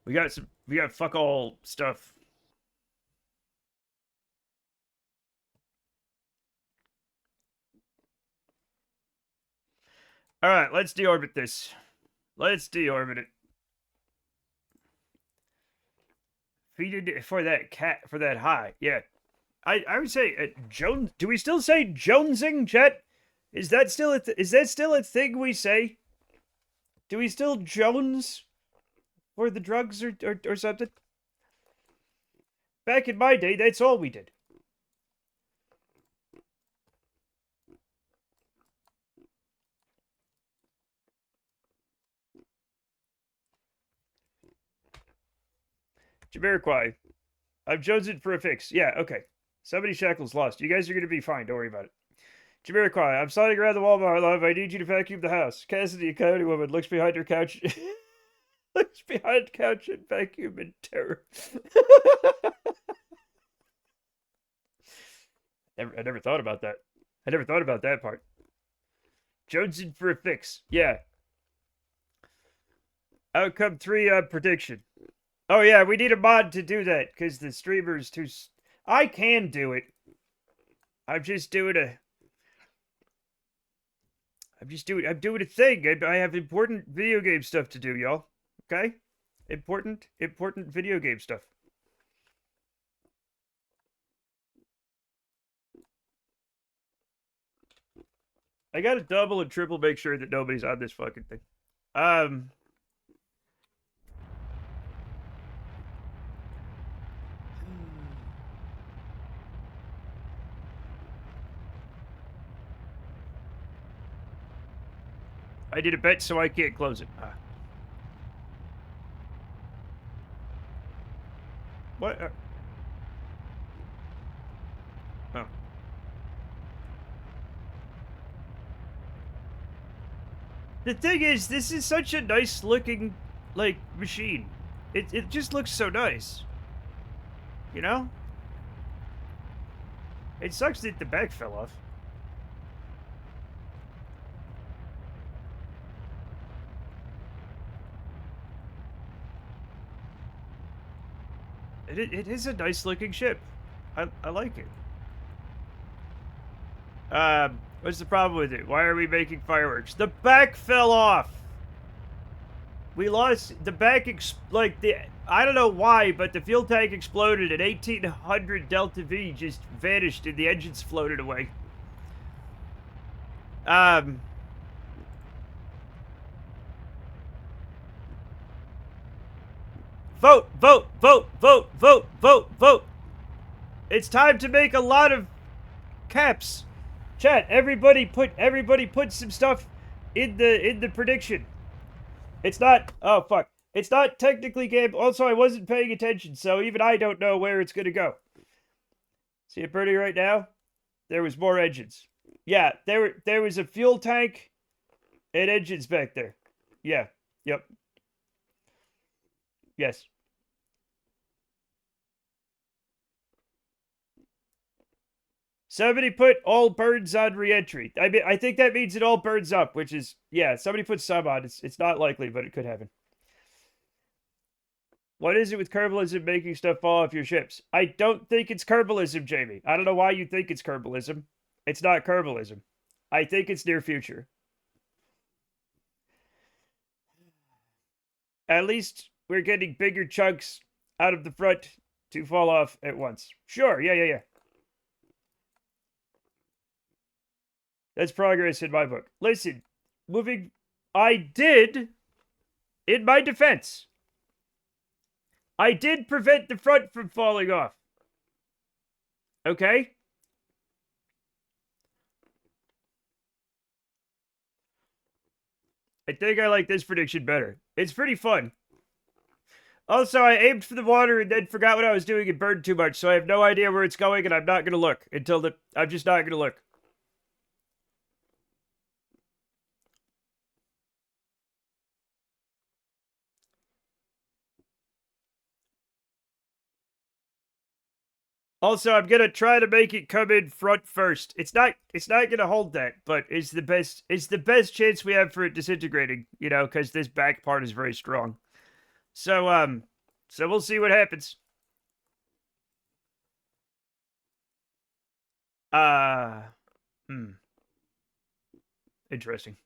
A: We got fuck all stuff. All right, let's deorbit this. Let's deorbit it. Feed it for that high. Yeah, I would say Jones. Do we still say jonesing, Chet? Is that still a thing we say? Do we still Jones for the drugs or something? Back in my day, that's all we did. Jamiroquai, I'm jonesing for a fix. Yeah, okay. Somebody shackles lost. You guys are gonna be fine. Don't worry about it. Jamiroquai, I'm sliding around the Walmart, love. I need you to vacuum the house. Cassidy, a coyote woman, looks behind her couch. Looks behind couch and vacuum in terror. I never thought about that. I never thought about that part. Jonesing for a fix. Yeah. Outcome 3 prediction. Oh yeah, we need a mod to do that because the streamer's too. I can do it. I'm just doing a. I'm doing a thing. I have important video game stuff to do, y'all. Okay, important video game stuff. I gotta double and triple make sure that nobody's on this fucking thing. I did a bet, so I can't close it. What? Oh. The thing is, this is such a nice looking, like, machine. It just looks so nice. You know? It sucks that the back fell off. It is a nice looking ship. I like it. What's the problem with it? Why are we making fireworks? The back fell off. We lost the back. I don't know why, but the fuel tank exploded and 1800 Delta V just vanished and the engines floated away. Vote, vote, vote, vote, vote, vote, vote. It's time to make a lot of caps. Chat, everybody put some stuff in the prediction. It's not, oh fuck. It's not technically game. Also, I wasn't paying attention, so even I don't know where it's gonna go. See it burning right now? There was more engines. Yeah, there was a fuel tank and engines back there. Yeah, yep. Yes. Somebody put all birds on reentry. I think that means it all burns up, which is, yeah, somebody put some on. It's not likely, but it could happen. What is it with Kerbalism making stuff fall off your ships? I don't think it's Kerbalism, Jamie. I don't know why you think it's Kerbalism. It's not Kerbalism. I think it's near future. At least we're getting bigger chunks out of the front to fall off at once. Sure, yeah. That's progress in my book. Listen, I did, in my defense, I did prevent the front from falling off. Okay? I think I like this prediction better. It's pretty fun. Also, I aimed for the water and then forgot what I was doing and burned too much, so I have no idea where it's going and I'm not going to look I'm just not going to look. Also, I'm gonna try to make it come in front first. It's not gonna hold that, but it's the best chance we have for it disintegrating, you know, because this back part is very strong. So, So we'll see what happens. Interesting.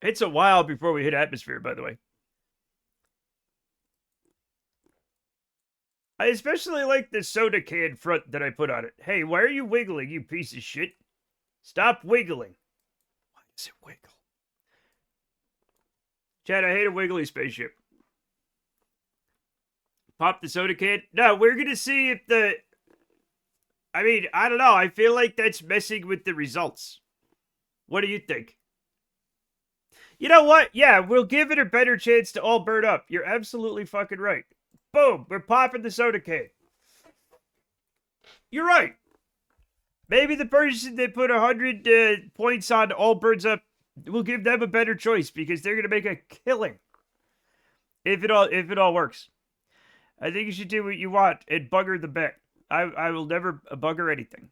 A: It's a while before we hit atmosphere, by the way. I especially like the soda can front that I put on it. Hey, why are you wiggling, you piece of shit? Stop wiggling. Why does it wiggle? Chad, I hate a wiggly spaceship. Pop the soda can? No, we're gonna see if the... I mean, I don't know. I feel like that's messing with the results. What do you think? You know what? Yeah, we'll give it a better chance to all burn up. You're absolutely fucking right. Boom, we're popping the soda can. You're right. Maybe the person that put 100 points on all burns up, we'll give them a better choice because they're gonna make a killing. If it all works. I think you should do what you want and bugger the bet. I will never bugger anything.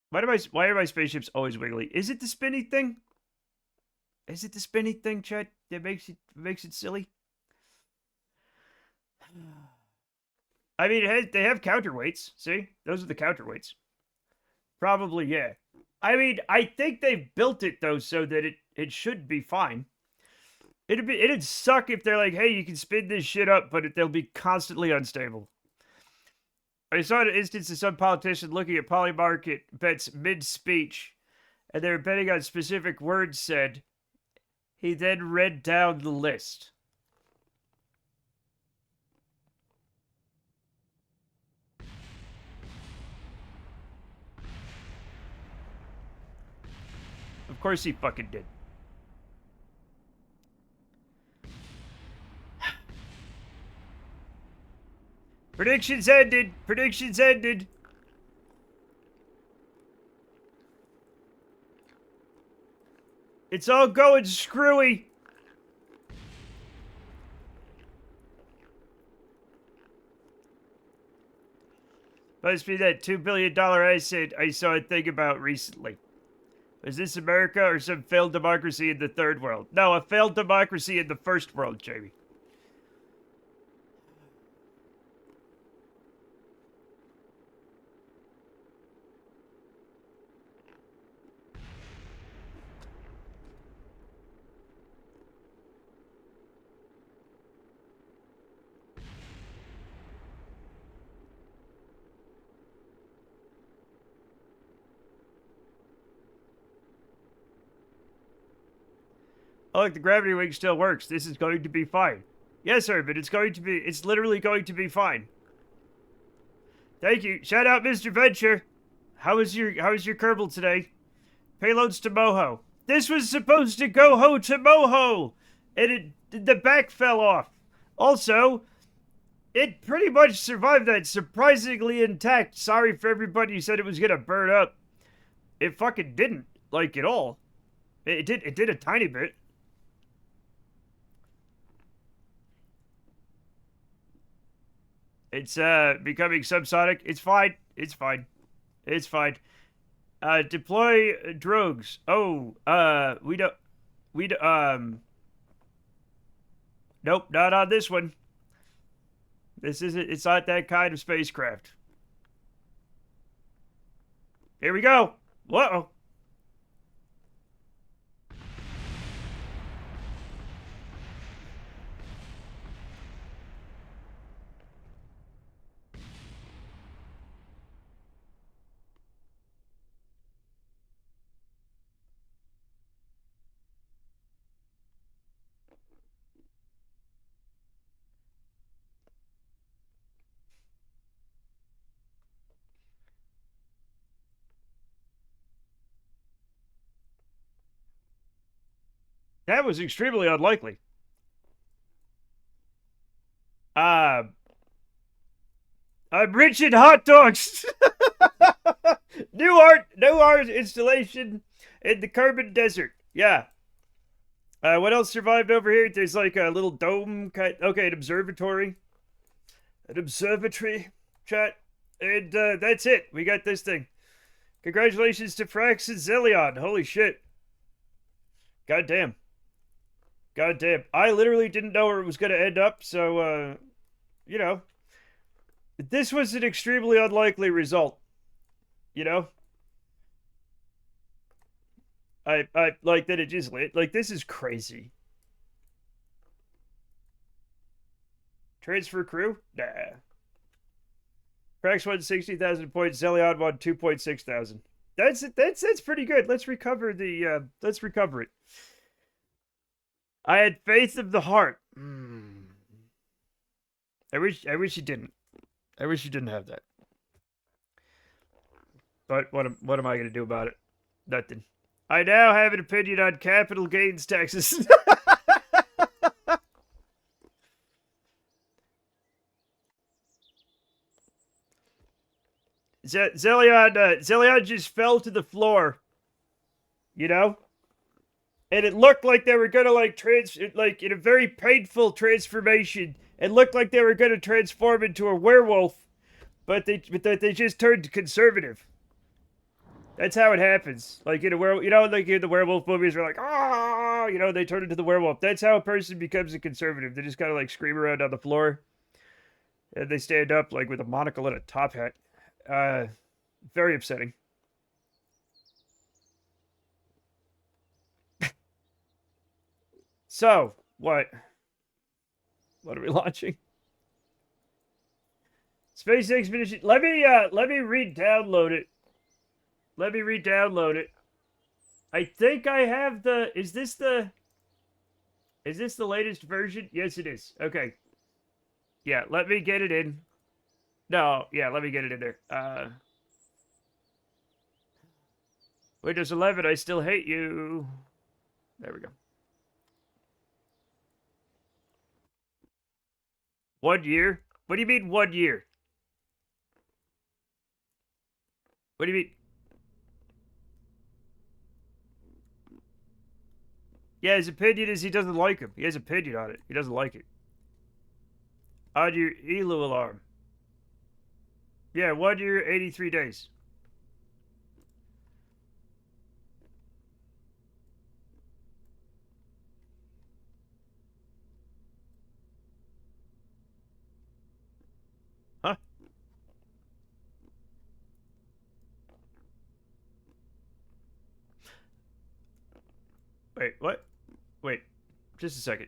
A: Why are my spaceships always wiggly? Is it the spinny thing? Is it the spinny thing, Chet, that makes it silly? I mean, they have counterweights. See? Those are the counterweights. Probably, yeah. I mean, I think they've built it, though, so that it should be fine. It'd suck if they're like, hey, you can spin this shit up, but they'll be constantly unstable. I saw an instance of some politician looking at polymarket bets mid-speech, and they were betting on specific words said. He then read down the list. Of course he fucking did. Predictions ended. Predictions ended. It's all going screwy. Must be that $2 billion asset I saw a thing about recently. Is this America or some failed democracy in the third world? No, a failed democracy in the first world, Jamie. Oh, look, the gravity wing still works. This is going to be fine. Yes, sir, but it's literally going to be fine. Thank you. Shout out, Mr. Venture. How was your Kerbal today? Payloads to Moho. This was supposed to go to Moho, and the back fell off. Also, it pretty much survived that, surprisingly intact. Sorry for everybody who said it was gonna burn up. It fucking didn't, like, at all. It did a tiny bit. It's becoming subsonic. It's fine. It's fine. It's fine. Deploy drogues. Oh, nope, not on this one. It's not that kind of spacecraft. Here we go. Whoa. That was extremely unlikely. I'm rich in hot dogs. New art installation in the Kerbal Desert. Yeah. What else survived over here? There's like a little dome. Okay, an observatory. An observatory, chat. And that's it. We got this thing. Congratulations to Frax and Zelion. Holy shit. God damn. God damn. I literally didn't know where it was going to end up, so, you know. This was an extremely unlikely result. You know? I like that it just lit. Like, this is crazy. Transfer crew? Nah. Frax won 60,000 points. Zelion won 2.6 thousand. That's pretty good. Let's recover let's recover it. I had faith of the heart. I wish you didn't. I wish you didn't have that. But what am I gonna do about it? Nothing. I now have an opinion on capital gains taxes. Zelion just fell to the floor. You know? And it looked like they were gonna like in a very painful transformation. It looked like they were gonna transform into a werewolf, but they just turned conservative. That's how it happens. Like in a werewolf, you know, like in the werewolf movies, they're like, ah, you know, they turn into the werewolf. That's how a person becomes a conservative. They just kind of like scream around on the floor, and they stand up like with a monocle and a top hat. Very upsetting. So, what? What are we launching? Space Expedition. Let me re-download it. Let me re-download it. I think I have the... Is this the latest version? Yes, it is. Okay. Yeah, let me get it in. No, yeah, let me get it in there. Windows 11, I still hate you. There we go. 1 year? What do you mean 1 year? What do you mean? Yeah, his opinion is he doesn't like him. He has opinion on it. He doesn't like it. On your ELU alarm. Yeah, 1 year, 83 days. Huh? Wait, what? Wait, just a second.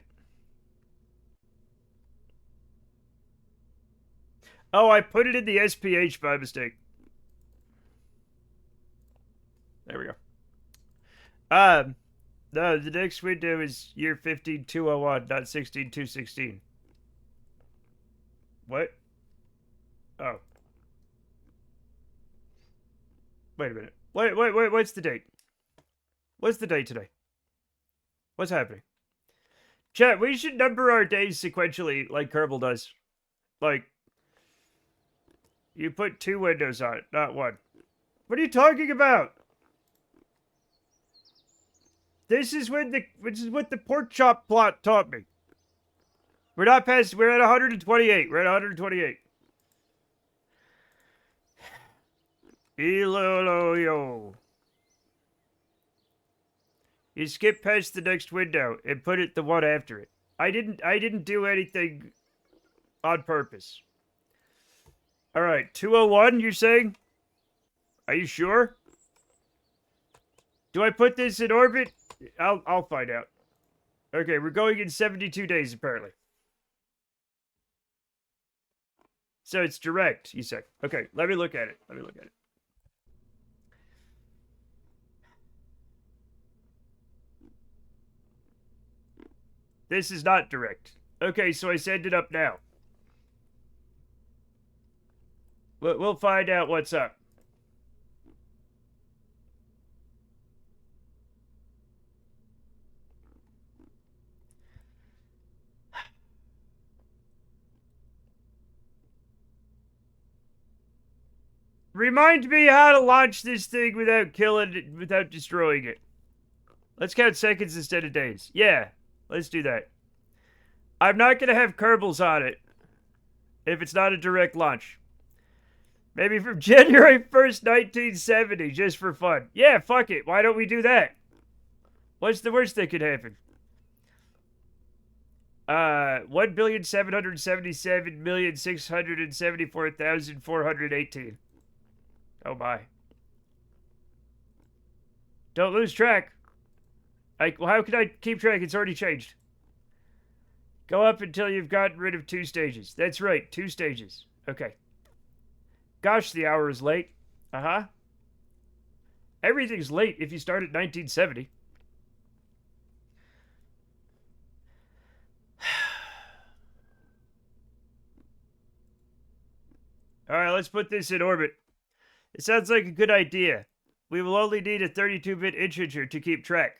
A: Oh, I put it in the SPH by mistake. There we go. No, the next window is year 15201, not 16216. What? Oh. Wait a minute. Wait, what's the date? What's the date today? What's happening? Chat, we should number our days sequentially like Kerbal does. Like, you put 2 windows on it, not 1. What are you talking about? This is what the pork chop plot taught me. We're not past, we're at 128. We're at 128. Iloloyo. You skip past the next window and put it the one after it. I didn't do anything on purpose. All right, 201, you're saying? Are you sure? Do I put this in orbit? I'll find out. Okay, we're going in 72 days apparently. So it's direct, you said. Okay, let me look at it. Let me look at it. This is not direct. Okay, so I send it up now. We'll find out what's up. Remind me how to launch this thing without killing it, without destroying it. Let's count seconds instead of days. Yeah, let's do that. I'm not going to have Kerbals on it if it's not a direct launch. Maybe from January 1st, 1970, just for fun. Yeah, fuck it. Why don't we do that? What's the worst that could happen? 1,777,674,418. Oh my. Don't lose track. Well, how can I keep track? It's already changed. Go up until you've gotten rid of 2 stages. That's right, 2 stages. Okay. Gosh, the hour is late. Uh-huh. Everything's late if you start at 1970. Alright, let's put this in orbit. It sounds like a good idea. We will only need a 32-bit integer to keep track.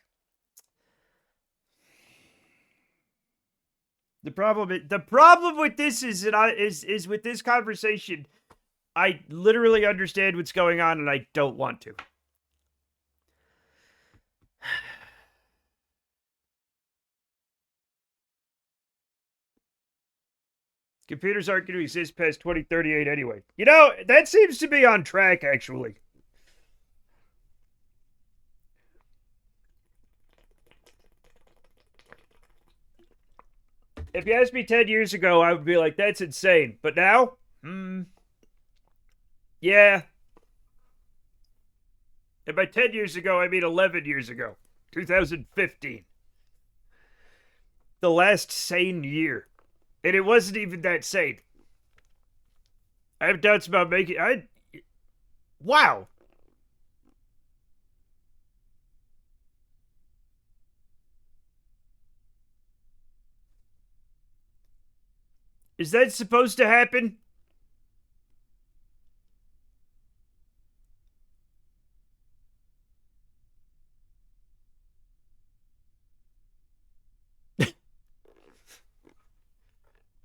A: The problem with this is with this conversation, I literally understand what's going on and I don't want to. Computers aren't going to exist past 2038 anyway. You know, that seems to be on track, actually. If you asked me 10 years ago, I would be like, that's insane. But now? Yeah. And by 10 years ago, I mean 11 years ago. 2015. The last sane year. And it wasn't even that sane. I have doubts about making... Wow. Is that supposed to happen?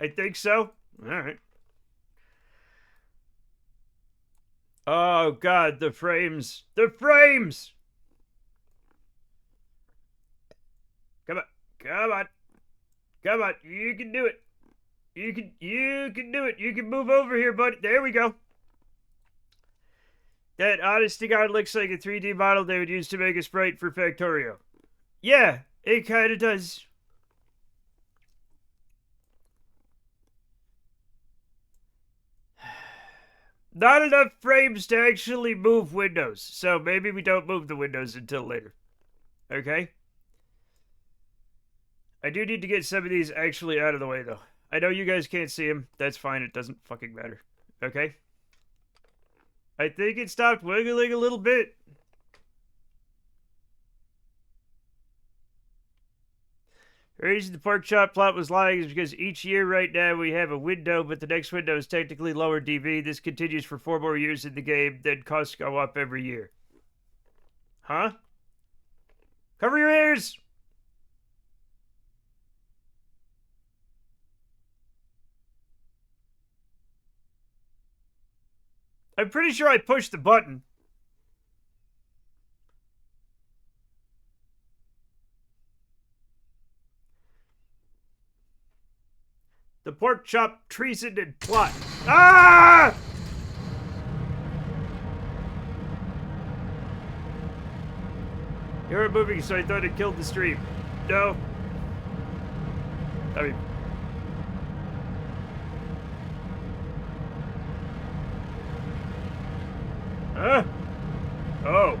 A: I think so. All right. Oh, God, the frames. The frames! Come on. Come on. Come on. You can do it. You can do it. You can move over here, buddy. There we go. That, honest to God, looks like a 3D model they would use to make a sprite for Factorio. Yeah, it kind of does. Not enough frames to actually move windows, so maybe we don't move the windows until later. Okay? I do need to get some of these actually out of the way, though. I know you guys can't see them. That's fine. It doesn't fucking matter. Okay? I think it stopped wiggling a little bit. The reason the pork chop plot was lying is because each year right now we have a window, but the next window is technically lower DV. This continues for 4 more years in the game, then costs go up every year. Huh? Cover your ears! I'm pretty sure I pushed the button. The pork chop treason and plot. Ah! You were moving, so I thought it killed the stream. No. I mean... Huh? Oh.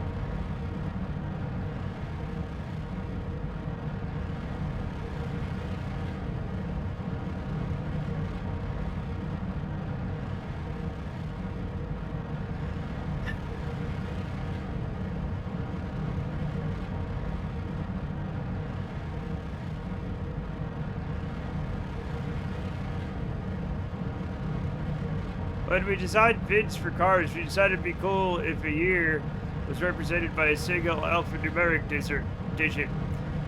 A: When we designed VINs for cars, we decided it'd be cool if a year was represented by a single alphanumeric digit,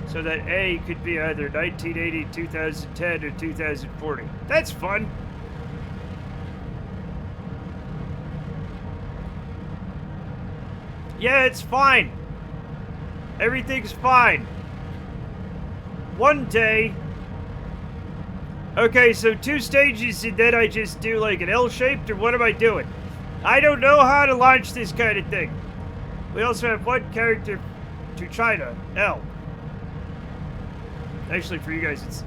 A: so that A could be either 1980, 2010, or 2040. That's fun. Yeah, it's fine. Everything's fine. One day... Okay, so 2 stages and then I just do like an L-shaped, or what am I doing? I don't know how to launch this kind of thing. We also have 1 character to China, L. Actually, for you guys,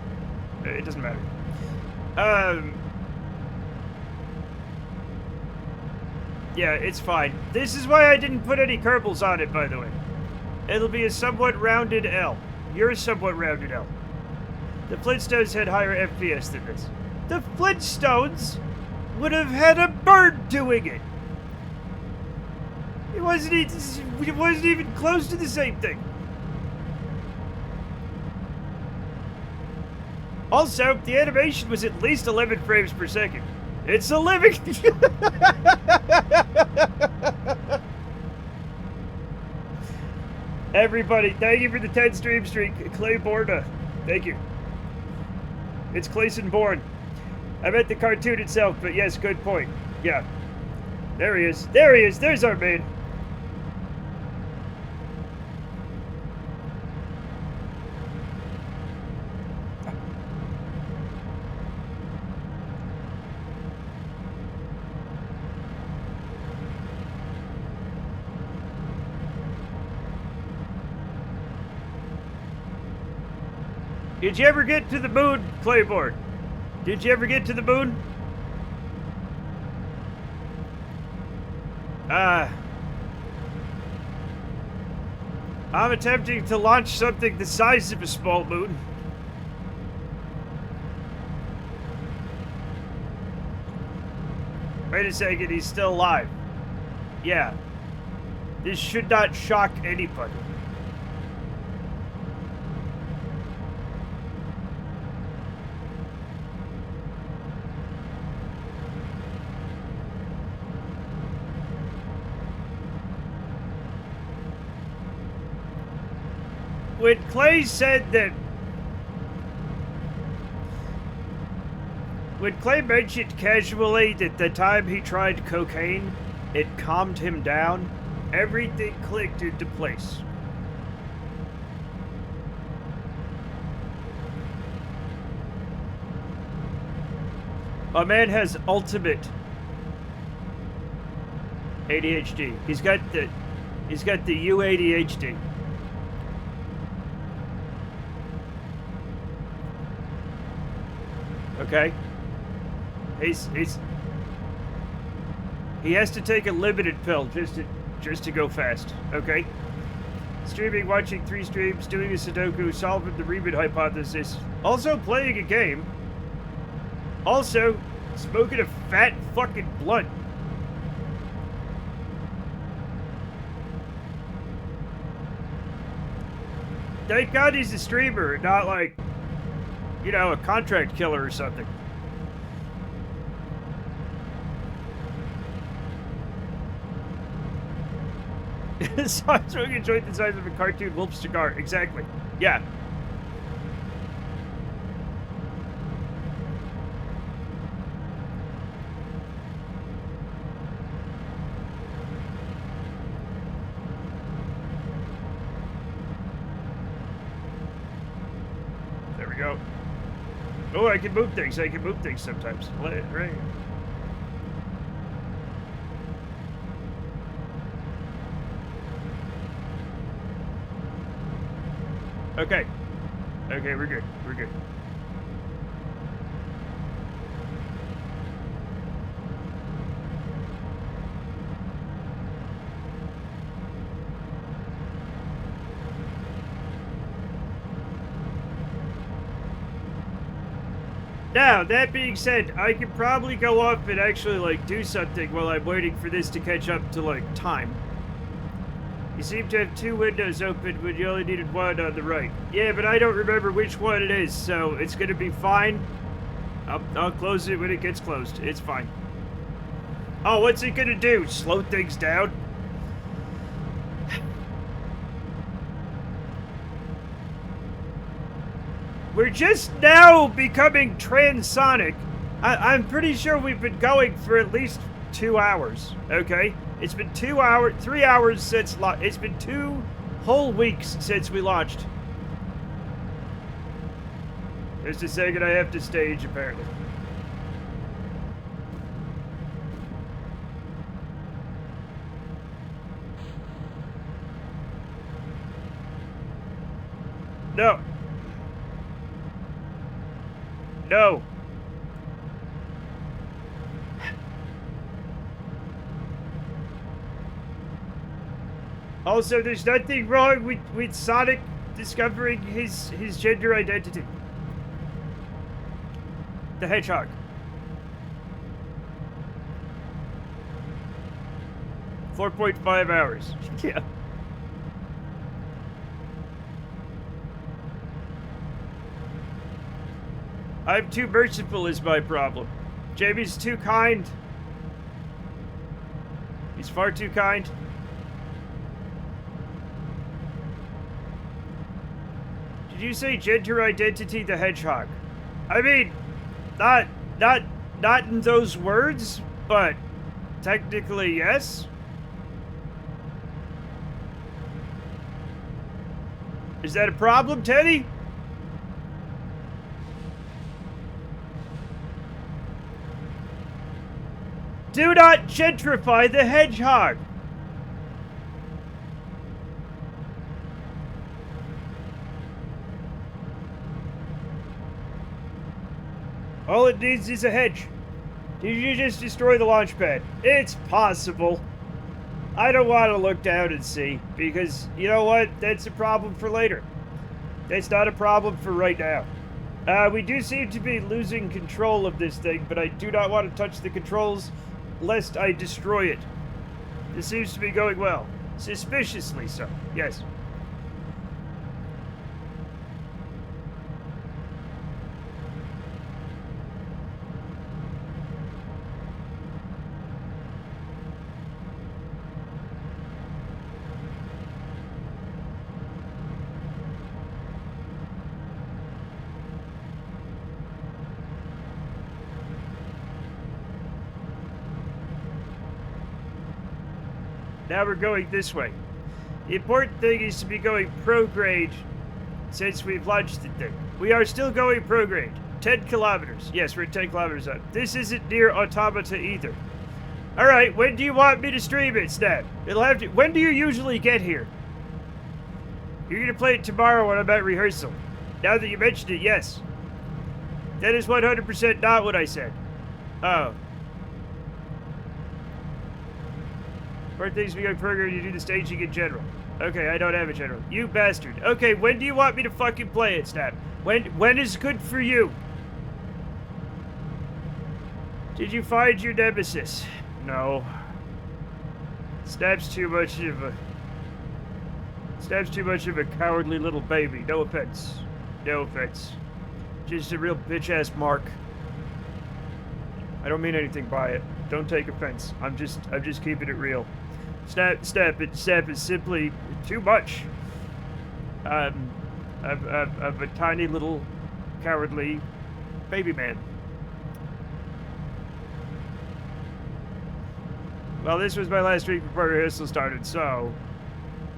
A: it doesn't matter. Yeah, it's fine. This is why I didn't put any Kerbals on it, by the way. It'll be a somewhat rounded L. You're a somewhat rounded L. The Flintstones had higher FPS than this. The Flintstones would have had a bird doing it. It wasn't even close to the same thing. Also, the animation was at least 11 frames per second. It's a living... Everybody, thank you for the 10 stream streak. Clay Borda, thank you. It's Clayson Bourne. I meant the cartoon itself, but yes, good point. Yeah. There he is. There he is. There's our man. Did you ever get to the moon, Claymore? Did you ever get to the moon? I'm attempting to launch something the size of a small moon. Wait a second, he's still alive. Yeah. This should not shock anybody. When Clay said that... When Clay mentioned casually that the time he tried cocaine, it calmed him down, everything clicked into place. My man has ultimate ADHD. He's got the UADHD. Okay? He has to take a limited pill just to go fast, okay? Streaming, watching 3 streams, doing a Sudoku, solving the Riemann hypothesis, also playing a game, also smoking a fat fucking blunt. Thank God he's a streamer, not like, you know, a contract killer or something. So I'm trying to enjoy the size of a cartoon wolf cigar. Exactly. Yeah. There we go. Oh, I can move things. I can move things sometimes. Let it rain. Okay. Okay, we're good. We're good. Now, that being said, I can probably go up and actually, like, do something while I'm waiting for this to catch up to, like, time. You seem to have 2 windows open when you only needed 1 on the right. Yeah, but I don't remember which one it is, so it's gonna be fine. I'll close it when it gets closed. It's fine. Oh, what's it gonna do? Slow things down? We're just now becoming transonic. I'm pretty sure we've been going for at least 2 hours, okay? It's been 2 hours, 3 hours since it's been 2 whole weeks since we launched. Just a second, I have to stage, apparently. No. No. Also, there's nothing wrong with Sonic discovering his gender identity. The Hedgehog. .5 hours. Yeah. I'm too merciful is my problem. Jamie's too kind. He's far too kind. Did you say gender identity the Hedgehog? I mean, not in those words, but technically yes. Is that a problem, Teddy? Do not gentrify the Hedgehog! All it needs is a hedge. Did you just destroy the launch pad? It's possible. I don't want to look down and see, because, you know what? That's a problem for later. That's not a problem for right now. We do seem to be losing control of this thing, but I do not want to touch the controls, lest I destroy it. This seems to be going well. Suspiciously so, yes. Now we're going this way. The important thing is to be going pro-grade since we've launched the thing. We are still going pro-grade. 10 kilometers. Yes, we're 10 kilometers out. This isn't near Automata either. Alright, when do you want me to stream it, Snap? It'll have to... When do you usually get here? You're gonna play it tomorrow when I'm at rehearsal. Now that you mentioned it, yes. That is 100% not what I said. Oh. First things we go program, you do the staging in general. Okay, I don't have a general. You bastard. Okay, when do you want me to fucking play it, Snap? When is good for you? Did you find your nemesis? No. Snap's too much of a cowardly little baby. No offense. No offense. Just a real bitch-ass mark. I don't mean anything by it. Don't take offense. I'm just keeping it real. Snap is simply too much. Of a tiny little cowardly baby man. Well, this was my last week before rehearsal started, so...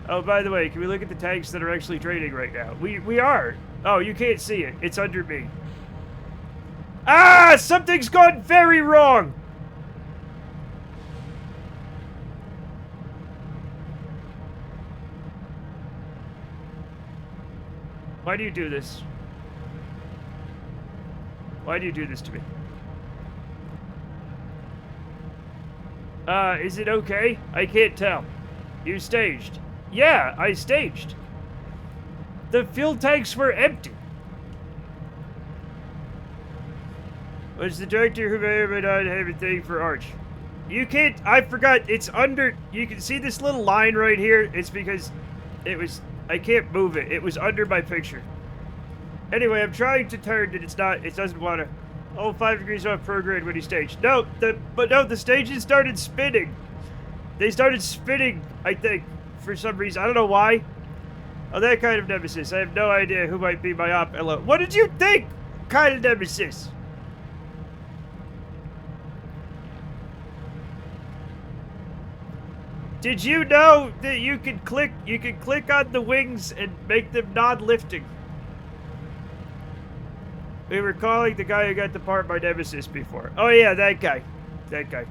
A: Oh, by the way, can we look at the tanks that are actually trading right now? We are! Oh, you can't see it. It's under me. Ah! Something's gone very wrong! Why do you do this? Why do you do this to me? Is it okay? I can't tell. You staged. Yeah, I staged. The fuel tanks were empty. Was the director who may or may not have a thing for Arch? You can't, I forgot, it's under, you can see this little line right here? It's because it was, I can't move it. It was under my picture. Anyway, I'm trying to turn and it's not, it doesn't want to. Oh, 5 degrees off prograde when he staged. No, the stages started spinning. They started spinning, I think, for some reason. I don't know why. Oh, that kind of nemesis. I have no idea who might be my op. Hello. What did you think? Kind of nemesis. Did you know that you can click on the wings and make them non-lifting? We were calling the guy who got the part by Nemesis before. Oh yeah, that guy. That guy.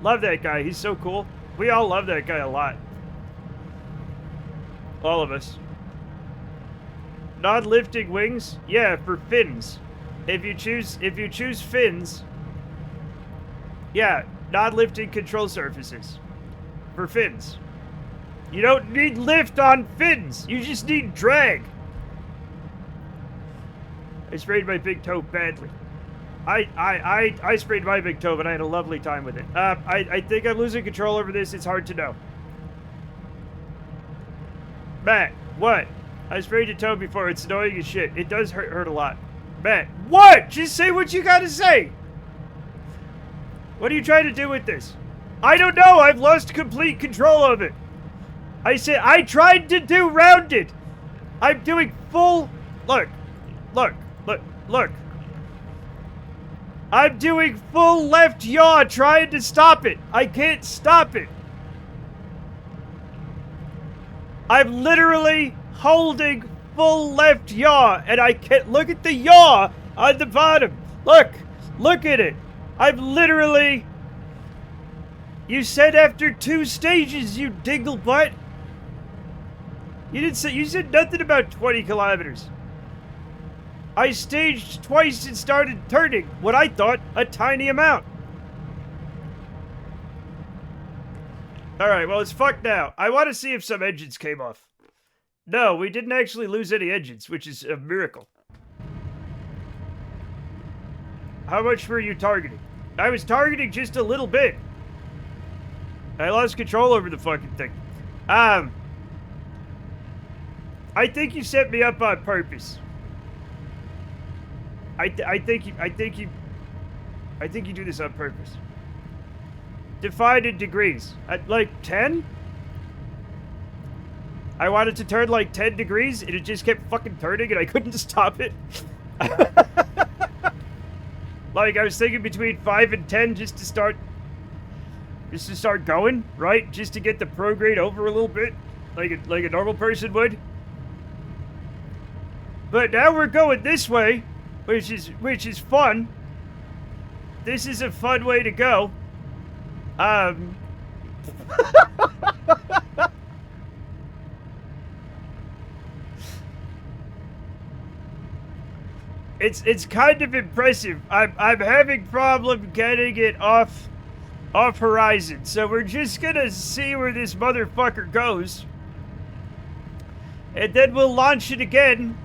A: Love that guy. He's so cool. We all love that guy a lot. All of us. Non-lifting wings? Yeah, for fins. If you choose fins, yeah, non-lifting control surfaces. For fins. You don't need lift on fins. You just need drag. I sprayed my big toe badly. I sprayed my big toe, but I had a lovely time with it. I think I'm losing control over this. It's hard to know. Matt, what? I sprayed your toe before. It's annoying as shit. It does hurt a lot. Matt, what? Just say what you gotta say. What are you trying to do with this? I don't know. I've lost complete control of it. I said I tried to do rounded. I'm doing full. Look. I'm doing full left yaw trying to stop it. I can't stop it. I'm literally holding full left yaw and I can't. Look at the yaw on the bottom. Look at it. I'm literally. You said after 2 stages, you dingle butt. You said nothing about 20 kilometers. I staged twice and started turning what I thought a tiny amount. Alright, well, it's fucked now. I want to see if some engines came off. No, we didn't actually lose any engines, which is a miracle. How much were you targeting? I was targeting just a little bit. I lost control over the fucking thing. I think you set me up on purpose. I think you do this on purpose. Defined in degrees. At like 10? I wanted to turn like 10 degrees and it just kept fucking turning and I couldn't stop it. Like I was thinking between 5 and 10 just to start going, right? Just to get the prograde over a little bit, like a normal person would. But now we're going this way, which is fun. This is a fun way to go. It's kind of impressive. I'm having problem getting it off horizon, so we're just gonna see where this motherfucker goes, and then we'll launch it again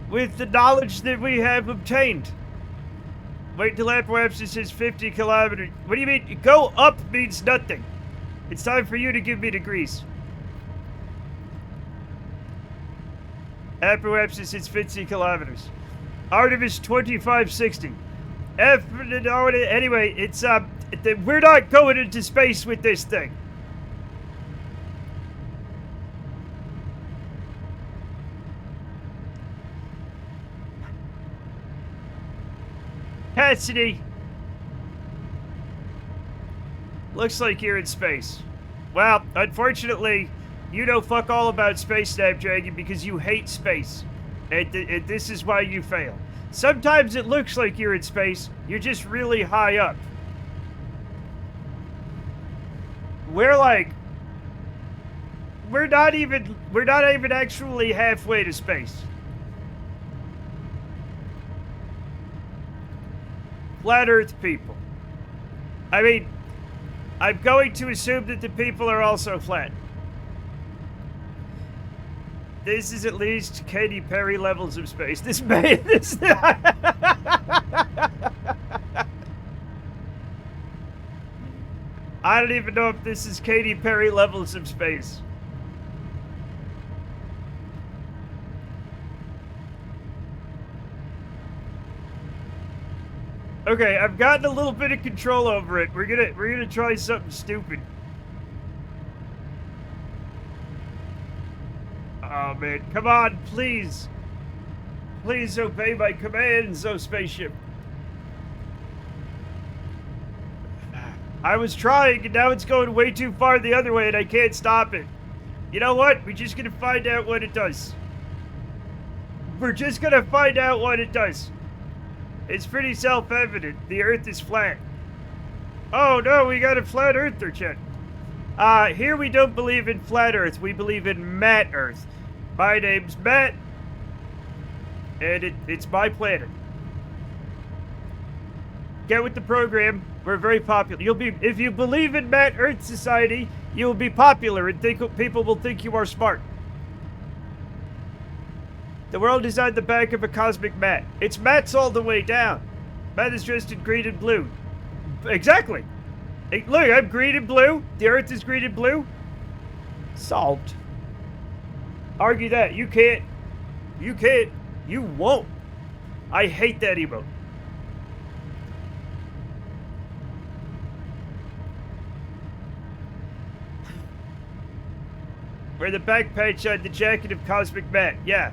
A: with the knowledge that we have obtained. Wait till apoapsis says 50 kilometers. What do you mean? Go up means nothing. It's time for you to give me degrees. Apoapsis is 50 kilometers. Artemis 2560. Anyway, it's we're not going into space with this thing. Cassidy. Looks like you're in space. Well, unfortunately, you know fuck all about space, Snapdragon, because you hate space. And this is why you fail. Sometimes it looks like you're in space. You're just really high up. We're not even actually halfway to space. Flat Earth people. I mean, I'm going to assume that the people are also flat. This is at least Katy Perry levels of space. This may... This... I don't even know if this is Katy Perry levels of space. Okay, I've gotten a little bit of control over it. We're gonna try something stupid. Oh man, come on, please. Please obey my commands, oh spaceship. I was trying, and now it's going way too far the other way, and I can't stop it. You know what? We're just gonna find out what it does. We're just gonna find out what it does. It's pretty self-evident. The Earth is flat. Oh no, we got a flat Earther, Chet. Here we don't believe in flat Earth. We believe in Matt Earth. My name's Matt, and it's my planet. Get with the program. We're very popular. If you believe in Matt Earth Society, you will be popular and people will think you are smart. The world is on the back of a cosmic mat. Its mats all the way down. Matt is dressed in green and blue. Exactly. Hey, look, I'm green and blue. The Earth is green and blue. Solved. Argue that. You can't. You can't. You won't. I hate that emote. Wear the back patch on the jacket of Cosmic Matt. Yeah.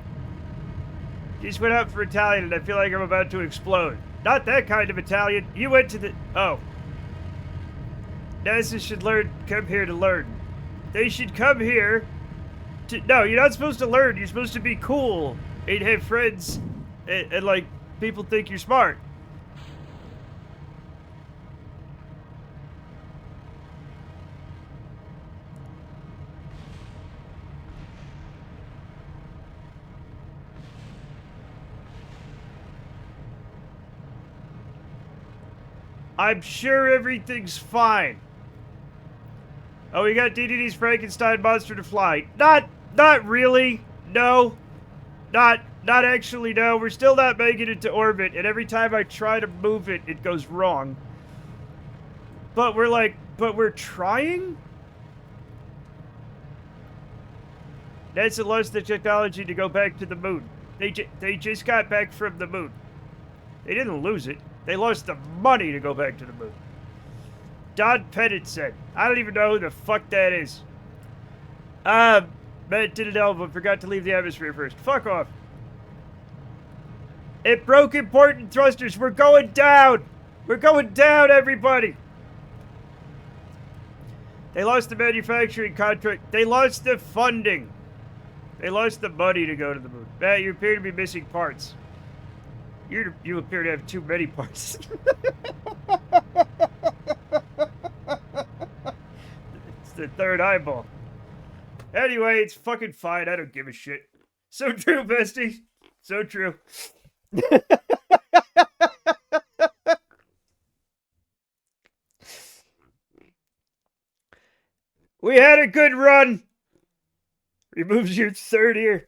A: Just went out for Italian and I feel like I'm about to explode. Not that kind of Italian. You went to the... Oh. NASA should come here to learn. They should come here to... No, you're not supposed to learn. You're supposed to be cool and have friends and like, people think you're smart. I'm sure everything's fine. Oh, we got DDD's Frankenstein monster to fly. Not really. No. Not actually, no. We're still not making it to orbit, and every time I try to move it, it goes wrong. But we're trying? NASA lost the technology to go back to the moon. They just got back from the moon. They didn't lose it. They lost the money to go back to the moon. Don Pettit said. I don't even know who the fuck that is. Matt did an elbow, forgot to leave the atmosphere first. Fuck off. It broke important thrusters. We're going down. We're going down, everybody. They lost the manufacturing contract. They lost the funding. They lost the money to go to the moon. Matt, you appear to be missing parts. You appear to have too many parts. It's the third eyeball. Anyway, it's fucking fine. I don't give a shit. So true, bestie. So true. We had a good run. Removes your third ear.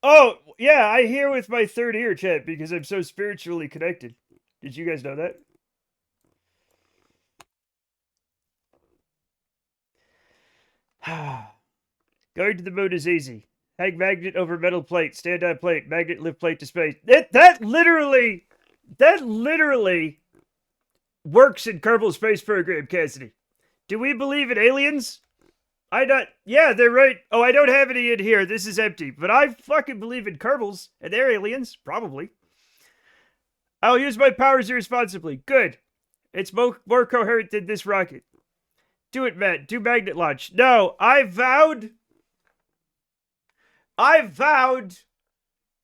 A: Oh, yeah, I hear with my third ear, chat, because I'm so spiritually connected. Did you guys know that? Going to the moon is easy. Hang magnet over metal plate, stand on plate, magnet lift plate to space. That literally works in Kerbal space program, Cassidy. Do we believe in aliens? Yeah, they're right. Oh, I don't have any in here. This is empty. But I fucking believe in Kerbals, and they're aliens, probably. I'll use my powers irresponsibly. Good. It's more coherent than this rocket. Do it, Matt. Do magnet launch. No, I vowed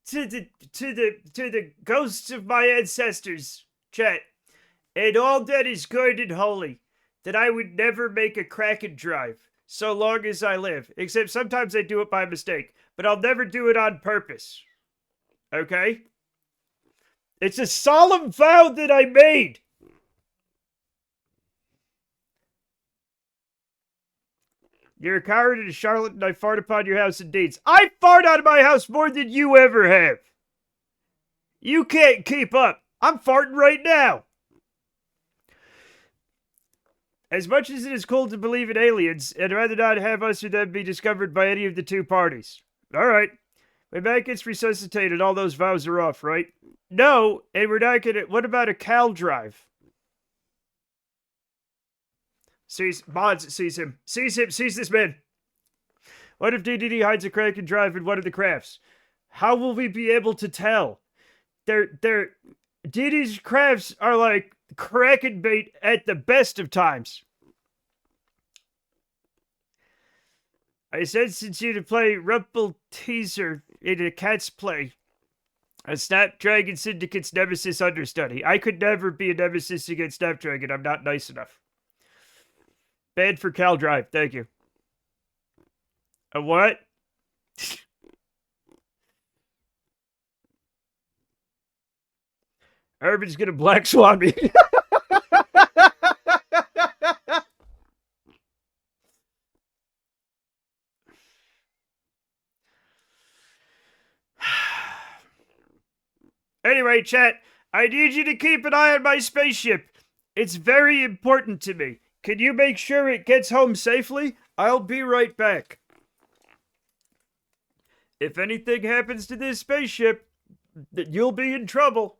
A: to the ghosts of my ancestors, chat, and all that is good and holy, that I would never make a Kraken drive. So long as I live. Except sometimes I do it by mistake. But I'll never do it on purpose. Okay? It's a solemn vow that I made. You're a coward and a charlatan. I fart upon your house in deeds. I fart out of my house more than you ever have. You can't keep up. I'm farting right now. As much as it is cool to believe in aliens, I'd rather not have us or them be discovered by any of the two parties. All right. When Matt gets resuscitated, all those vows are off, right? No, and we're not gonna... What about a Cal drive? Mods sees him. Sees this man. What if DDD hides a Kraken drive in one of the crafts? How will we be able to tell? DDD's crafts are like Kraken bait at the best of times. I sent you to play Rumple Teaser in a Cat's Play. A Snapdragon Syndicate's nemesis understudy. I could never be a nemesis against Snapdragon. I'm not nice enough. Banned for Cal Drive. Thank you. A what? Urban's gonna black swan me. Anyway, chat, I need you to keep an eye on my spaceship. It's very important to me. Can you make sure it gets home safely? I'll be right back. If anything happens to this spaceship, you'll be in trouble.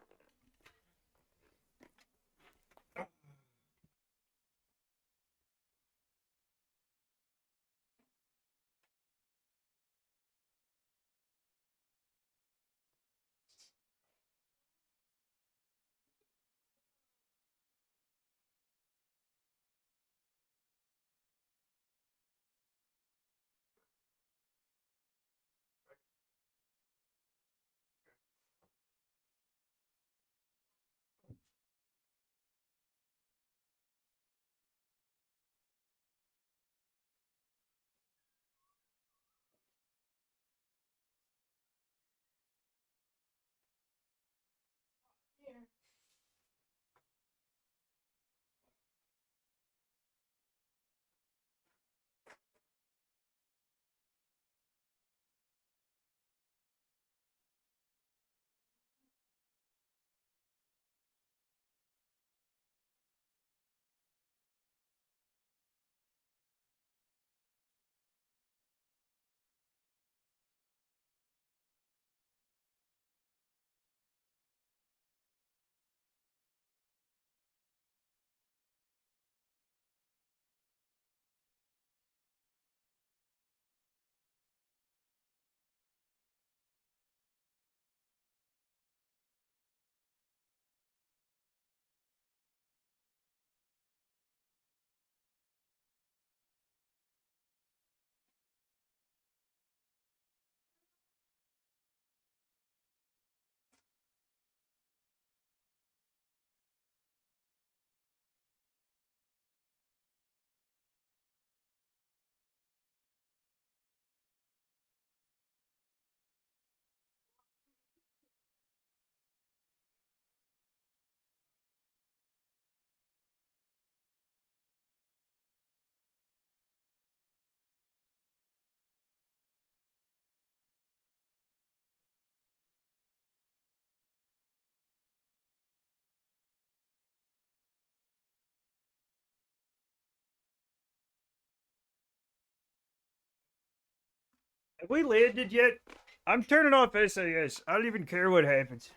A: Have we landed yet? I'm turning off SAS. I don't even care what happens.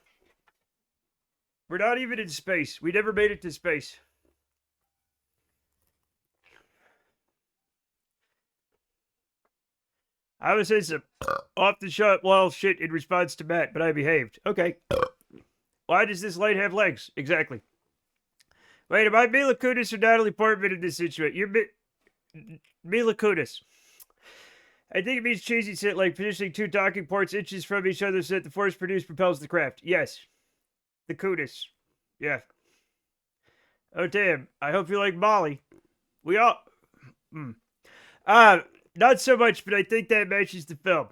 A: We're not even in space. We never made it to space. I was saying some off the shot, well, shit in response to Matt, but I behaved. Okay. Why does this light have legs? Exactly. Wait, am I Mila Kunis or Natalie Portman in this situation? You're Mila Kunis. I think it means cheesy shit like positioning two docking ports inches from each other so that the force produced propels the craft. Yes. The Kunis. Yeah. Oh, damn. I hope you like Molly. We all... Not so much, but I think that matches the film.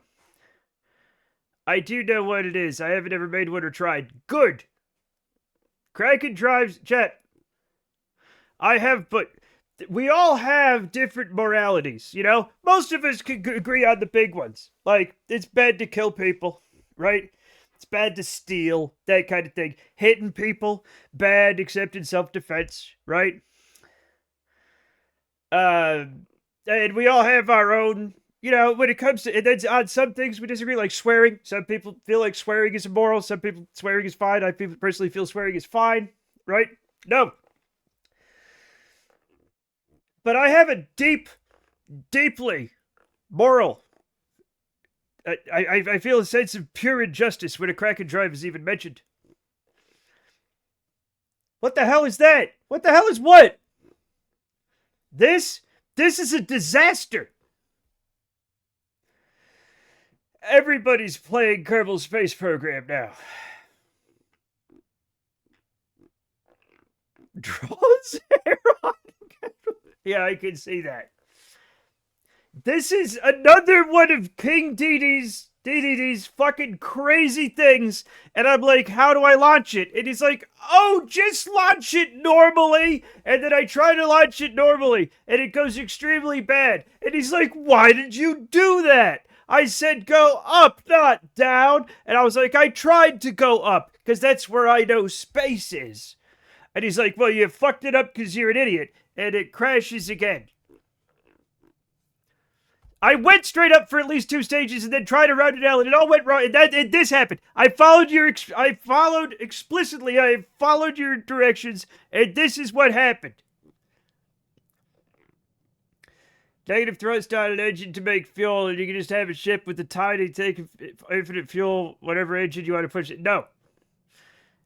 A: I do know what it is. I haven't ever made one or tried. Good. Kraken drives... Chat. I have, but... We all have different moralities, you know? Most of us can agree on the big ones. Like, it's bad to kill people, right? It's bad to steal, that kind of thing. Hitting people, bad except in self-defense, right? And we all have our own, you know, when it comes to, and then on some things we disagree, like swearing. Some people feel like swearing is immoral. Some people, swearing is fine. I personally feel swearing is fine, right? No. But I have a deeply moral. I feel a sense of pure injustice when a Kraken drive is even mentioned. What the hell is that? What the hell is what? This is a disaster. Everybody's playing Kerbal Space Program now. Draws hair on. Yeah, I can see that. This is another one of King DDD's fucking crazy things. And I'm like, how do I launch it? And he's like, oh, just launch it normally. And then I try to launch it normally, and it goes extremely bad. And he's like, why did you do that? I said go up, not down. And I was like, I tried to go up, because that's where I know space is. And he's like, well, you fucked it up because you're an idiot. And it crashes again. I went straight up for at least 2 stages and then tried to round it out, and it all went wrong. And this happened. I followed explicitly. I followed your directions, and this is what happened. Negative thrust on an engine to make fuel, and you can just have a ship with a tiny tank of infinite fuel, whatever engine you want to push it. No.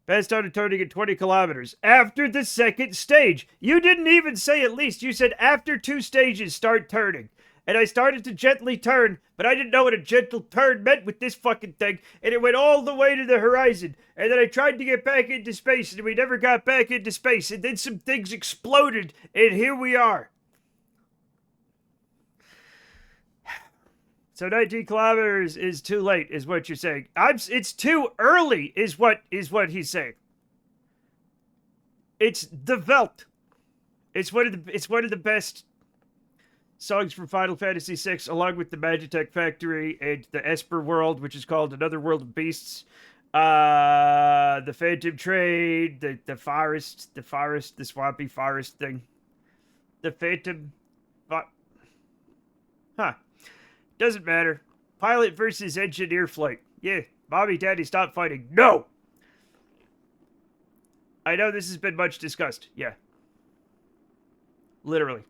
A: Best started turning at 20 kilometers after the second stage. You didn't even say at least. You said after 2 stages, start turning. And I started to gently turn, but I didn't know what a gentle turn meant with this fucking thing, and it went all the way to the horizon. And then I tried to get back into space, and we never got back into space, and then some things exploded, and here we are. So 19 kilometers is too late, is what you're saying. It's too early, is what he's saying. It's the Welt. It's one of the best songs from Final Fantasy VI, along with the Magitech Factory and the Esper World, which is called Another World of Beasts. The Phantom Trade, the forest, the swampy forest thing. The Phantom... Huh. Doesn't matter. Pilot versus engineer flight. Yeah, Mommy, Daddy, stop fighting. No! I know this has been much discussed. Yeah. Literally.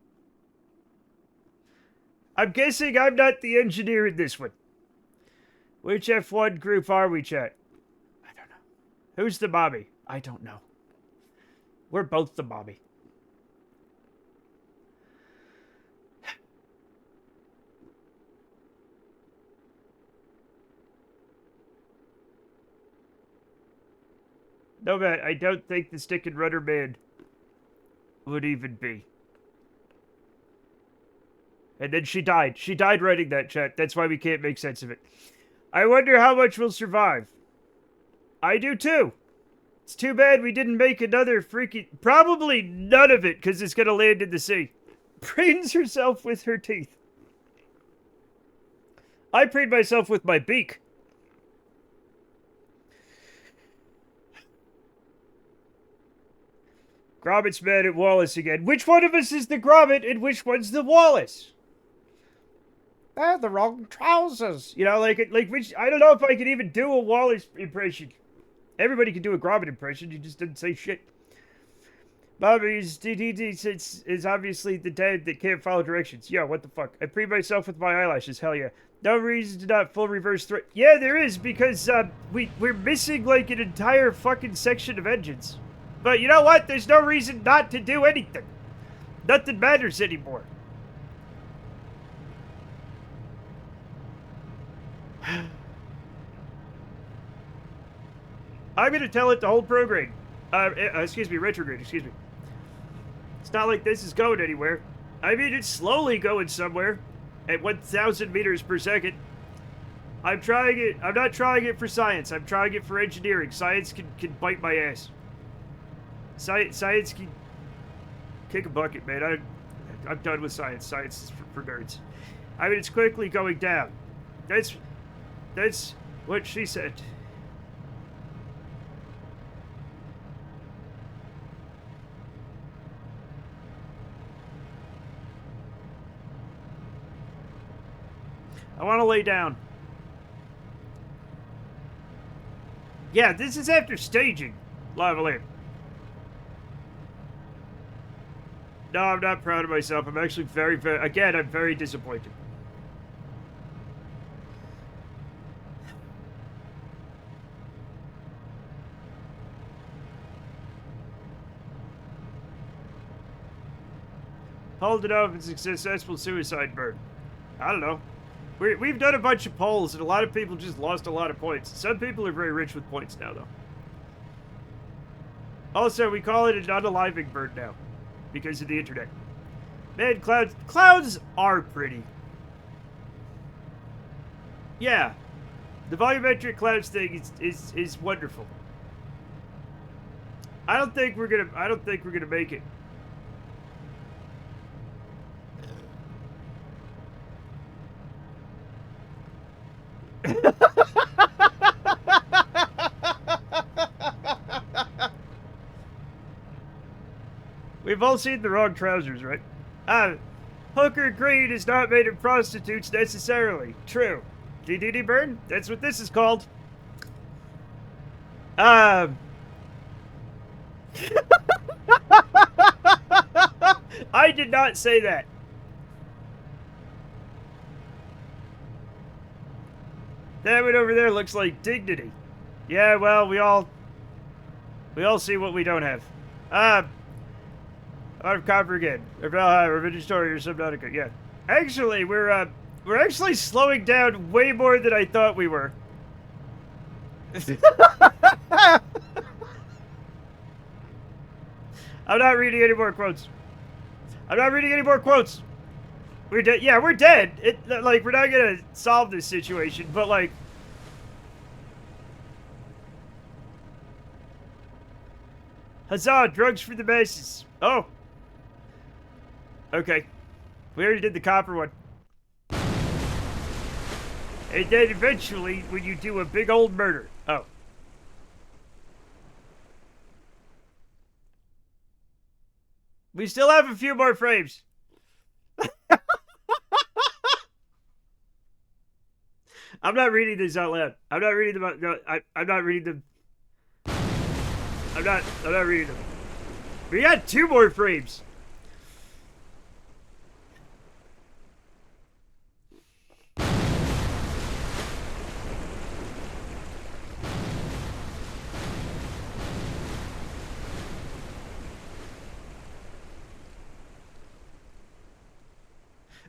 A: I'm guessing I'm not the engineer in this one. Which F1 group are we, chat? I don't know. Who's the mommy? I don't know. We're both the mommy. No, man, I don't think the stick and rudder man would even be. And then she died. She died writing that, chat. That's why we can't make sense of it. I wonder how much we'll survive. I do too. It's too bad we didn't make another freaking... Probably none of it, because it's going to land in the sea. Preens herself with her teeth. I preened myself with my beak. Gromit's mad at Wallace again. Which one of us is the Gromit and which one's the Wallace? Ah, the wrong trousers. You know, like which... I don't know if I can even do a Wallace impression. Everybody can do a Gromit impression. You just didn't say shit. Bobby's is obviously the dad that can't follow directions. Yo, what the fuck? I preened myself with my eyelashes. Hell yeah. No reason to not full reverse threat. Yeah, there is, because we're missing like an entire fucking section of engines. But you know what? There's no reason not to do anything. Nothing matters anymore. I'm going to tell it to hold prograde. Excuse me, retrograde, excuse me. It's not like this is going anywhere. I mean, it's slowly going somewhere at 1,000 meters per second. I'm trying it. I'm not trying it for science. I'm trying it for engineering. Science can bite my ass. Science can kick a bucket, man. I'm done with science. Science is for nerds. I mean, it's quickly going down. That's what she said. I want to lay down. Yeah, this is after staging. Lava lamp. No, I'm not proud of myself. I'm actually very, again, I'm very disappointed. Hold it up. It's a successful suicide burn. I don't know. We've done a bunch of polls, and a lot of people just lost a lot of points. Some people are very rich with points now, though. Also, we call it an unaliving bird now, because of the internet. Man, clouds are pretty. Yeah, the volumetric clouds thing is wonderful. I don't think we're gonna make it. We've all seen the wrong trousers, right? Hooker greed is not made of prostitutes necessarily. True. DDD burn? That's what this is called. I did not say that. That one over there looks like dignity. Yeah, well, we all see what we don't have. Out of copper again. Or Valhalla, Revenge Story, or Subnautica. Yeah. Actually, we're actually slowing down way more than I thought we were. I'm not reading any more quotes. I'm not reading any more quotes. We're dead. Yeah, we're dead. Like, we're not gonna solve this situation, but like... Huzzah, drugs for the masses. Oh. Okay. We already did the copper one. And then eventually, when you do a big old murder. Oh. We still have a few more frames. I'm not reading these out loud. I'm not reading them out. No, I'm not reading them. I'm not reading them. We got 2 more frames.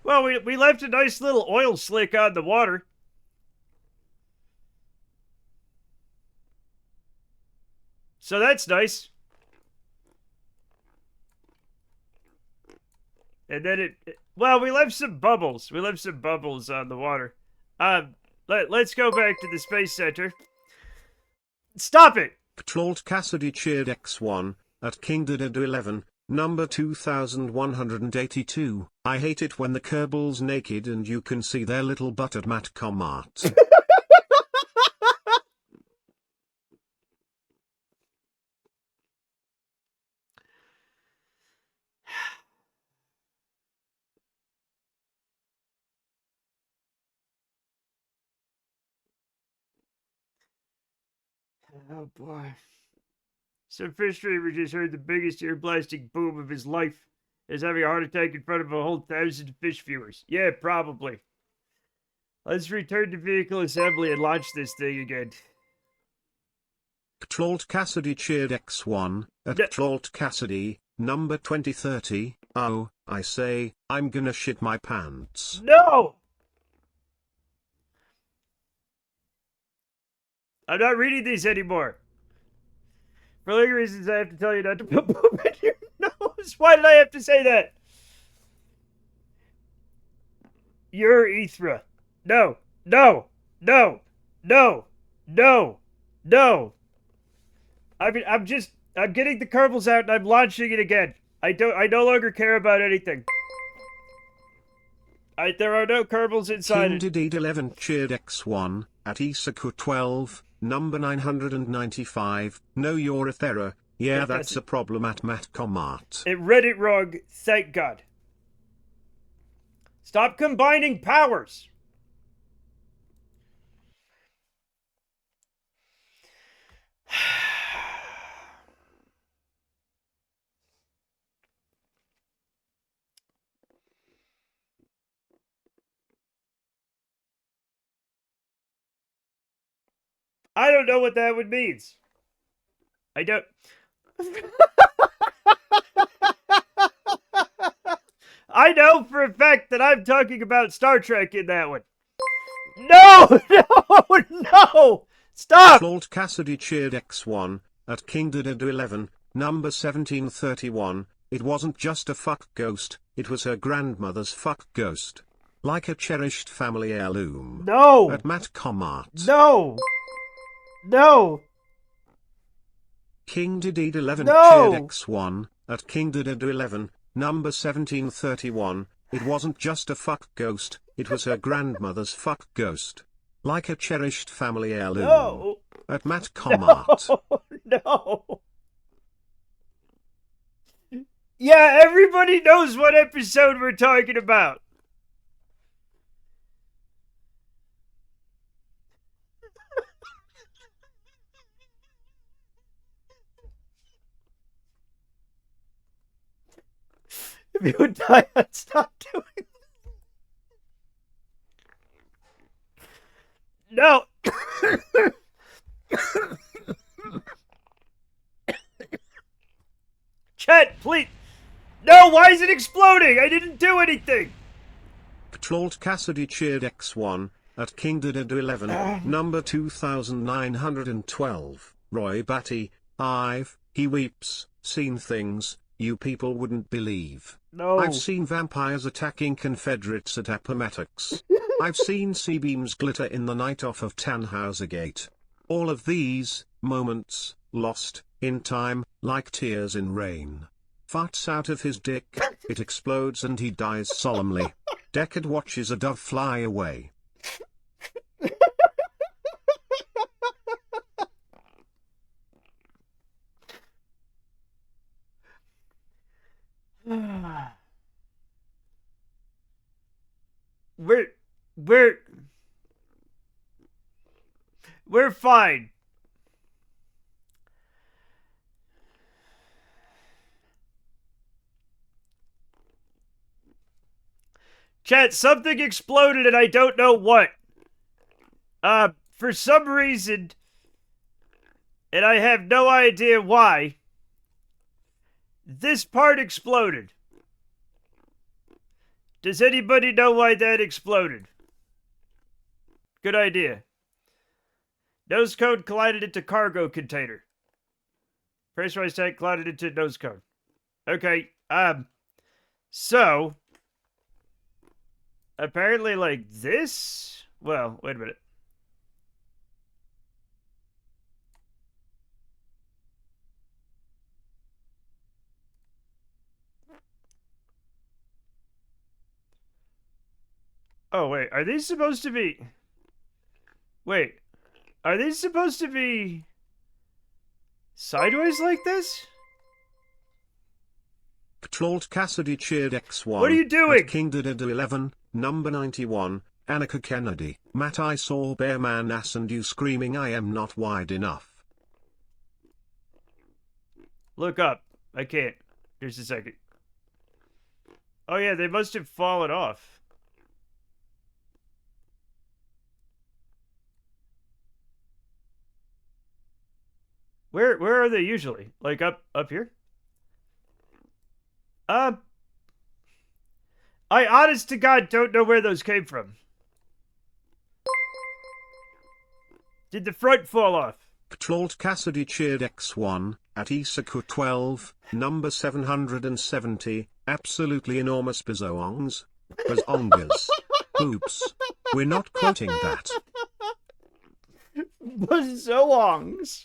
A: Well, we left a nice little oil slick on the water. So that's nice. And then well, we left some bubbles. We left some bubbles on the water. Let's go back to the Space Center. Stop it!
B: Trolled Cassidy cheered X1, at Kingdom 11, number 2182. I hate it when the Kerbal's naked and you can see their little butt at Matt Comart.
A: Oh boy. Some fish streamer just heard the biggest ear blasting boom of his life. Is having a heart attack in front of a whole 1,000 fish viewers. Yeah, probably. Let's return to vehicle assembly and launch this thing again.
B: Trolled Cassidy cheered X1, at Trolled Cassidy, number 2030. Oh, I say, I'm gonna shit my pants.
A: No! I'm not reading these anymore. For legal reasons, I have to tell you not to put poop in your nose. Why did I have to say that? Urethra. No. No. No. No. No. No. I'm getting the Kerbals out and I'm launching it again. I no longer care about anything. There are no Kerbals inside it.
B: Indeed 11 cheered X1, at Isaku 12, number 995, no urethra, yeah that's a problem at Matt Comart.
A: It read it wrong, thank God. Stop combining powers! I don't know what that would means. I don't... I know for a fact that I'm talking about Star Trek in that one. No! No! No! Stop!
B: Flaunt Cassidy cheered X1, at King Didid 11, number 1731, it wasn't just a fuck ghost, it was her grandmother's fuck ghost. Like a cherished family heirloom.
A: No!
B: At Matt Comart.
A: No! No!
B: King Didid 11
A: No!
B: cheered X1, at King Didid 11, number 1731, it wasn't just a fuck ghost, it was her grandmother's fuck ghost. Like a cherished family heirloom.
A: No!
B: At Matt Comart.
A: No! Yeah, everybody knows what episode we're talking about. If you would die, I'd stop doing it. No! Chet, please! No, why is it exploding? I didn't do anything!
B: Flaunt Cassidy cheered X1, at King Didid 11, number 2912, Roy Batty, I've, he weeps, seen things, you people wouldn't believe.
A: No.
B: I've seen vampires attacking Confederates at Appomattox. I've seen sea-beams glitter in the night off of Tannhauser Gate. All of these moments, lost, in time, like tears in rain. Farts out of his dick, it explodes and he dies solemnly. Deckard watches a dove fly away.
A: We're fine. Chat, something exploded and I don't know what. For some reason, and I have no idea why, this part exploded. Does anybody know why that exploded? Good idea. Nose cone collided into cargo container. Pressurized tank collided into nose cone. Okay, so apparently like this? Well, wait a minute. Oh, wait, are these supposed to be... Wait, are these supposed to be sideways like this?
B: Flaunt Cassidy cheered X1.
A: What are you doing?
B: At King Didid 11, number 91, Annika Kennedy. Matt, I saw Bear Man ass and you screaming I am not wide enough.
A: Look up. I can't. Here's a second. Oh yeah, they must have fallen off. Where are they usually? Like up here? I honest to God don't know where those came from. Did the front fall off?
B: Flaunt Cassidy cheered X1, at Isaku 12, number 770, absolutely enormous bizoongs. Bazongas. Oops. We're not quoting that.
A: Bazoongs.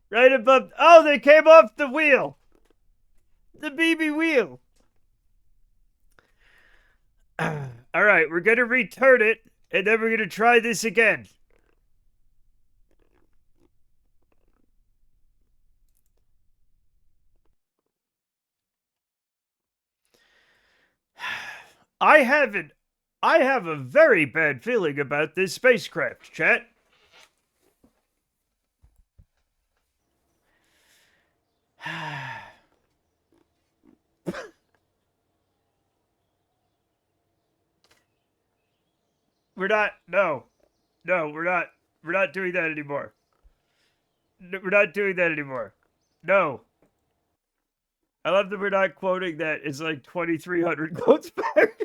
A: Right above... Oh, they came off the wheel. The BB wheel. All right, we're going to return it, and then we're going to try this again. I have a very bad feeling about this spacecraft, chat. We're not doing that anymore. We're not doing that anymore. No. I love that we're not quoting that. It's like 2,300 quotes back.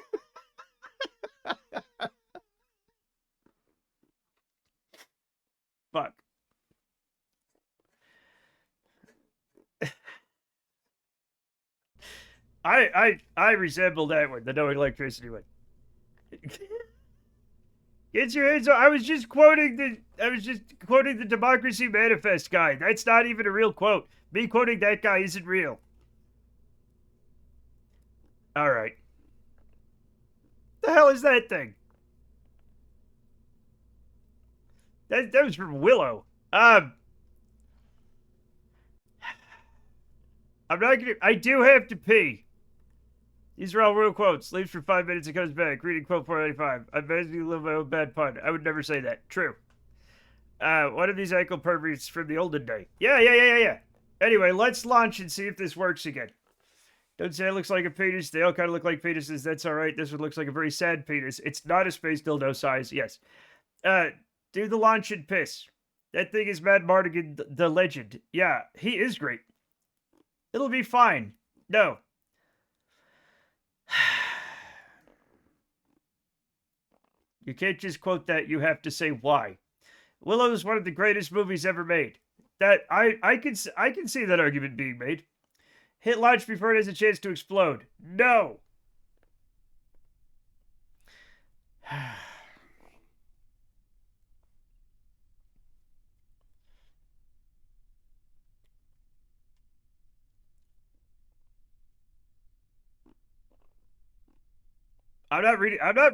A: Fuck. I resemble that one, the no electricity one. Get your hands on. I was just quoting the Democracy Manifest guy. That's not even a real quote. Me quoting that guy isn't real. All right. The hell is that thing? That was from Willow. I'm not gonna. I do have to pee. These are all real quotes. Leaves for 5 minutes and comes back. Reading quote 495. I basically live my own bad pun. I would never say that. True. One of these ankle perverts from the olden day. Yeah. Anyway, let's launch and see if this works again. Don't say it looks like a penis. They all kind of look like penises. That's all right. This one looks like a very sad penis. It's not a space dildo size. Yes. Do the launch and piss. That thing is Matt Mardigan, the legend. Yeah, he is great. It'll be fine. No. You can't just quote that. You have to say why. Willow is one of the greatest movies ever made. That I can see that argument being made. Hit launch before it has a chance to explode. No. I'm not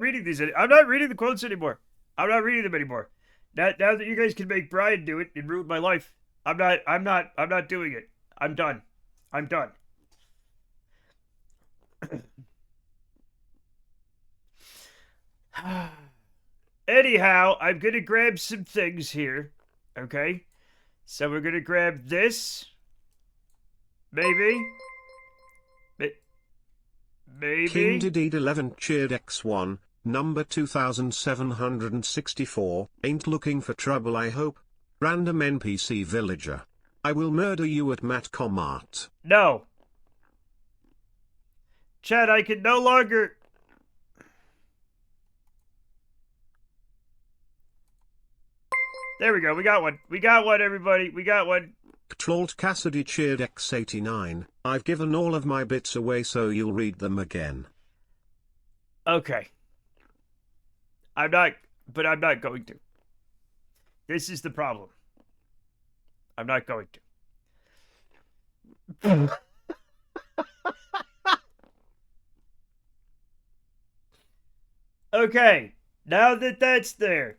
A: reading these. I'm not reading the quotes anymore. I'm not reading them anymore. Now that you guys can make Brian do it and ruin my life, I'm not doing it. I'm done. I'm done. Anyhow, I'm gonna grab some things here. Okay? So we're gonna grab this. Maybe. Maybe.
B: King Didid 11 cheered X1, number 2764. Ain't looking for trouble, I hope. Random NPC villager. I will murder you at Matcomart.
A: No. Chad, I can no longer. There we go. We got one. We got one, everybody. We got one.
B: Ctlolt Cassidy cheered X89. I've given all of my bits away so you'll read them again.
A: Okay. I'm not going to. This is the problem. I'm not going to. Okay. Now that that's there,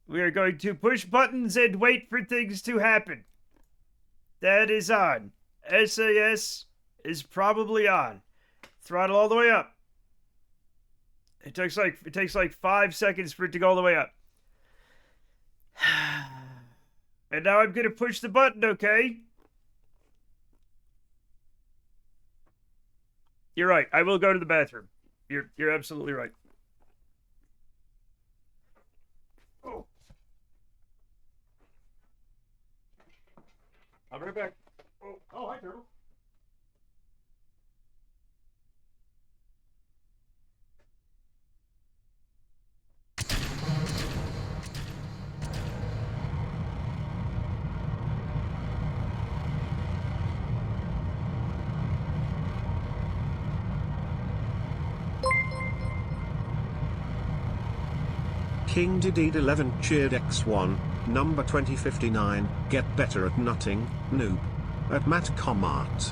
A: we are going to push buttons and wait for things to happen. That is on. SAS is probably on. Throttle all the way up. It takes like 5 seconds for it to go all the way up. And now I'm gonna push the button, okay? You're right. I will go to the bathroom. You're absolutely right. Oh. I'll be right back. Oh, hi, Kerbal.
B: King Didid 11 cheered X1, number 2059. Get better at nutting, noob. At Matcomart.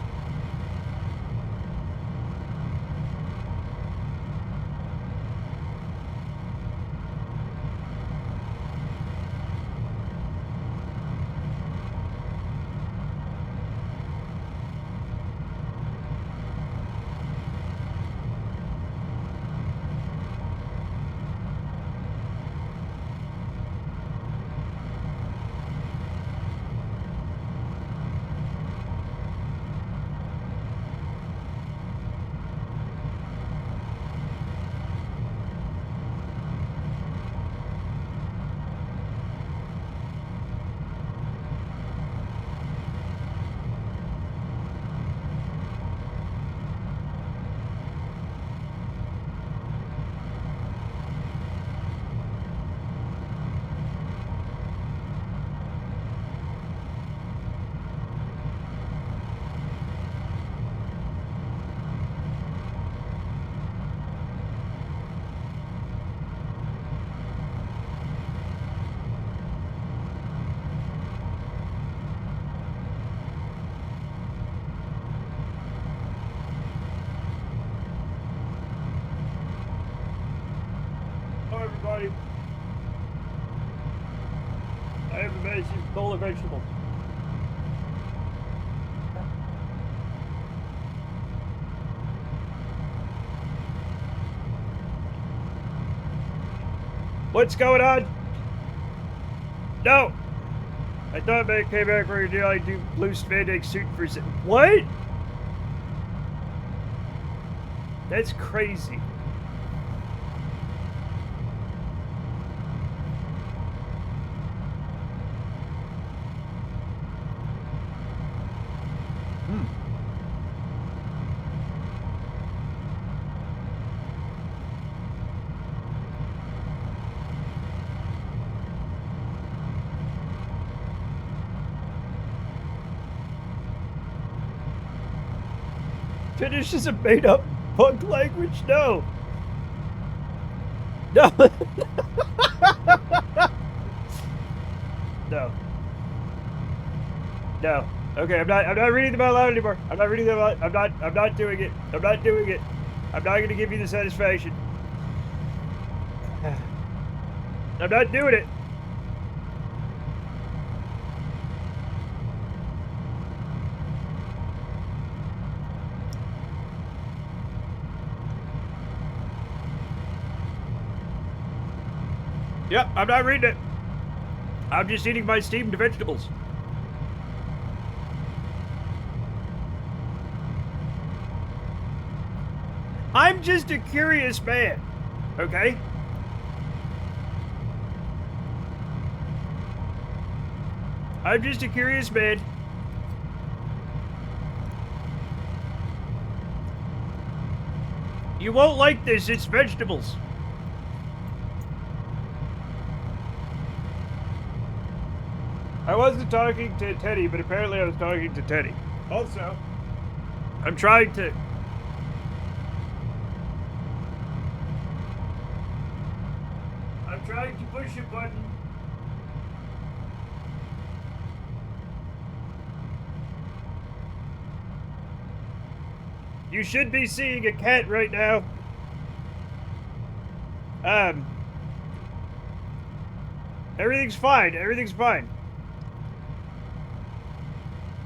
A: everybody. I have a massive bowl of vegetables. What's going on? No! I thought it came back where you like do blue spandex suit for what? That's crazy. Finnish is a made-up punk language? No. No. No. No. Okay, I'm not reading them out loud anymore. I'm not reading them out. I'm not doing it. I'm not doing it. I'm not gonna give you the satisfaction. I'm not doing it. Yep, I'm not reading it. I'm just eating my steamed vegetables. I'm just a curious man, okay? I'm just a curious man. You won't like this, it's vegetables. I wasn't talking to Teddy, but apparently I was talking to Teddy. Also, I'm trying to... I'm trying to push a button. You should be seeing a cat right now. Everything's fine. Everything's fine.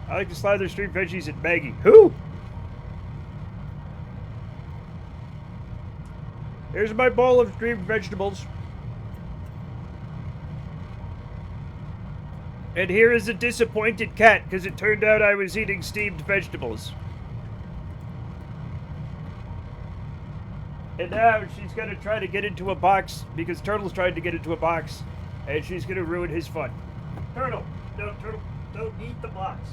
A: I like to slather street veggies at Maggie. Who? Here's my bowl of steamed vegetables. And here is a disappointed cat, because it turned out I was eating steamed vegetables. And now she's gonna try to get into a box, because Turtle's trying to get into a box, and she's gonna ruin his fun. Turtle! No, Turtle, don't eat the box.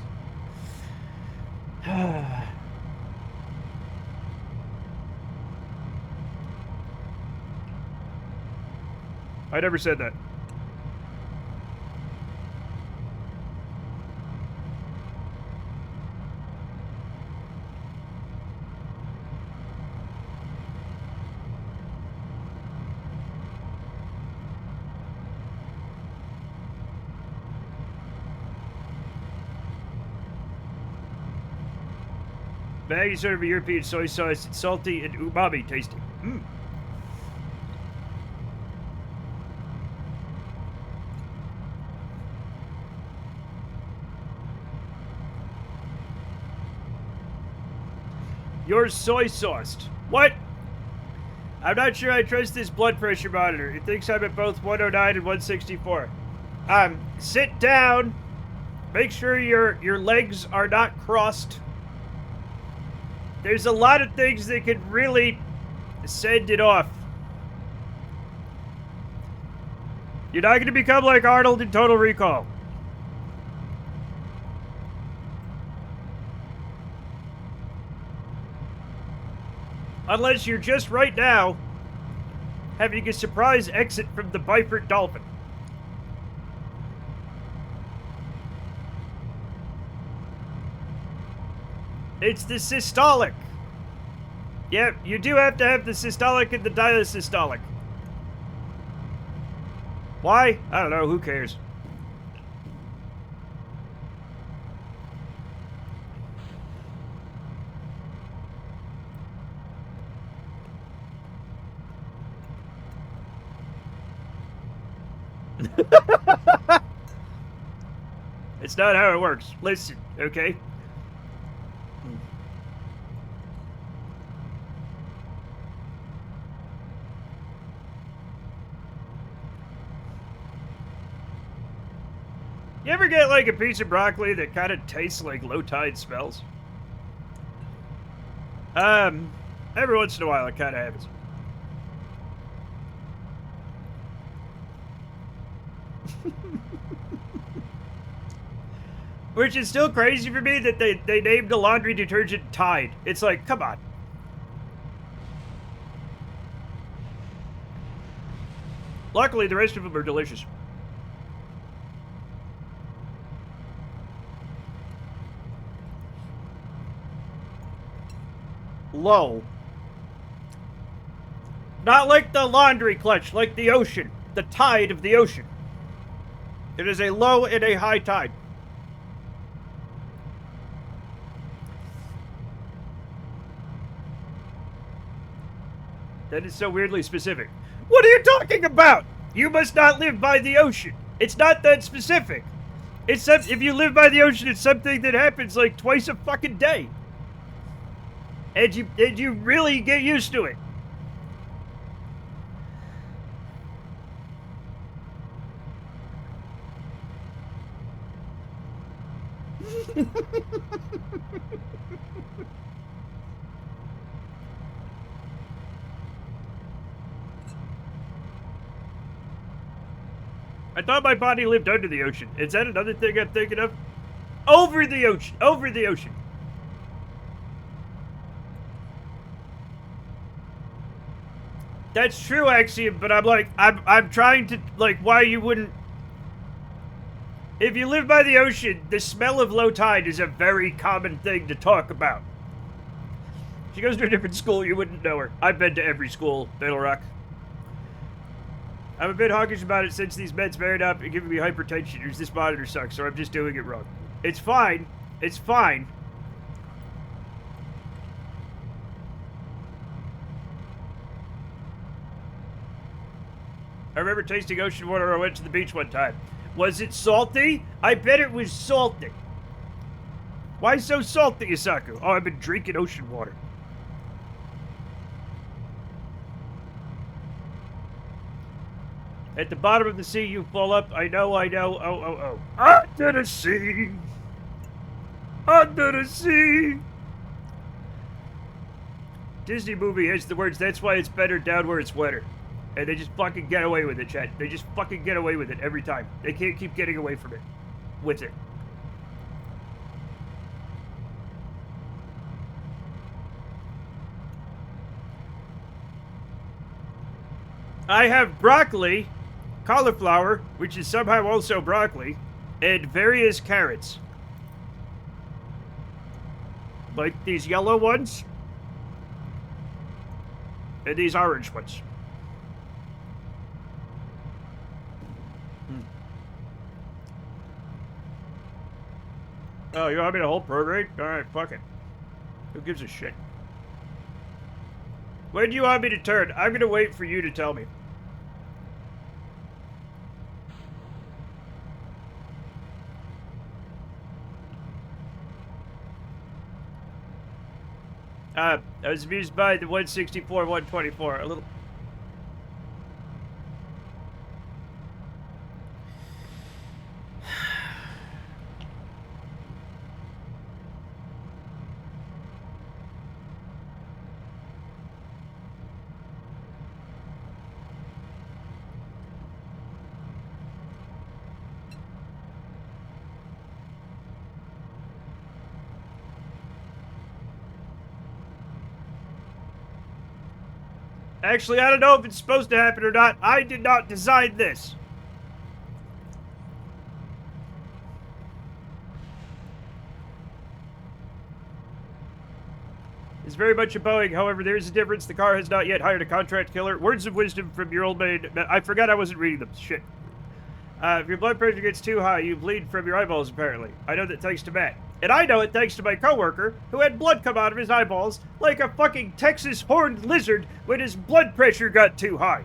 A: I never said that. Maggie sort of a European soy sauce. It's salty and umami tasting. Mmm. You're soy sauced. What? I'm not sure I trust this blood pressure monitor. It thinks I'm at both 109 and 164. Sit down. Make sure your legs are not crossed. There's a lot of things that could really send it off. You're not going to become like Arnold in Total Recall. Unless you're just right now having a surprise exit from the Byford Dolphin. It's the systolic. Yep, you do have to have the systolic and the diasystolic. Why? I don't know, who cares? It's not how it works. Listen, okay? You ever get like a piece of broccoli that kind of tastes like low tide smells? Every once in a while it kind of happens. Which is still crazy for me that they named the laundry detergent Tide. It's like, come on. Luckily, the rest of them are delicious. Low. Not like the laundry clutch, like the ocean. The tide of the ocean. It is a low and a high tide. That is so weirdly specific. What are you talking about? You must not live by the ocean. It's not that specific. It's if you live by the ocean, it's something that happens like twice a fucking day. And you really get used to it. I thought my body lived under the ocean. Is that another thing I'm thinking of? Over the ocean. Over the ocean. That's true, Axiom, but I'm like, I'm trying to, like, why you wouldn't... If you live by the ocean, the smell of low tide is a very common thing to talk about. She goes to a different school, you wouldn't know her. I've been to every school, Battle Rock. I'm a bit hawkish about it since these meds married up and giving me hypertension. This monitor sucks, so I'm just doing it wrong. It's fine. It's fine. I remember tasting ocean water when I went to the beach one time. Was it salty? I bet it was salty. Why so salty, Isaku? Oh, I've been drinking ocean water. At the bottom of the sea, you fall up. I know. Oh. Under the sea. Under the sea. Disney movie has the words, that's why it's better down where it's wetter. And they just fucking get away with it, Chad. They just fucking get away with it every time. They can't keep getting away from it. With it. I have broccoli, cauliflower, which is somehow also broccoli, and various carrots. Like these yellow ones. And these orange ones. Oh, you want me to hold prograde? Alright, fuck it. Who gives a shit? When do you want me to turn? I'm gonna wait for you to tell me. I was amused by the 164, 124. A little... Actually, I don't know if it's supposed to happen or not. I did not design this. It's very much a Boeing. However, there is a difference. The car has not yet hired a contract killer. Words of wisdom from your old maid. I forgot I wasn't reading them. Shit. If your blood pressure gets too high, you bleed from your eyeballs, apparently. I know that thanks to Matt. And I know it thanks to my coworker, who had blood come out of his eyeballs like a fucking Texas horned lizard when his blood pressure got too high.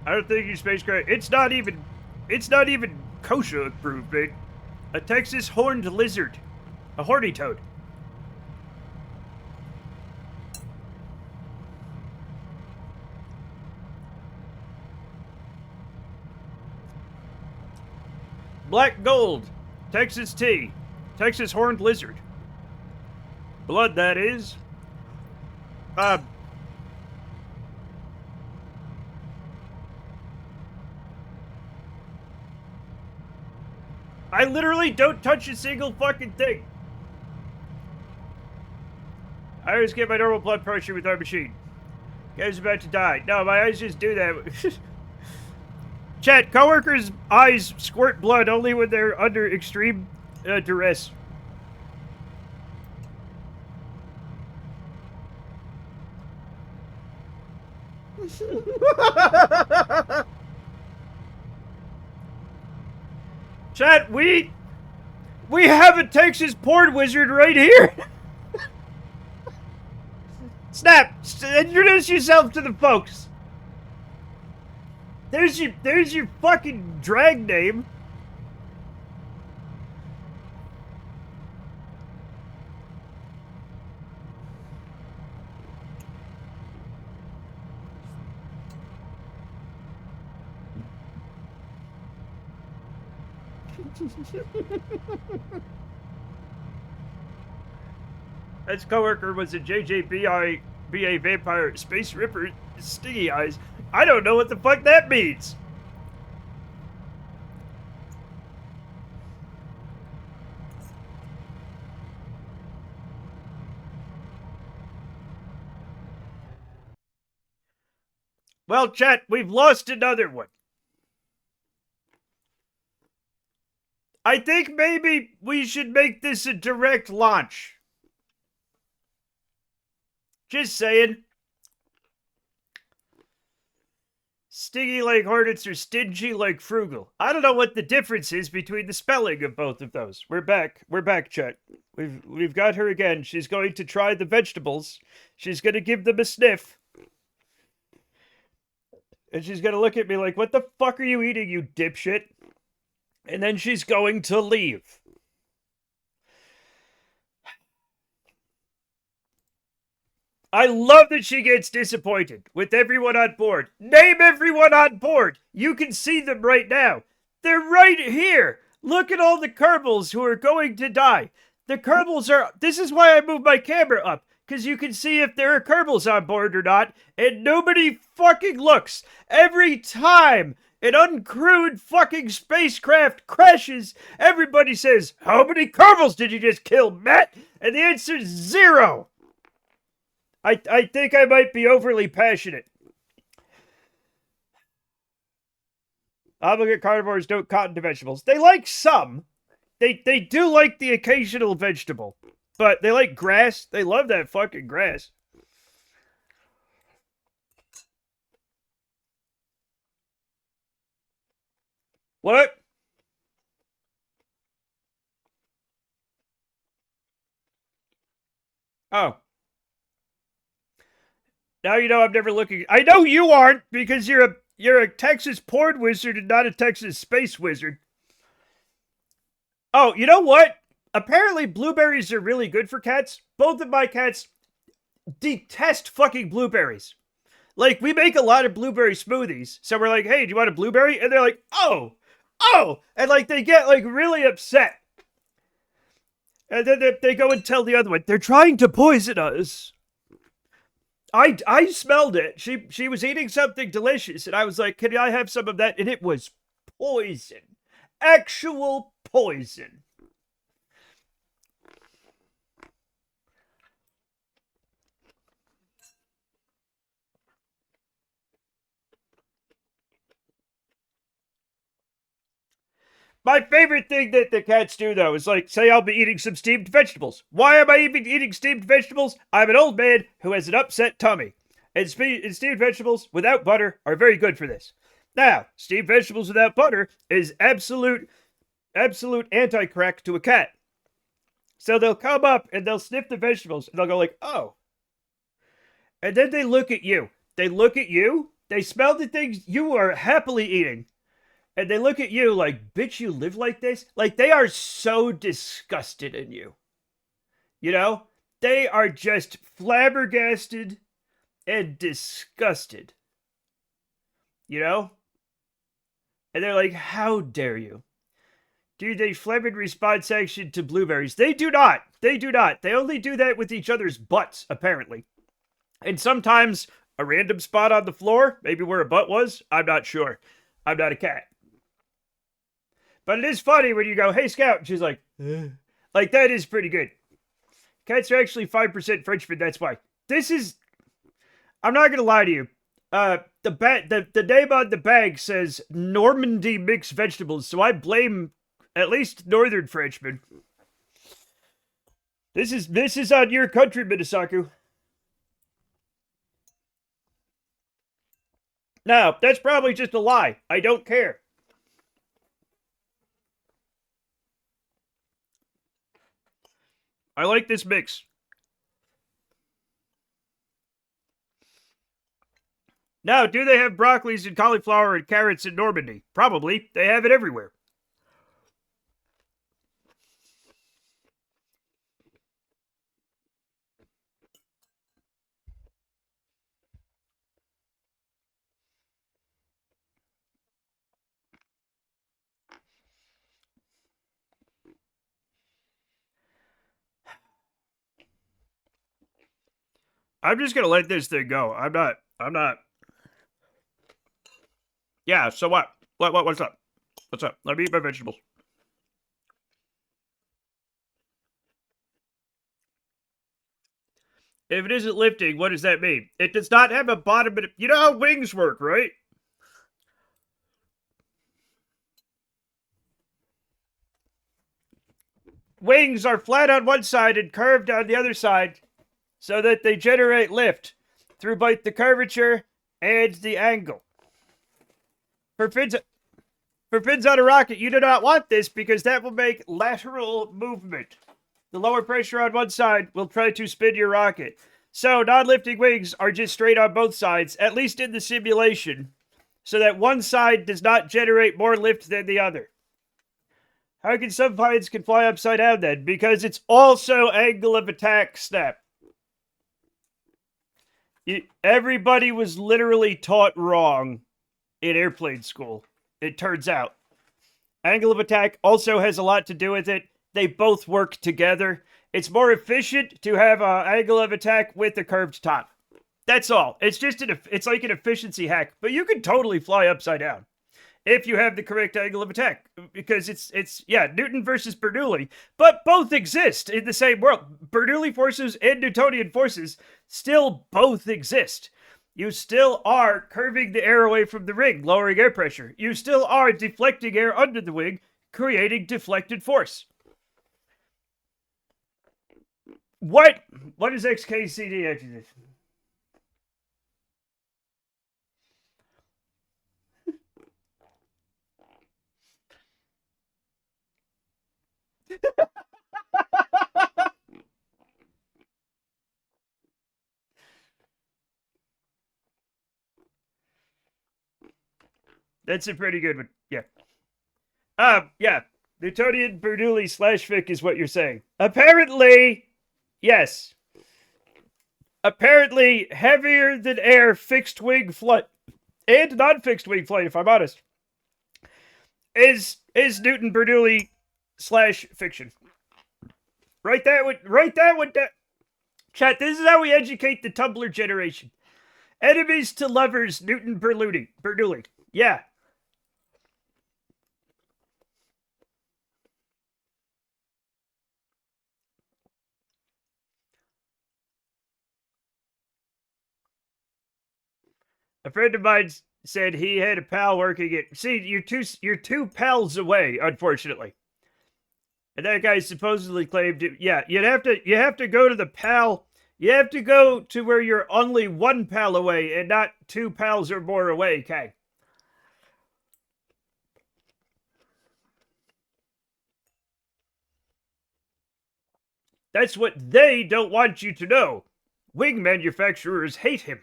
A: I don't think your spacecraft. It's not even kosher approved, mate. A Texas horned lizard, a horny toad. Black gold, Texas tea, Texas horned lizard. Blood, that is. I literally don't touch a single fucking thing. I always get my normal blood pressure with our machine. Guy's about to die. No, my eyes just do that. Chat, coworkers' eyes squirt blood only when they're under extreme duress. Chat, we have a Texas porn wizard right here. Snap, introduce yourself to the folks. There's your fucking drag name. His coworker was a JJBI BA vampire space ripper stingy eyes. I don't know what the fuck that means. Well, chat, we've lost another one. I think maybe we should make this a direct launch. Just saying. Stingy like hornets or stingy like frugal. I don't know what the difference is between the spelling of both of those. We're back. We're back, Chet. We've got her again. She's going to try the vegetables. She's going to give them a sniff. And she's going to look at me like, what the fuck are you eating, you dipshit? And then she's going to leave. I love that she gets disappointed with everyone on board. Name everyone on board. You can see them right now. They're right here. Look at all the Kerbals who are going to die. The Kerbals are... This is why I moved my camera up. Because you can see if there are Kerbals on board or not. And nobody fucking looks. Every time an uncrewed fucking spacecraft crashes, everybody says, how many Kerbals did you just kill, Matt? And the answer is 0. I think I might be overly passionate. Obligate carnivores don't cotton to vegetables. They like some. They do like the occasional vegetable. But they like grass. They love that fucking grass. What? Oh. Now you know I'm never looking. I know you aren't because you're a Texas porn wizard and not a Texas space wizard. Oh, you know what? Apparently blueberries are really good for cats. Both of my cats detest fucking blueberries. Like, we make a lot of blueberry smoothies. So we're like, hey, do you want a blueberry? And they're like, oh. And like, they get like really upset. And then they go and tell the other one, they're trying to poison us. I smelled it. She was eating something delicious, and I was like, can I have some of that? And it was poison. Actual poison. My favorite thing that the cats do, though, is like, say I'll be eating some steamed vegetables. Why am I even eating steamed vegetables? I'm an old man who has an upset tummy. And steamed vegetables without butter are very good for this. Now, steamed vegetables without butter is absolute anti-crack to a cat. So they'll come up and they'll sniff the vegetables and they'll go like, oh. And then they look at you. They look at you They smell the things you are happily eating. And they look at you like, bitch, you live like this? Like, they are so disgusted in you. You know? They are just flabbergasted and disgusted. You know? And they're like, how dare you? Do they flame in response action to blueberries? They do not. They do not. They only do that with each other's butts, apparently. And sometimes a random spot on the floor, maybe where a butt was. I'm not sure. I'm not a cat. But it is funny when you go, hey, Scout. And she's like, like, that is pretty good. Cats are actually 5% Frenchman. That's why. This is, I'm not going to lie to you. The name on the bag says Normandy mixed vegetables, so I blame at least Northern Frenchmen. This is on your country, Minisaku. No, that's probably just a lie. I don't care. I like this mix. Now, do they have broccolis and cauliflower and carrots in Normandy? Probably. They have it everywhere. I'm just gonna let this thing go. I'm not. Yeah, so what? What's up? What's up? Let me eat my vegetables. If it isn't lifting, what does that mean? It does not have a bottom. You know how wings work, right? Wings are flat on one side and curved on the other side so that they generate lift through both the curvature and the angle. For fins on a rocket, you do not want this because that will make lateral movement. The lower pressure on one side will try to spin your rocket. So non-lifting wings are just straight on both sides, at least in the simulation, so that one side does not generate more lift than the other. How can some planes can fly upside down then? Because it's also angle of attack snap. Everybody was literally taught wrong in airplane school, it turns out. Angle of attack also has a lot to do with it. They both work together. It's more efficient to have an angle of attack with a curved top. That's all. It's just it's like an efficiency hack, but you can totally fly upside down if you have the correct angle of attack, because it's Newton versus Bernoulli, but both exist in the same world. Bernoulli forces and Newtonian forces still both exist. You still are curving the air away from the ring, lowering air pressure. You still are deflecting air under the wing, creating deflected force. What is XKCD? That's a pretty good one. Yeah. Yeah. Newtonian Bernoulli / Fick is what you're saying. Apparently, yes. Apparently, heavier than air fixed wing flight and non-fixed wing flight, if I'm honest, is Newton Bernoulli / fiction. Write that one down. Chat, this is how we educate the Tumblr generation. Enemies to lovers, Newton Bernoulli. Yeah. A friend of mine said he had a pal working at. See, you're two pals away, unfortunately. And that guy supposedly claimed it. Yeah, you have to go to the pal. You have to go to where you're only one pal away and not two pals or more away, okay? That's what they don't want you to know. Wing manufacturers hate him.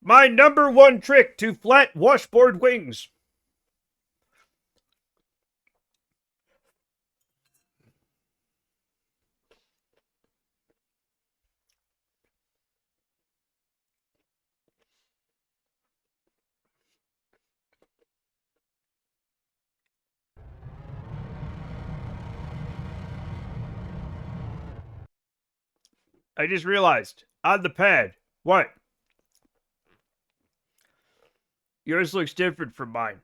A: My number one trick to flat washboard wings. I just realized on the pad. What? Yours looks different from mine.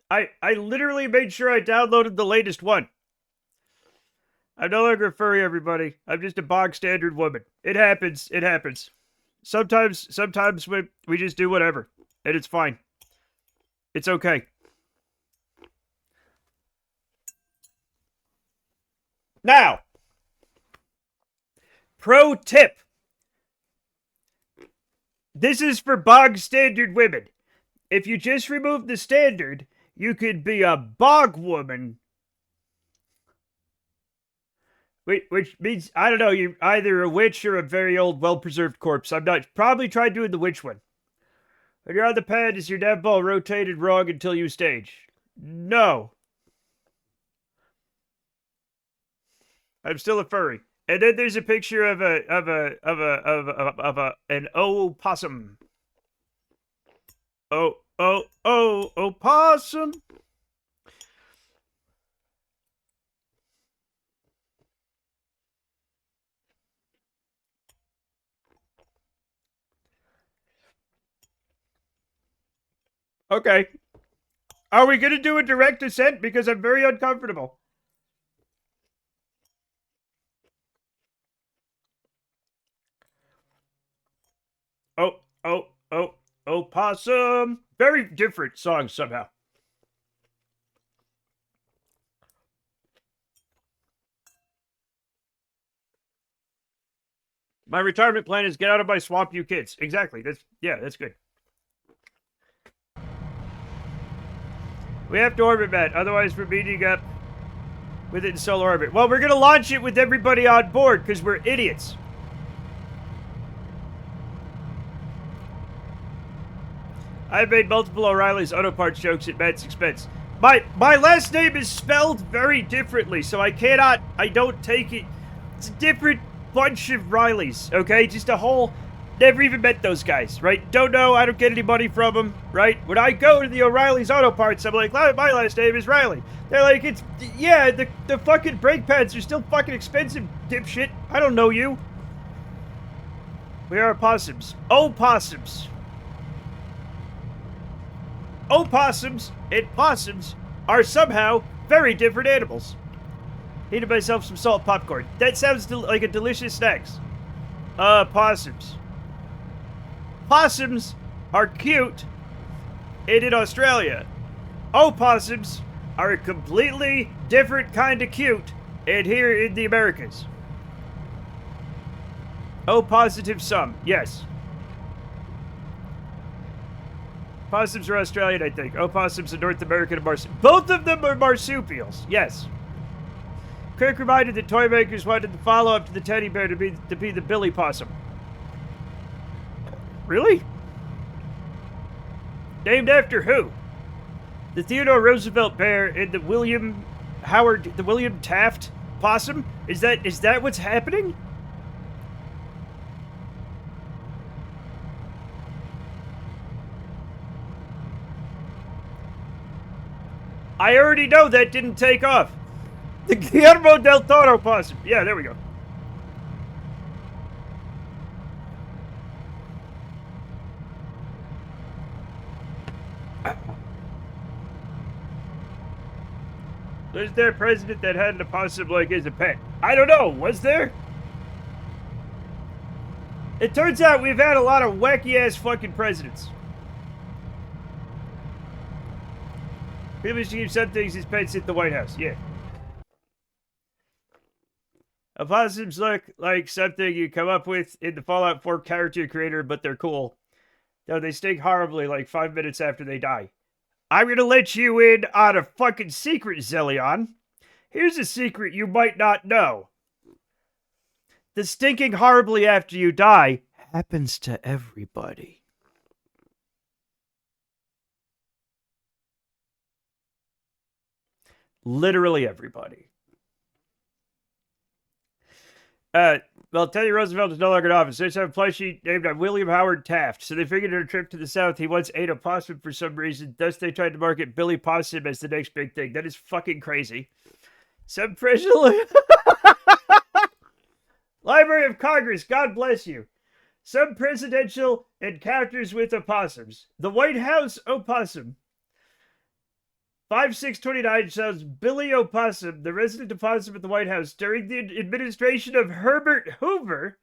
A: I literally made sure I downloaded the latest one. I'm no longer a furry, everybody. I'm just a bog standard woman. It happens. It happens. Sometimes we just do whatever, and it's fine. It's okay. Now, pro tip. This is for bog standard women. If you just remove the standard, you could be a bog woman. Which means, I don't know, you're either a witch or a very old, well-preserved corpse. I'm not. Probably try doing the witch one. When you're on the pad, is your nav ball rotated wrong until you stage? No. I'm still a furry. And then there's a picture of an opossum. Opossum. Okay. Are we going to do a direct descent? Because I'm very uncomfortable. Opossum. Very different songs somehow. My retirement plan is get out of my swamp, you kids. Exactly. That's good. We have to orbit that, otherwise we're meeting up with it in solar orbit. Well, we're going to launch it with everybody on board because we're idiots. I've made multiple O'Reilly's Auto Parts jokes at Matt's expense. My last name is spelled very differently, so I don't take it. It's a different bunch of Rileys, okay? Just a whole, never even met those guys, right? Don't know, I don't get any money from them, right? When I go to the O'Reilly's Auto Parts, I'm like, my last name is Riley. They're like, yeah, the fucking brake pads are still fucking expensive, dipshit. I don't know you. We are opossums. Opossums. Opossums and possums are somehow very different animals. Needed myself some salt popcorn. That sounds like a delicious snack. Possums. Possums are cute and in Australia. Opossums are a completely different kind of cute and here in the Americas. Oh, positive sum. Yes. Possums are Australian, I think. Opossums are North American marsupials. Both of them are marsupials. Yes. Kirk reminded that toy makers wanted the follow-up to the teddy bear to be the Billy Possum. Really? Named after who? The Theodore Roosevelt bear and the William Taft possum? Is that what's happening? I already know that didn't take off. The Guillermo del Toro possum. Yeah, there we go. Was there a president that had an opossum like as a pet? I don't know. Was there? It turns out we've had a lot of wacky-ass fucking presidents. People used to keep some things as pets at the White House. Yeah. Opossums look like something you come up with in the Fallout 4 character creator, but they're cool. Though they stink horribly like 5 minutes after they die. I'm gonna let you in on a fucking secret, Zillion. Here's a secret you might not know. the stinking horribly after you die happens to everybody. Literally everybody. Well, Teddy Roosevelt is no longer in office. They have a plushie named William Howard Taft. So they figured on a trip to the South, he once ate a possum for some reason. Thus, they tried to market Billy Possum as the next big thing. That is fucking crazy. Some president... Library of Congress, God bless you. Some presidential encounters with opossums. The White House opossum. 5629 shows Billy Opossum, the resident opossum at the White House, during the administration of Herbert Hoover.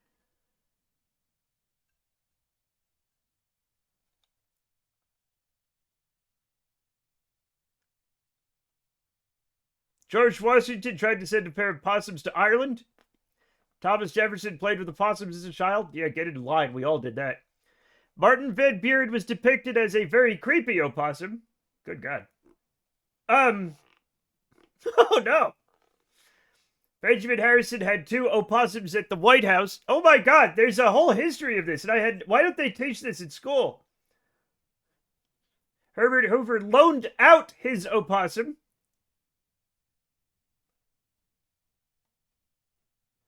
A: George Washington tried to send a pair of possums to Ireland. Thomas Jefferson played with opossums as a child. Yeah, get in line. We all did that. Martin Van Buren was depicted as a very creepy opossum. Good God. Oh no. Benjamin Harrison had 2 opossums at the White House. Oh my God, there's a whole history of this. And why don't they teach this in school? Herbert Hoover loaned out his opossum.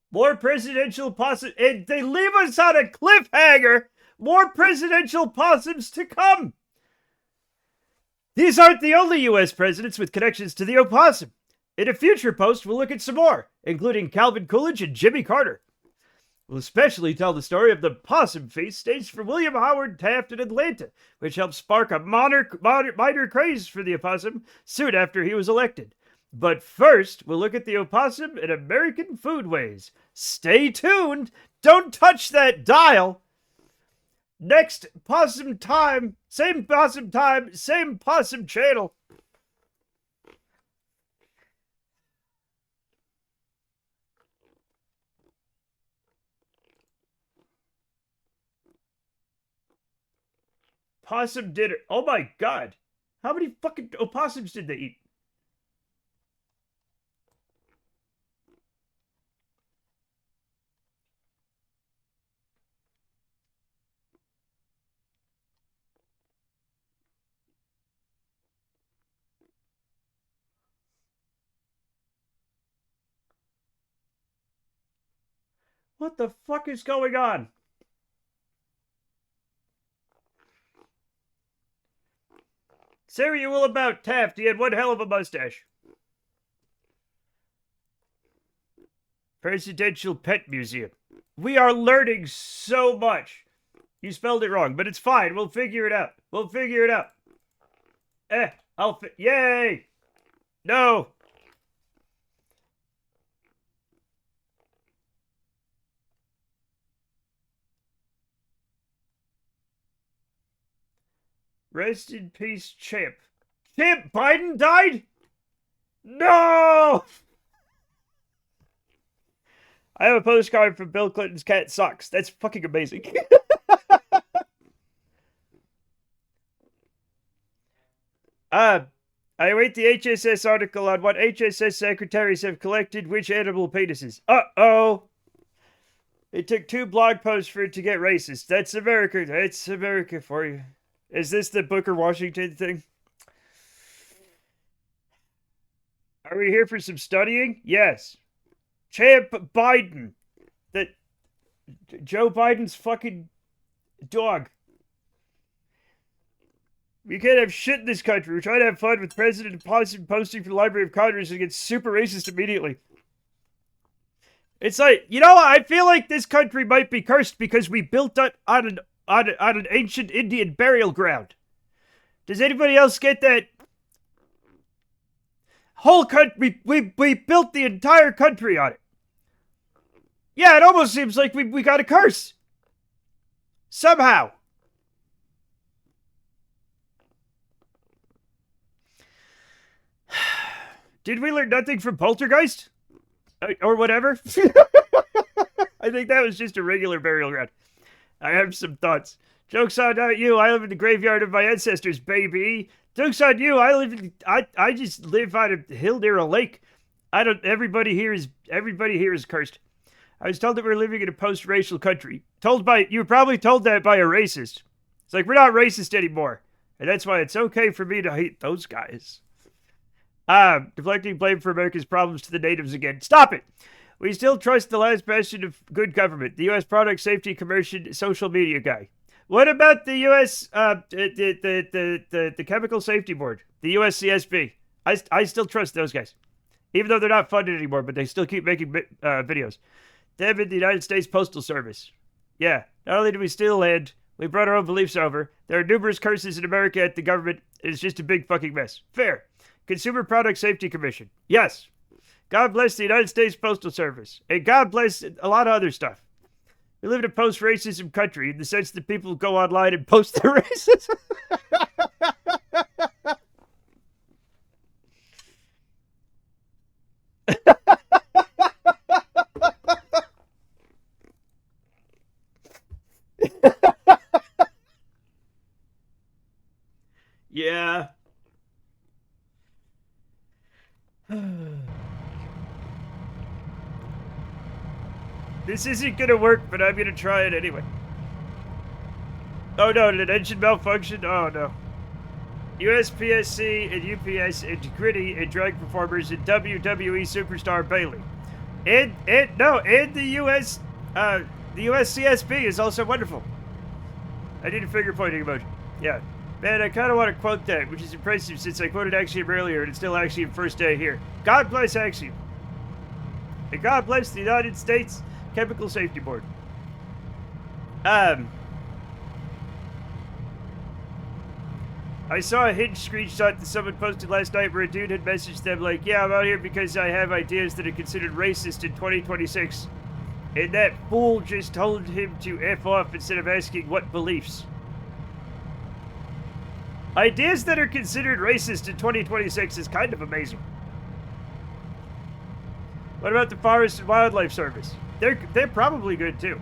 A: More presidential possums. And they leave us on a cliffhanger. More presidential possums to come. These aren't the only U.S. presidents with connections to the opossum. In a future post, we'll look at some more, including Calvin Coolidge and Jimmy Carter. We'll especially tell the story of the possum feast staged for William Howard Taft in Atlanta, which helped spark a minor craze for the opossum soon after he was elected. But first, we'll look at the opossum in American foodways. Stay tuned! Don't touch that dial! Next possum time, same possum channel. Possum dinner. Oh my God. How many fucking opossums did they eat? What the fuck is going on? Say you will about Taft. He had one hell of a mustache. Presidential Pet Museum. We are learning so much. You spelled it wrong, but it's fine. We'll figure it out. Yay! No! Rest in peace, Champ. Champ Biden died? No! I have a postcard from Bill Clinton's cat Socks. That's fucking amazing. I await the HSS article on what HSS secretaries have collected which animal penises. Uh-oh! It took 2 blog posts for it to get racist. That's America. That's America for you. Is this the Booker Washington thing? Are we here for some studying? Yes. Champ Biden. Joe Biden's fucking dog. We can't have shit in this country. We're trying to have fun with President Possum posting for the Library of Congress and get super racist immediately. It's like, you know, I feel like this country might be cursed because we built it on an ancient Indian burial ground. Does anybody else get that? Whole country, we built the entire country on it. Yeah, it almost seems like we got a curse. Somehow. Did we learn nothing from Poltergeist? Or whatever? I think that was just a regular burial ground. I have some thoughts. Joke's on you. I live in the graveyard of my ancestors, baby. Joke's on you. I just live on a hill near a lake. Everybody here is cursed. I was told that we're living in a post-racial country. You were probably told that by a racist. It's like, we're not racist anymore. And that's why it's okay for me to hate those guys. Deflecting blame for America's problems to the natives again. Stop it! We still trust the last bastion of good government, the U.S. Product Safety Commission social media guy. What about the U.S. The Chemical Safety Board, the USCSB? I still trust those guys, even though they're not funded anymore, but they still keep making videos. Them and the United States Postal Service. Yeah, not only did we steal land, we brought our own beliefs over. There are numerous curses in America at the government. It's just a big fucking mess. Fair. Consumer Product Safety Commission. Yes. God bless the United States Postal Service. And God bless a lot of other stuff. We live in a post-racism country in the sense that people go online and post their racism. Yeah. This isn't gonna work, but I'm gonna try it anyway. Oh no, did an engine malfunction? Oh no. USPSC and UPS and Gritty and drag performers and WWE superstar Bailey. And the USCSB is also wonderful. I need a finger pointing emoji. Yeah. Man, I kind of want to quote that, which is impressive since I quoted Axiom earlier and it's still Axiom first day here. God bless Axiom. And God bless the United States Chemical Safety Board. I saw a Hinge screenshot that someone posted last night where a dude had messaged them like, yeah, I'm out here because I have ideas that are considered racist in 2026. And that fool just told him to F off instead of asking what beliefs. Ideas that are considered racist in 2026 is kind of amazing. What about the Forest and Wildlife Service? They're probably good too.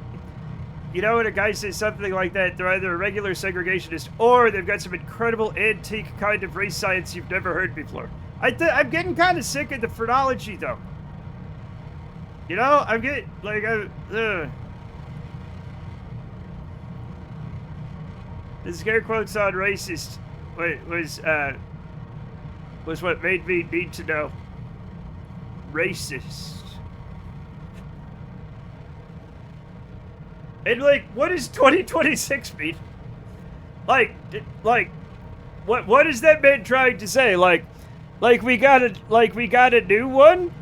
A: You know, when a guy says something like that, they're either a regular segregationist or they've got some incredible antique kind of race science you've never heard before. I'm getting kind of sick of the phrenology though. You know, I'm getting like the scare quotes on racist was what made me need to know. Racist. And like, what does 2026 mean? Like, what is that man trying to say? Like we got a new one?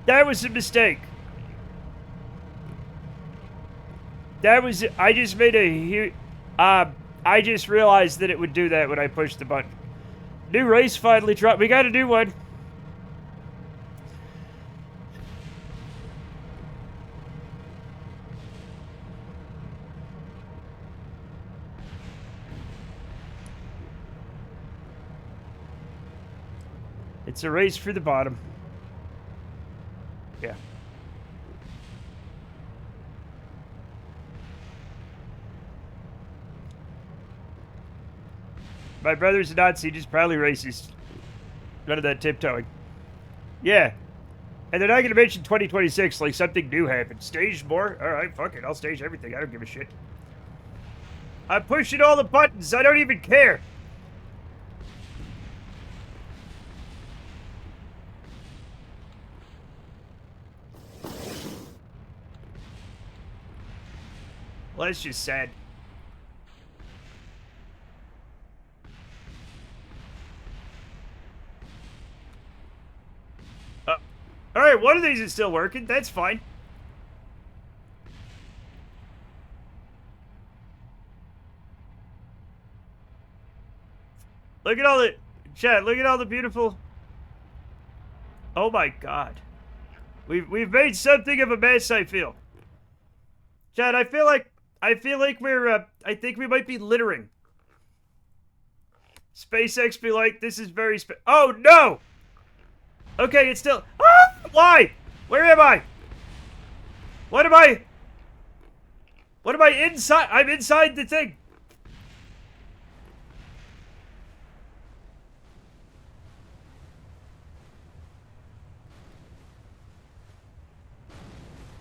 A: That was a mistake. I just made I just realized that it would do that when I pushed the button. New race finally dropped. We got a new one. It's a race for the bottom. Yeah. My brother's a Nazi, just probably racist. None of that tiptoeing. Yeah. And they're not going to mention 2026 like something new happened. Stage more? Alright, fuck it. I'll stage everything. I don't give a shit. I'm pushing all the buttons. I don't even care. Well, that's just sad. Alright, one of these is still working. That's fine. Look at all the... Chat, look at all the beautiful... Oh my god. We've made something of a mess, I feel. Chat, I feel like we're, I think we might be littering. SpaceX be like, this is very oh, no! Okay, it's still... Ah! Why? Where am I? What am I inside? I'm inside the thing.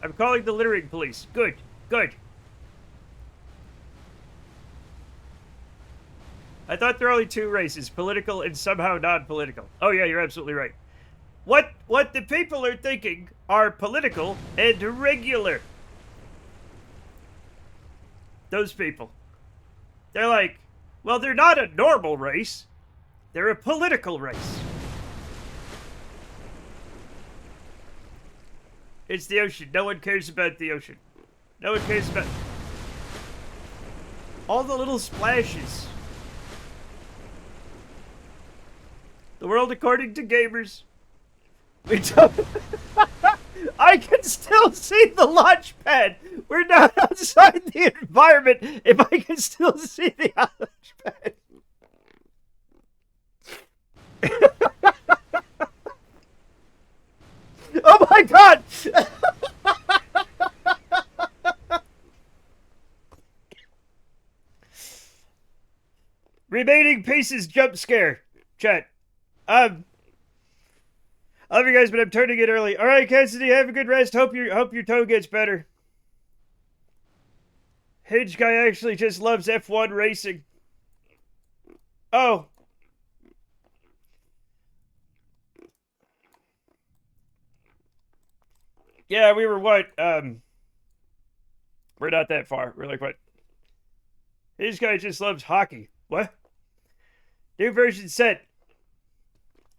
A: I'm calling the littering police. Good. Good. I thought there were only two races, political and somehow non-political. Oh yeah, you're absolutely right. What the people are thinking are political and regular. Those people. They're like, well, they're not a normal race. They're a political race. It's the ocean. No one cares about the ocean. No one cares about all the little splashes. The world according to gamers. We don't... I can still see the launch pad. We're not outside the environment if I can still see the launch pad. Oh my god! Remaining pieces jump scare. Chat. I love you guys, but I'm turning it early. All right, Cassidy, have a good rest. Hope your toe gets better. Hinge guy actually just loves F1 racing. Oh. Yeah, we were what? We're not that far. We're like what? Hinge guy just loves hockey. What? New version set.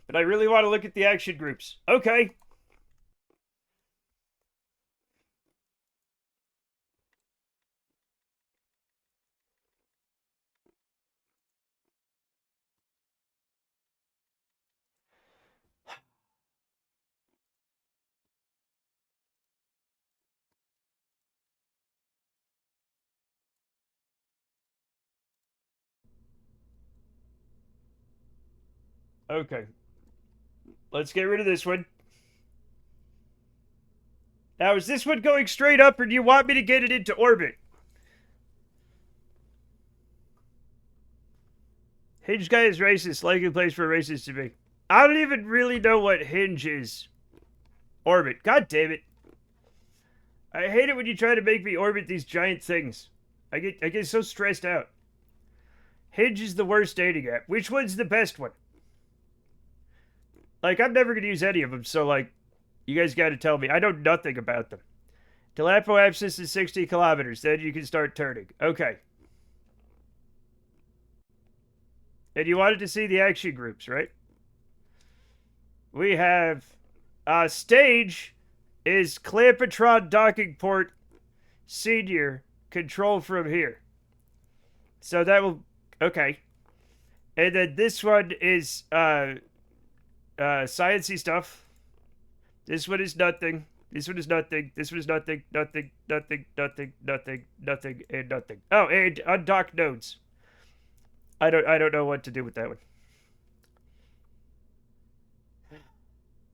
A: But I really want to look at the action groups. Okay. Okay. Let's get rid of this one. Now, is this one going straight up, or do you want me to get it into orbit? Hinge guy is racist. Likely place for racist to be. I don't even really know what Hinge is. Orbit. God damn it. I hate it when you try to make me orbit these giant things. I get so stressed out. Hinge is the worst dating app. Which one's the best one? Like, I'm never going to use any of them, so, like, you guys got to tell me. I know nothing about them. Telepo abscess is 60 kilometers. Then you can start turning. Okay. And you wanted to see the action groups, right? We have... stage is Clampetron docking port senior control from here. So that will... Okay. And then this one is... sciencey stuff. This one is nothing. This one is nothing. This one is nothing. Nothing. Nothing. Nothing. Nothing. Nothing. And nothing. Oh, and undock nodes. I don't know what to do with that one.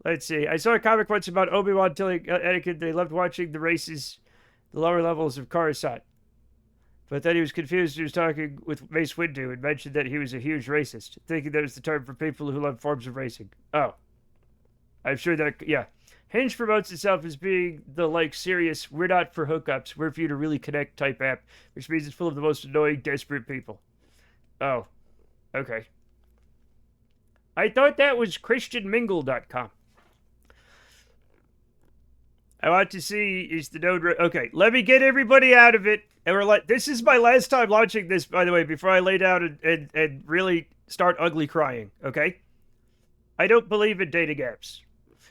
A: Let's see. I saw a comic once about Obi-Wan telling Anakin they loved watching the races, the lower levels of Coruscant. But then he was confused. He was talking with Mace Windu and mentioned that he was a huge racist, thinking that was the term for people who love forms of racing. Oh. I'm sure that, yeah. Hinge promotes itself as being the, like, serious, we're not for hookups, we're for you to really connect type app, which means it's full of the most annoying, desperate people. Oh. Okay. I thought that was ChristianMingle.com. I want to see is the node... Okay, let me get everybody out of it. And we're like, this is my last time launching this, by the way, before I lay down and really start ugly crying, okay? I don't believe in dating apps.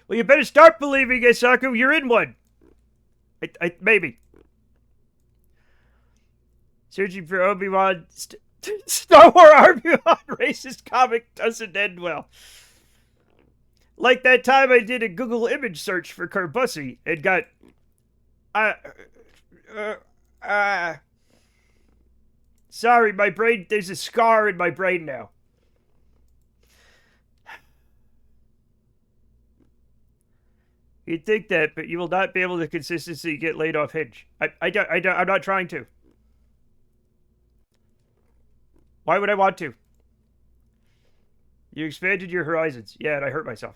A: Well, you better start believing, Isaku. You're in one. Maybe. Searching for Obi-Wan... Star Wars Obi-Wan racist comic doesn't end well. Like that time I did a Google image search for Kerbalism and got... Sorry, my brain... There's a scar in my brain now. You'd think that, but you will not be able to consistently get laid off Hinge. I'm not trying to. Why would I want to? You expanded your horizons. Yeah, and I hurt myself.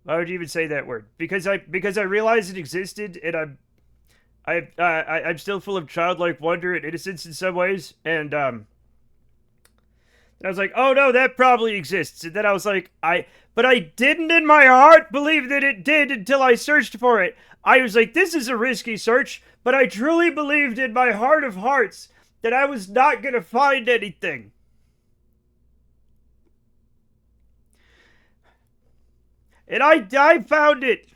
A: Why would you even say that word? Because I realized it existed, and I'm still full of childlike wonder and innocence in some ways, and I was like, oh no, that probably exists. And then I was like, but I didn't in my heart believe that it did until I searched for it. I was like, this is a risky search, but I truly believed in my heart of hearts that I was not going to find anything. And I found it.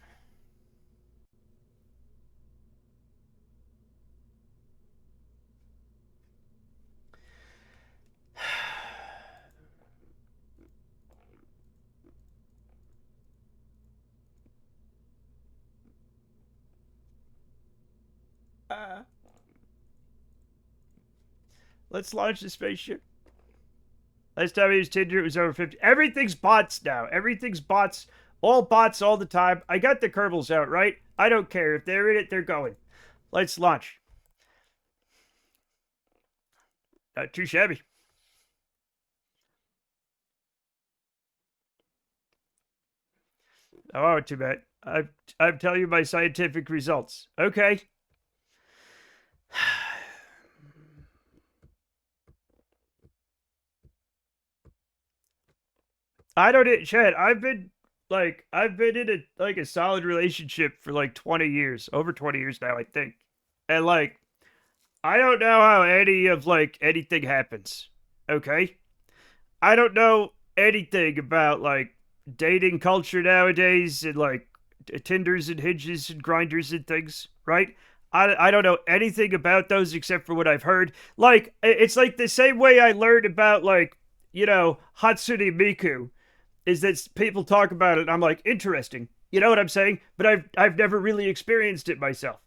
A: Uh, let's launch the spaceship. Last time I used Tinder, it was over 50. Everything's bots now. Everything's bots. All bots all the time. I got the Kerbals out, right? I don't care. If they're in it, they're going. Let's launch. Not too shabby. Oh, too bad. I'm telling you my scientific results. Okay. I don't, Chad. I've been in a solid relationship for like 20 years, over 20 years now, I think. And like, I don't know how any of like anything happens. Okay? I don't know anything about like dating culture nowadays and like Tinders and Hinges and Grinders and things, right? I don't know anything about those except for what I've heard. Like, it's like the same way I learned about like, Hatsune Miku is that people talk about it and I'm like, interesting. You know what I'm saying? But I've never really experienced it myself.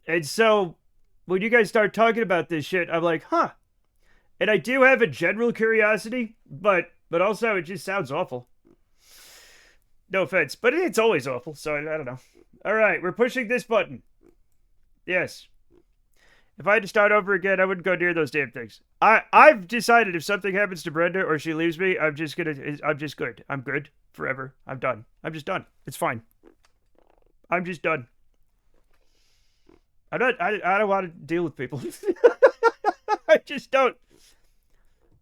A: And so when you guys start talking about this shit, I'm like, huh. And I do have a general curiosity, but also it just sounds awful. No offense, but it's always awful, so I don't know. All right, we're pushing this button. Yes. If I had to start over again, I wouldn't go near those damn things. I've decided if something happens to Brenda or she leaves me, I'm just good. I'm good forever. I'm done. I'm just done. It's fine. I'm just done. I don't want to deal with people. I just don't.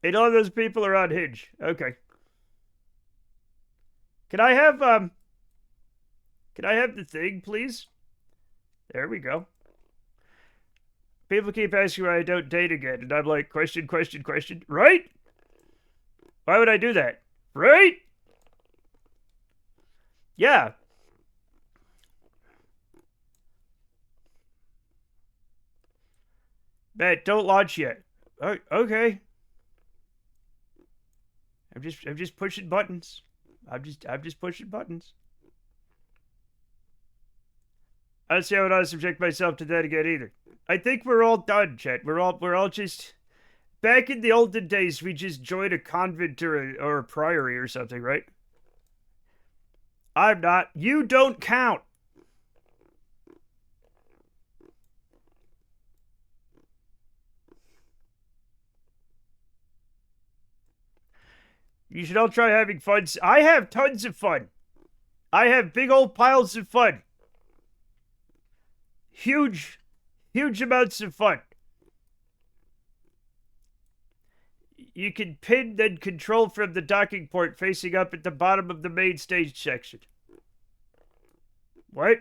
A: And all those people are on Hinge. Okay. Can I have the thing, please? There we go. People keep asking why I don't date again, and I'm like, question, question, question. Right? Why would I do that? Right? Yeah. Matt, don't launch yet. Oh, okay. I'm just pushing buttons. I'm just pushing buttons. I don't see how I would subject myself to that again either. I think we're all done, Chet. We're all just back in the olden days. We just joined a convent or a priory or something, right? I'm not. You don't count. You should all try having fun. I have tons of fun. I have big old piles of fun. Huge amounts of fun. You can pin then control from the docking port facing up at the bottom of the main stage section. What?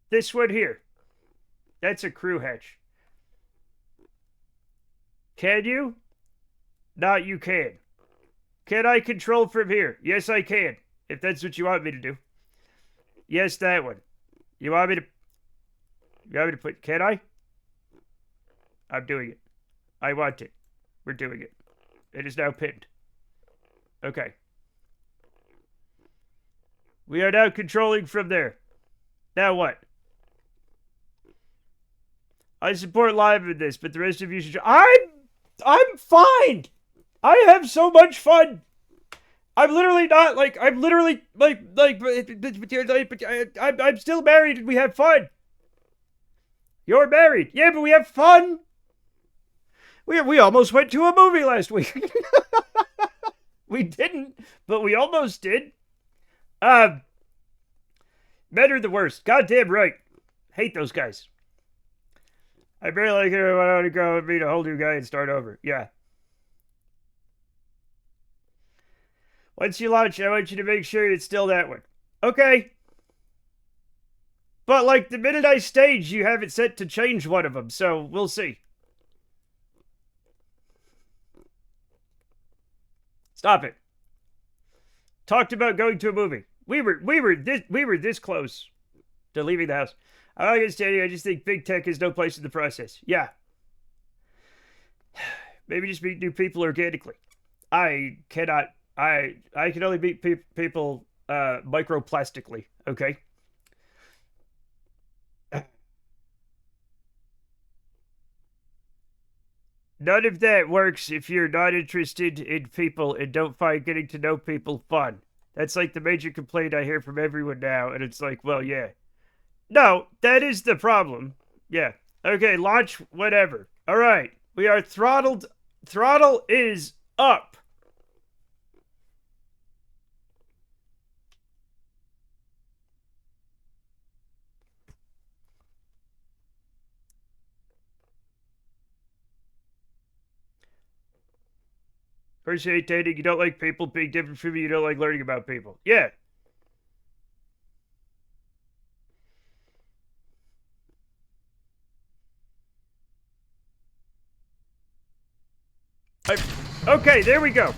A: This one here. That's a crew hatch. Can you? Not you can. Can I control from here? Yes, I can. If that's what you want me to do. Yes, that one. You want me to put... Can I? I'm doing it. I want it. We're doing it. It is now pinned. Okay. We are now controlling from there. Now what? I support live in this, but the rest of you should... I'm fine! I have so much fun! I'm literally not, like, I'm still married and we have fun! You're married! Yeah, but we have fun! We almost went to a movie last week. We didn't, but we almost did. Men are the worst. Goddamn right. Hate those guys. I barely like it when I want to go and meet a whole new guy and start over. Yeah. Once you launch, I want you to make sure it's still that one. Okay. But, like, the minute I stage, you have it set to change one of them, so we'll see. Stop it. Talked about going to a movie. We were this close to leaving the house. I'm not understanding. I just think big tech has no place in the process. Yeah. Maybe just meet new people organically. I can only meet people microplastically. Okay. None of that works if you're not interested in people and don't find getting to know people fun. That's like the major complaint I hear from everyone now, and it's like, well, yeah. No, that is the problem. Yeah. Okay, launch whatever. All right. We are throttled. Throttle is up. First, you hate dating. You don't like people being different from you. You don't like learning about people. Yeah. Okay, there we go.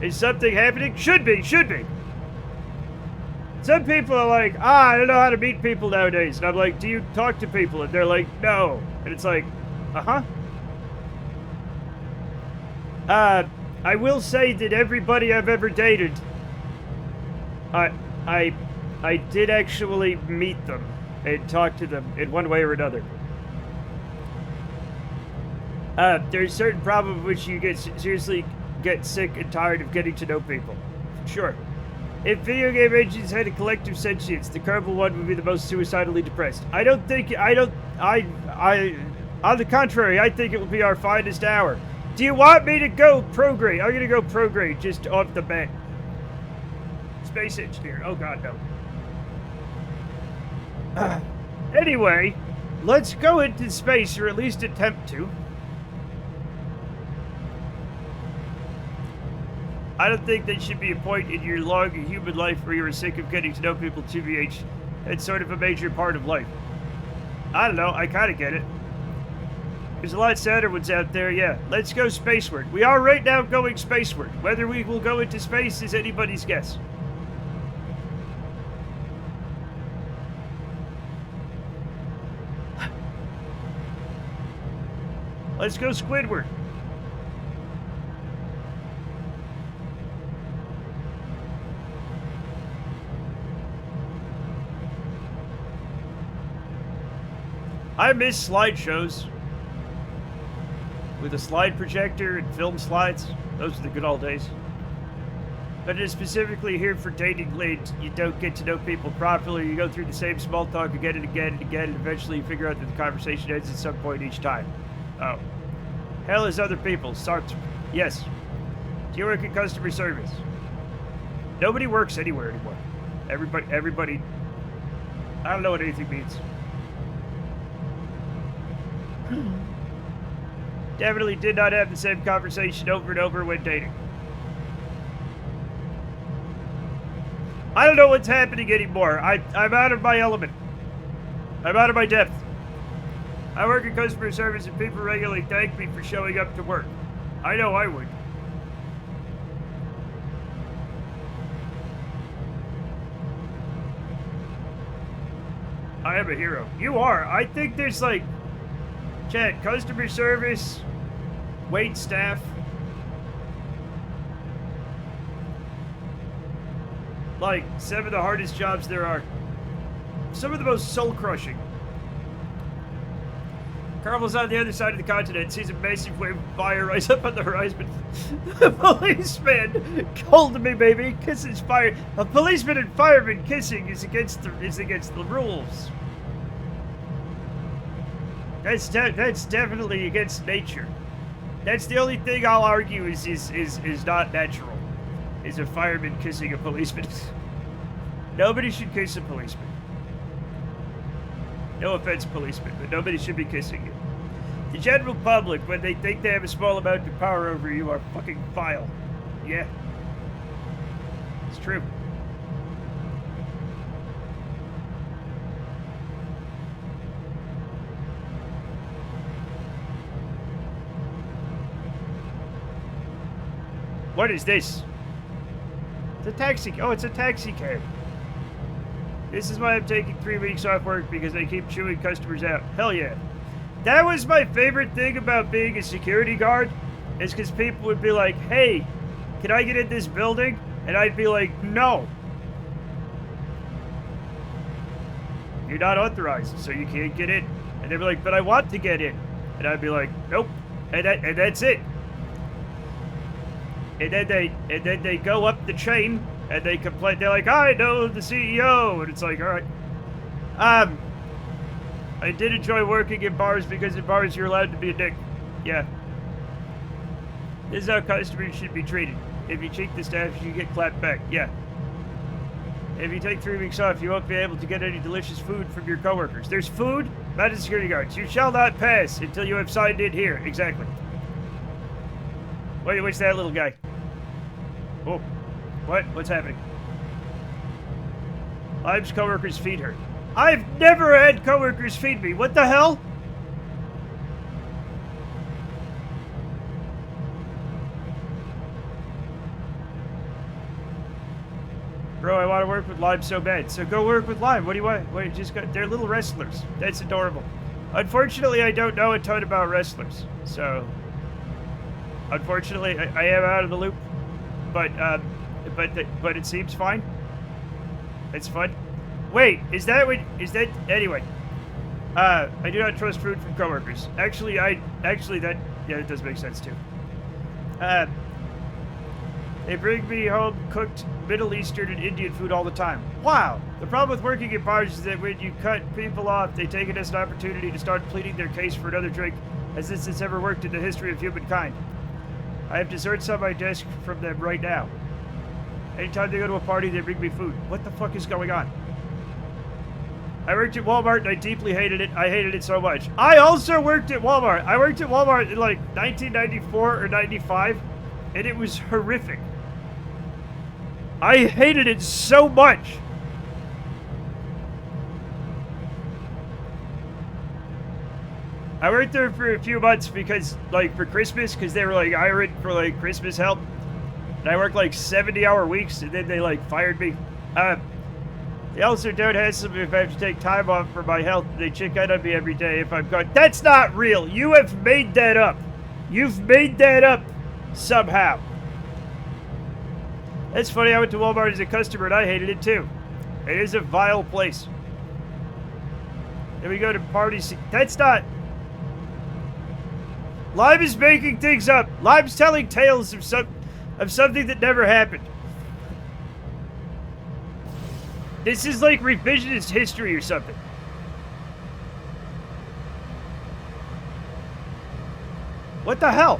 A: Is something happening? Should be. Some people are like, I don't know how to meet people nowadays. And I'm like, do you talk to people? And they're like, no. And it's like, uh-huh. I will say that everybody I've ever dated, I did actually meet them and talk to them in one way or another. There's certain problems which you seriously get sick and tired of getting to know people. Sure. If video game engines had a collective sentience, the Kerbal one would be the most suicidally depressed. On the contrary, I think it will be our finest hour. Do you want me to go prograde? I'm gonna go prograde just off the bat. Space engineer. Oh god, no. Anyway, let's go into space, or at least attempt to. I don't think there should be a point in your long human life where you're sick of getting to know people, 2VH. It's sort of a major part of life. I don't know, I kind of get it. There's a lot sadder ones out there, yeah. Let's go spaceward. We are right now going spaceward. Whether we will go into space is anybody's guess. Let's go Squidward. I miss slideshows. With a slide projector and film slides. Those are the good old days. But it is specifically here for dating late. You don't get to know people properly. You go through the same small talk again and again and again, and eventually you figure out that the conversation ends at some point each time. Oh. Hell is other people. Sartre. Yes. Do you work in customer service? Nobody works anywhere anymore. Everybody. I don't know what anything means. Definitely did not have the same conversation over and over when dating. I don't know what's happening anymore. I'm out of my element. I'm out of my depth. I work in customer service and people regularly thank me for showing up to work. I know I would. I am a hero. You are. I think there's like, chat, customer service, wait staff. Like, some of the hardest jobs there are. Some of the most soul-crushing. Kerbal's on the other side of the continent, sees a massive wave of fire rise up on the horizon. A policeman called me, baby. Kisses fire. A policeman and fireman kissing is against the rules. That's definitely against nature. That's the only thing I'll argue is not natural. Is a fireman kissing a policeman. Nobody should kiss a policeman. No offense, policeman, but nobody should be kissing you. The general public, when they think they have a small amount of power over you, are fucking vile. Yeah. It's true. What is this? It's a taxi. Oh, it's a taxi cab. This is why I'm taking 3 weeks off work, because they keep chewing customers out. Hell yeah. That was my favorite thing about being a security guard, is because people would be like, hey, can I get in this building? And I'd be like, no. You're not authorized, so you can't get in. And they'd be like, but I want to get in. And I'd be like, nope. And that's it. And then they go up the chain. And they complain. They're like, I know the CEO. And it's like, all right. I did enjoy working in bars, because in bars you're allowed to be a dick. Yeah. This is how customers should be treated. If you cheat the staff, you get clapped back. Yeah. If you take 3 weeks off, you won't be able to get any delicious food from your coworkers. There's food, not as security guards. You shall not pass until you have signed in here. Exactly. Wait, what's that little guy? Oh. What? What's happening? Lime's coworkers feed her. I've never had coworkers feed me. What the hell? Bro, I want to work with Lime so bad. So go work with Lime. What do you want? Wait, they're little wrestlers. That's adorable. Unfortunately, I don't know a ton about wrestlers. So, unfortunately, I am out of the loop. But it seems fine. It's fun. Wait, anyway. I do not trust food from coworkers. Actually, it does make sense too. They bring me home cooked Middle Eastern and Indian food all the time. Wow! The problem with working in bars is that when you cut people off, they take it as an opportunity to start pleading their case for another drink, as this has ever worked in the history of humankind. I have desserts on my desk from them right now. Anytime they go to a party, they bring me food. What the fuck is going on? I worked at Walmart and I deeply hated it. I hated it so much. I also worked at Walmart. I worked at Walmart in like 1994 or 95, and it was horrific. I hated it so much. I worked there for a few months because, like, for Christmas, because they were like hiring for like Christmas help. And I worked like 70-hour weeks, and then they like fired me. They also don't have me if I have to take time off for my health. They check out on me every day if I'm gone. That's not real. You have made that up. You've made that up somehow. That's funny. I went to Walmart as a customer, and I hated it too. It is a vile place. Then we go to parties. That's not... Lime is making things up. Lime's telling tales of something that never happened. This is like revisionist history or something. What the hell?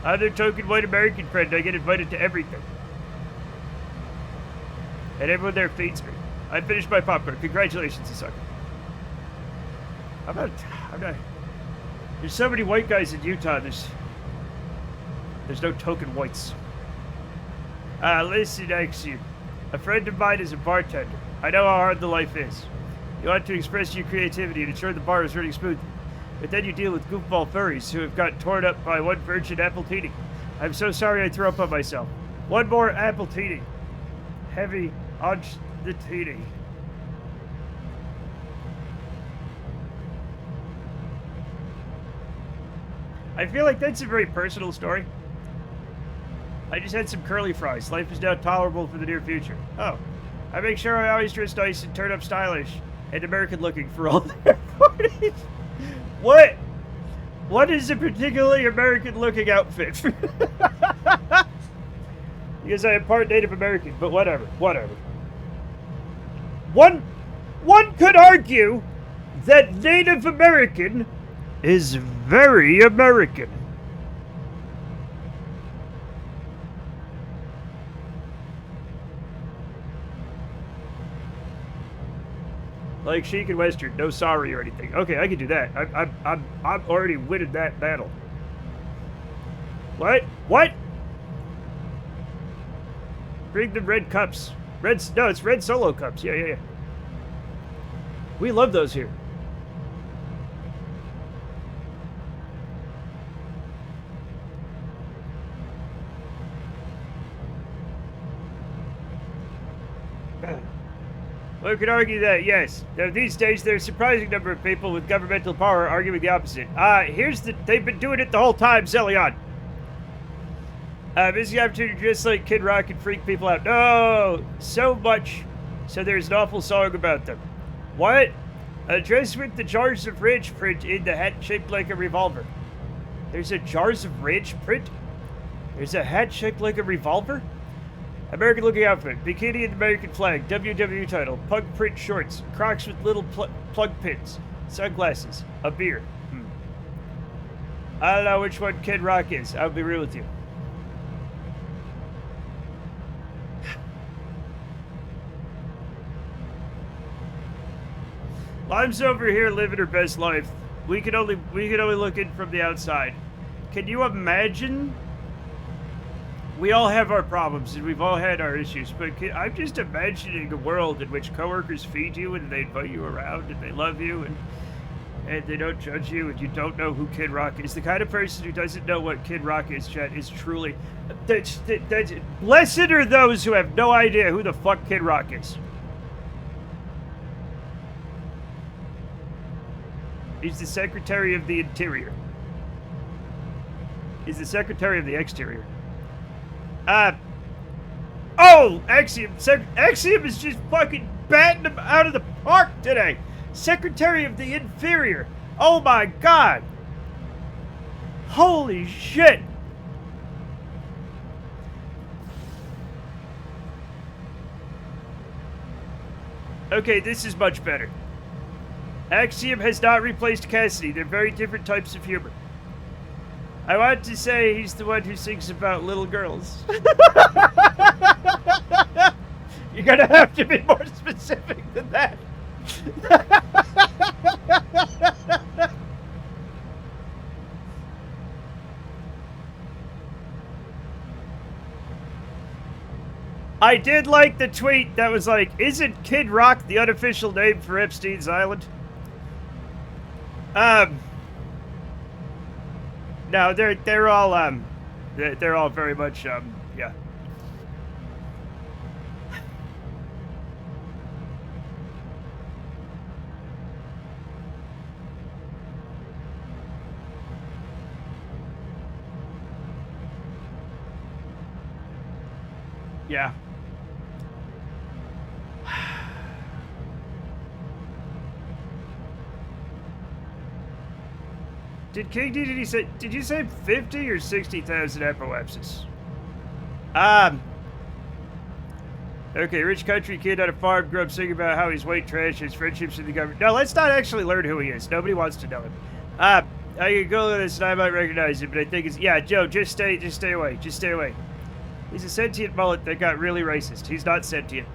A: I'm their token white American friend. I get invited to everything. And everyone there feeds me. I finished my popcorn. Congratulations, you sucker. I'm not... There's so many white guys in Utah, there's no token whites. Listen, Axiom. A friend of mine is a bartender. I know how hard the life is. You want to express your creativity and ensure the bar is running smoothly. But then you deal with goofball furries who have got torn up by one virgin appletini. I'm so sorry I threw up on myself. One more appletini. Heavy on the teeny. I feel like that's a very personal story. I just had some curly fries. Life is now tolerable for the near future. Oh. I make sure I always dress nice and turn up stylish and American looking for all their parties. What? What is a particularly American looking outfit? Because I am part Native American, but whatever. One could argue that Native American is very American. Like chic and Western, no sorry or anything. Okay, I can do that. I'm already winning that battle. What? What? Bring the red cups. No, it's red solo cups. Yeah. We love those here. One could argue that, yes. Now, these days, there's a surprising number of people with governmental power arguing the opposite. They've been doing it the whole time, Zelion. This is the opportunity to dress like Kid Rock and freak people out. No! So much. So there's an awful song about them. What? Dress with the Jars of Rage print in the hat shaped like a revolver. There's a Jars of Rage print? There's a hat shaped like a revolver? American looking outfit, bikini and American flag, WWE title, pug print shorts, Crocs with little plug pins, sunglasses, a beer. I don't know which one Kid Rock is, I'll be real with you. Lime's over here living her best life. We can only look in from the outside. Can you imagine? We all have our problems and we've all had our issues, but I'm just imagining a world in which coworkers feed you and they invite you around and they love you and they don't judge you and you don't know who Kid Rock is. The kind of person who doesn't know what Kid Rock is, Chet, is truly... blessed are those who have no idea who the fuck Kid Rock is. He's the Secretary of the Interior. He's the Secretary of the Exterior. Oh! Axiom! Axiom is just fucking batting him out of the park today! Secretary of the Inferior! Oh my god! Holy shit! Okay, this is much better. Axiom has not replaced Cassidy. They're very different types of humor. I want to say he's the one who sings about little girls. You're gonna have to be more specific than that. I did like the tweet that was like, isn't Kid Rock the unofficial name for Epstein's Island? No, they're all very much yeah. Yeah. Did you say 50 or 60,000 epilepsis? Okay, rich country kid on a farm grew up singing about how he's white trash, his friendships with the government. No, let's not actually learn who he is. Nobody wants to know him. I could go with this and I might recognize him, but I think it's, yeah, Joe, just stay away. Just stay away. He's a sentient mullet that got really racist. He's not sentient.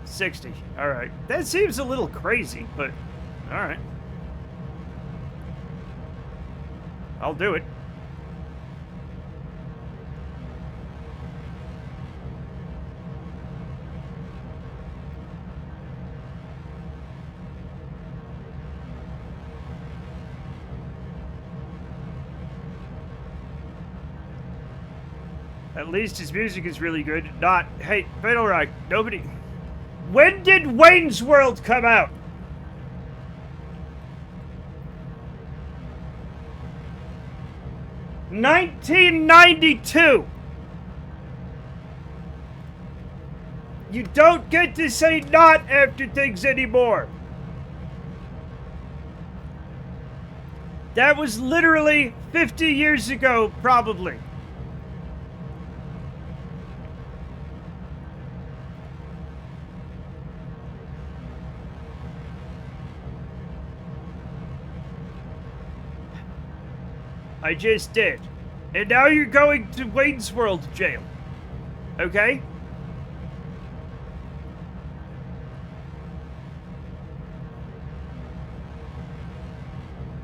A: 60. Alright. That seems a little crazy, but alright. I'll do it. At least his music is really good. Not, hey, Fatal Rock, nobody... When did Wayne's World come out? 1992! You don't get to say not after things anymore. That was literally 50 years ago, probably. I just did. And now you're going to Wayne's World jail. Okay?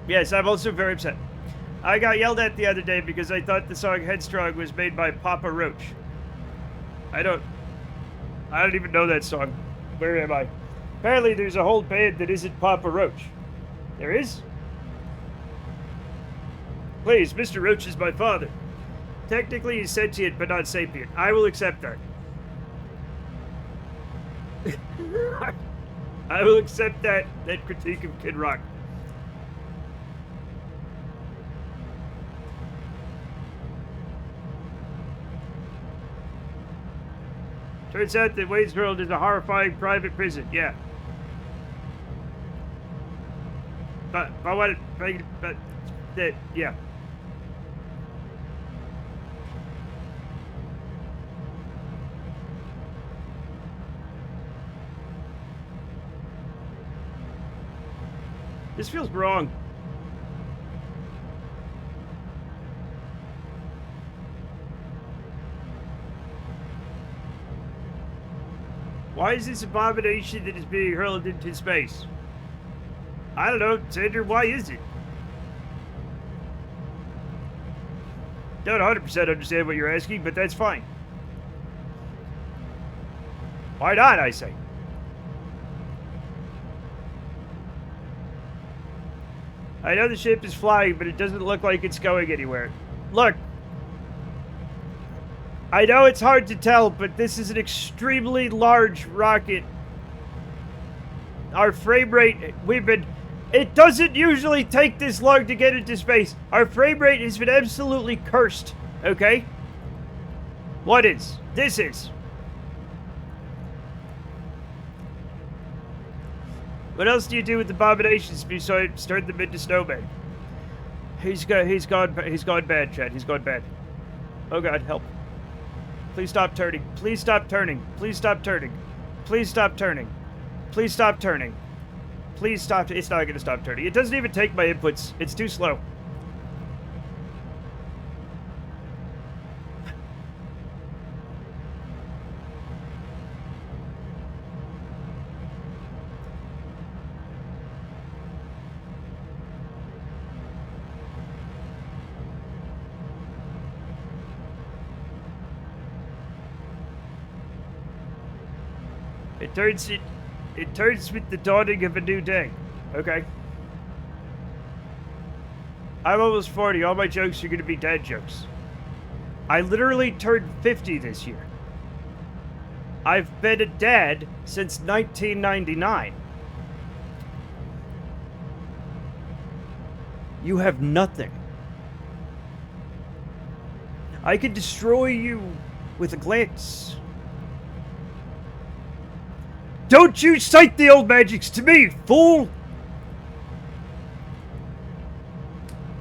A: Yes, I'm also very upset. I got yelled at the other day because I thought the song Headstrong was made by Papa Roach. I don't even know that song. Where am I? Apparently there's a whole band that isn't Papa Roach. There is? Please, Mr. Roach is my father. Technically he's sentient, but not sapient. I will accept that. I will accept that critique of Kid Rock. Turns out that Wayne's World is a horrifying private prison, yeah. But yeah. This feels wrong. Why is this abomination that is being hurled into space? I don't know, Sander, why is it? Don't 100% understand what you're asking, but that's fine. Why not, I say? I know the ship is flying, but it doesn't look like it's going anywhere. Look. I know it's hard to tell, but this is an extremely large rocket. Our frame rate, it doesn't usually take this long to get into space. Our frame rate has been absolutely cursed, okay? What is? This is. What else do you do with abominations besides turn them into snowmen? He's gone bad, Chad. He's gone bad. Oh God, help. Please stop turning. Please stop turning. Please stop turning. Please stop turning. Please stop turning. Please stop. It's not gonna stop turning. It doesn't even take my inputs. It's too slow. It turns with the dawning of a new day. Okay. I'm almost 40. All my jokes are going to be dad jokes. I literally turned 50 this year. I've been a dad since 1999. You have nothing. I could destroy you with a glance. Don't you cite the old magics to me, fool!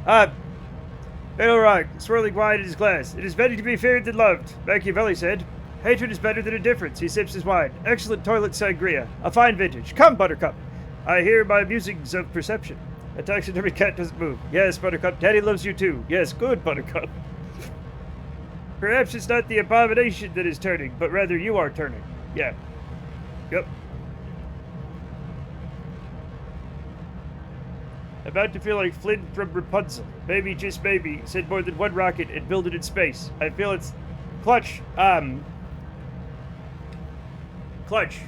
A: Fatal Rock, swirling wine in his glass. It is better to be feared than loved, Machiavelli said. Hatred is better than indifference. He sips his wine. Excellent toilet sangria. A fine vintage. Come, Buttercup. I hear my musings of perception. A taxidermy cat doesn't move. Yes, Buttercup. Daddy loves you too. Yes, good, Buttercup. Perhaps it's not the abomination that is turning, but rather you are turning. Yeah. Yep. About to feel like Flynn from Rapunzel. Maybe, just maybe, send more than one rocket and build it in space. I feel it's... Clutch, Clutch.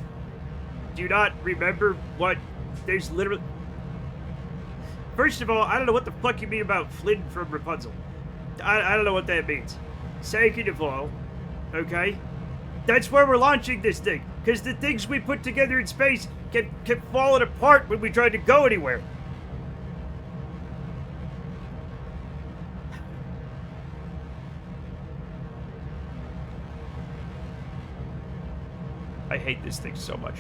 A: Do you not remember what... There's literally... First of all, I don't know what the fuck you mean about Flynn from Rapunzel. I don't know what that means. Second of all, okay? That's where we're launching this thing. Because the things we put together in space kept falling apart when we tried to go anywhere. I hate this thing so much.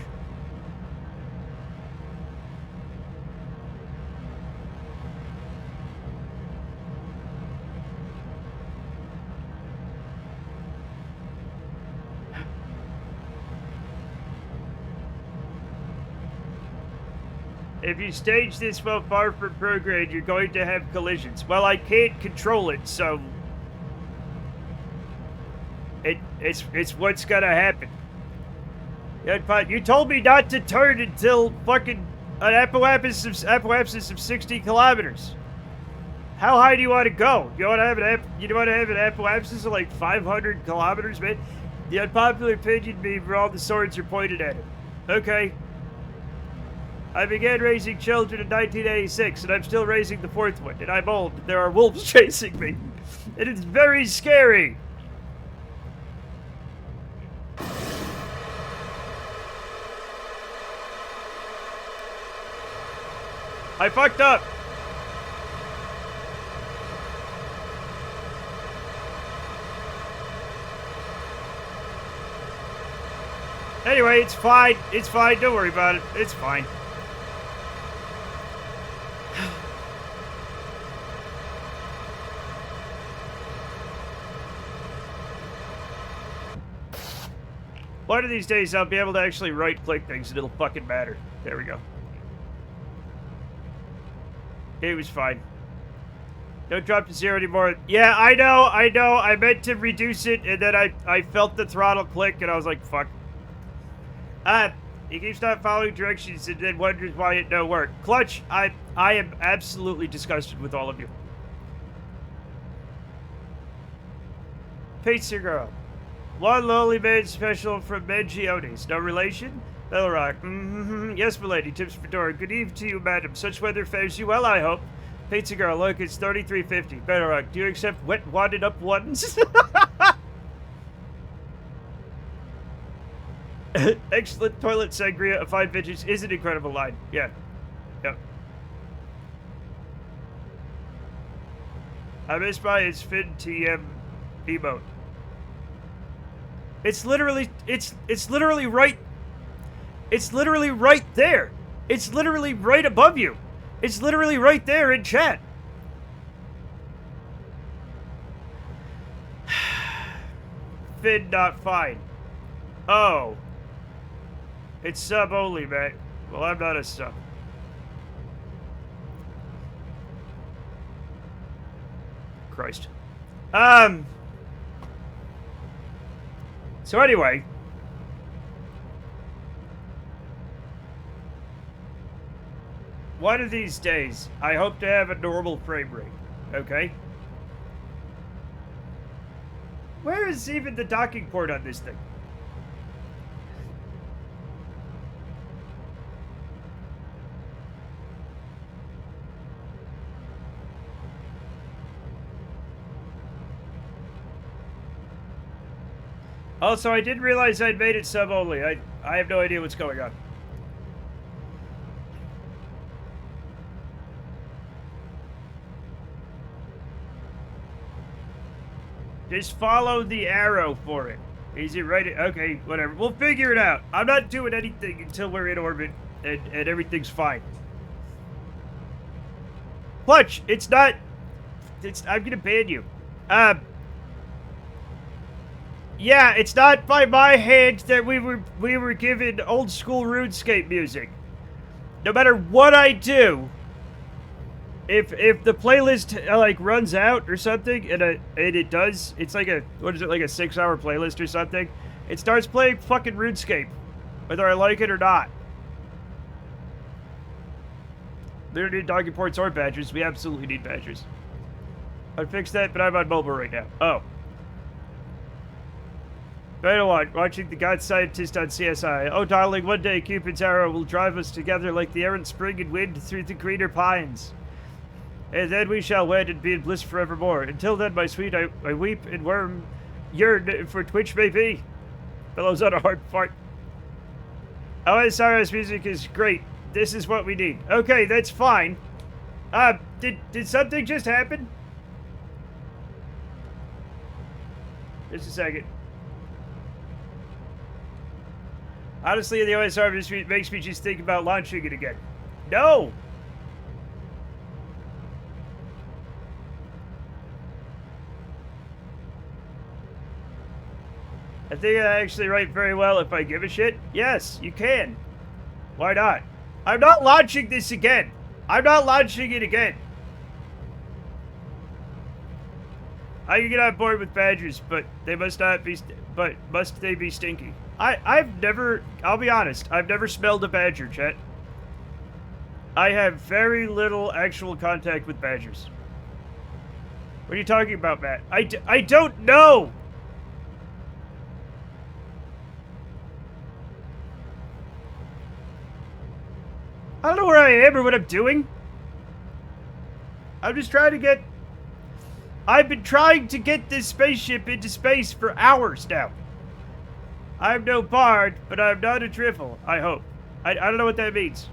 A: If you stage this well far from prograde, you're going to have collisions. Well, I can't control it, so it's what's gonna happen. You told me not to turn until fucking an apoapsis of 60 kilometers. How high do you want to go? You want to have an apoapsis of like 500 kilometers, man? The unpopular opinion being where all the swords are pointed at him. Okay. I began raising children in 1986, and I'm still raising the fourth one, and I'm old, and there are wolves chasing me. It is very scary. I fucked up. Anyway, it's fine. It's fine. Don't worry about it. It's fine. One of these days, I'll be able to actually right-click things and it'll fucking matter. There we go. It was fine. Don't drop to 0 anymore. Yeah, I know. I meant to reduce it, and then I felt the throttle click, and I was like, fuck. He keeps not following directions and then wonders why it don't work. Clutch, I am absolutely disgusted with all of you. Pizza Girl. One lowly man special from Mangiones. No relation? Bellrock. Yes, milady. Tips for Dora. Good evening to you, madam. Such weather fares you well, I hope. Pizza Girl, look, it's 33.50. Bellrock, do you accept wet wadded up ones? Excellent toilet sangria of 5 vintage is an incredible line. Yeah. Yep. I miss by its Fin TM emote. It's literally right. It's literally right there. It's literally right above you. It's literally right there in chat. Fin not fine. Oh. It's sub only, man. Well, I'm not a sub. Christ. So anyway. One of these days, I hope to have a normal frame rate. Okay? Where is even the docking port on this thing? Also, I didn't realize I'd made it sub-only. I have no idea what's going on. Just follow the arrow for it. Is it right? Okay, whatever. We'll figure it out. I'm not doing anything until we're in orbit and everything's fine. Clutch, it's not... I'm gonna ban you. Yeah, it's not by my hand that we were given old school RuneScape music. No matter what I do, if the playlist like runs out or something, and it does, it's like a, what is it, like a 6-hour playlist or something, it starts playing fucking RuneScape, whether I like it or not. We don't need doggy ports or badgers. We absolutely need badgers. I'd fix that, but I'm on mobile right now. Oh. Watching the God Scientist on CSI. Oh, darling, one day Cupid's arrow will drive us together like the errant spring and wind through the greener pines. And then we shall wed and be in bliss forevermore. Until then, my sweet, I weep and yearn for Twitch may be. Bellows on a hard fart. OSRS music is great. This is what we need. Okay, that's fine. Did something just happen? Just a second. Honestly, the OSR makes me just think about launching it again. No! I think I actually write very well if I give a shit. Yes, you can. Why not? I'm not launching this again. I'm not launching it again. I can get on board with badgers, but they must not be. But must they be stinky? I've never. I'll be honest. I've never smelled a badger, Chet. I have very little actual contact with badgers. What are you talking about, Matt? I don't know. I don't know where I am or what I'm doing. I'm just trying to get... I've been trying to get this spaceship into space for hours now. I'm no bard, but I'm not a drivel, I hope. I don't know what that means.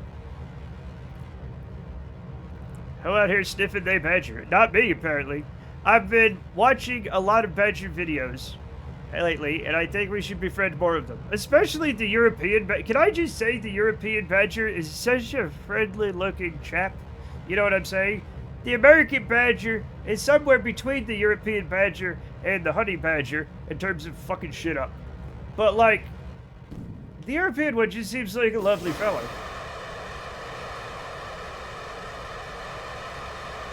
A: Who out here sniffing they badger? Not me, apparently. I've been watching a lot of badger videos lately, and I think we should befriend more of them. Especially the European badger. Can I just say the European badger is such a friendly-looking chap? You know what I'm saying? The American badger is somewhere between the European badger and the honey badger in terms of fucking shit up. But, like, the European one just seems like a lovely fellow.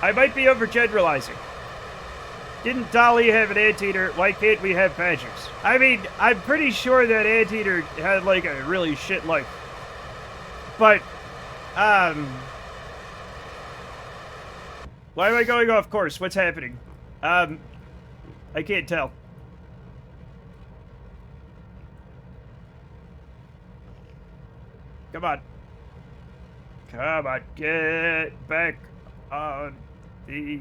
A: I might be overgeneralizing. Didn't Dolly have an anteater? Why can't we have badgers? I mean, I'm pretty sure that anteater had, like, a really shit life. But, why am I going off course? What's happening? I can't tell. Come on. Come on, get back on the...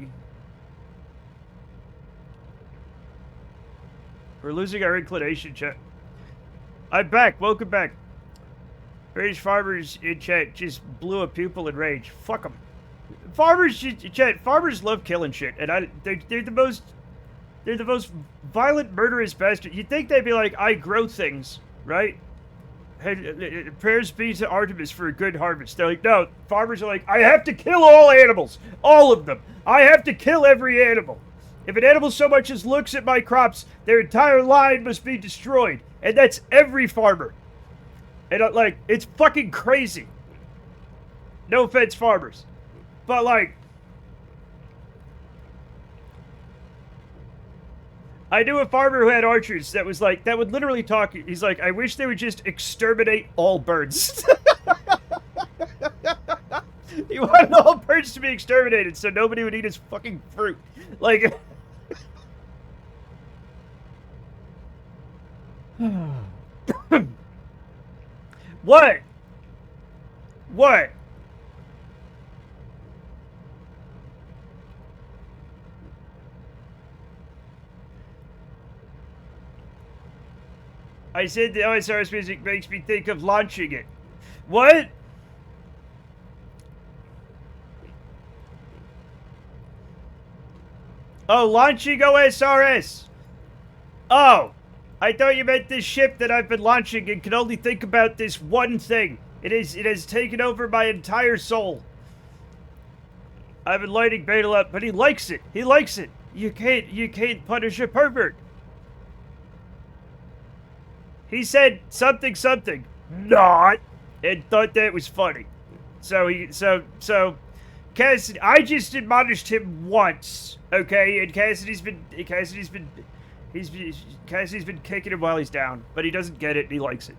A: We're losing our inclination, chat. I'm back. Welcome back. British farmers in chat just blew a pupil in rage. Fuck them. Farmers, chat. Farmers love killing shit, and they're the most violent, murderous bastards. You'd think they'd be like, I grow things, right? And, prayers be to Artemis for a good harvest. They're like, no. Farmers are like, I have to kill all animals, all of them. I have to kill every animal. If an animal so much as looks at my crops, their entire line must be destroyed. And that's every farmer. And, like, it's fucking crazy. No offense, farmers. But, like, I knew a farmer who had archers that was like, that would literally talk. He's like, I wish they would just exterminate all birds. He wanted all birds to be exterminated so nobody would eat his fucking fruit. Like... What? What? I said the OSR's music makes me think of launching it. What? Oh, launching OSRS. Oh. I thought you meant this ship that I've been launching and can only think about this one thing. It has taken over my entire soul. I've been lighting Betel up, but he likes it. He likes it. You can't punish a pervert. He said something not and thought that was funny. So Cassidy, I just admonished him once, okay? And Cassidy's been kicking him while he's down, but he doesn't get it and he likes it.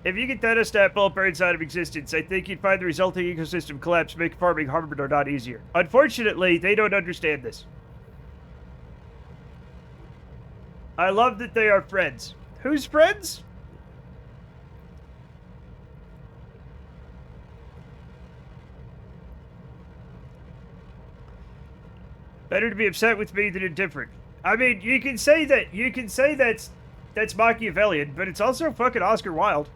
A: If you get that a stat bulb birds out of existence, I think you'd find the resulting ecosystem collapse make farming harder or not easier. Unfortunately, they don't understand this. I love that they are friends. Who's friends? Better to be upset with me than indifferent. I mean, you can say that's Machiavellian, but it's also fucking Oscar Wilde.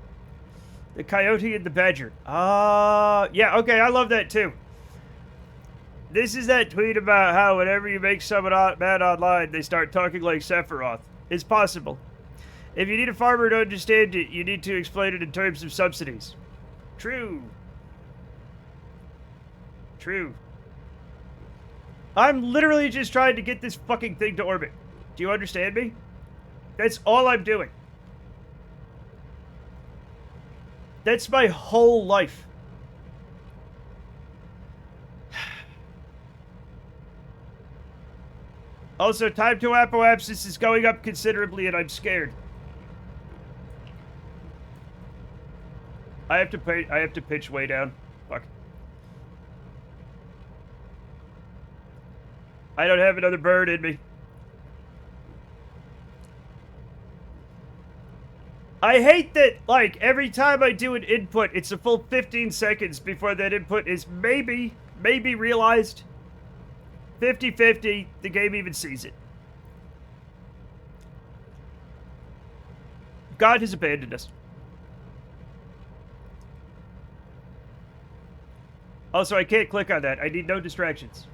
A: The coyote and the badger. Yeah, okay, I love that too. This is that tweet about how whenever you make someone mad online, they start talking like Sephiroth. It's possible. If you need a farmer to understand it, you need to explain it in terms of subsidies. True. True. I'm literally just trying to get this fucking thing to orbit. Do you understand me? That's all I'm doing. That's my whole life. Also, time to apoapsis is going up considerably and I'm scared. I have to pitch way down. Fuck. I don't have another bird in me. I hate that, like, every time I do an input, it's a full 15 seconds before that input is maybe realized. 50-50, the game even sees it. God has abandoned us. Also, I can't click on that. I need no distractions.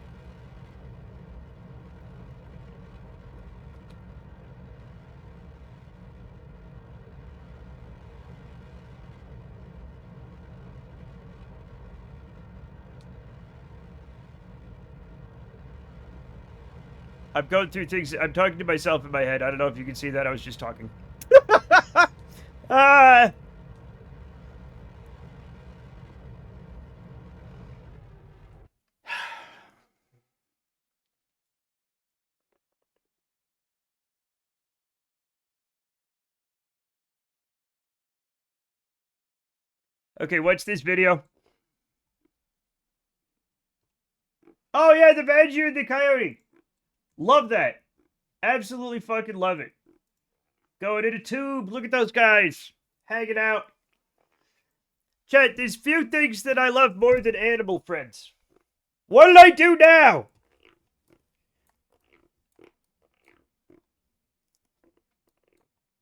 A: I'm going through things. I'm talking to myself in my head. I don't know if you can see that. I was just talking. Okay, what's this video? Oh yeah, the badger and the coyote. Love that. Absolutely fucking love it. Going in a tube. Look at those guys. Hanging out. Chat, there's few things that I love more than animal friends. What'll I do now?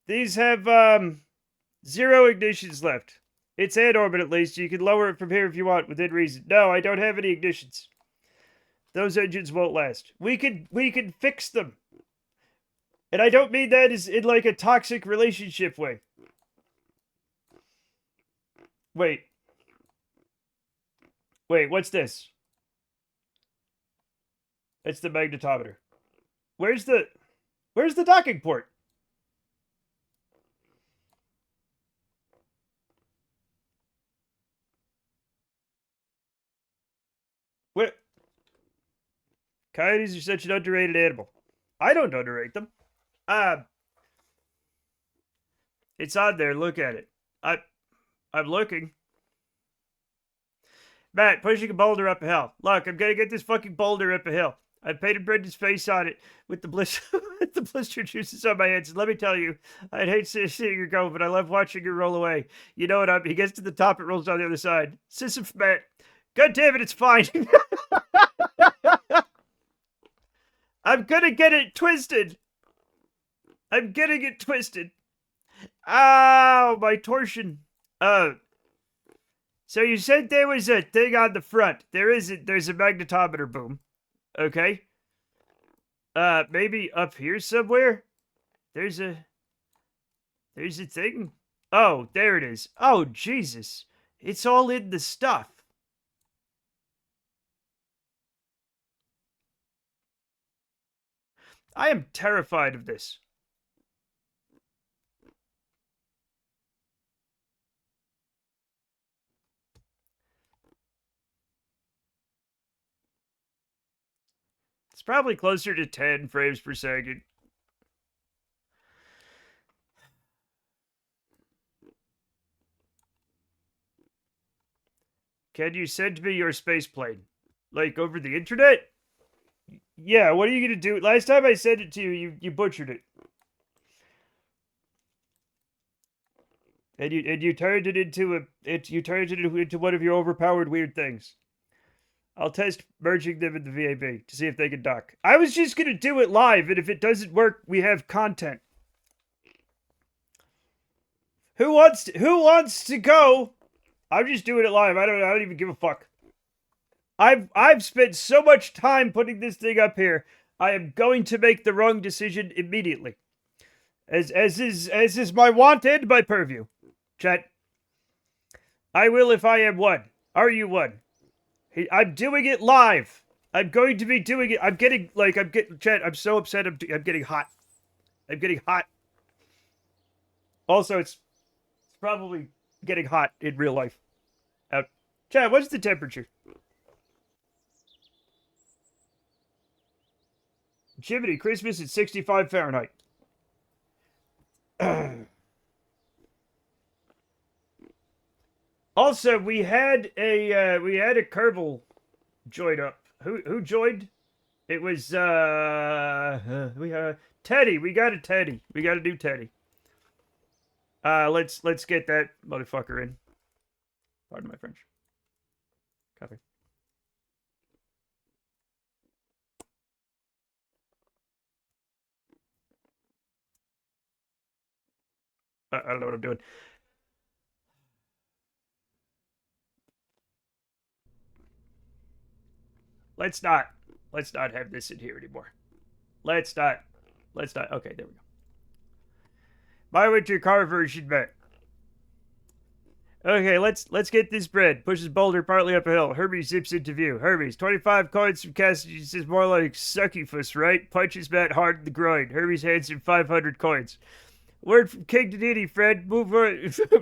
A: These have, 0 ignitions left. It's in orbit at least. You can lower it from here if you want, within reason. No, I don't have any ignitions. Those engines won't last. We can fix them. And I don't mean that as in like a toxic relationship way. Wait, what's this? It's the magnetometer. Where's the docking port? Where? Coyotes are such an underrated animal. I don't underrate them. It's on there. Look at it. I'm looking. Matt, pushing a boulder up a hill. Look, I'm gonna get this fucking boulder up a hill. I painted Brendan's face on it with the blister juices on my hands. And let me tell you, I'd hate seeing her go, but I love watching her roll away. You know what? He gets to the top, it rolls on the other side. Sissif, Matt. God damn it, it's fine. I'm gonna get it twisted. I'm getting it twisted. Ow, my torsion. So you said there was a thing on the front. There's a magnetometer boom. Okay. Maybe up here somewhere? There's a thing. Oh, there it is. Oh, Jesus. It's all in the stuff. I am terrified of this. It's probably closer to 10 frames per second. Can you send me your space plane? Like, over the internet? Yeah, what are you gonna do? Last time I sent it to you, you butchered it. And you turned it into one of your overpowered weird things. I'll test merging them in the VAB to see if they can dock. I was just gonna do it live, and if it doesn't work, we have content. Who wants to go? I'm just doing it live. I don't even give a fuck. I've spent so much time putting this thing up here. I am going to make the wrong decision immediately. As is my wont and my purview. Chat. I will if I am one. Are you one? I'm doing it live. I'm going to be doing it. I'm getting chat. I'm so upset. I'm getting hot. I'm getting hot. Also, it's probably getting hot in real life. Out. Chat. What's the temperature? Jiminy Christmas at 65 Fahrenheit. Also, we had a Kerbal join up. Who joined? It was Teddy. We got a Teddy. We got a new Teddy. Let's get that motherfucker in. Pardon my French. Copy. I don't know what I'm doing. Let's not have this in here anymore. Let's not. Okay, there we go. My winter car version back. Okay, let's get this bread. Pushes boulder partly up a hill. Herbie zips into view. Herbie's 25 coins from Cassidy says more like succubus, right? Punches Matt hard in the groin. Herbie's hands him 500 coins. Word from King to Diddy, Fred. Move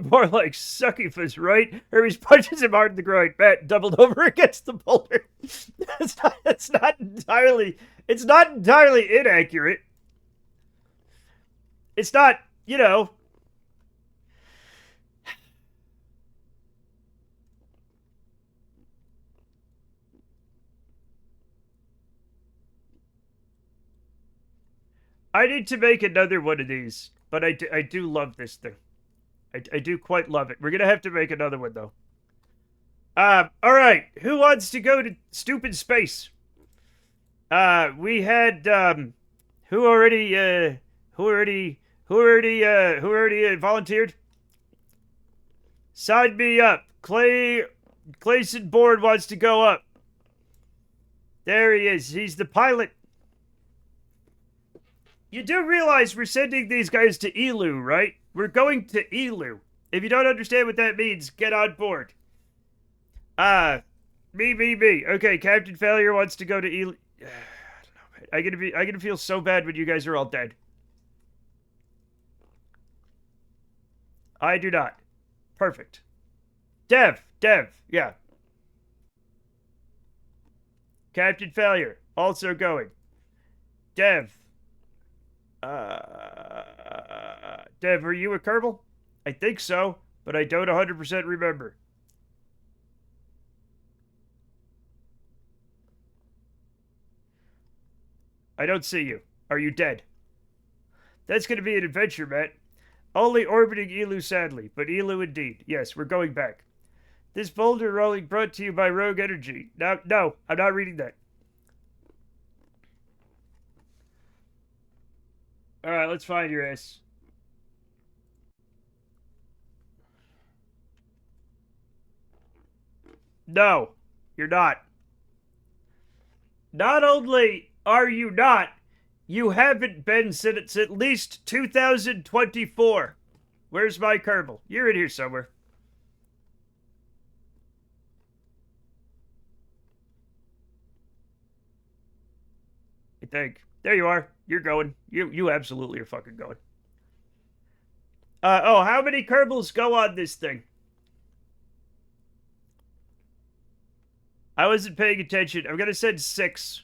A: more like succubus, right? Herbie's punches him hard in the groin. Matt doubled over against the boulder. It's not entirely inaccurate. It's not, you know. I need to make another one of these, but I do love this thing. I do quite love it. We're gonna have to make another one though. All right. Who wants to go to stupid space? We had who already volunteered? Sign me up. Clayson Board wants to go up. There he is. He's the pilot. You do realize we're sending these guys to Elu, right? We're going to Elu. If you don't understand what that means, get on board. Me. Okay, Captain Failure wants to go to Elu. I don't know, man. I'm gonna feel so bad when you guys are all dead. I do not. Perfect. Dev, yeah. Captain Failure, also going. Dev. Dev, are you a Kerbal? I think so, but I don't 100% remember. I don't see you. Are you dead? That's going to be an adventure, Matt. Only orbiting Elu, sadly, but Elu indeed. Yes, we're going back. This boulder rolling brought to you by Rogue Energy. No, I'm not reading that. Alright, let's find your ass. No, you're not. Not only are you not, you haven't been since at least 2024. Where's my Kerbal? You're in here somewhere. I think. There you are. You're going. You absolutely are fucking going. Oh, how many Kerbals go on this thing? I wasn't paying attention. I'm gonna send 6.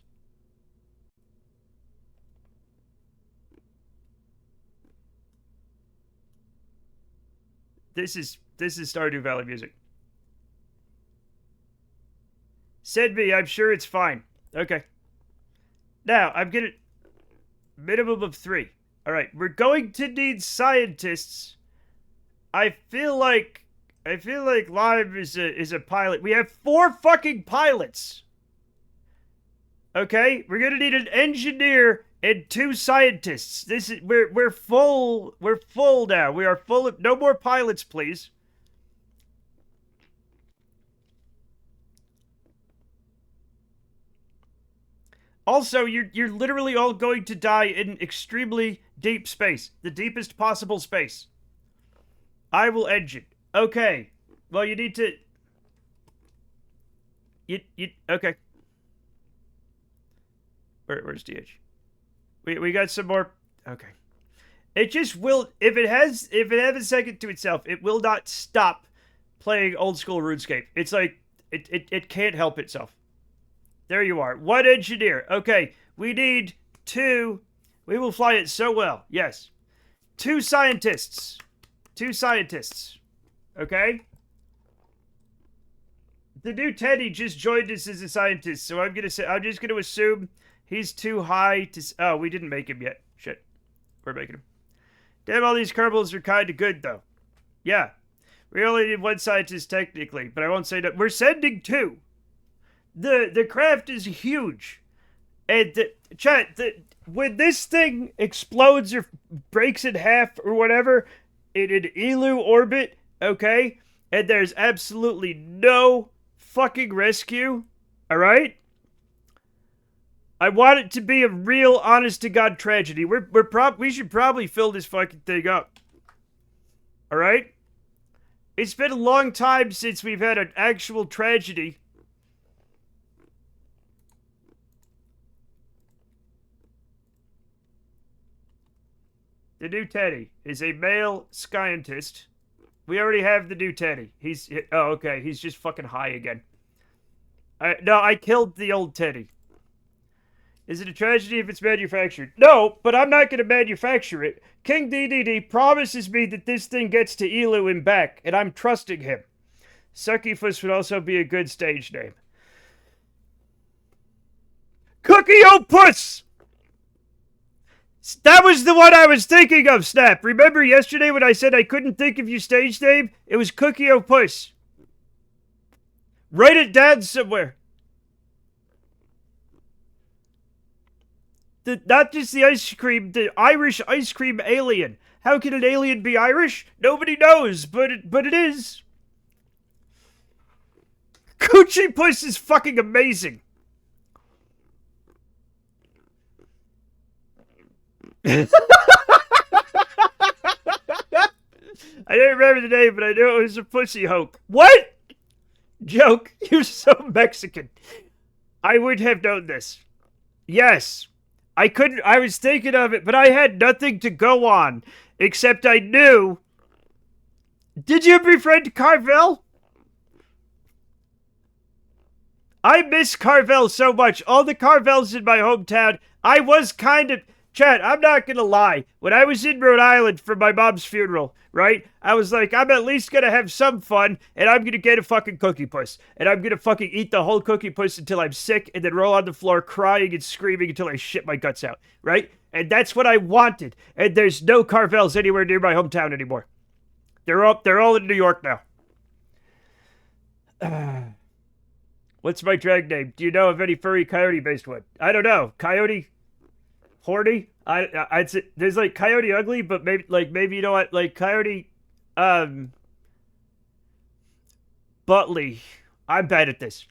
A: This is Stardew Valley music. Send me. I'm sure it's fine. Okay. Now I'm gonna minimum of 3. All right. We're going to need scientists. I feel like Lime is a pilot. We have 4 fucking pilots. Okay, we're gonna need an engineer and 2 scientists. This is we're full. We're full now. We are full of no more pilots, please. Also, you're literally all going to die in extremely deep space. The deepest possible space. I will edge it. Okay. Well, you need to... Okay. Where's the edge? We got some more... Okay. It just will... If it has a second to itself, it will not stop playing old school RuneScape. It's like... It can't help itself. There you are. One engineer. Okay. We need 2... We will fly it so well. Yes. 2 scientists. 2 scientists. Okay? The new Teddy just joined us as a scientist, so I'm just gonna assume he's too high to... Oh, we didn't make him yet. Shit. We're making him. Damn, all these Kerbals are kinda good, though. Yeah. We only need 1 scientist, technically, but I won't say that. We're sending 2. The craft is huge. And, when this thing explodes or breaks in half or whatever in an Elu orbit, okay, and there's absolutely no fucking rescue, alright? I want it to be a real, honest-to-God tragedy. We should probably fill this fucking thing up. Alright? It's been a long time since we've had an actual tragedy. The new Teddy is a male scientist. We already have the new Teddy. Oh, okay. He's just fucking high again. No, I killed the old Teddy. Is it a tragedy if it's manufactured? No, but I'm not going to manufacture it. King DDD promises me that this thing gets to Elu and back, and I'm trusting him. Suckyfuss would also be a good stage name. Cookie-O-Puss! That was the one I was thinking of, Snap. Remember yesterday when I said I couldn't think of your stage name? It was Cookie-O-Puss. Write it down somewhere. Not just the ice cream, the Irish ice cream alien. How can an alien be Irish? Nobody knows, but it is. Coochie Puss is fucking amazing. I don't remember the name, but I know it was a pussy hoke. What? Joke, you're so Mexican. I would have known this. Yes. I was thinking of it, but I had nothing to go on. Except I knew. Did you befriend Carvel? I miss Carvel so much. All the Carvels in my hometown. I was kind of... Chad, I'm not gonna lie. When I was in Rhode Island for my mom's funeral, right? I was like, I'm at least gonna have some fun, and I'm gonna get a fucking Cookie Puss. And I'm gonna fucking eat the whole Cookie Puss until I'm sick, and then roll on the floor crying and screaming until I shit my guts out, right? And that's what I wanted. And there's no Carvels anywhere near my hometown anymore. They're all in New York now. What's my drag name? Do you know of any furry coyote-based one? I don't know. Coyote... Horny? I'd say there's like Coyote Ugly, but maybe you know what, like Coyote Butley. I'm bad at this.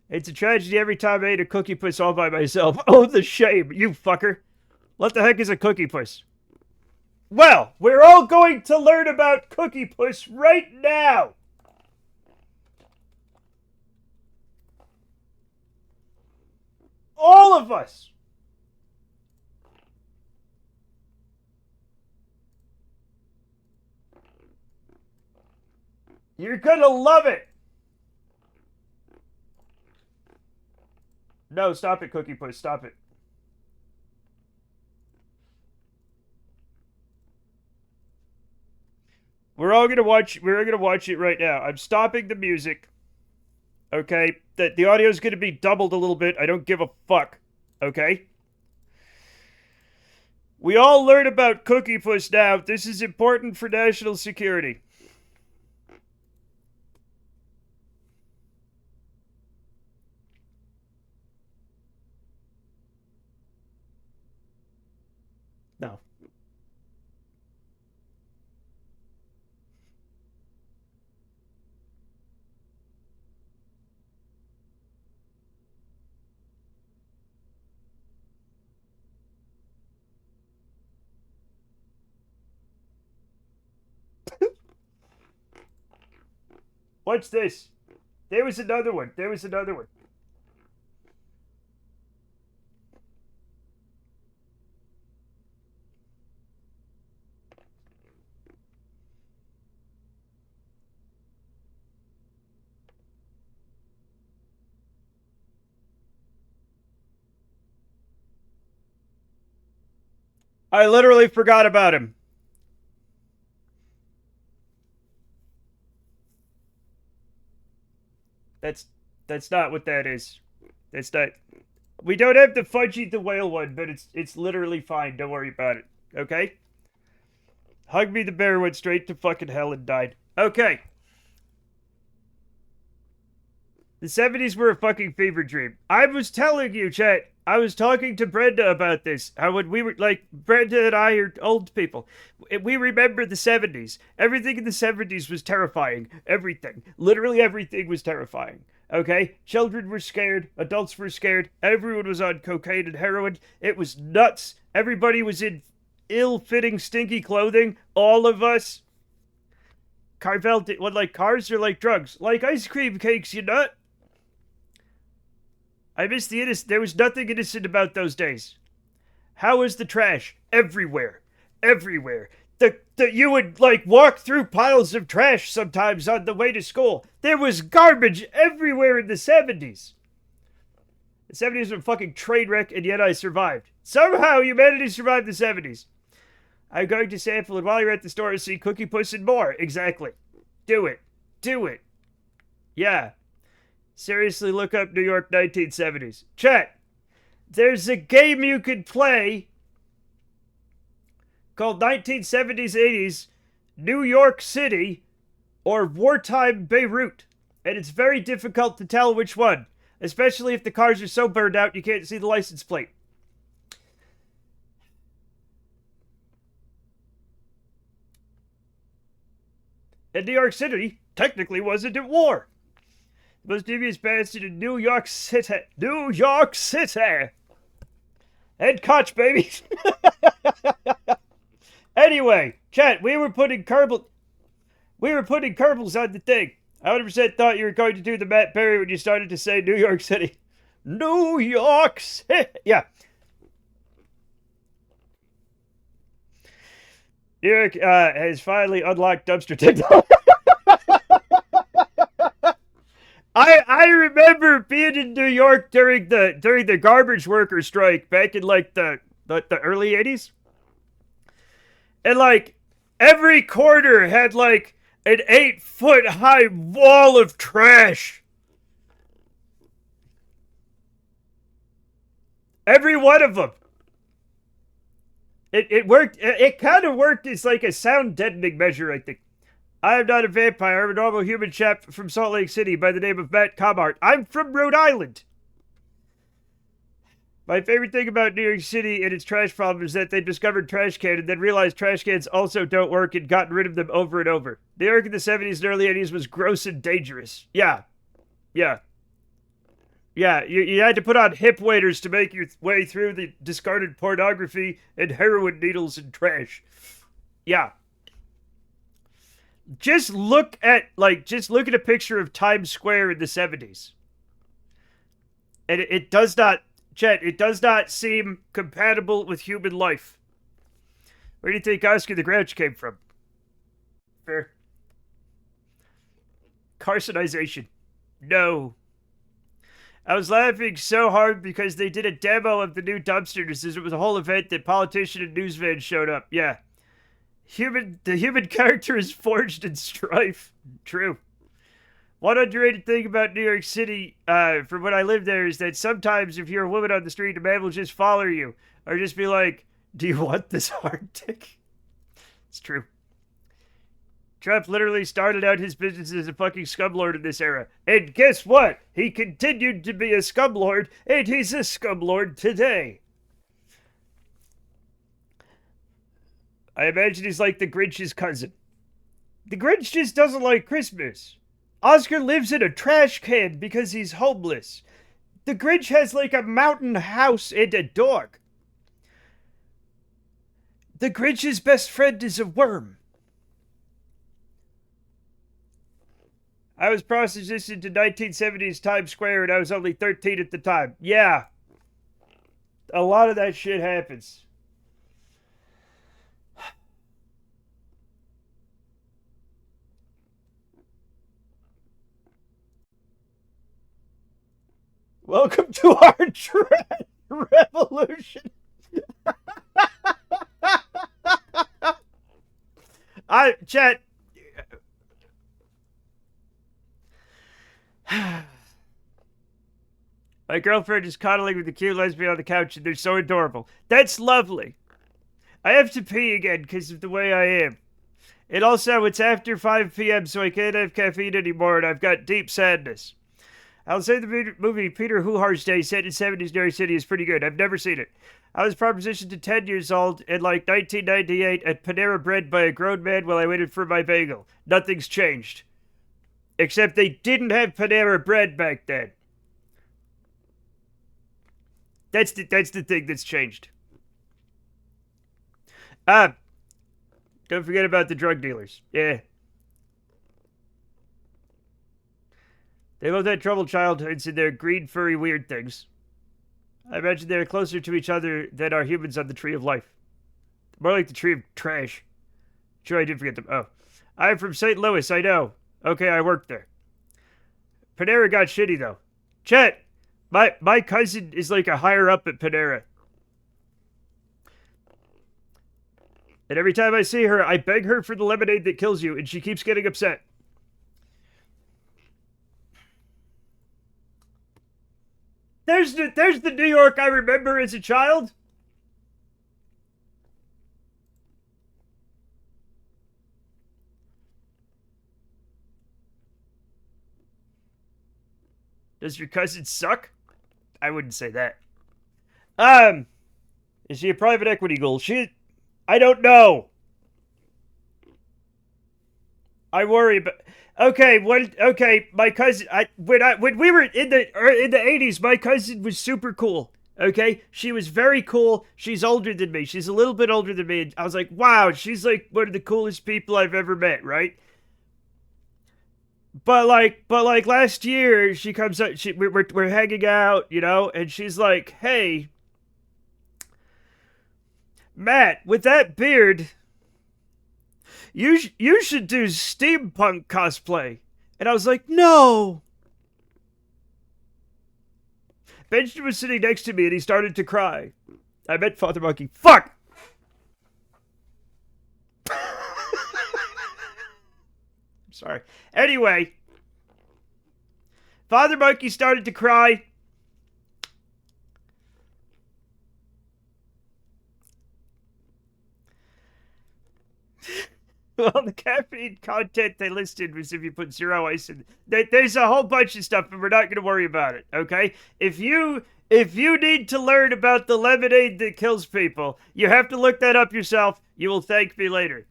A: It's a tragedy every time I ate a Cookie Puss all by myself. Oh, the shame, you fucker. What the heck is a Cookie Puss? Well, we're all going to learn about Cookie Puss right now. All of us. You're gonna love it! No, stop it, Cookie Puss, stop it. We're all gonna watch it right now. I'm stopping the music. Okay? The audio's gonna be doubled a little bit. I don't give a fuck. Okay? We all learn about Cookie Puss now. This is important for national security. No. What's this? There was another one. There was another one. I literally forgot about him. That's that's not what that is. That's not. We don't have the Fudgy the Whale one, but it's literally fine. Don't worry about it. Okay? Hug Me the Bear went straight to fucking hell and died. Okay. The 70s were a fucking fever dream. I was telling you, chat. I was talking to Brenda about this. How when we were like Brenda and I are old people. We remember the 70s. Everything in the 70s was terrifying. Everything. Literally everything was terrifying. Okay? Children were scared. Adults were scared. Everyone was on cocaine and heroin. It was nuts. Everybody was in ill-fitting, stinky clothing. All of us. Carvel did what, like cars are like drugs. Like ice cream cakes, you nut. I miss the innocent. There was nothing innocent about those days. How was the trash? Everywhere. Everywhere. You would, like, walk through piles of trash sometimes on the way to school. There was garbage everywhere in the 70s. The 70s were a fucking train wreck, and yet I survived. Somehow humanity survived the 70s. I'm going to sample it while you're at the store to see Cookie Puss and more. Exactly. Do it. Do it. Yeah. Seriously, look up New York 1970s. Chat. There's a game you could play called 1970s 80s New York City or Wartime Beirut. And it's very difficult to tell which one. Especially if the cars are so burned out you can't see the license plate. And New York City technically wasn't at war. The most devious bastard in New York City. New York City! Head Koch, baby! Anyway, chat, we were putting Kerbals on the thing. I 100% thought you were going to do the Matt Berry when you started to say New York City. New York City! Yeah. New York has finally unlocked dumpster technology. I remember being in New York during the garbage worker strike back in like the early 80s. And like every corner had like an 8-foot high wall of trash. Every one of them. It worked. It kind of worked as like a sound deadening measure, I think. I am not a vampire. I'm a normal human chap from Salt Lake City by the name of Matt Comart. I'm from Rhode Island. My favorite thing about New York City and its trash problem is that they discovered trash cans and then realized trash cans also don't work and gotten rid of them over and over. New York in the 70s and early 80s was gross and dangerous. Yeah. Yeah. Yeah, you had to put on hip waders to make your way through the discarded pornography and heroin needles and trash. Yeah. Just look at a picture of Times Square in the 70s. And it does not, Chet, it does not seem compatible with human life. Where do you think Oscar the Grouch came from? Fair. Carcinization. No. I was laughing so hard because they did a demo of the new dumpsters as it was a whole event that politician and newsman showed up. Yeah. The human character is forged in strife. True. One underrated thing about New York City, from when I lived there, is that sometimes if you're a woman on the street, a man will just follow you. Or just be like, do you want this hard dick? It's true. Trump literally started out his business as a fucking scumlord in this era. And guess what? He continued to be a scumlord, and he's a scumlord today. I imagine he's like the Grinch's cousin. The Grinch just doesn't like Christmas. Oscar lives in a trash can because he's homeless. The Grinch has like a mountain house and a dog. The Grinch's best friend is a worm. I was propositioned to 1970s Times Square and I was only 13 at the time. Yeah. A lot of that shit happens. Welcome to our dread revolution. Chat. My girlfriend is cuddling with a cute lesbian on the couch and they're so adorable. That's lovely. I have to pee again because of the way I am. And also, it's after 5 p.m., so I can't have caffeine anymore, and I've got deep sadness. I'll say the movie Peter Hoohar's Day, set in 70s New York City, is pretty good. I've never seen it. I was propositioned to 10 years old in, like, 1998 at Panera Bread by a grown man while I waited for my bagel. Nothing's changed. Except they didn't have Panera Bread back then. That's the thing that's changed. Don't forget about the drug dealers. Yeah. They both had troubled childhoods in their green, furry, weird things. I imagine they're closer to each other than are humans on the Tree of Life. More like the Tree of Trash. Sure, I did forget them. Oh. I'm from St. Louis, I know. Okay, I worked there. Panera got shitty, though. Chet! My cousin is like a higher up at Panera. And every time I see her, I beg her for the lemonade that kills you, and she keeps getting upset. There's the New York I remember as a child. Does your cousin suck? I wouldn't say that. Is she a private equity ghoul? I don't know. I worry about. Okay, my cousin. When we were in the 80s, my cousin was super cool. Okay, she was very cool. She's older than me. She's a little bit older than me. And I was like, wow, she's like one of the coolest people I've ever met. Right? But like last year, she comes up. We're hanging out, you know, and she's like, hey, Matt, with that beard. You should do steampunk cosplay. And I was like, no. Benjamin was sitting next to me and he started to cry. I met Father Monkey. Fuck! I'm sorry. Anyway, Father Monkey started to cry. Well, the caffeine content they listed was if you put 0 ice in. There's a whole bunch of stuff, and we're not going to worry about it. Okay? If you need to learn about the lemonade that kills people, you have to look that up yourself. You will thank me later.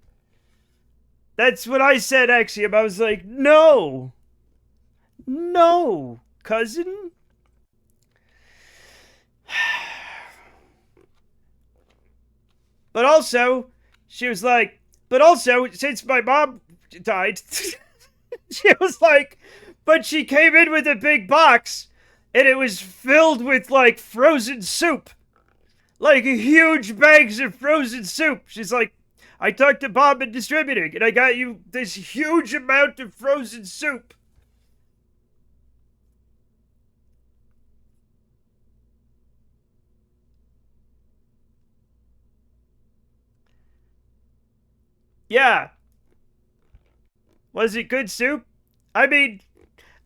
A: That's what I said, Axiom. I was like, no, cousin. But also, she was like. But also, since my mom died, she was like, but she came in with a big box, and it was filled with, like, frozen soup. Like, huge bags of frozen soup. She's like, I talked to Bob in distributing, and I got you this huge amount of frozen soup. Yeah. Was it good soup? I mean,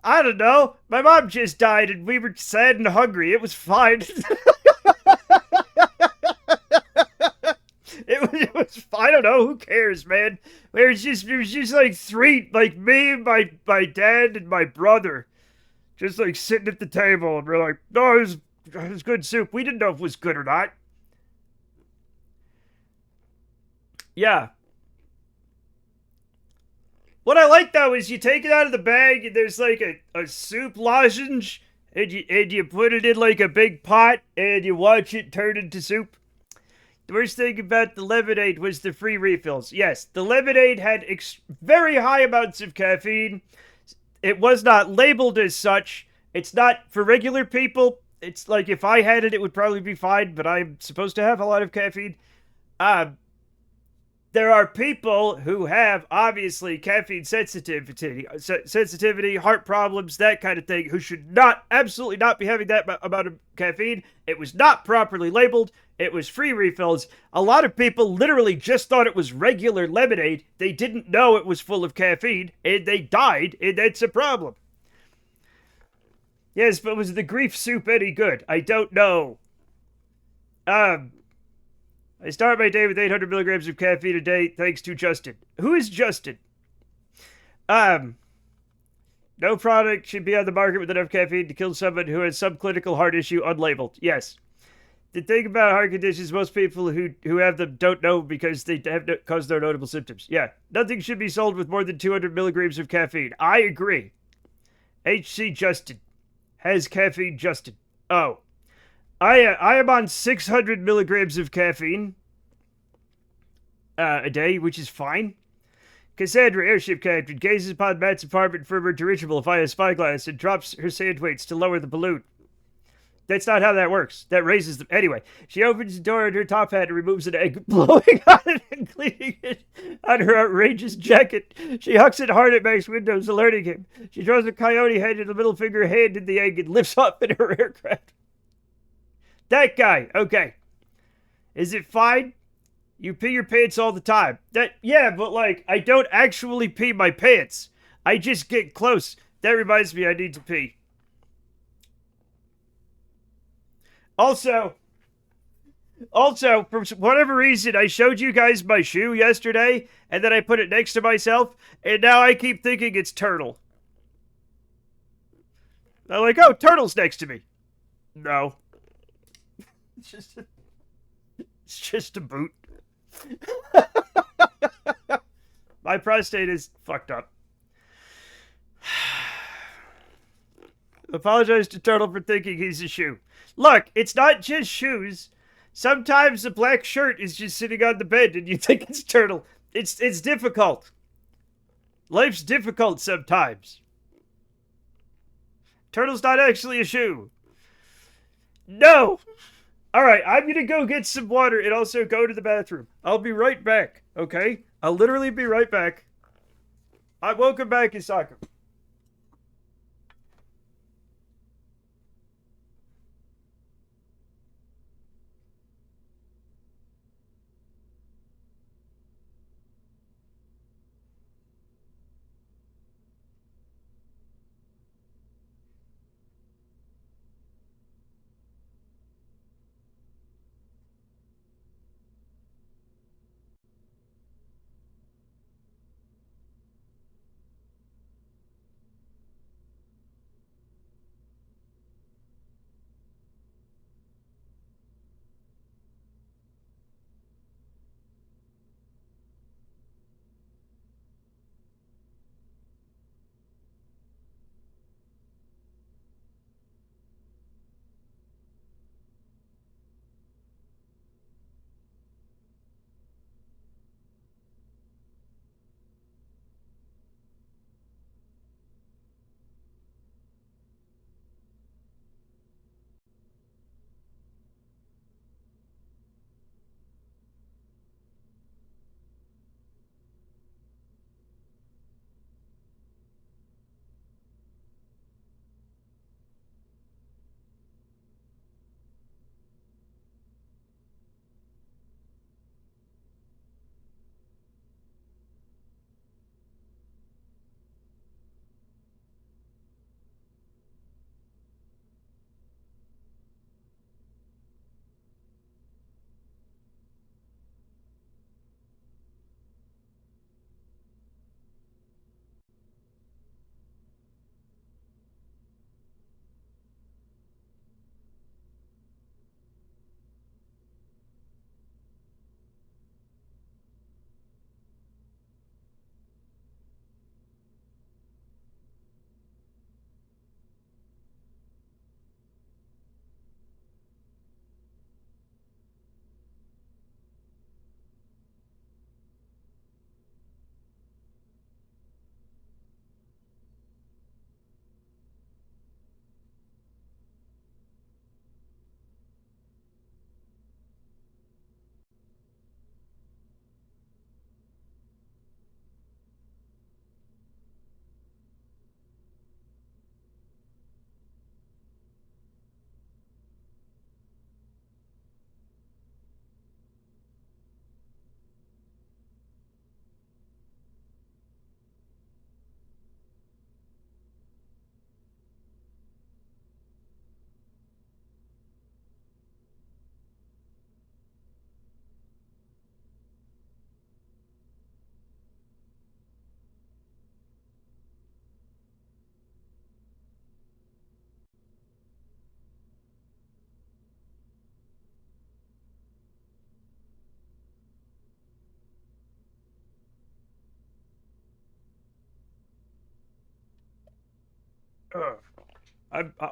A: I don't know. My mom just died and we were sad and hungry. It was fine. It was I don't know. Who cares, man? It was just like three, like me, my dad, and my brother. Just like sitting at the table and we're like, no, it was good soup. We didn't know if it was good or not. Yeah. What I like though is you take it out of the bag and there's like a soup lozenge and you put it in like a big pot and you watch it turn into soup. The worst thing about the lemonade was the free refills. Yes, the lemonade had very high amounts of caffeine. It was not labeled as such. It's not for regular people. It's like if I had it, it would probably be fine, but I'm supposed to have a lot of caffeine. Uh, there are people who have obviously caffeine sensitivity, heart problems, that kind of thing, who should not, absolutely not be having that amount of caffeine. It was not properly labeled. It was free refills. A lot of people literally just thought it was regular lemonade. They didn't know it was full of caffeine, and they died, and that's a problem. Yes, but was the grief soup any good? I don't know. I start my day with 800 milligrams of caffeine a day, thanks to Justin. Who is Justin? No product should be on the market with enough caffeine to kill someone who has some clinical heart issue unlabeled. Yes. The thing about heart conditions, most people who have them don't know because they have caused no notable symptoms. Yeah. Nothing should be sold with more than 200 milligrams of caffeine. I agree. HC Justin. Has caffeine Justin. Oh. I am on 600 milligrams of caffeine a day, which is fine. Cassandra, airship captain, gazes upon Matt's apartment from her dirigible via spyglass and drops her sand weights to lower the balloon. That's not how that works. That raises them. Anyway, she opens the door in her top hat and removes an egg, blowing on it and cleaning it on her outrageous jacket. She hucks it hard at Mac's windows, alerting him. She draws a coyote head and a middle finger hand in the egg and lifts off in her aircraft. That guy, okay. Is it fine? You pee your pants all the time. Yeah, but like, I don't actually pee my pants. I just get close. That reminds me I need to pee. Also, for whatever reason, I showed you guys my shoe yesterday, and then I put it next to myself, and now I keep thinking it's Turtle. I'm like, oh, Turtle's next to me. No. It's just a boot. My prostate is fucked up. Apologize to Turtle for thinking he's a shoe. Look, it's not just shoes. Sometimes the black shirt is just sitting on the bed and you think it's Turtle. It's difficult. Life's difficult sometimes. Turtle's not actually a shoe. No! Alright, I'm gonna go get some water and also go to the bathroom. I'll be right back, okay? I'll literally be right back. Welcome back, Isaka.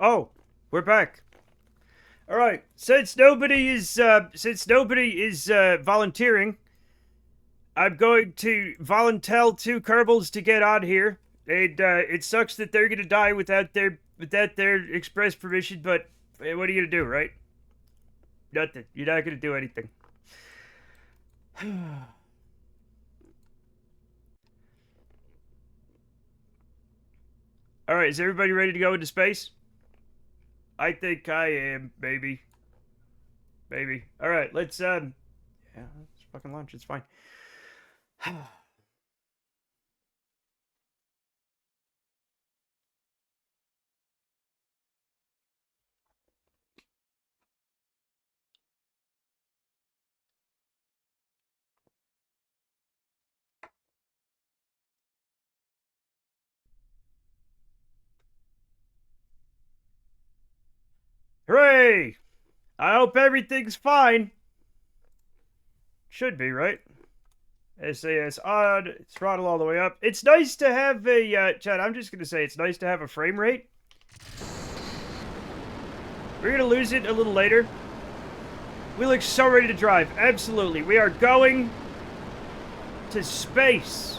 A: Oh, we're back. All right. Since nobody is volunteering, I'm going to volunteer 2 Kerbals to get on here. And it sucks that they're gonna die without their express permission, but what are you gonna do, right? Nothing. You're not gonna do anything. All right, is everybody ready to go into space? I think I am, maybe. Maybe. All right, let's yeah, let's fucking launch. It's fine. Hooray! I hope everything's fine. Should be, right? SAS on, throttle all the way up. It's nice to have a, Chad, I'm just gonna say it's nice to have a frame rate. We're gonna lose it a little later. We look so ready to drive. Absolutely. We are going to space.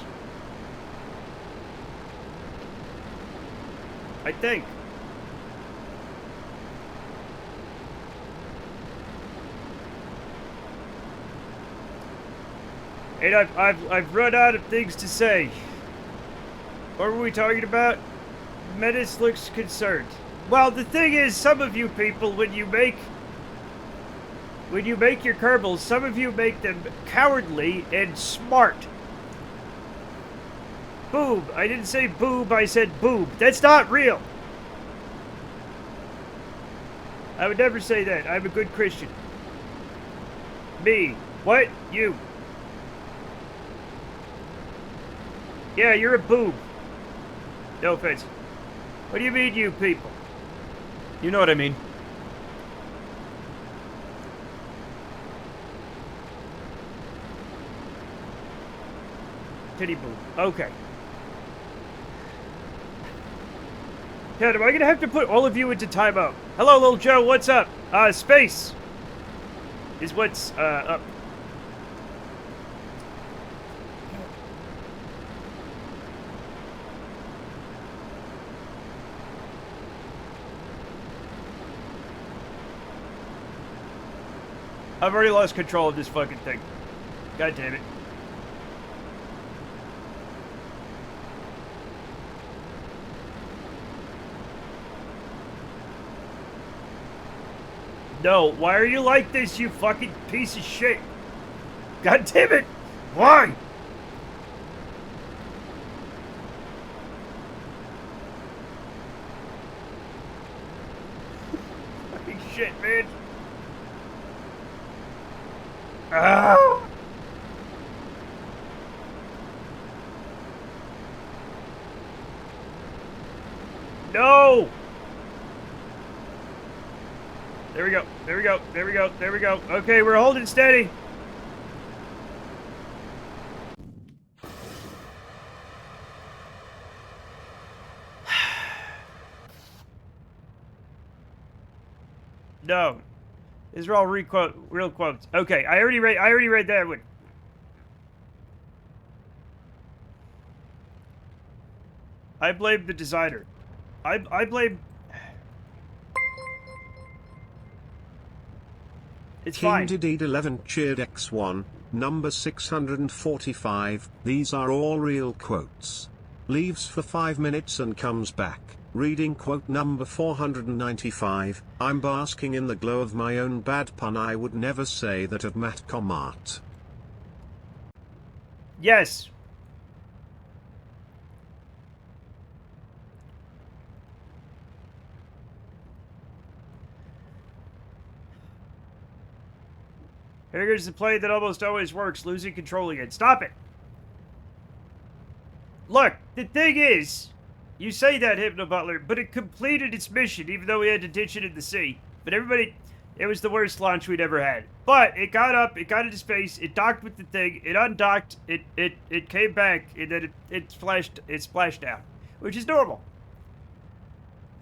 A: I think. And I've run out of things to say. What were we talking about? Menace looks concerned. Well, the thing is, some of you people, when you make your Kerbals, some of you make them cowardly and smart. Boob. I didn't say boob, I said boob. That's not real. I would never say that. I'm a good Christian. Me. What? You. Yeah, you're a boob. No offense. What do you mean, you people? You know what I mean. Titty boob. Okay. Ted, am I gonna have to put all of you into timeout? Hello, little Joe, what's up? Space is what's, up. I've already lost control of this fucking thing. God damn it. No, why are you like this, you fucking piece of shit? God damn it! Why? Fucking shit, man. Ah! No! There we go. There we go. There we go. There we go. Okay, we're holding steady. No. These are all real quotes. Okay, I already read that one. I blame the designer. I blame... It's fine.
B: Indeed 11 cheered X1, number 645, these are all real quotes. Leaves for 5 minutes and comes back, reading quote number 495, I'm basking in the glow of my own bad pun, I would never say that of Matt Comart.
A: Yes. Here's the play that almost always works, losing control again. Stop it! Look, the thing is, you say that, Hypno Butler, but it completed its mission, even though we had to ditch it in the sea. But everybody, it was the worst launch we'd ever had. But it got up, it got into space, it docked with the thing, it undocked, it came back, and then it splashed down, which is normal.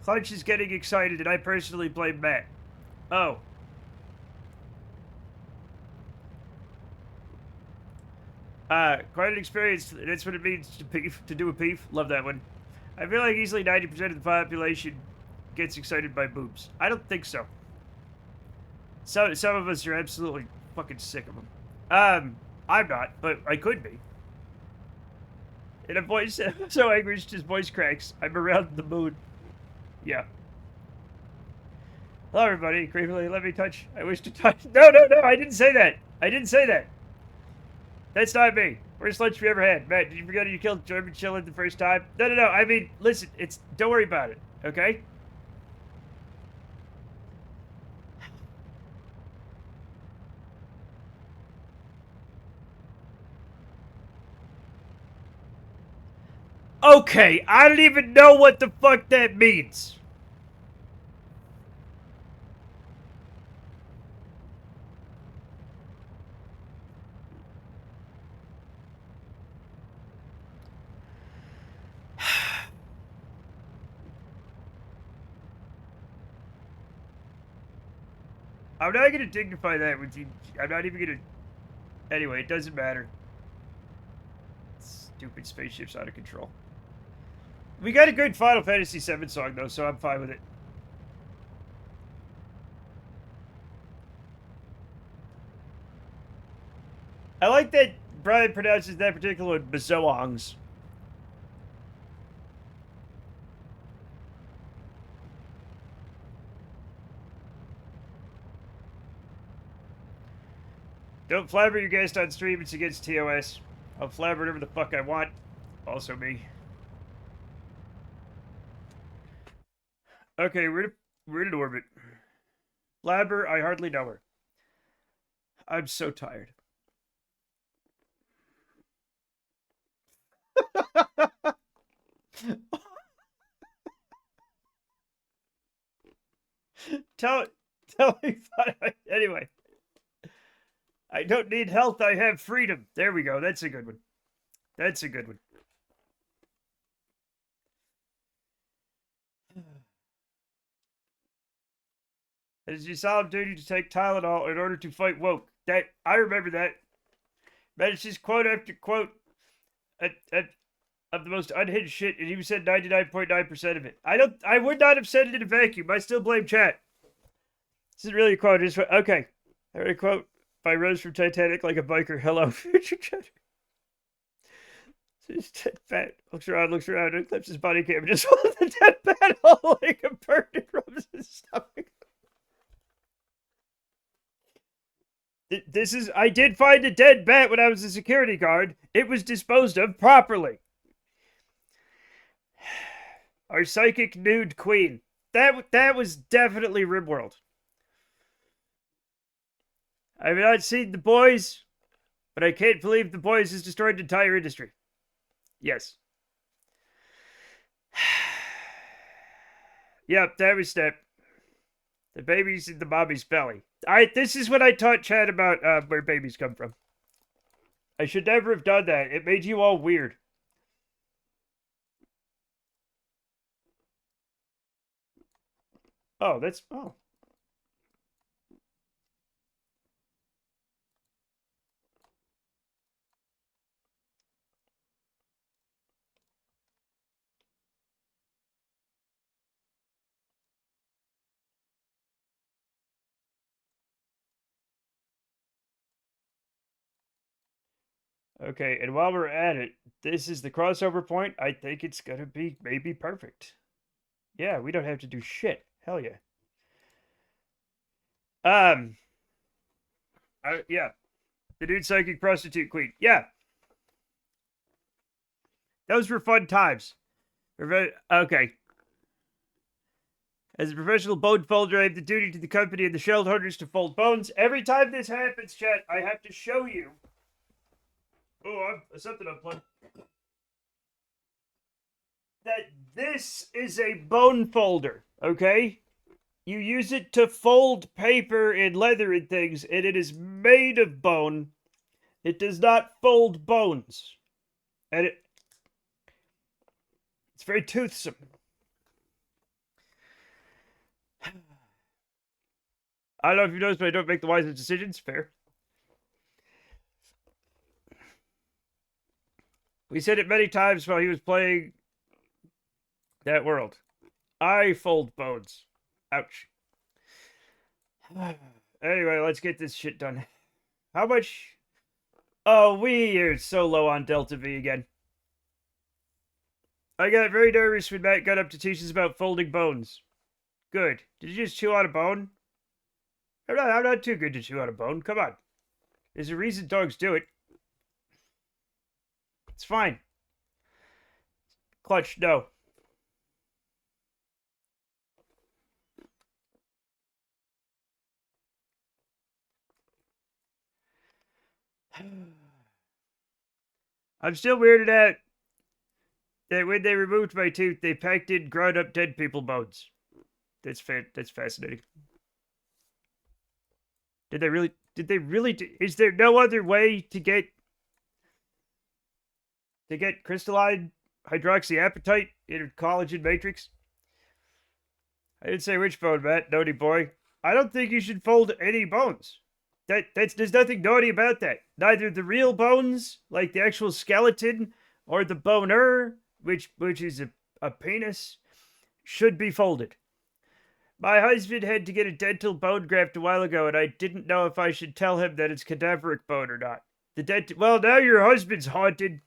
A: Clutch is getting excited, and I personally blame Matt. Oh. Quite an experience. That's what it means to do a peef. Love that one. I feel like easily 90% of the population gets excited by boobs. I don't think so. Some of us are absolutely fucking sick of them. I'm not, but I could be. In a voice so angry his voice cracks. I'm around the moon. Yeah. Hello, everybody. Gravely, let me touch. I wish to touch. No, I didn't say that. I didn't say that. That's not me. Worst lunch we ever had. Matt, did you forget you killed German chillin' the first time? No. I mean, listen, don't worry about it, okay? Okay, I don't even know what the fuck that means. I'm not gonna dignify that with you. I'm not even gonna... Anyway, it doesn't matter. Stupid spaceship's out of control. We got a good Final Fantasy VII song, though, so I'm fine with it. I like that Brian pronounces that particular one Bazoangs. Don't flabber your guest on stream, it's against TOS. I'll flabber whatever the fuck I want. Also me. Okay, we're in orbit. Flabber, I hardly know her. I'm so tired. tell me. Anyway. I don't need health, I have freedom. There we go. That's a good one. That's a good one. It is your solemn duty to take Tylenol in order to fight woke. That I remember that. Man, it's just quote after quote of the most unhinged shit, and he said 99.9% of it. I would not have said it in a vacuum. I still blame chat. This is really a quote. Okay. I read a quote by Rose from Titanic like a biker. Hello, future chat. He's dead bat. Looks around, and clips his body cam. Just holds the dead bat all like a bird and rubs his stomach. I did find a dead bat when I was a security guard. It was disposed of properly. Our psychic nude queen. That was definitely Rimworld. I have not seen The Boys, but I can't believe The Boys has destroyed the entire industry. Yes. Yep, that was that. The baby's in the mommy's belly. This is what I taught Chad about where babies come from. I should never have done that. It made you all weird. Oh, that's... Oh. Okay, and while we're at it, this is the crossover point. I think it's gonna be maybe perfect. Yeah, we don't have to do shit. Hell yeah. Yeah. The dude psychic prostitute queen. Yeah. Those were fun times. Okay. As a professional bone folder, I have the duty to the company and the shell holders to fold bones. Every time this happens, chat, I have to show you. Oh, something unplugged. That this is a bone folder, okay? You use it to fold paper and leather and things, and it is made of bone. It does not fold bones. And it's very toothsome. I don't know if you noticed, but I don't make the wisest decisions. Fair. We said it many times while he was playing that world. I fold bones. Ouch. Anyway, let's get this shit done. How much? Oh, we are so low on Delta V again. I got very nervous when Matt got up to teach us about folding bones. Good. Did you just chew on a bone? I'm not too good to chew on a bone. Come on. There's a reason dogs do it. It's fine. Clutch, no. I'm still weirded out that when they removed my tooth, they packed in grown-up dead people bones. That's fascinating. Did they really? Is there no other way to get crystalline hydroxyapatite in collagen matrix? I didn't say which bone, Matt. Naughty boy. I don't think you should fold any bones. There's nothing naughty about that. Neither the real bones, like the actual skeleton, or the boner, which is a penis, should be folded. My husband had to get a dental bone graft a while ago, and I didn't know if I should tell him that it's cadaveric bone or not. Well, now your husband's haunted.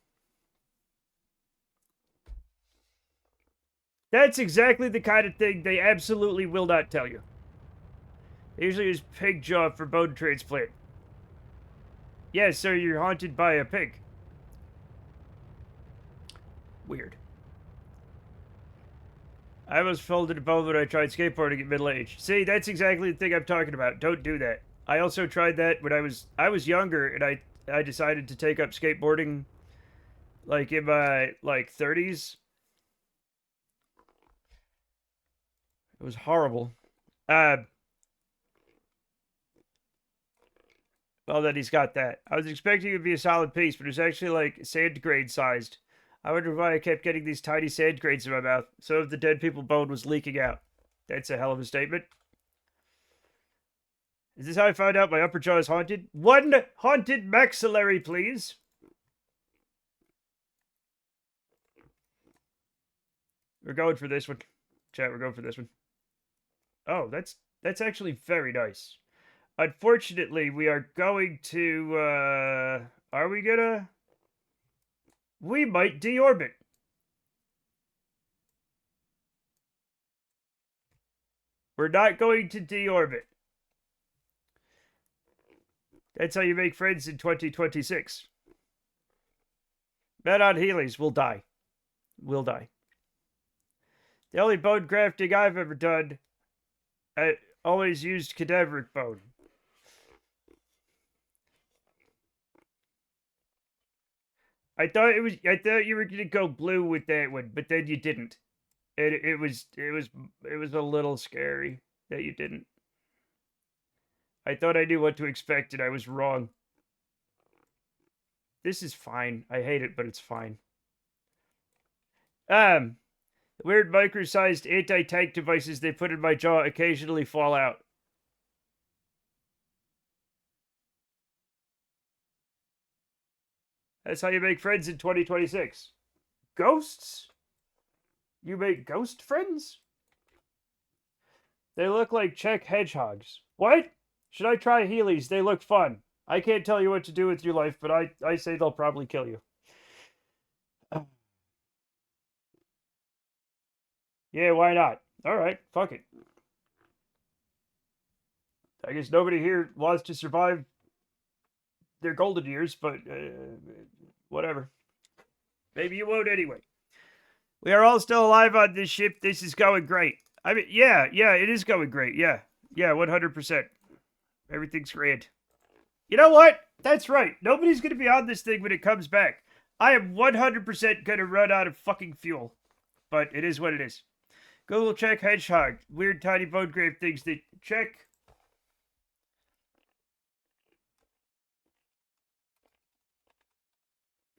A: That's exactly the kind of thing they absolutely will not tell you. They usually use pig jaw for bone transplant. Yeah, so you're haunted by a pig. Weird. I almost folded a bone when I tried skateboarding at middle age. See, that's exactly the thing I'm talking about. Don't do that. I also tried that when I was younger, and I decided to take up skateboarding like in my 30s. It was horrible. Well, then he's got that. I was expecting it to be a solid piece, but it was actually like sand grain sized. I wonder why I kept getting these tiny sand grains in my mouth. Some of the dead people bone was leaking out. That's a hell of a statement. Is this how I found out my upper jaw is haunted? One haunted maxillary, please. We're going for this one. Chat, we're going for this one. Oh, that's actually very nice. Unfortunately, we are going to, are we gonna? We might deorbit. We're not going to deorbit. That's how you make friends in 2026. Men on Heelys will die. Will die. The only bone grafting I've ever done, I always used cadaveric bone. I thought you were gonna go blue with that one, but then you didn't. It was a little scary that you didn't. I thought I knew what to expect, and I was wrong. This is fine. I hate it, but it's fine. The weird micro-sized anti-tank devices they put in my jaw occasionally fall out. That's how you make friends in 2026. Ghosts? You make ghost friends? They look like Czech hedgehogs. What? Should I try Heelys? They look fun. I can't tell you what to do with your life, but I say they'll probably kill you. Yeah, why not? Alright, fuck it. I guess nobody here wants to survive their golden years, but whatever. Maybe you won't anyway. We are all still alive on this ship. This is going great. I mean, yeah, it is going great. Yeah, 100%. Everything's great. You know what? That's right. Nobody's going to be on this thing when it comes back. I am 100% going to run out of fucking fuel. But it is what it is. Google check hedgehog. Weird tiny bone grave things that check.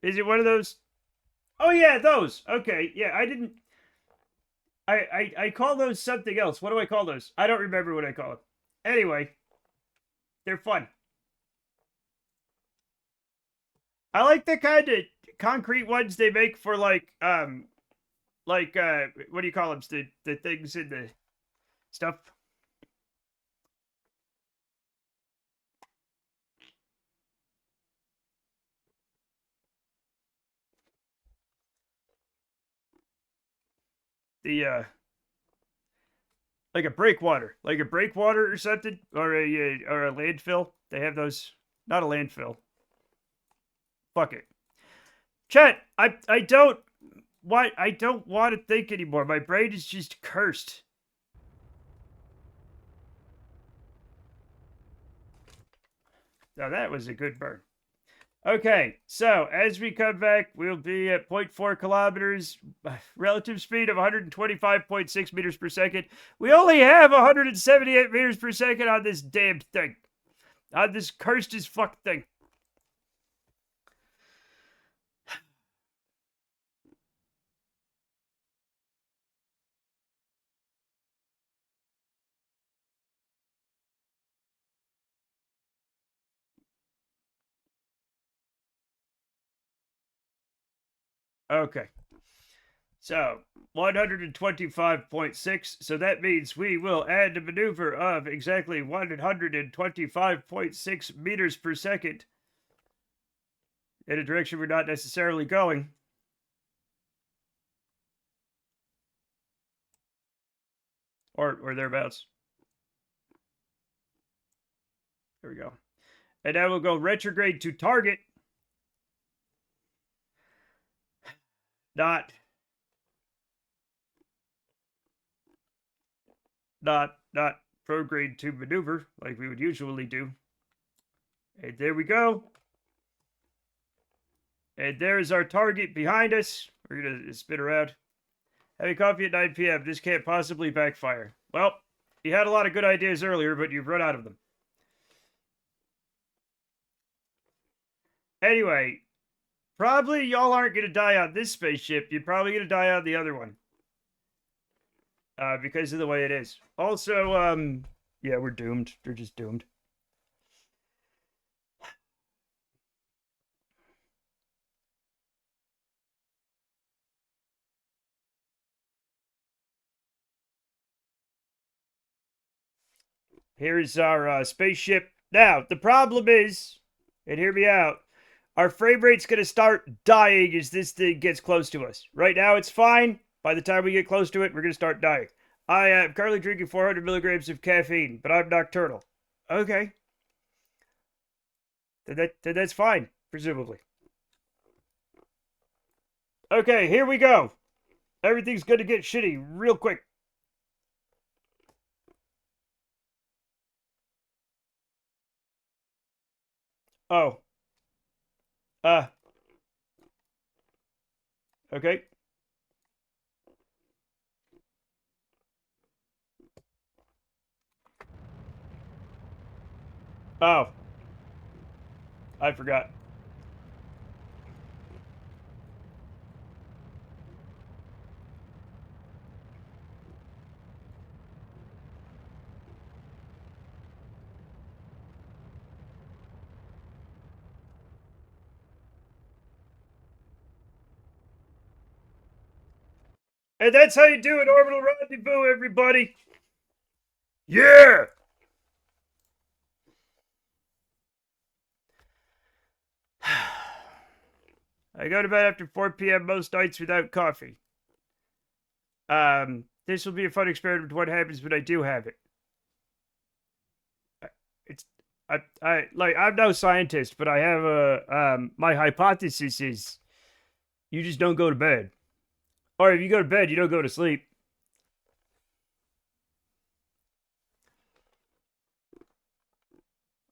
A: Is it one of those? Oh yeah, those. Okay, yeah, I didn't. I call those something else. What do I call those? I don't remember what I call them. Anyway, They're fun. I like the kind of concrete ones they make for like what do you call them? The things in the stuff. The like a breakwater or something, or a landfill. They have those. Not a landfill. Fuck it. Chet, I don't want to think anymore. My brain is just cursed. Now that was a good burn. Okay, so as we come back, we'll be at 0.4 kilometers, relative speed of 125.6 meters per second. We only have 178 meters per second on this damn thing. On this cursed as fuck thing. Okay. So 125.6. So that means we will add a maneuver of exactly 125.6 meters per second in a direction we're not necessarily going. Or thereabouts. There we go. And now we'll go retrograde to target. Not prograde to maneuver like we would usually do. And there we go. And there's our target behind us. We're going to spin around. Having coffee at 9 p.m. This can't possibly backfire. Well, you had a lot of good ideas earlier, but you've run out of them. Anyway, probably y'all aren't going to die on this spaceship. You're probably going to die on the other one. Because of the way it is. Also, yeah, we're doomed. They're just doomed. Here's our spaceship. Now, the problem is, and hear me out, our frame rate's going to start dying as this thing gets close to us. Right now, it's fine. By the time we get close to it, we're going to start dying. I am currently drinking 400 milligrams of caffeine, but I'm nocturnal. Okay. Then that's fine, presumably. Okay, here we go. Everything's going to get shitty real quick. Oh. Okay. Oh. I forgot. And that's how you do an orbital rendezvous, everybody. Yeah! I go to bed after 4 p.m. most nights without coffee. This will be a fun experiment. What happens when I do have it? It's I'm no scientist, but I have a my hypothesis is you just don't go to bed, or if you go to bed, you don't go to sleep.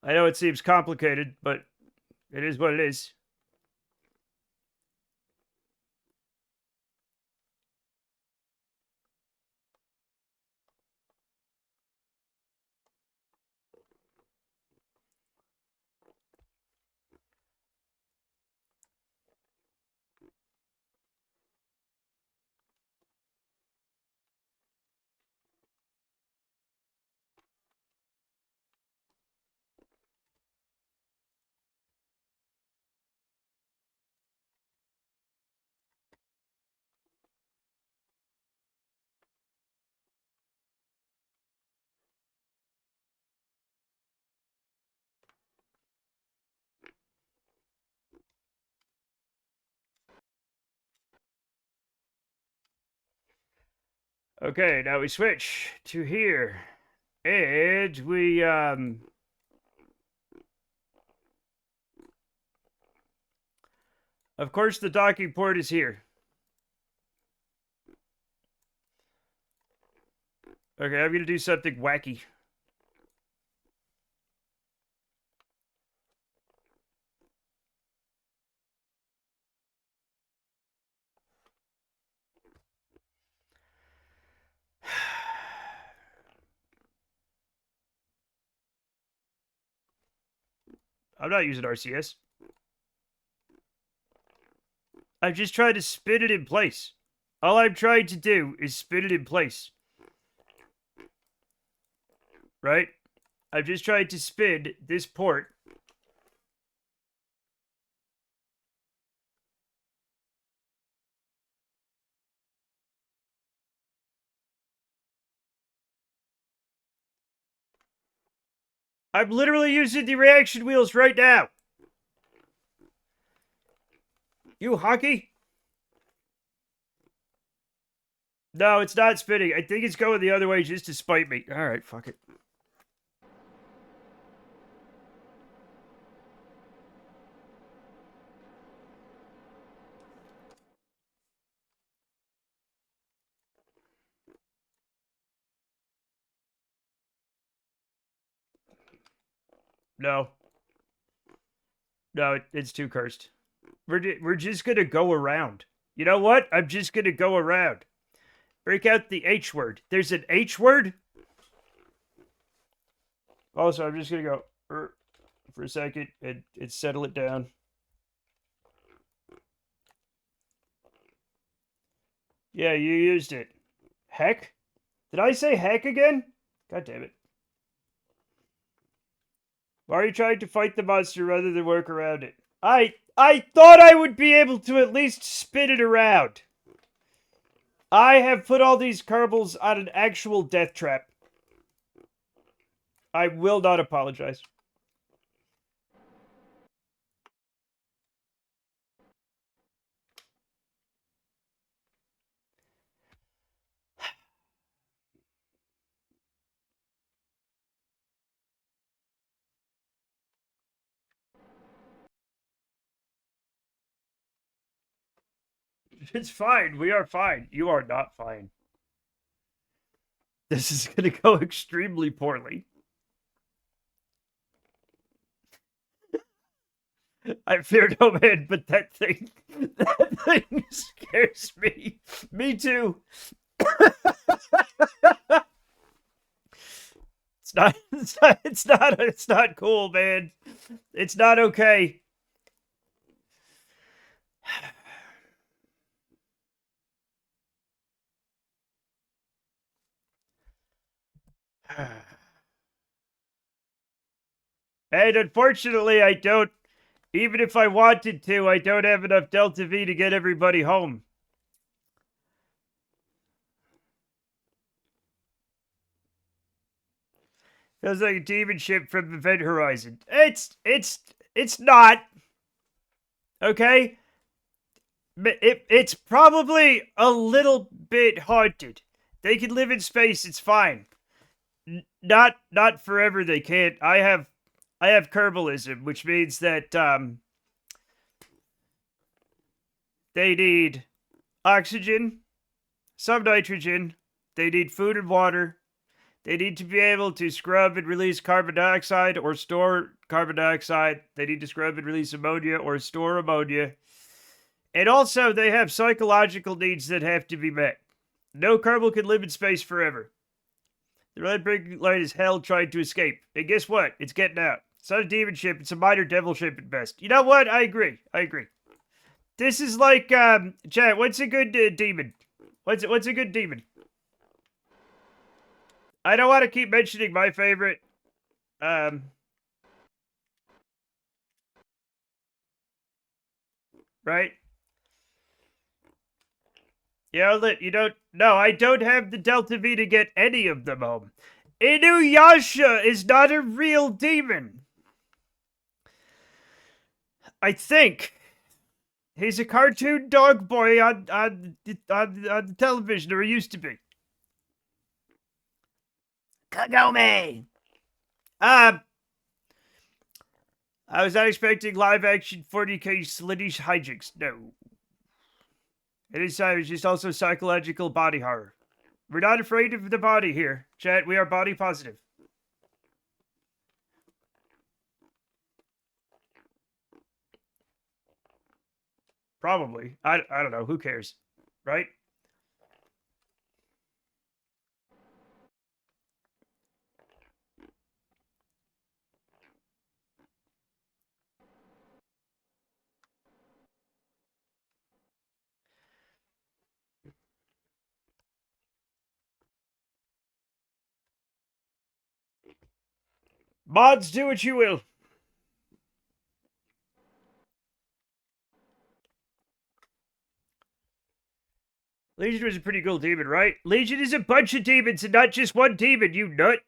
A: I know it seems complicated, but it is what it is. Okay, now we switch to here. And we, of course, the docking port is here. Okay, I'm gonna do something wacky. I'm not using RCS. I'm just trying to spin it in place. All I'm trying to do is spin it in place. Right? I'm just trying to spin this port. I'm literally using the reaction wheels right now. You hockey? No, it's not spinning. I think it's going the other way just to spite me. All right, fuck it. No. No, it's too cursed. We're just gonna go around. You know what? I'm just gonna go around. Break out the H word. There's an H word? Also, I'm just gonna go for a second and settle it down. Yeah, you used it. Heck? Did I say heck again? God damn it. Why are you trying to fight the monster rather than work around it? I thought I would be able to at least spin it around. I have put all these Kerbals on an actual death trap. I will not apologize. It's fine. We are fine. You are not fine. This is going to go extremely poorly. I fear no man, but that thing scares me. Me too. It's not cool, man. It's not okay. And unfortunately, I don't, even if I wanted to, I don't have enough Delta V to get everybody home. Feels like a demon ship from Event Horizon. It's not. Okay? It's probably a little bit haunted. They can live in space, it's fine. Not forever they can't. I have Kerbalism, which means that they need oxygen, some nitrogen, they need food and water. They need to be able to scrub and release carbon dioxide or store carbon dioxide. They need to scrub and release ammonia or store ammonia. And also, they have psychological needs that have to be met. No Kerbal can live in space forever. The red brick light is hell trying to escape. And guess what? It's getting out. It's not a demon ship. It's a minor devil ship at best. You know what? I agree. This is like, chat, what's a good demon? What's a good demon? I don't want to keep mentioning my favorite. Right? You don't. No, I don't have the Delta V to get any of them home. Inuyasha is not a real demon. I think. He's a cartoon dog boy on the television, or he used to be. Kagome! I was not expecting live-action 40k slittish hijinks. No. It is just also psychological body horror. We're not afraid of the body here. Chat, we are body positive. Probably. I don't know. Who cares? Right? Mods, do what you will. Legion was a pretty cool demon, right? Legion is a bunch of demons and not just one demon, you nut.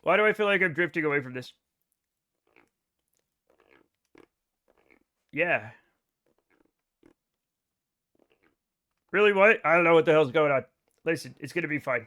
A: Why do I feel like I'm drifting away from this? Yeah. Really, what? I don't know what the hell's going on. Listen, it's gonna be fine.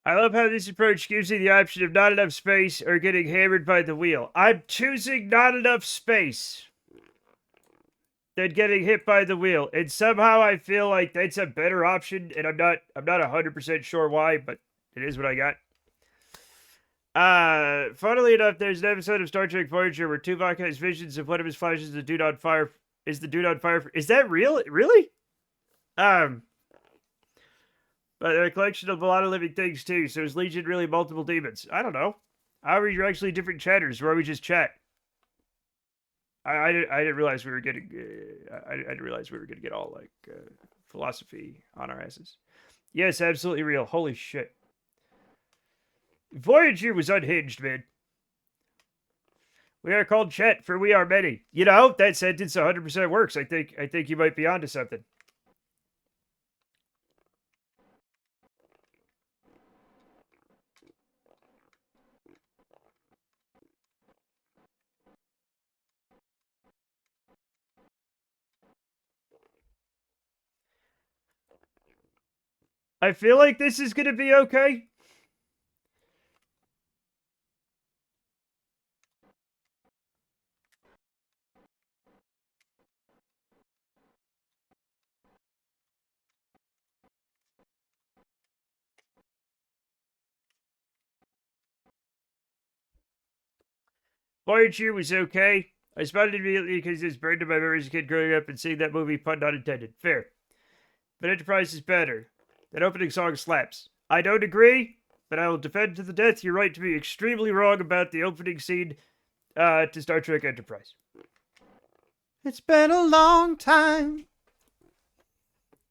A: I love how this approach gives you the option of not enough space or getting hammered by the wheel. I'm choosing not enough space than getting hit by the wheel. And somehow I feel like that's a better option, and I'm not 100% sure why, but it is what I got. Funnily enough, there's an episode of Star Trek Voyager where Tuvok has visions of one of his flashes is the dude on fire. Is that real? Really? But they're a collection of a lot of living things too. So is Legion really multiple demons? I don't know. How are you actually different chatters? Where we just chat? I didn't realize we were getting. I didn't realize we were gonna get all like philosophy on our asses. Yes, absolutely real. Holy shit. Voyager was unhinged, man. We are called chat, for we are many. You know, that sentence 100% works. I think you might be onto something. I feel like this is gonna be okay. Voyager was okay. I spotted it immediately because it's burned in my memory as a kid growing up and seeing that movie, pun not intended. Fair. But Enterprise is better. That opening song slaps. I don't agree, but I will defend to the death your right to be extremely wrong about the opening scene to Star Trek Enterprise. It's been a long time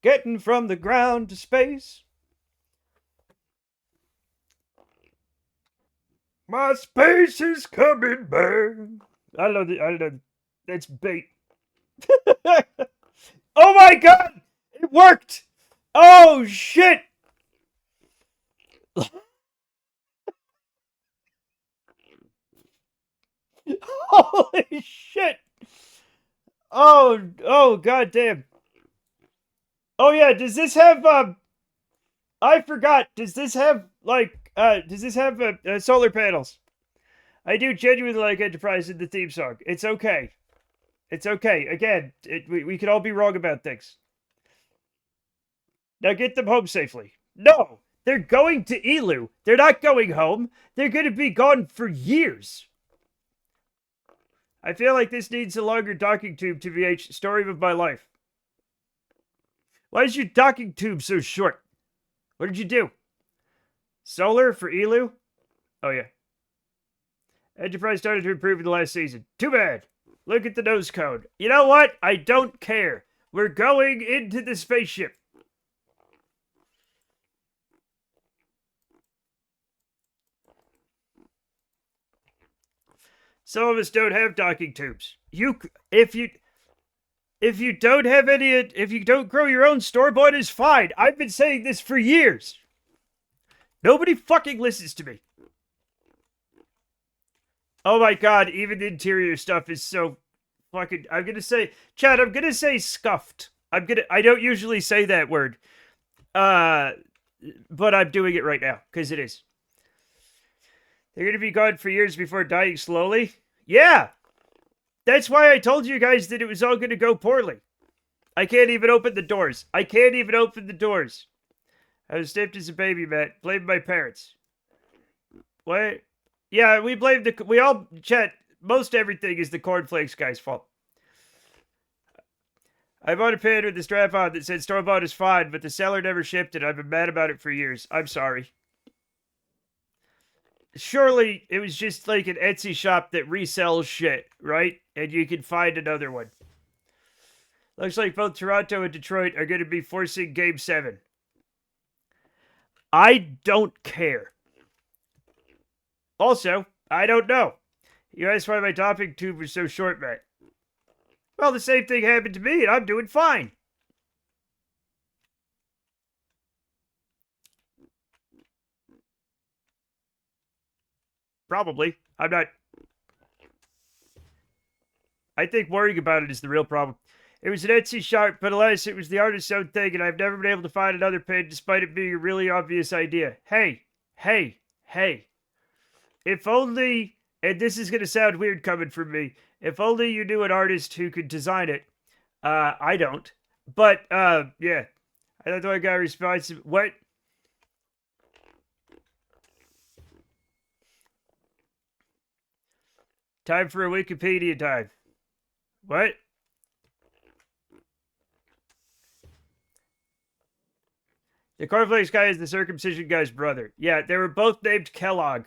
A: getting from the ground to space. My space is coming back. I don't know. That's bait. Oh my god! It worked! Oh shit! Holy shit! Oh god damn. Oh yeah, does this have I forgot. Does this have solar panels? I do genuinely like Enterprise in the theme song. It's okay. It's okay. Again, we could all be wrong about things. Now get them home safely. No, they're going to Elu. They're not going home. They're going to be gone for years. I feel like this needs a longer docking tube, TVH. Story of my life. Why is your docking tube so short? What did you do? Solar for Elu? Oh, yeah. Enterprise started to improve in the last season. Too bad. Look at the nose cone. You know what? I don't care. We're going into the spaceship. Some of us don't have docking tubes. If you don't have any, if you don't grow your own store-bought, is fine. I've been saying this for years. Nobody fucking listens to me. Oh my god, even the interior stuff is so fucking. I'm gonna say, Chad. I'm gonna say scuffed. I don't usually say that word, but I'm doing it right now because it is. They're gonna be gone for years before dying slowly. Yeah, that's why I told you guys that it was all gonna go poorly. I can't even open the doors. I can't even open the doors. I was stiffed as a baby, Matt. Blamed my parents. What? Yeah, we all, Chet, most everything is the cornflakes guy's fault. I bought a pen with the strap on that said store-bought is fine, but the seller never shipped it. I've been mad about it for years. I'm sorry. Surely it was just like an Etsy shop that resells shit, right? And you can find another one. Looks like both Toronto and Detroit are going to be forcing Game 7. I don't care. Also, I don't know. You asked why my topping tube was so short, Matt. Well, the same thing happened to me, and I'm doing fine. Probably. I'm not. I think worrying about it is the real problem. It was an Etsy shop, but alas, it was the artist's own thing, and I've never been able to find another pin despite it being a really obvious idea. Hey. If only, and this is going to sound weird coming from me, if only you knew an artist who could design it. I don't. But, yeah. I thought I got responsive. What? Time for a Wikipedia time. What? The cornflakes guy is the circumcision guy's brother. Yeah, they were both named Kellogg.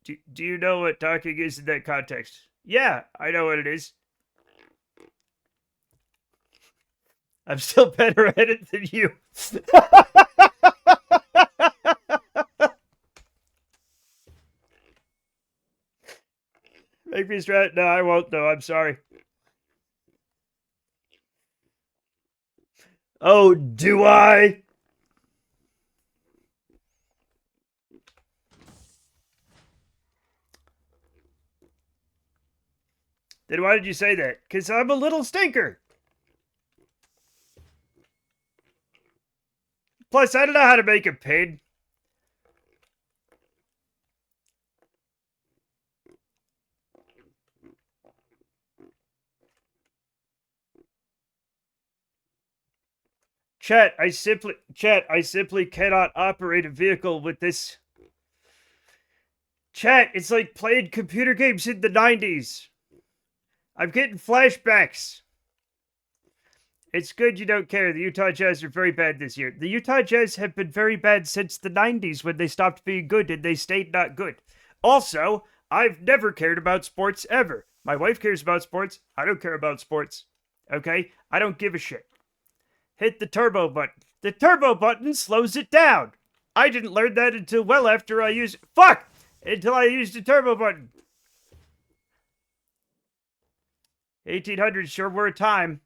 A: Do you know what talking is in that context? Yeah, I know what it is. I'm still better at it than you. Make me stretch. No, I won't, though. I'm sorry. Oh, do I? Then why did you say that? Because I'm a little stinker. Plus, I don't know how to make a pin. Chat, I simply cannot operate a vehicle with this. Chat, it's like playing computer games in the 90s. I'm getting flashbacks. It's good you don't care. The Utah Jazz are very bad this year. The Utah Jazz have been very bad since the 90s when they stopped being good and they stayed not good. Also, I've never cared about sports ever. My wife cares about sports. I don't care about sports. Okay? I don't give a shit. Hit the turbo button. The turbo button slows it down. I didn't learn that until well after I used... Fuck! Until I used the turbo button. 1800s sure were a time.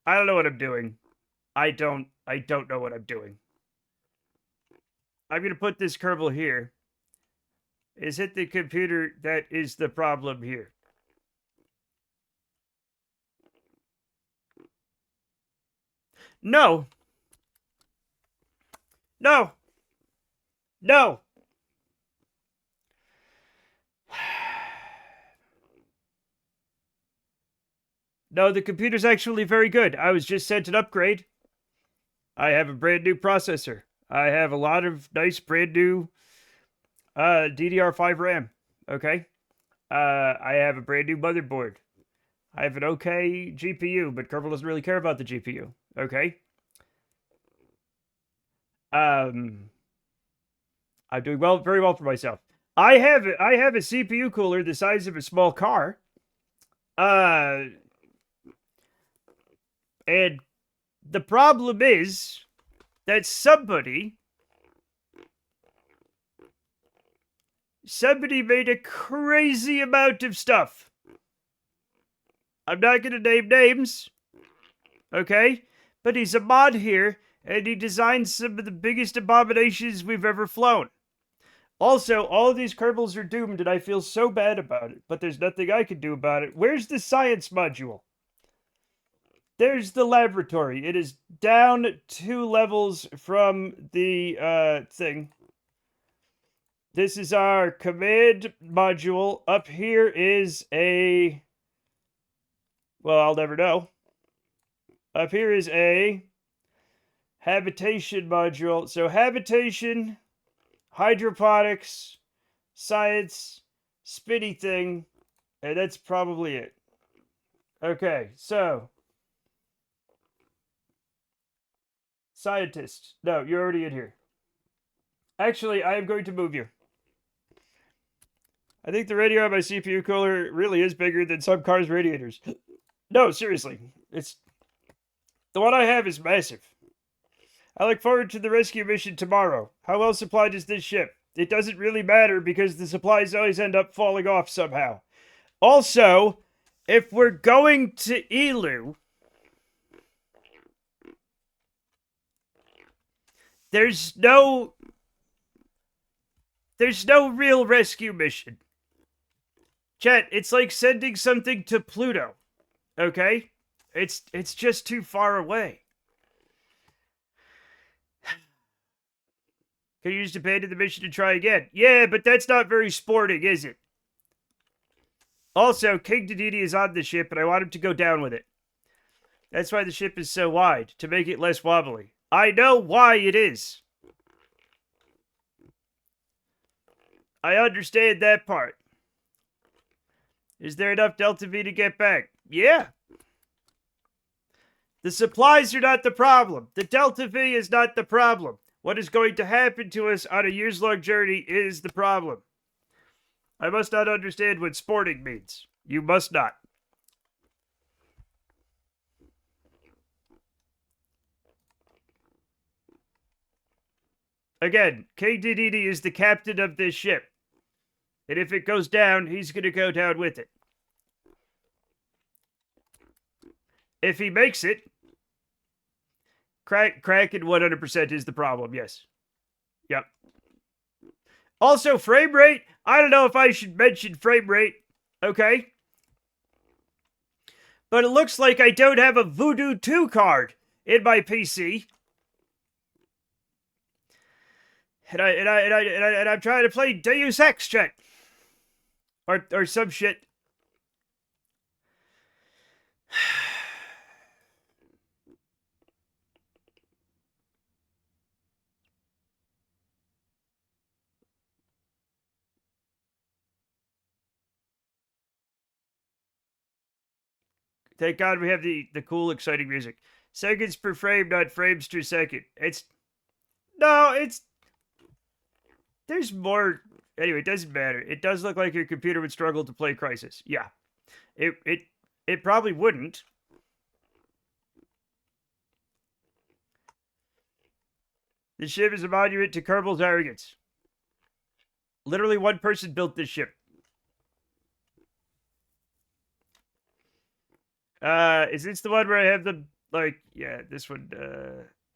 A: I don't know what I'm doing. I don't know what I'm doing. I'm going to put this Kerbal here. Is it the computer that is the problem here? No. No. No. No, the computer's actually very good. I was just sent an upgrade. I have a brand new processor. I have a lot of nice brand new DDR5 RAM. Okay. I have a brand new motherboard. I have an okay GPU, but Kerbal doesn't really care about the GPU. Okay. I'm doing very well for myself. I have a CPU cooler the size of a small car. And the problem is that somebody made a crazy amount of stuff. I'm not going to name names, okay? But he's a mod here, and he designed some of the biggest abominations we've ever flown. Also, all of these Kerbals are doomed, and I feel so bad about it, but there's nothing I can do about it. Where's the science module? There's the laboratory. It is down 2 levels from the thing. This is our command module. Up here is a... Well, I'll never know. Up here is a habitation module. So habitation, hydroponics, science, spinny thing, and that's probably it. Okay, so... Scientist. No, you're already in here. Actually, I am going to move you. I think the radio on my CPU cooler really is bigger than some cars' radiators. No, seriously. It's... The one I have is massive. I look forward to the rescue mission tomorrow. How well supplied is this ship? It doesn't really matter because the supplies always end up falling off somehow. Also, if we're going to Elu, there's no real rescue mission. Chat, it's like sending something to Pluto. Okay? It's just too far away. Can you just abandon the mission and try again? Yeah, but that's not very sporting, is it? Also, King Dedede is on the ship, and I want him to go down with it. That's why the ship is so wide, to make it less wobbly. I know why it is. I understand that part. Is there enough Delta V to get back? Yeah. The supplies are not the problem. The Delta V is not the problem. What is going to happen to us on a years-long journey is the problem. I must not understand what sporting means. You must not. Again, King Dedede is the captain of this ship. And if it goes down, he's going to go down with it. If he makes it, Kraken 100% is the problem, yes. Yep. Also, frame rate. I don't know if I should mention frame rate, okay? But it looks like I don't have a Voodoo 2 card in my PC. And I'm trying to play Deus Ex, chat. Or some shit. Thank God we have the cool, exciting music. Seconds per frame, not frames per second. There's more. Anyway, it doesn't matter. It does look like your computer would struggle to play Crysis. Yeah. It probably wouldn't. This ship is a monument to Kerbal's arrogance. Literally one person built this ship. Is this the one where I have the, like, yeah, this one,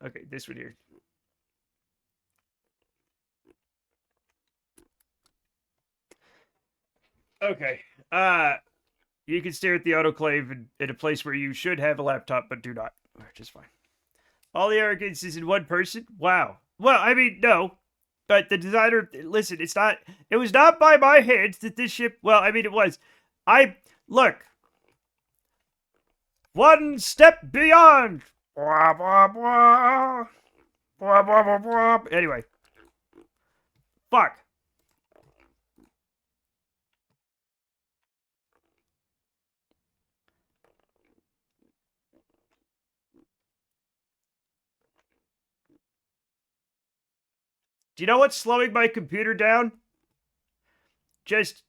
A: okay, this one here. Okay, you can stare at the autoclave in a place where you should have a laptop, but do not, which is fine. All the arrogance is in one person? Wow. Well, I mean, no. But the designer, listen, it was not by my hands that this ship, well, I mean, it was. Look. One step beyond. Blah, blah, blah. Blah, blah, blah, blah. Anyway. Fuck. Do you know what's slowing my computer down? Just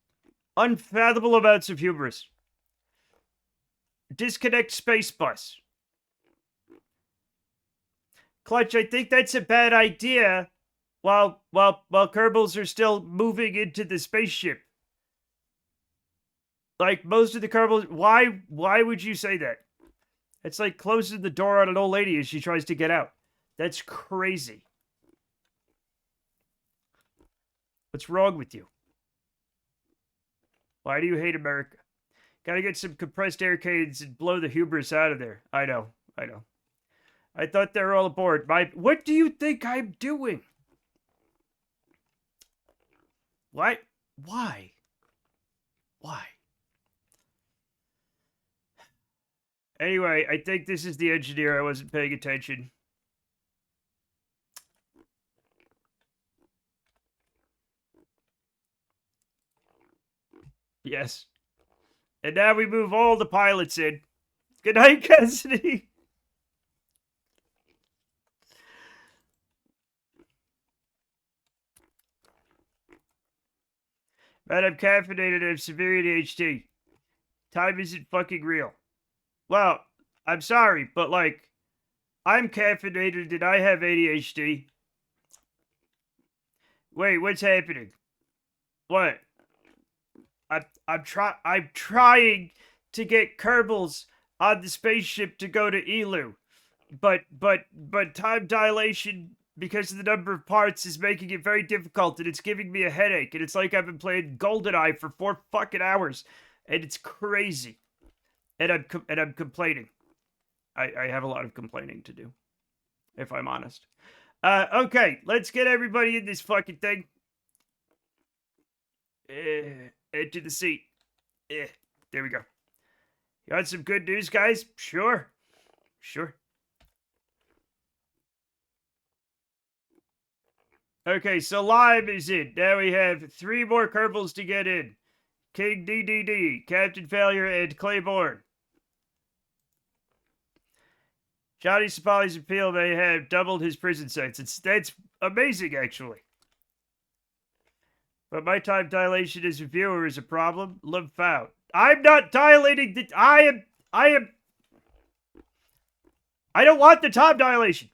A: unfathomable amounts of hubris. Disconnect space bus. Clutch, I think that's a bad idea. While Kerbals are still moving into the spaceship. Like most of the Kerbals, why would you say that? It's like closing the door on an old lady as she tries to get out. That's crazy. What's wrong with you? Why do you hate America? Gotta get some compressed air cans and blow the hubris out of there. I know. I thought they were all aboard. What do you think I'm doing? What? Why? Anyway, I think this is the engineer. I wasn't paying attention. Yes. And now we move all the pilots in. Good night, Cassidy. Man, I'm caffeinated and have severe ADHD. Time isn't fucking real. Well, I'm sorry, but like, I'm caffeinated and I have ADHD. Wait, what's happening? What? I'm trying to get Kerbals on the spaceship to go to Elu. But time dilation because of the number of parts is making it very difficult and it's giving me a headache and it's like I've been playing GoldenEye for 4 fucking hours and it's crazy. And I'm complaining. I have a lot of complaining to do, if I'm honest. Okay, let's get everybody in this fucking thing. Into the seat. There we go. You got some good news, guys? Sure. Okay, so Lime is in. Now we have 3 more Kerbals to get in. King DDD, Captain Failure, and Claiborne. Johnny Sapali's appeal may have doubled his prison sentence. That's amazing, actually. But my time dilation as a viewer is a problem. Love found. I'm not dilating the. I don't want the time dilation.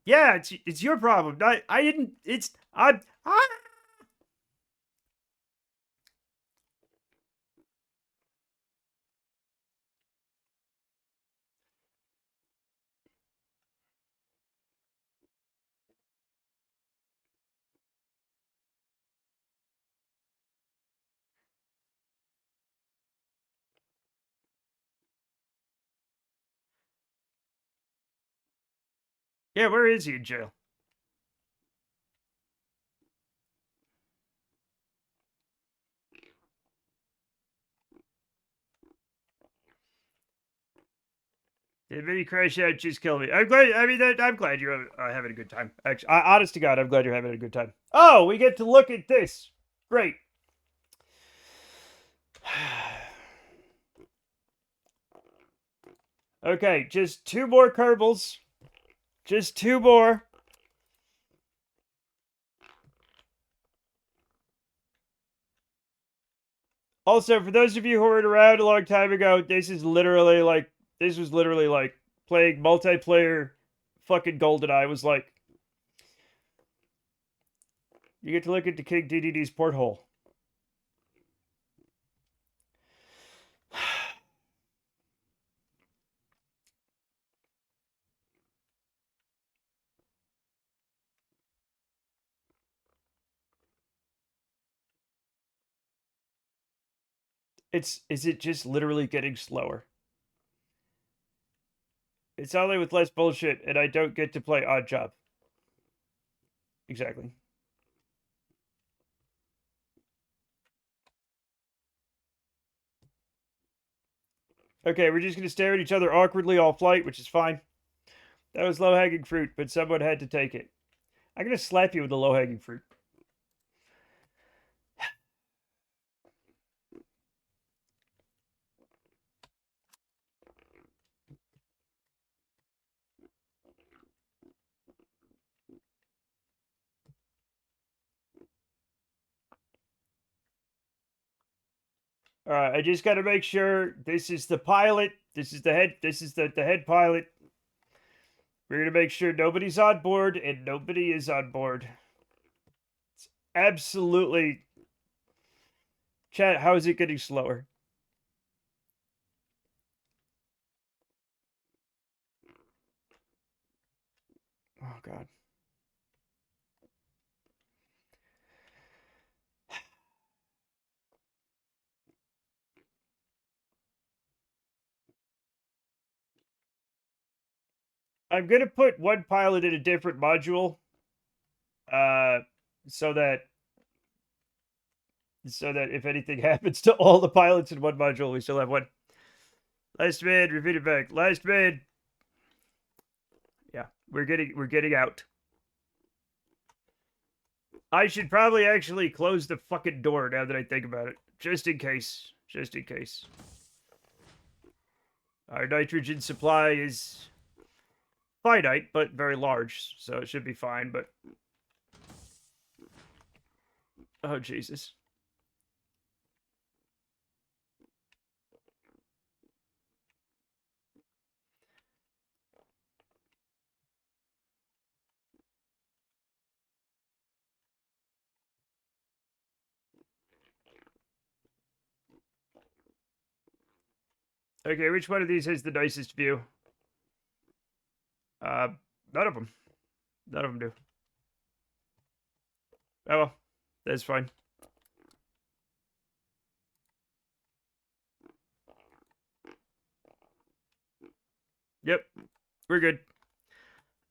A: Yeah, it's your problem. I didn't. I'm. Yeah, where is he in jail? Did Vinny crash out? Just kill me. I'm glad. I mean, I'm glad you're having a good time. Actually, honest to God, I'm glad you're having a good time. Oh, we get to look at this. Great. Okay, just 2 more Kerbals. Just 2 more. Also, for those of you who weren't around a long time ago, this was literally like playing multiplayer fucking GoldenEye. Was like, you get to look into King DDD's porthole. Is it just literally getting slower? It's only with less bullshit, and I don't get to play Odd Job. Exactly. Okay, we're just gonna stare at each other awkwardly all flight, which is fine. That was low-hanging fruit, but someone had to take it. I'm gonna slap you with the low-hanging fruit. All right, I just got to make sure this is the pilot. This is the head. This is the head pilot. We're going to make sure nobody's on board, and nobody is on board. It's absolutely... Chat, how is it getting slower? Oh, God. I'm going to put one pilot in a different module. So that if anything happens to all the pilots in one module, we still have one. Last man, repeat it back. Last man. Yeah, we're getting out. I should probably actually close the fucking door now that I think about it. Just in case. Just in case. Our nitrogen supply is finite, but very large, so it should be fine, but... Oh, Jesus. Okay, which one of these has the nicest view? None of them. None of them do. Oh well, that's fine. Yep, we're good.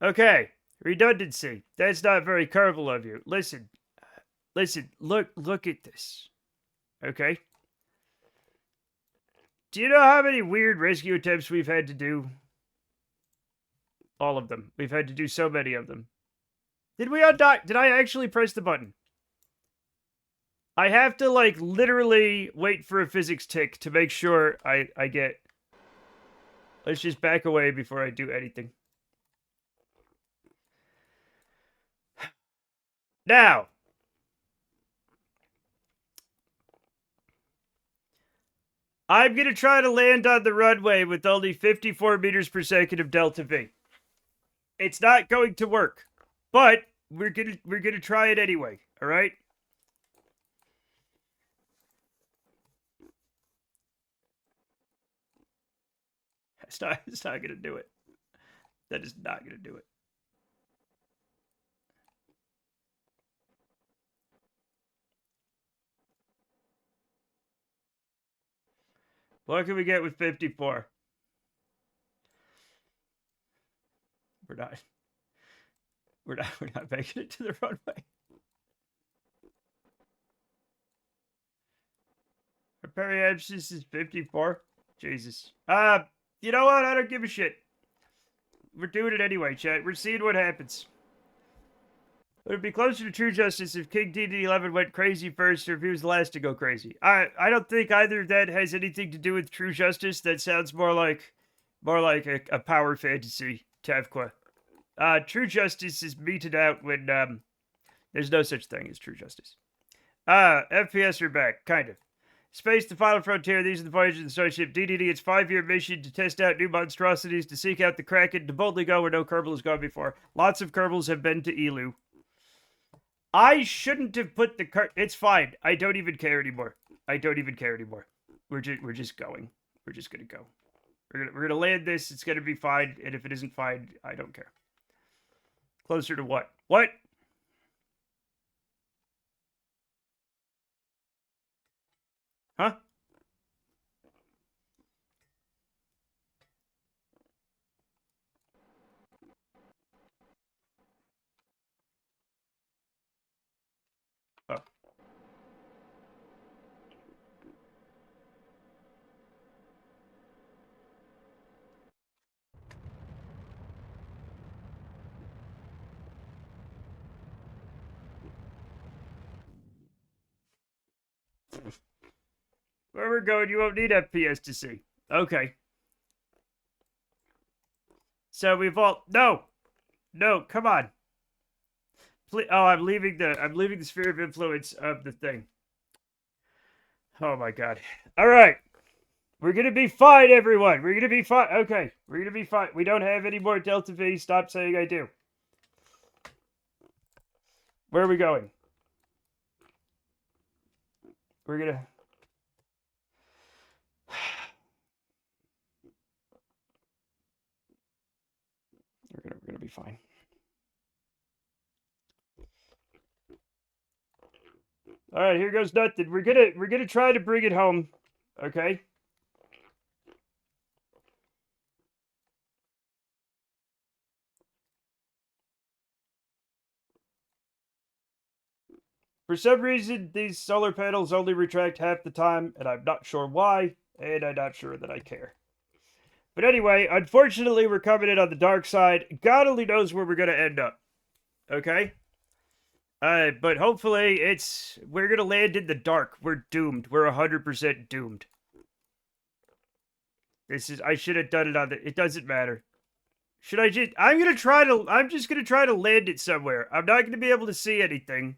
A: Okay, redundancy. That's not very Kerbal of you. Listen, look at this. Okay? Do you know how many weird rescue attempts we've had to do? All of them. We've had to do so many of them. Did we undock? Did I actually press the button? I have to, like, literally wait for a physics tick to make sure I get... Let's just back away before I do anything. Now! I'm going to try to land on the runway with only 54 meters per second of delta V. It's not going to work, but we're gonna try it anyway, all right? It's not gonna do it. That is not gonna do it. What can we get with 54? We're not making it to the runway. Our periapsis is 54. Jesus. You know what? I don't give a shit. We're doing it anyway, chat. We're seeing what happens. It would be closer to true justice if King DD11 went crazy first, or if he was the last to go crazy. I don't think either of that has anything to do with true justice. That sounds more like a power fantasy, Tavqua. True justice is meted out when there's no such thing as true justice. FPS are back, kind of. Space, the final frontier. These are the voyages of the starship DDD. Its 5-year mission to test out new monstrosities, to seek out the Kraken, to boldly go where no Kerbal has gone before. Lots of Kerbals have been to Elu. I shouldn't have put the It's fine. I don't even care anymore. We're just going. We're just gonna go. We're gonna land this. It's gonna be fine. And if it isn't fine, I don't care. Closer to what? What? Huh? Oh. Where we're going, you won't need FPS to see. Okay. So we've all... No! No, come on. Please... Oh, I'm leaving the sphere of influence of the thing. Oh my god. Alright. We're gonna be fine, everyone. We're gonna be fine. Okay, we're gonna be fine. We don't have any more Delta V. Stop saying I do. Where are we going? We're gonna... We're gonna be fine. All right, here goes nothing. We're gonna try to bring it home. Okay. For some reason, these solar panels only retract half the time, and I'm not sure why, and I'm not sure that I care. But anyway, unfortunately, we're coming in on the dark side. God only knows where we're gonna end up. Okay. But hopefully we're gonna land in the dark. We're doomed. We're 100% doomed. I should have done it on it doesn't matter. I'm just gonna try to land it somewhere. I'm not gonna be able to see anything.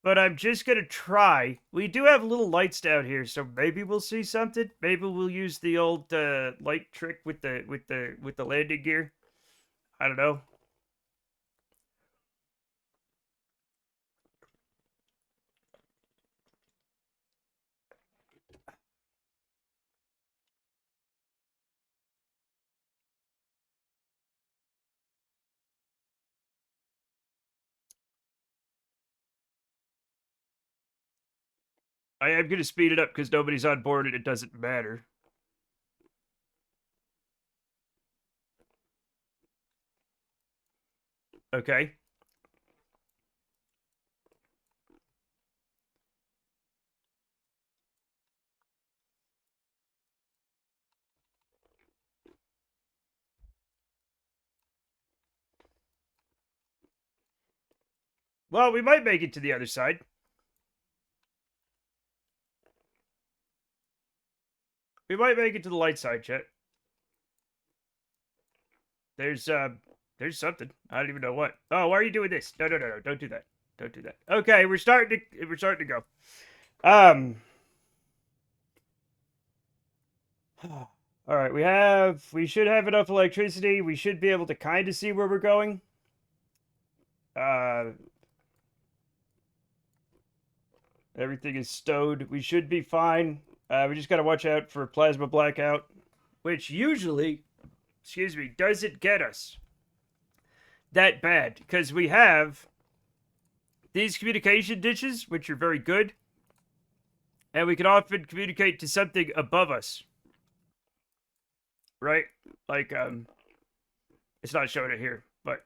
A: But I'm just gonna try. We do have little lights down here, so maybe we'll see something. Maybe we'll use the old light trick with the landing gear. I don't know. I am gonna speed it up because nobody's on board and it doesn't matter. Okay. Well, we might make it to the other side. We might make it to the light side, chat. There's something. I don't even know what. Oh, why are you doing this? No, don't do that. Don't do that. Okay, we're starting to go. All right, we should have enough electricity. We should be able to kind of see where we're going. Everything is stowed. We should be fine. We just got to watch out for plasma blackout, which usually, doesn't get us that bad because we have these communication dishes, which are very good, and we can often communicate to something above us. Right? Like, it's not showing it here, but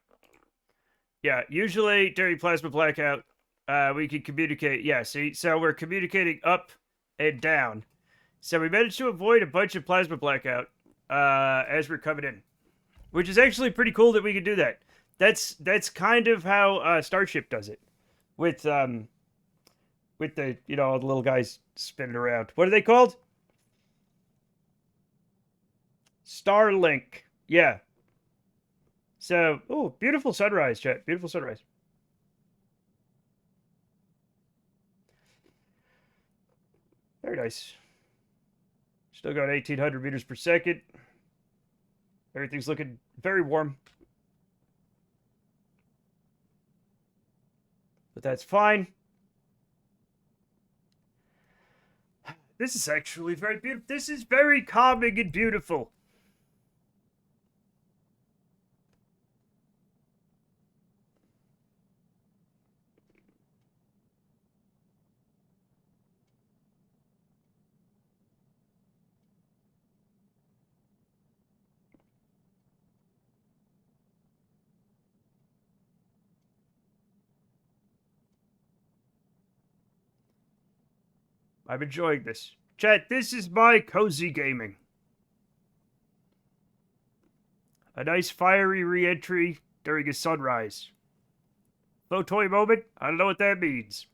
A: yeah, usually during plasma blackout, we can communicate. Yeah, see, so we're communicating up and down. So we managed to avoid a bunch of plasma blackout as we're coming in, which is actually pretty cool that we can do that. That's kind of how Starship does it, with the all the little guys spinning around. What are they called? Starlink. Yeah. So, oh, beautiful sunrise, chat. Beautiful sunrise. Very nice. Still got 1,800 meters per second. Everything's looking very warm. But that's fine. This is actually very beautiful. This is very calming and beautiful. I'm enjoying this. Chat, this is my cozy gaming. A nice fiery re-entry during a sunrise. Photoy moment? I don't know what that means.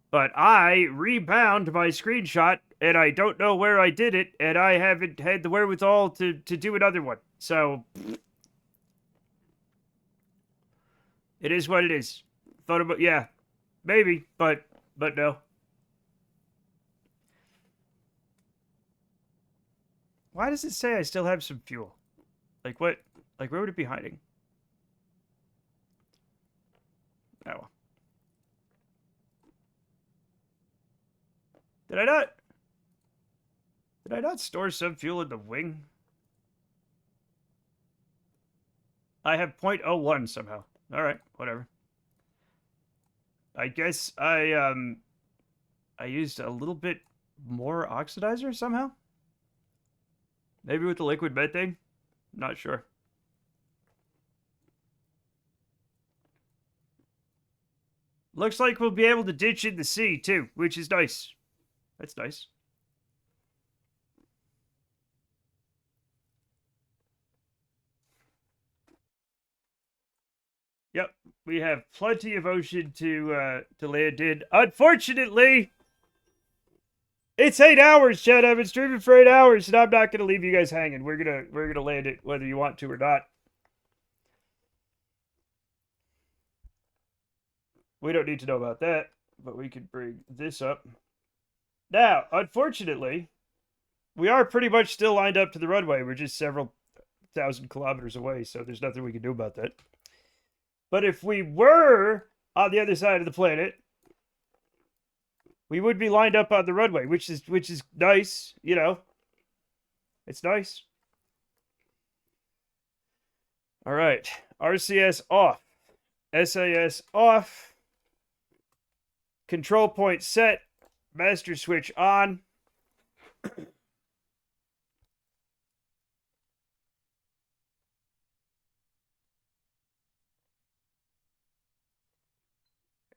A: But I rebound my screenshot, and I don't know where I did it, and I haven't had the wherewithal to do another one. So, it is what it is. Photo, yeah, maybe, but no. Why does it say I still have some fuel? Like what? Like where would it be hiding? Oh. Did I not? Did I not store some fuel in the wing? I have 0.01 somehow. All right, whatever. I guess I used a little bit more oxidizer somehow. Maybe with the liquid methane. Not sure. Looks like we'll be able to ditch in the sea too, which is nice. That's nice. Yep, we have plenty of ocean to land in. Unfortunately, it's 8 hours, Chad. I've been streaming for 8 hours, and I'm not gonna leave you guys hanging. We're gonna land it whether you want to or not. We don't need to know about that, but we can bring this up. Now, unfortunately, we are pretty much still lined up to the runway. We're just several thousand kilometers away, so there's nothing we can do about that. But if we were on the other side of the planet, we would be lined up on the runway, which is nice, you know. It's nice. All right, RCS off, SAS off, control point set, master switch on.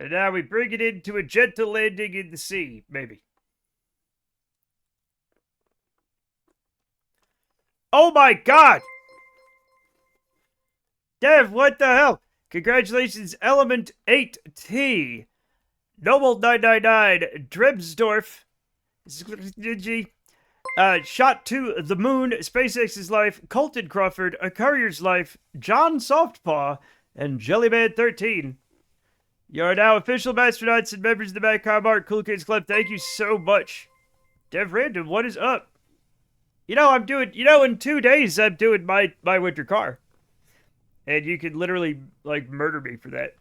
A: And now we bring it into a gentle landing in the sea, maybe. Oh my god! Dev, what the hell? Congratulations, Element 8T. Noble 999, Drebsdorf, Shot to the Moon, SpaceX's Life, Colton Crawford, A Courier's Life, John Softpaw, and Jellyman 13. You are now official astronauts and members of the Matt Art Cool Kids Club. Thank you so much. Dev Random, what is up? You know, in 2 days, I'm doing my winter car. And you could literally, like, murder me for that.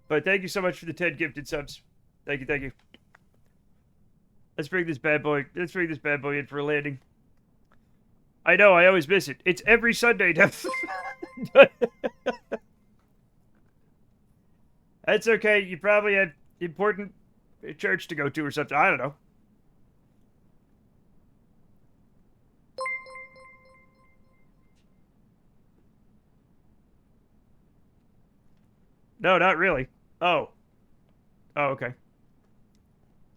A: But thank you so much for the 10 gifted subs. Thank you. Let's bring this bad boy in for a landing. I know, I always miss it. It's every Sunday, Dev. That's okay. You probably have important church to go to or something. I don't know. No, not really. Oh. Oh, okay.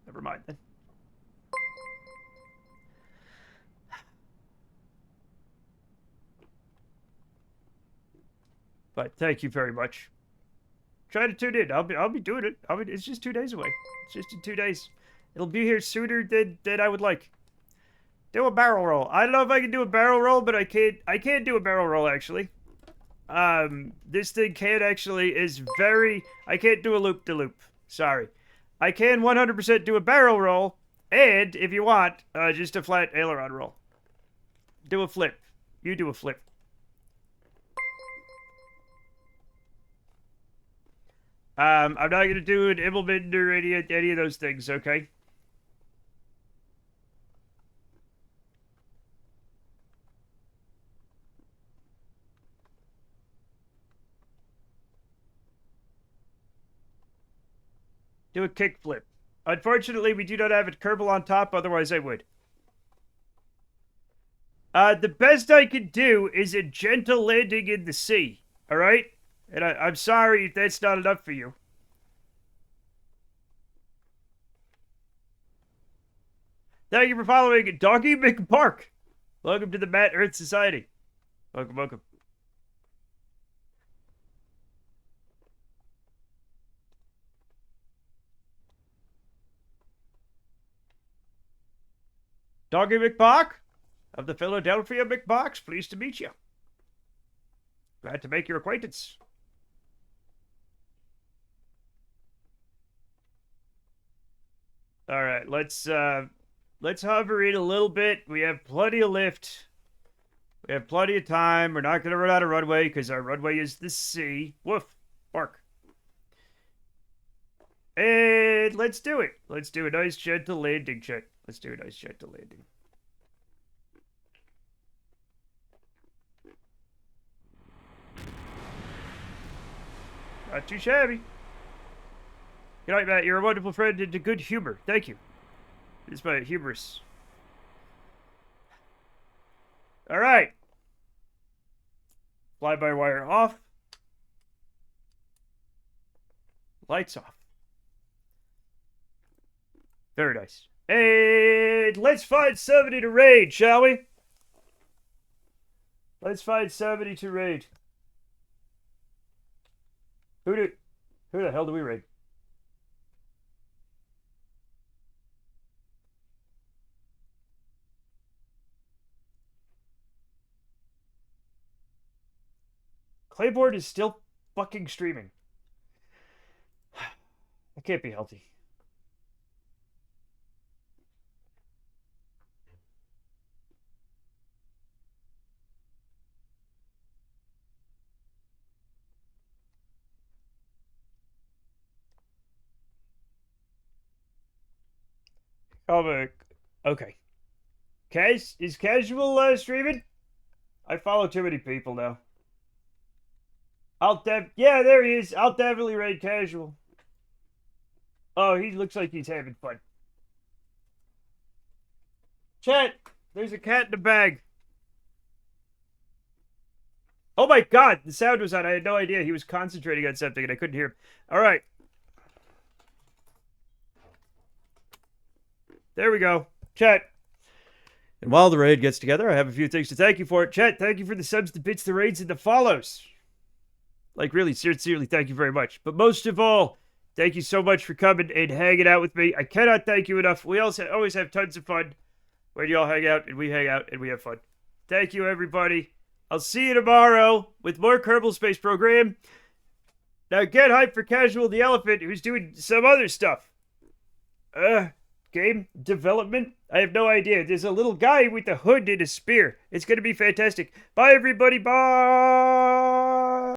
A: Never mind then. But thank you very much. Try to tune in. I'll be doing it. It's just 2 days away. It's just in 2 days. It'll be here sooner than I would like. Do a barrel roll. I don't know if I can do a barrel roll, but I can't do a barrel roll actually. This thing I can't do a loop-de-loop. Sorry. I can 100% do a barrel roll, and if you want, just a flat aileron roll. Do a flip. You do a flip. I'm not gonna do an Immelman or any of those things, okay? Do a kickflip. Unfortunately, we do not have a Kerbal on top, otherwise I would. The best I can do is a gentle landing in the sea, alright? And I'm sorry if that's not enough for you. Thank you for following Doggy McPark. Welcome to the Matt Earth Society. Welcome. Doggy McPark of the Philadelphia McParks. Pleased to meet you. Glad to make your acquaintance. All right, let's let's hover in a little bit. We have plenty of lift. We have plenty of time. We're not going to run out of runway because our runway is the sea. Woof. Bark. And let's do it. Let's do a nice gentle landing, Chet. Let's do a nice gentle landing. Not too shabby. Good night, Matt. You're a wonderful friend and a good humor. Thank you. It's my humorous. All right. Fly-by-wire off. Lights off. Very nice. And let's find somebody to raid, shall we? Let's find somebody to raid. Who the hell do we raid? Clayboard is still fucking streaming. That can't be healthy. Okay. Is casual streaming? I follow too many people now. Yeah, there he is. I'll definitely raid casual. Oh, he looks like he's having fun. Chat, there's a cat in the bag. Oh my god, the sound was on. I had no idea. He was concentrating on something and I couldn't hear him. All right. There we go. Chat. And while the raid gets together, I have a few things to thank you for. Chat, thank you for the subs, the bits, the raids, and the follows. Like, really, sincerely, thank you very much. But most of all, thank you so much for coming and hanging out with me. I cannot thank you enough. We also always have tons of fun when you all hang out and we hang out and we have fun. Thank you, everybody. I'll see you tomorrow with more Kerbal Space Program. Now get hyped for Casual the Elephant, who's doing some other stuff. Game development? I have no idea. There's a little guy with a hood and a spear. It's going to be fantastic. Bye, everybody. Bye.